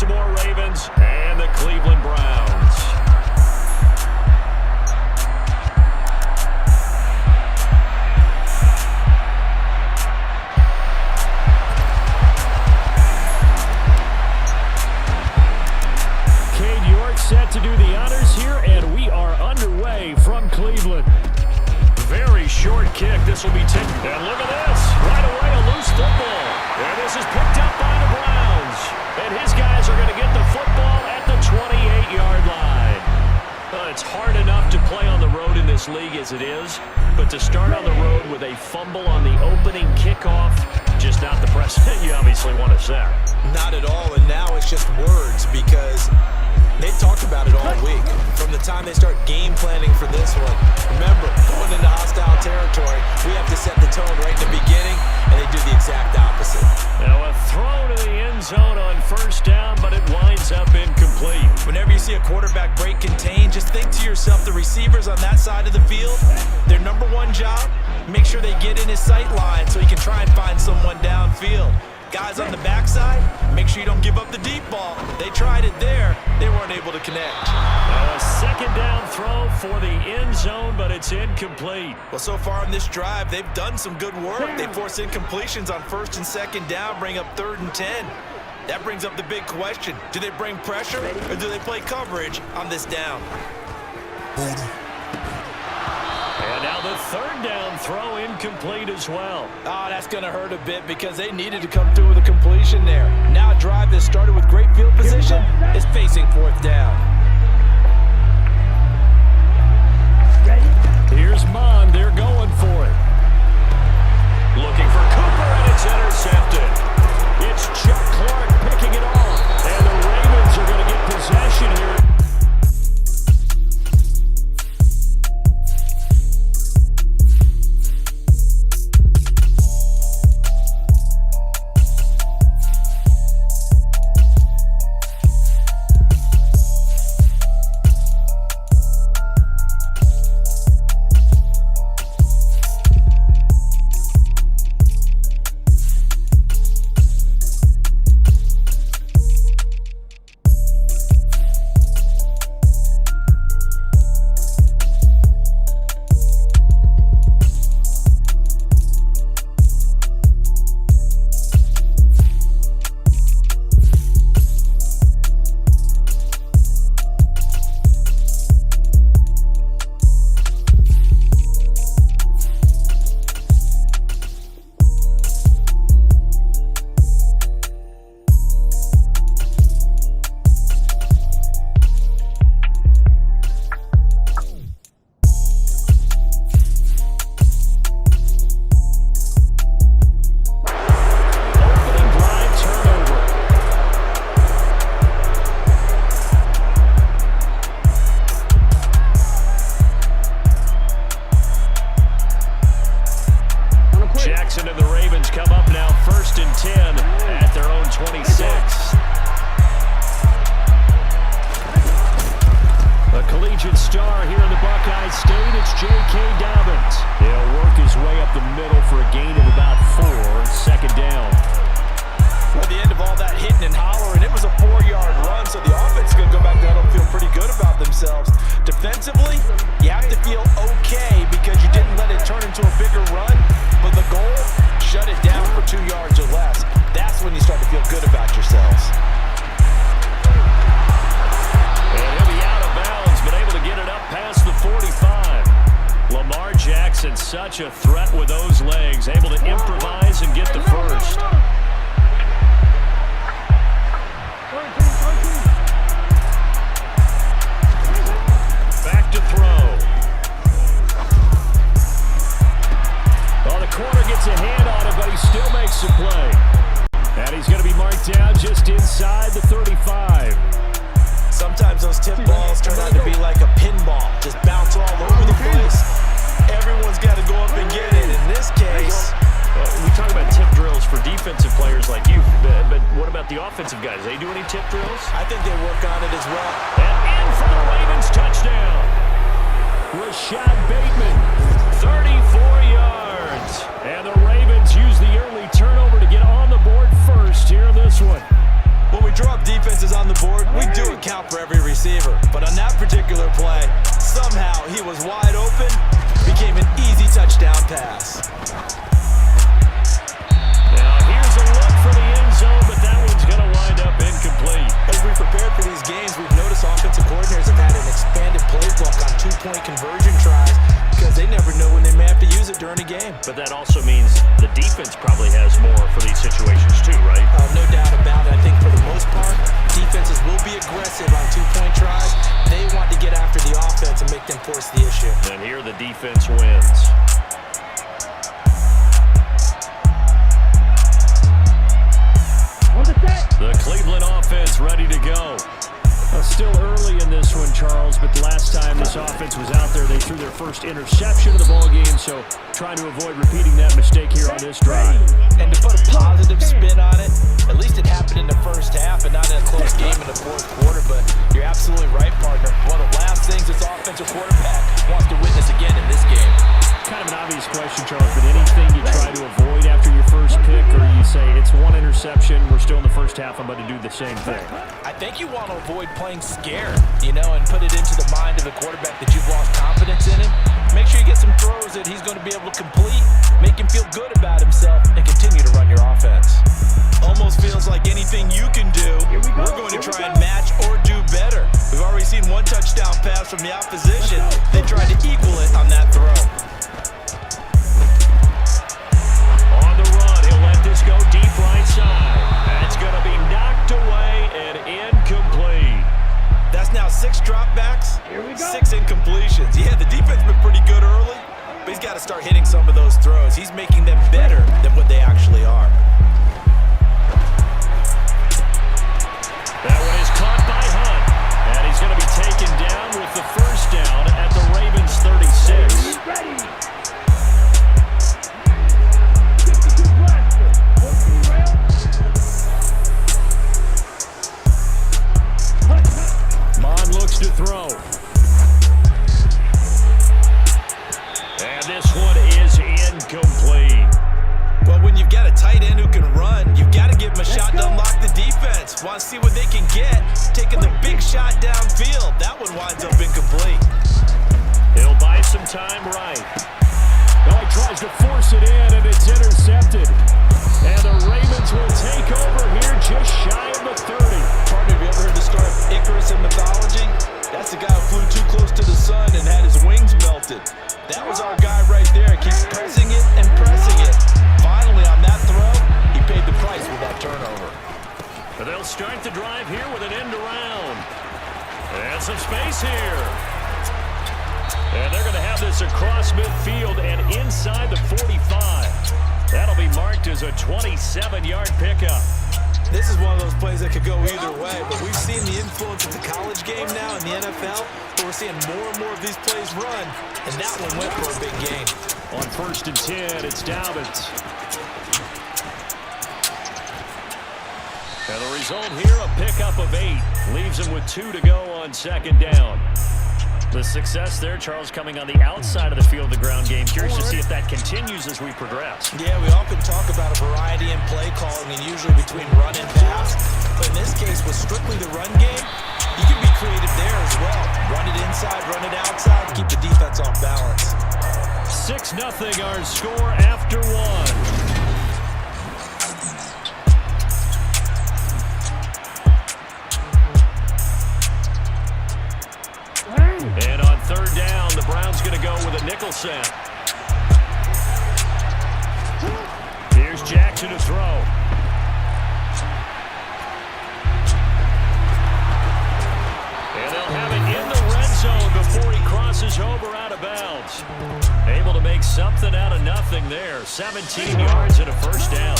D: Baltimore Ravens and the Cleveland Browns.
A: Cade York set to do the honors here, and we are underway from Cleveland.
D: Very short kick. This will be tipped. And look at this. Right away, a loose football. And this is picked up by the Browns. And his guys are going to get the football at the 28-yard line. It's hard enough to play on the road in this league as it is, but to start on the road with a fumble on the opening kickoff, just not the precedent you obviously want to set.
B: Not at all, and now it's just words because they talked about it all week. From the time they start game planning for this one, remember, going into hostile territory, we have to set the tone right in the beginning, and they do the exact opposite.
D: Now a throw to the end zone on first down, but it winds up incomplete.
B: Whenever you see a quarterback break contain, just think to yourself, the receivers on that side of the field, their number one job, make sure they get in his sight line so he can try and find someone downfield. Guys on the backside, make sure you don't give up the deep ball. They tried it there. They weren't able to connect.
D: Now a second down throw for the end zone, but it's incomplete.
B: Well, so far on this drive, they've done some good work. They force incompletions on first and second down, bring up 3rd and 10. That brings up the big question. Do they bring pressure or do they play coverage on this down?
D: And now the third down throw incomplete as well.
E: Oh, that's going to hurt a bit because they needed to come through with a completion there. Now a drive that started with great field position is facing 4th down.
A: Here's Mond. They're going for it.
D: Looking for Cooper, and it's intercepted.
A: It's Chuck Clark picking it off. And the Ravens are going to get possession here.
E: Defensively, you have to feel okay because you didn't let it turn into a bigger run, but the goal, shut it down for 2 yards or less. That's when you start to feel good about yourselves.
D: And he'll be out of bounds, but able to get it up past the 45. Lamar Jackson, such a threat with those legs, able to improvise and get the first.
A: Gets a hand on it, but he still makes the play. And he's going to be marked down just inside the 35.
B: Sometimes those tip balls turn out to be like a pinball, just bounce all over the place. Everyone's got to go up and get it. In this case,
D: we talk about tip drills for defensive players like you, but what about the offensive guys? They do any tip drills?
B: I think they work on it as well.
D: And in for the Ravens touchdown.
A: Rashad Bateman,
D: 34 yards.
A: And the Ravens use the early turnover to get on the board first here in this one.
B: When we draw up defenses
E: for every receiver. But on that particular play, somehow he was wide open, became an easy touchdown pass.
A: Now here's a look for the end zone, but that one's going to wind up incomplete.
E: As we prepared for these games, we've noticed offensive coordinators have had an expanded playbook on two-point conversion tries because they never know when they may have to use it during a game.
D: But that also means the defense probably has more for these situations too, right?
E: No doubt about it. I think for the most part, defenses will be aggressive on two-point tries. They want to get after the offense and make them force the issue.
D: And here the defense wins. The Cleveland offense ready to go.
A: Still early in this one, Charles, but the last time this offense was out there, they threw their first interception of the ball game, so trying to avoid repeating that mistake here on this drive.
E: And to put a positive spin on it, at least it happened in the first half and not in a close game in the fourth quarter, but you're absolutely right, partner. One of the last things this offensive quarterback wants to witness again in this game.
A: Kind of an obvious question, Charles, but anything you try to avoid after your first pick, or you say it's one interception, we're still in the first half, I'm going to do the same thing?
E: I think you want to avoid playing scared, and put it into the mind of the quarterback that you've lost confidence in him. Make sure you get some throws that he's going to be able to complete, make him feel good about himself, and continue to run your offense.
B: Almost feels like anything you can do, we're going to try and match or do better. We've already seen one touchdown pass from the opposition. They tried to equal it on that throw.
D: On the run, he'll let this go deep right side. That's going to be knocked away and incomplete.
B: That's now 6 dropbacks, 6 incompletions. Yeah, the defense has been pretty good early, but he's got to start hitting some of those throws. He's making them better than what they actually are.
D: That one is caught by Hunt, and he's going to be taken down with the first down at the Ravens 36. Looks to throw. And this one is incomplete.
B: Well, when you've got a tight end who can run, you've got to give him a shot to unlock the defense. Want to see what they can get. Taking the big shot downfield. That one winds up incomplete.
D: He'll buy some time right.
A: Now he tries to force it in, and it's intercepted. And the Ravens will take over here just shy of the 30.
E: Partner, have you ever heard the story of Icarus in mythology? That's the guy who flew too close to the sun and had his wings melted. That was our guy right there. Keeps pressing it and pressing it. Finally, on that throw, he paid the price with that turnover.
D: But they'll start the drive here with an end around. And some space here. And they're going to have this across midfield and inside the 45. That'll be marked as a 27-yard pickup.
E: This is one of those plays that could go either way, but we've seen the influence of the college game now in the NFL, but we're seeing more and more of these plays run, and that one went for a big gain.
A: On 1st and 10, it's Dobbins.
D: And the result here, a pickup of 8. Leaves him with 2 to go on 2nd down. The success there, Charles, coming on the outside of the field, the ground game. Curious to see if that continues as we progress.
E: Yeah, we often talk about a variety in play calling and usually between run and pass. But in this case, with strictly the run game, you can be creative there as well. Run it inside, run it outside, keep the defense off balance.
D: 6-0 our score after 1. And on 3rd down, the Browns going to go with a nickel set. Here's Jackson to throw. And they'll have it in the red zone before he crosses over out of bounds. Able to make something out of nothing there. 17 yards and a first down.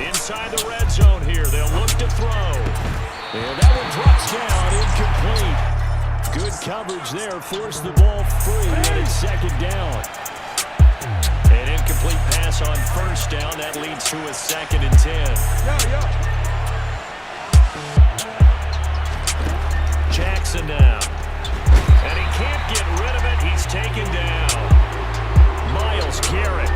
D: Inside the red zone here, they'll look to throw. And that one drops down, incomplete. Good coverage there, forced the ball free, and it's 2nd down. An incomplete pass on 1st down, that leads to a 2nd and 10. Jackson now. And he can't get rid of it, he's taken down. Myles Garrett.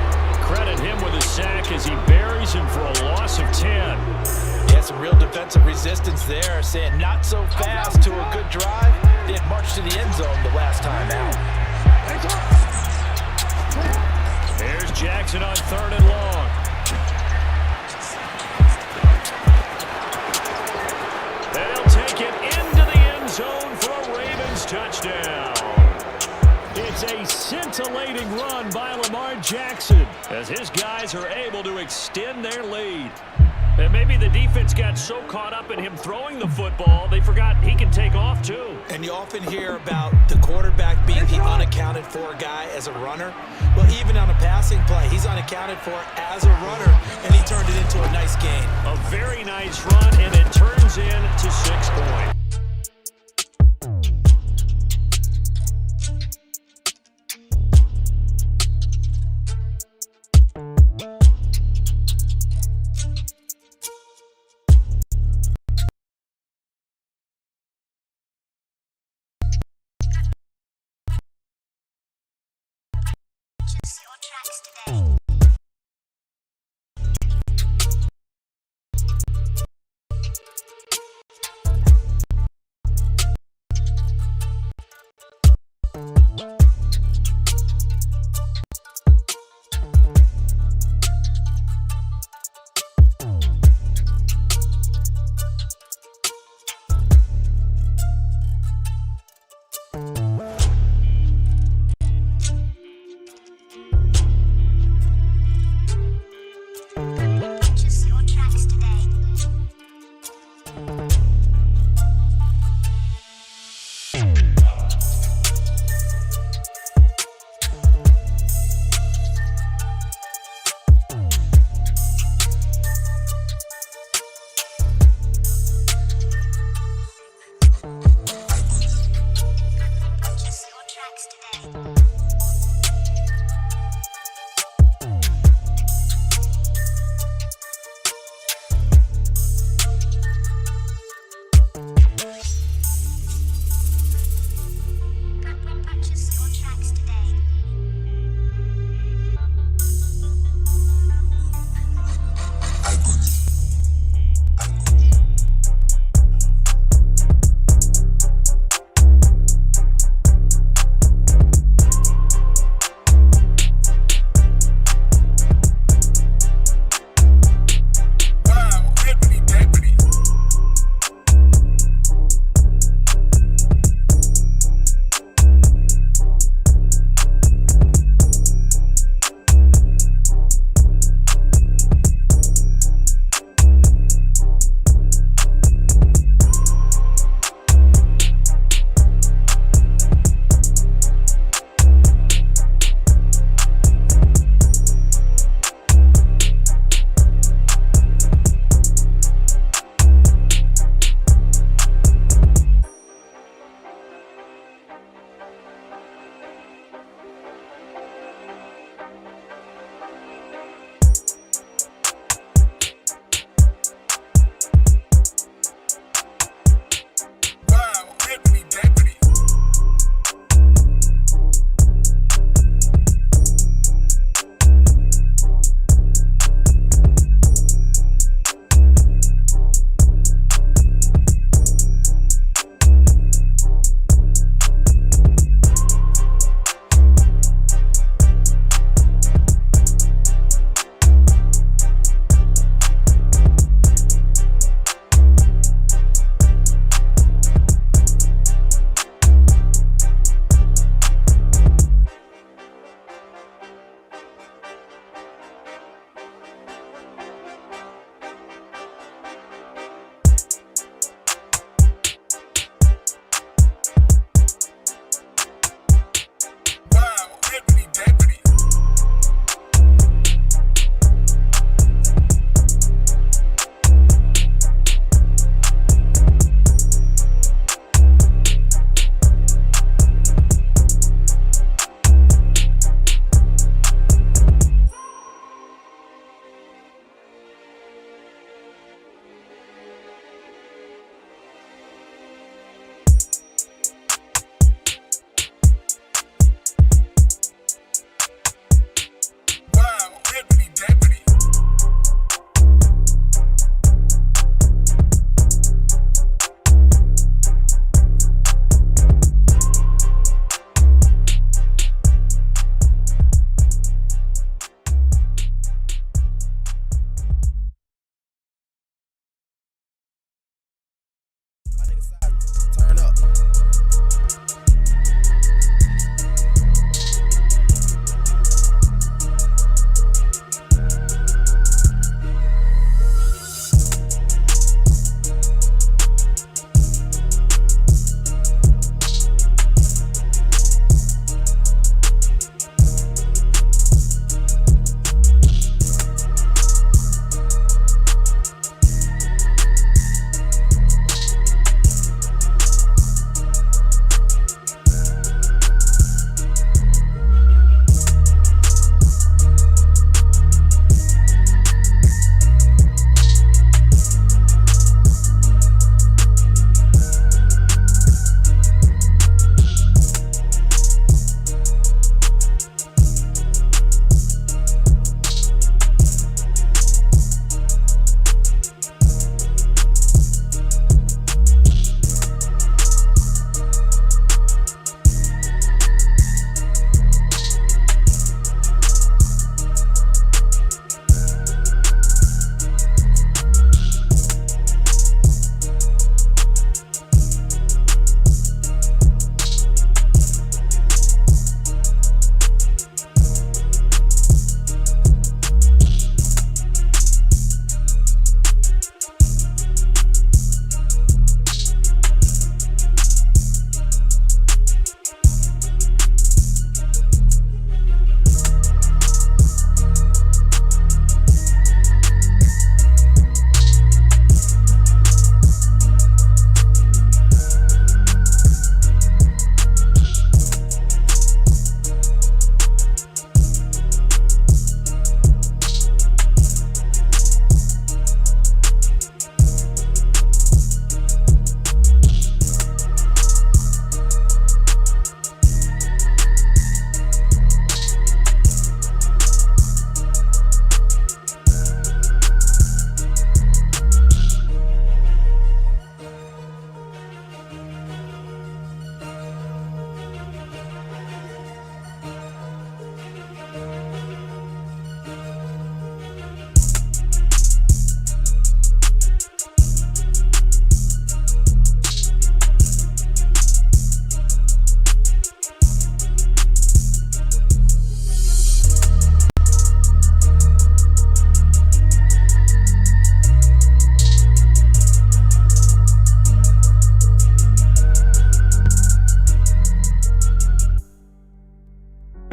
A: as he buries him for a loss of 10.
B: Yeah, some real defensive resistance there, saying not so fast to a good drive. They had marched to the end zone the last time out.
A: Here's Jackson on 3rd and long. They'll take it into the end zone for a Ravens touchdown. It's a scintillating run by Lamar Jackson as his guys are able to extend their lead. And maybe the defense got so caught up in him throwing the football, they forgot he can take off too.
B: And you often hear about the quarterback being the unaccounted for guy as a runner. Well, even on a passing play, he's unaccounted for as a runner, and he turned it into a nice gain.
A: A very nice run, and it turns into 6 points.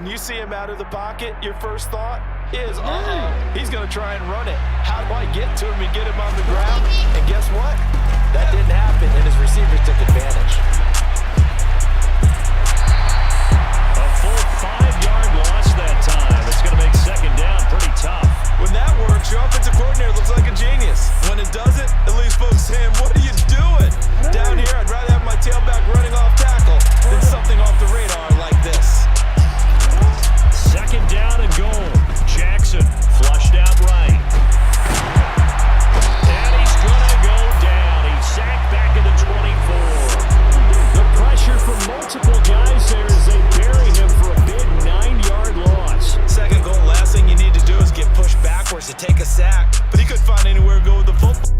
B: When you see him out of the pocket, your first thought is, he's going to try and run it. How do I get to him and get him on the ground? And guess what? That didn't happen, and his receivers took advantage.
A: A full 5-yard loss that time. It's going to make second down pretty tough.
B: When that works, your offensive coordinator looks like a genius. When it doesn't, at least folks saying, what are you doing? Down here, I'd rather have my tailback running off tackle than something off the radar like this.
A: Second down and goal. Jackson flushed out right. And he's going to go down. He's sacked back at the 24. The pressure from multiple guys there as they bury him for a big 9-yard loss.
B: Second goal, last thing you need to do is get pushed backwards to take a sack. But he couldn't find anywhere to go with the football.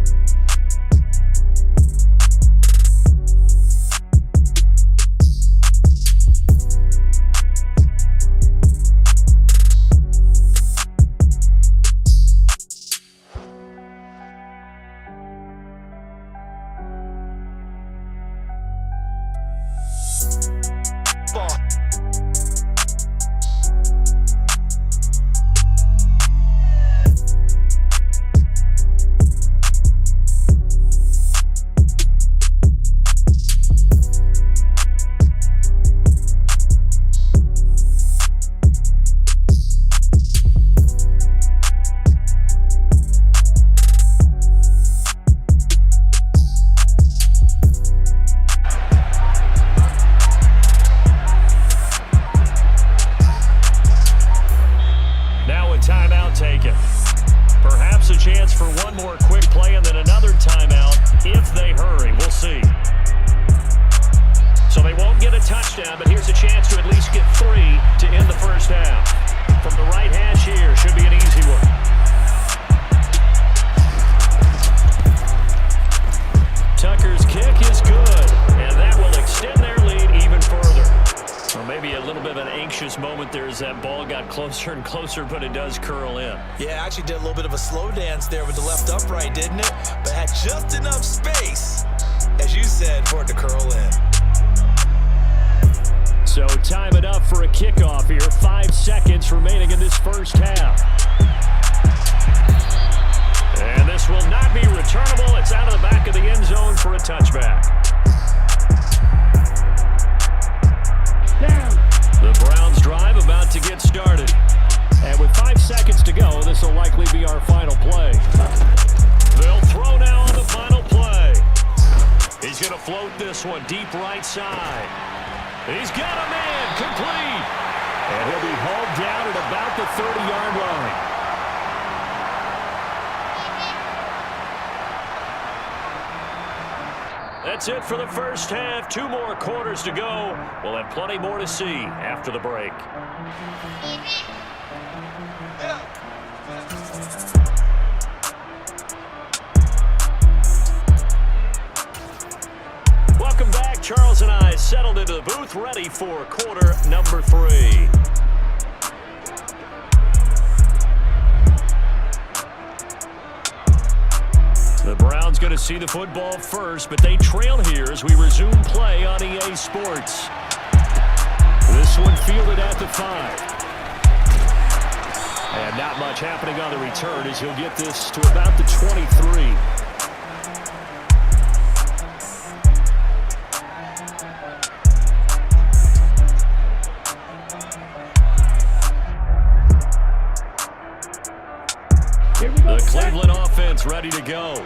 A: Perhaps a chance for one more quick play and then another timeout if they hurry. We'll see. So they won't get a touchdown, but here's a chance to at least get 3 to end the first half. From the right hash here, should be an easy one. Tucker's kick is good, and that will extend their lead even further. Well, maybe a little bit of an anxious moment there as that ball got closer and closer, but it does curl in.
B: Yeah, actually did a little bit of a slow dance there with the left upright, didn't it? But had just enough space, as you said, for it to curl in.
A: So time it up for a kickoff here. 5 seconds remaining in this first half. And this will not be returnable. It's out of the back of the end zone for a touchback. The Browns drive about to get started. And with 5 seconds to go, this will likely be our final play. They'll throw now on the final play. He's going to float this one deep right side. He's got a man complete. And he'll be hauled down at about the 30-yard line. That's it for the first half. 2 more quarters to go. We'll have plenty more to see after the break. Welcome back. Charles and I settled into the booth, ready for quarter number 3. The Browns going to see the football first, but they trail here as we resume play on EA Sports. This one fielded at the 5. And not much happening on the return as he'll get this to about the 23. The Cleveland offense ready to go.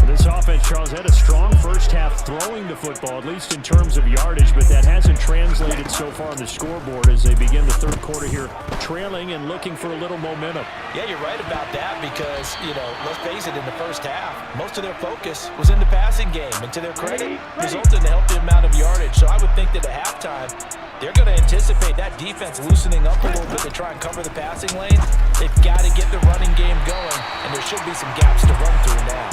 A: This offense, Charles, had a strong first half throwing the football, at least in terms of yardage, but that hasn't translated so far on the scoreboard as they begin the third quarter here, trailing and looking for a little momentum.
B: Yeah, you're right about that because, let's face it, in the first half, most of their focus was in the passing game. And to their credit, resulted in a healthy amount of yardage. So I would think that at halftime, they're going to anticipate that defense loosening up a little bit to try and cover the passing lane. They've got to get the running game going, and there should be some gaps to run through now.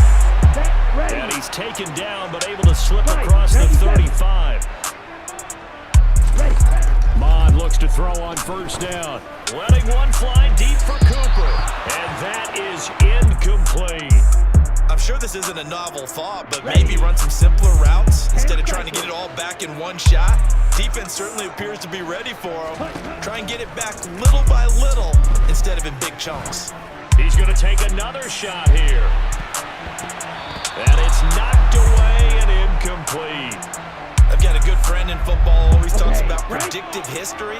A: And he's taken down, but able to slip across the 35. Mon looks to throw on first down. Letting one fly deep for Cooper. And that is incomplete.
B: I'm sure this isn't a novel thought, but maybe run some simpler routes instead of trying to get it all back in one shot. Defense certainly appears to be ready for him. Try and get it back little by little instead of in big chunks.
A: He's going to take another shot here. And it's knocked away and incomplete.
B: I've got a good friend in football, always talks about predictive history.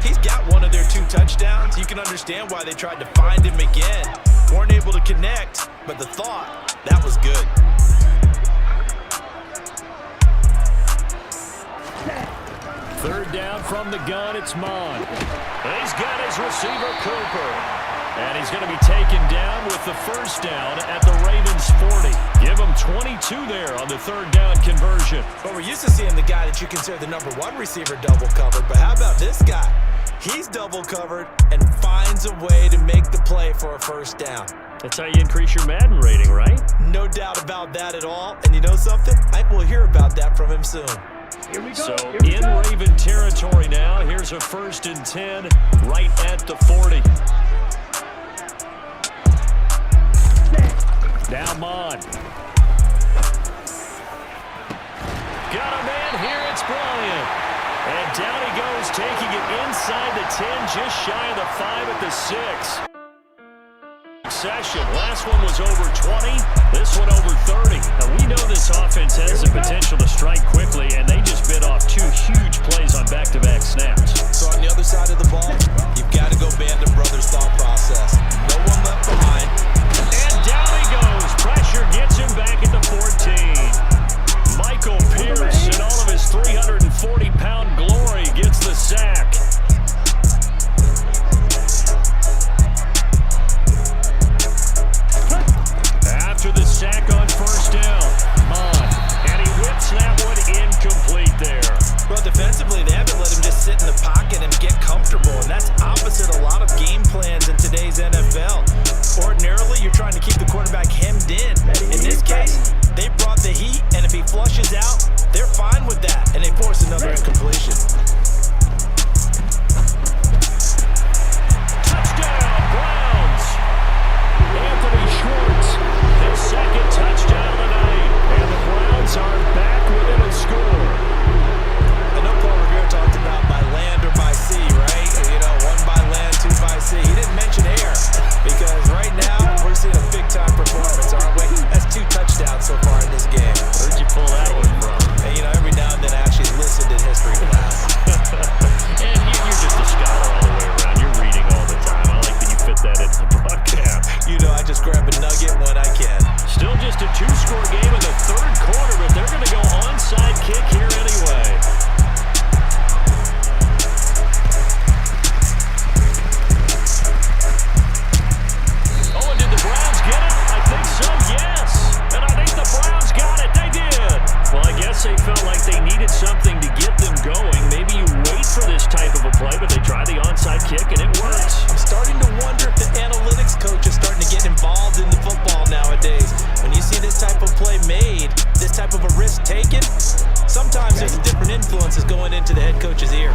B: He's got one of their 2 touchdowns. You can understand why they tried to find him again. Weren't able to connect, but the thought, that was good.
A: Third down from the gun, it's Mon. He's got his receiver, Cooper. And he's going to be taken down with the first down at the Ravens 40. Give him 22 there on the third down conversion.
B: But we're used to seeing the guy that you consider the number 1 receiver double covered. But how about this guy? He's double covered and finds a way to make the play for a first down.
A: That's how you increase your Madden rating, right?
B: No doubt about that at all. And you know something? I think we'll hear about that from him soon.
A: So in Raven territory now, here's a 1st and 10 right at the 40. Now Mon. Got a man here, it's Bryant. And down he goes, taking it inside the 10, just shy of the 5 at the 6. Session. Last one was over 20. This one over 30. Now we know this offense has the potential to strike quickly, and they just bit off 2 huge plays on back-to-back snaps.
B: So on the other side of the ball, you've got to go Band of Brothers thought process. No one left behind.
A: And down he goes. Pressure gets him back at the 14. Michael Pierce, in all of his 340-pound glory, gets the sack. After the sack on first down, Mon, and he whips that one incomplete there.
B: Well, defensively, they haven't let him just sit in the pocket and get comfortable, and that's opposite a lot of game plans in today's NFL. Ordinarily, you're trying to keep the quarterback hemmed in. In this case, they brought the heat, and if he flushes out, they're fine with that, and they force another incompletion.
A: Touchdown, Browns! Anthony Schwartz, his 2nd touchdown of the night, and the Browns are back within a score.
B: I know Paul Revere talked about by land or by sea, right? You know, 1 by land, 2 by sea. He didn't mention air, because right now we're seeing a big-time performance, aren't we? That's 2 touchdowns so far in this game.
A: Where'd you pull that one from?
B: And, you know, every now and then I actually listened in history class.
A: And you're just a scholar all the way around. You're reading all the time. I like that you fit that into the broadcast.
B: You know, I just grab a nugget when I can.
A: Still just a 2-score game in the 3rd quarter, but they're going to go onside kick here anyway. Oh, and did the Browns get it? I think so, yes. And I think the Browns got it. They did. Well, I guess they felt like they needed something to get them going. Maybe you wait for this type of a play, but they try the onside kick, and it worked.
B: I'm starting to wonder if the analytics coach is starting to get involved in the football nowadays. When you see this type of play made, this type of a risk taken, sometimes there's different influences going into the head coach's ear.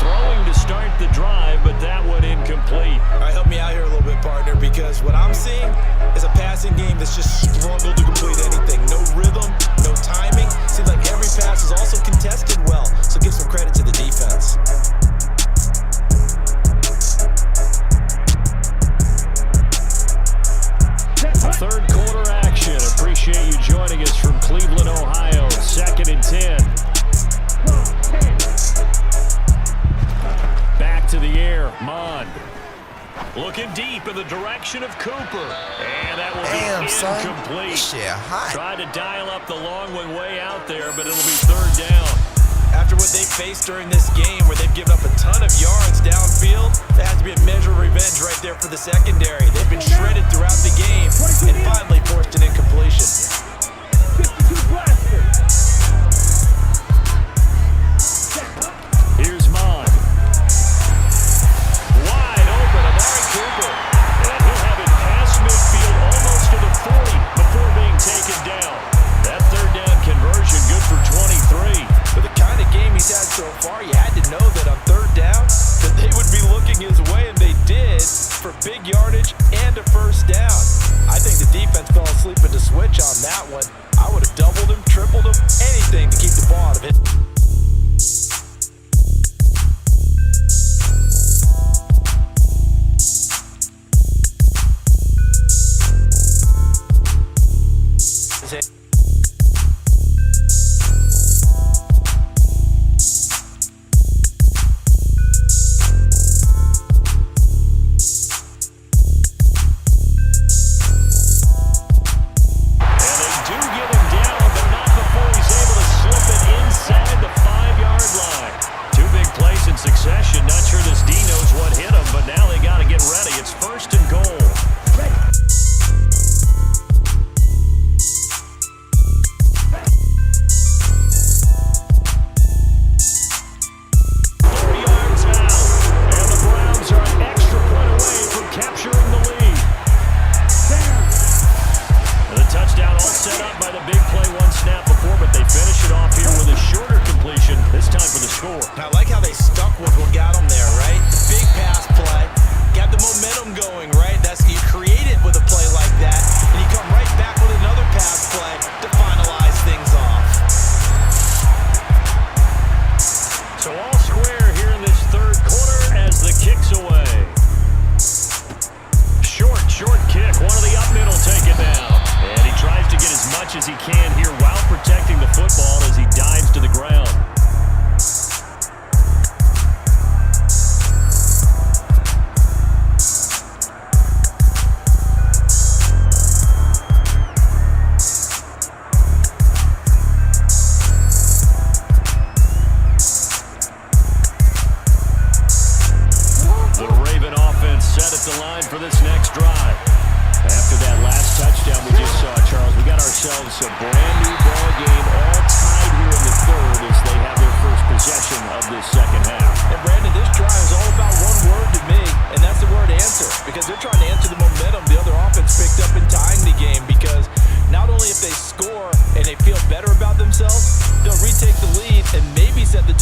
A: Throwing to start the drive, but that one incomplete.
B: All right, help me out here a little bit, partner, because what I'm seeing is a passing game that's just struggled to complete anything. No rhythm, no timing. Seems like every pass is also contested well, so give some credit to the defense.
A: Third quarter action. Appreciate you joining us from Cleveland, Ohio. 2nd and 10. Back to the air, Mon. Looking deep in the direction of Cooper. And that will be incomplete. Tried to dial up the long one way out there, but it'll be 3rd down.
B: After what they faced during this game, where they've given up a ton of yards downfield, there has to be a measure of revenge right there for the secondary. They've been shredded throughout the game and finally forced an incompletion.
A: Here's Mon. Wide open, Amari Cooper. And he'll have it past midfield almost to the 40 before being taken down. That 3rd down conversion good for 23.
B: For the kind of game he's had so far, you had to know that on 3rd down, that they would be looking his way, and they did, for big yardage and a first down.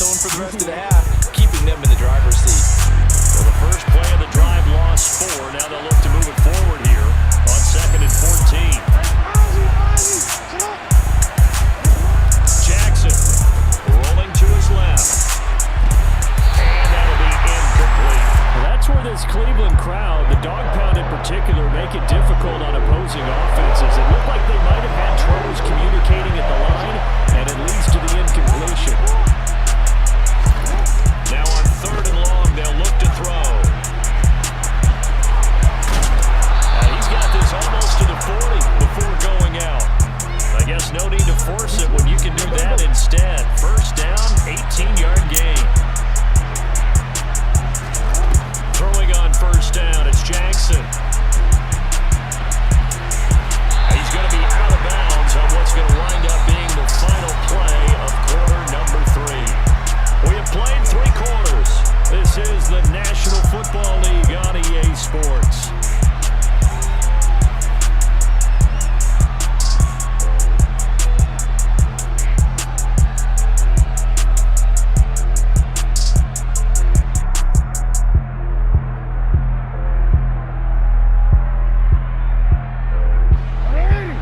E: tone for the rest of the half, keeping them in the driver's seat.
A: Well, the first play of the drive lost 4. Now they'll look to move it forward here on 2nd and 14. Jackson rolling to his left. And that'll be incomplete. Well, that's where this Cleveland crowd, the dog pound in particular, make it difficult on opposing offenses. It looked like they might have had troubles communicating at the line, and it leads to the incompletion. Now on 3rd and long, they'll look to throw. He's got this almost to the 40 before going out. I guess no need to force it when you can do that instead. First down, 18-yard gain. Throwing on first down, it's Jackson. He's going to be out of bounds on what's going to wind up being the final play of quarter number 3. We have played 3 quarters. This is the National Football League on EA Sports.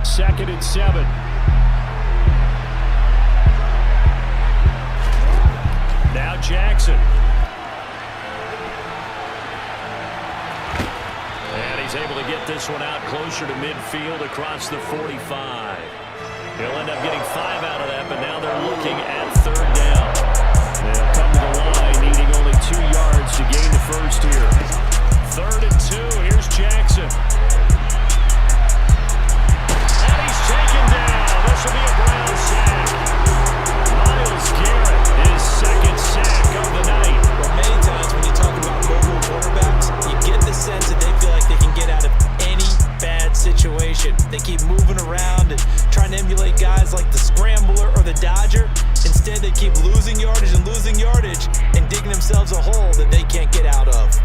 A: Second and 7. Now Jackson. And he's able to get this one out closer to midfield across the 45. He'll end up getting 5 out of that, but now they're looking at 3rd down. They'll come to the line, needing only 2 yards to gain the first here. 3rd and 2, here's Jackson. And he's taken down. This will be a Brown sack. Myles Garrett, his 2nd sack of the night.
E: Well, many times when you talk about mobile quarterbacks, you get the sense that they feel like they can get out of any bad situation. They keep moving around and trying to emulate guys like the Scrambler or the Dodger. Instead, they keep losing yardage and digging themselves a hole that they can't get out of.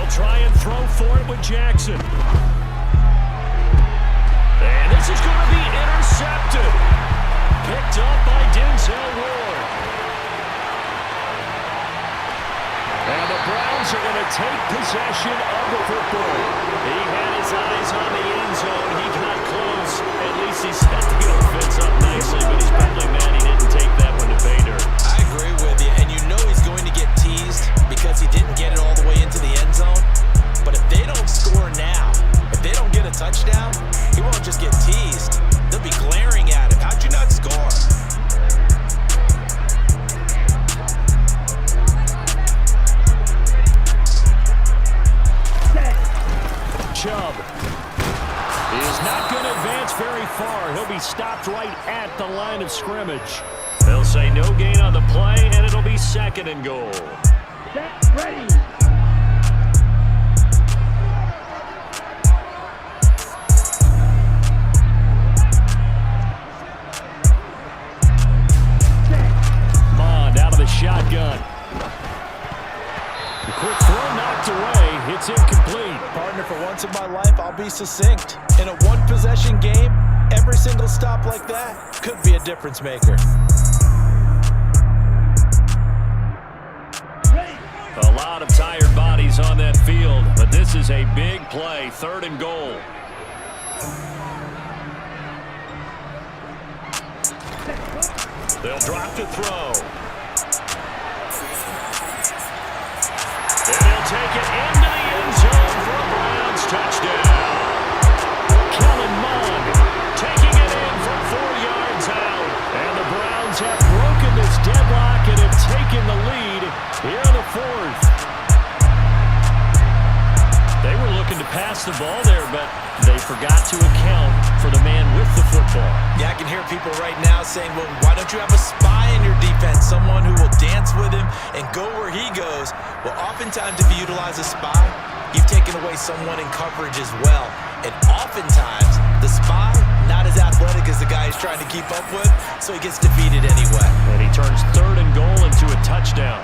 A: Try and throw for it with Jackson. And this is going to be intercepted. Picked up by Denzel Ward. And the Browns are going to take possession of the football. He had his eyes on the end zone. He got close. At least he set the offense up nicely, but he's probably mad he didn't take that one to pay dirt.
E: I agree with you, and you know he's going to get teased because he didn't get it all the way into the end zone. But if they don't score now, if they don't get a touchdown, he won't just get teased. They'll be glaring at him. How'd you not score?
A: Chubb is not going to advance very far. He'll be stopped right at the line of scrimmage. They'll say no gain on the play, and it'll be 2nd and goal.
G: Set, ready.
A: Shotgun. The quick throw knocked away. It's incomplete.
E: Partner, for once in my life, I'll be succinct. In a one-possession game, every single stop like that could be a difference maker.
A: A lot of tired bodies on that field, but this is a big play. 3rd and goal. They'll drop to throw. And he'll take it into the end zone for a Browns touchdown. Kellen Mond taking it in from 4 yards out. And the Browns have broken this deadlock and have taken the lead here in the 4th. They were looking to pass the ball there, but they forgot to account for the man with the football.
E: Yeah, I can hear people right now saying, well, why don't you have a spy in your defense, someone who will dance with him and go where he goes? Well, oftentimes if you utilize a spy, you've taken away someone in coverage as well. And oftentimes, the spy, not as athletic as
B: keep up with, so he gets defeated anyway.
A: And he turns 3rd and goal into a touchdown.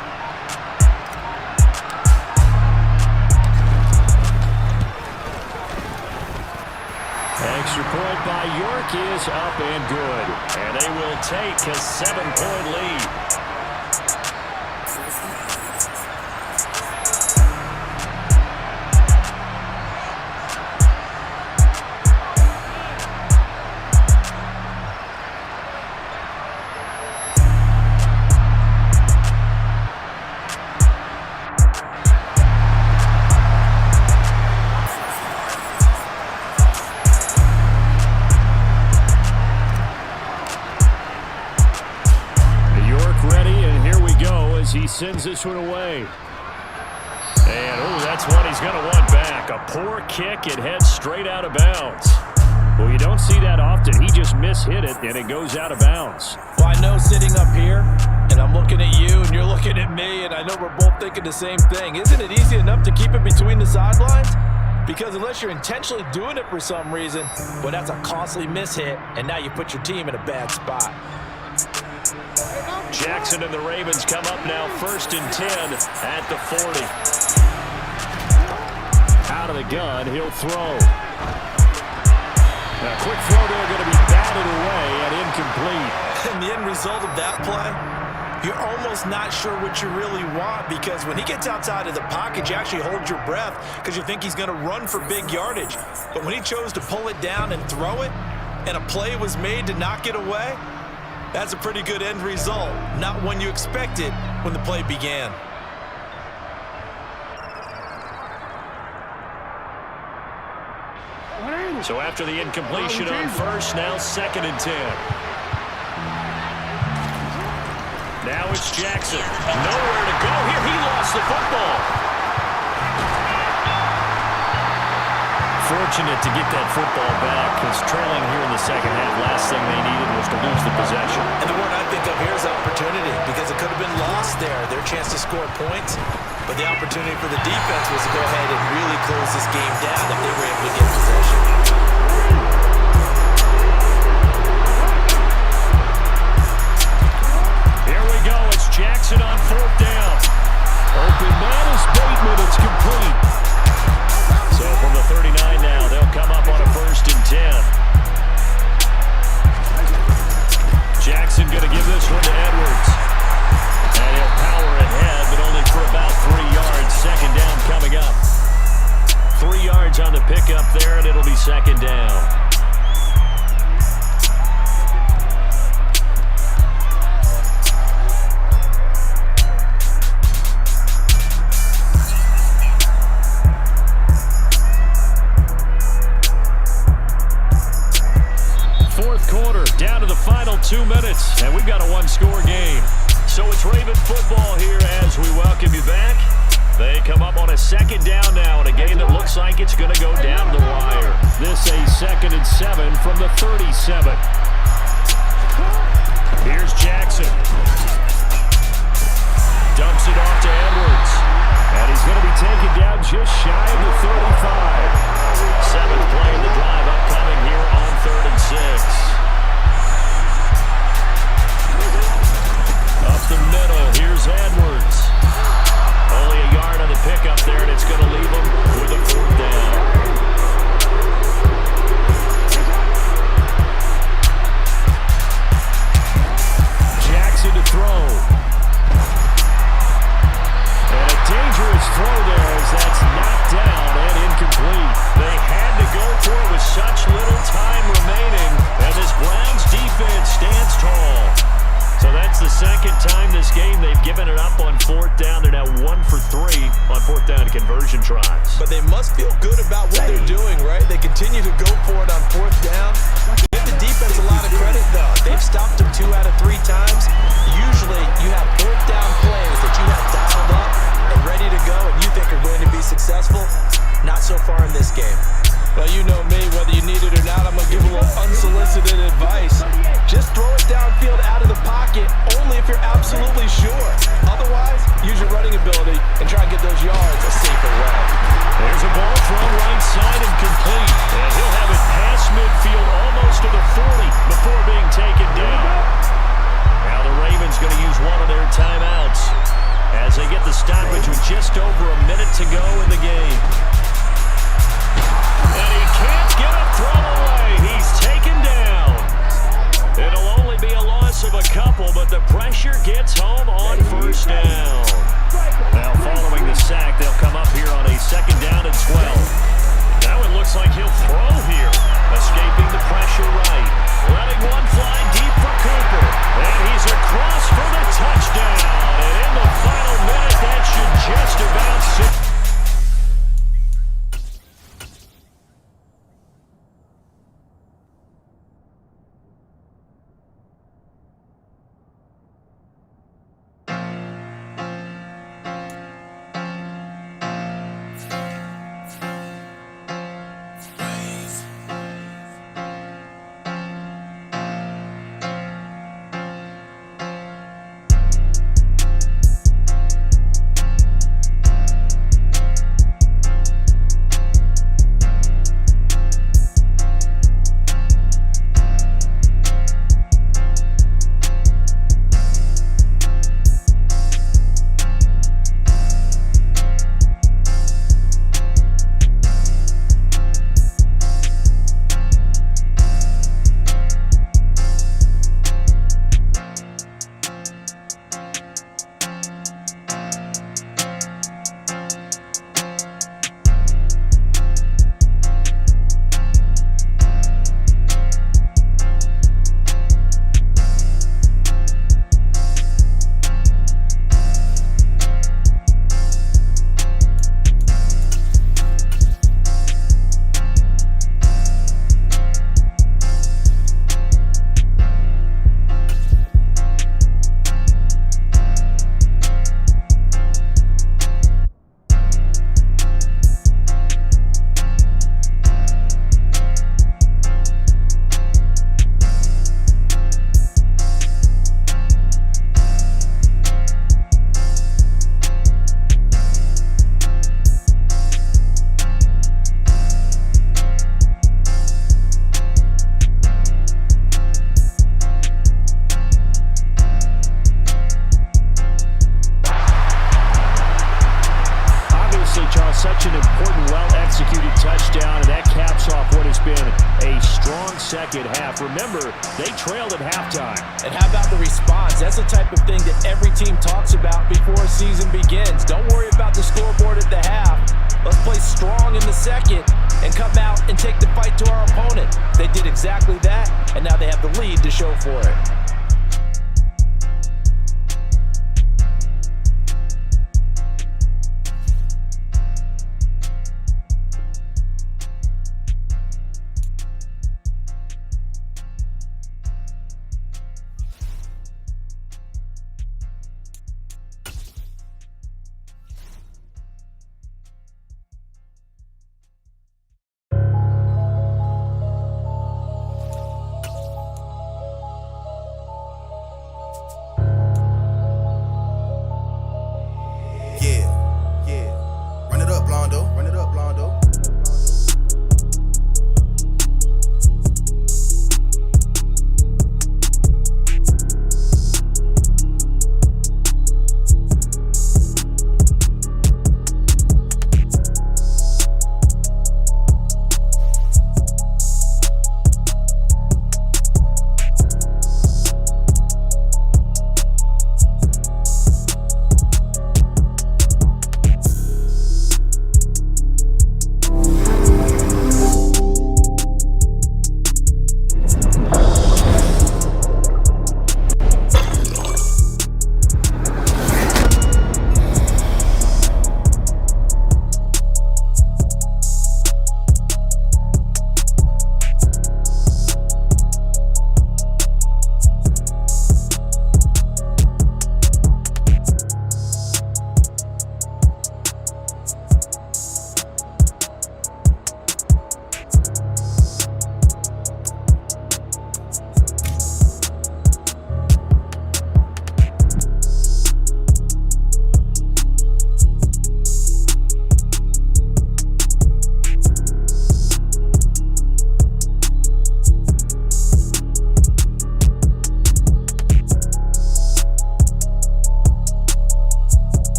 A: Extra point by York is up and good. And they will take a 7-point lead. He sends this one away. And, that's one he's going to want back. A poor kick. It heads straight out of bounds. Well, you don't see that often. He just mishit it, and it goes out of bounds.
E: Well, I know sitting up here, and I'm looking at you, and you're looking at me, and I know we're both thinking the same thing. Isn't it easy enough to keep it between the sidelines? Because unless you're intentionally doing it for some reason, well, that's a costly mishit, and now you put your team in a bad spot.
A: Jackson and the Ravens come up now 1st and 10 at the 40. Out of the gun, he'll throw. A quick throw there going to be batted away and incomplete.
B: And the end result of that play, you're almost not sure what you really want, because when he gets outside of the pocket, you actually hold your breath because you think he's going to run for big yardage. But when he chose to pull it down and throw it, and a play was made to knock it away, that's a pretty good end result. Not one you expected when the play began.
A: So after the incompletion on 1st, now 2nd and 10. Now it's Jackson. Nowhere to go here. He lost the football. Fortunate to get that football back, because trailing here in the second half, last thing they needed was to lose the possession.
B: And the word I think of here is opportunity, because it could have been lost there, their chance to score points. But the opportunity for the defense was to go ahead and really close this game down if they were able to get possession.
A: Here we go. It's Jackson on 4th down. Open man is Bateman. It's complete. So from the 39 now, they'll come up on a 1st and 10. Jackson going to give this one to Edwards. And he'll power ahead, but only for about 3 yards. 2nd down coming up. 3 yards on the pickup there, and it'll be 2nd down. Down to the final 2 minutes, and we've got a 1-score game. So it's Raven football here as we welcome you back. They come up on a 2nd down now in a game that looks like it's going to go down the wire. This a 2nd and 7 from the 37. Here's Jackson. Dumps it off to Edwards. And he's going to be taken down just shy of the 35. 7th play of the drive upcoming here on 3rd and 6. Up the middle, here's Edwards. Only a yard on the pickup there, and it's going to leave him with a 4th down. Jackson to throw. And a dangerous throw there as that's knocked down and incomplete. They had to go for it with such little time remaining, and this Browns defense stands tall. So that's the 2nd time this game they've given it up on 4th down. They're now 1 for 3 on 4th down conversion tries.
B: But they must feel good about what they're doing, right? They continue to go for it on 4th down. Give the defense a lot of credit, though. They've stopped them 2 out of 3 times. Usually, you have 4th down plays that you have dialed up and ready to go, and you think are going to be successful. Not so far in this game.
E: Well, you know me, whether you need it or not, I'm going to give a little unsolicited advice. Just throw it downfield out of the pocket, only if you're absolutely sure. Otherwise, use your running ability and try and get those yards a safer way.
A: There's a ball thrown right side and complete. And he'll have it past midfield almost
D: couple, but the pressure gets home on first down. Now, following the sack, they'll come up here on a 2nd down and 12. Now it looks like he'll throw here. Escaping the pressure right. Letting one fly deep for Cooper. And he's across for the touchdown. And in the final minute, that should just about sit. Such an important, well-executed touchdown, and that caps off what has been a strong second half. Remember, they trailed at halftime.
E: And how about the response? That's the type of thing that every team talks about before a season begins. Don't worry about the scoreboard at the half. Let's play strong in the second and come out and take the fight to our opponent. They did exactly that, and now they have the lead to show for it.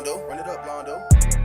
J: Blondo. Run it up, Blondo.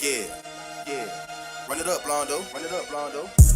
J: Yeah, yeah. Run it up, Blondo. Run it up, Blondo.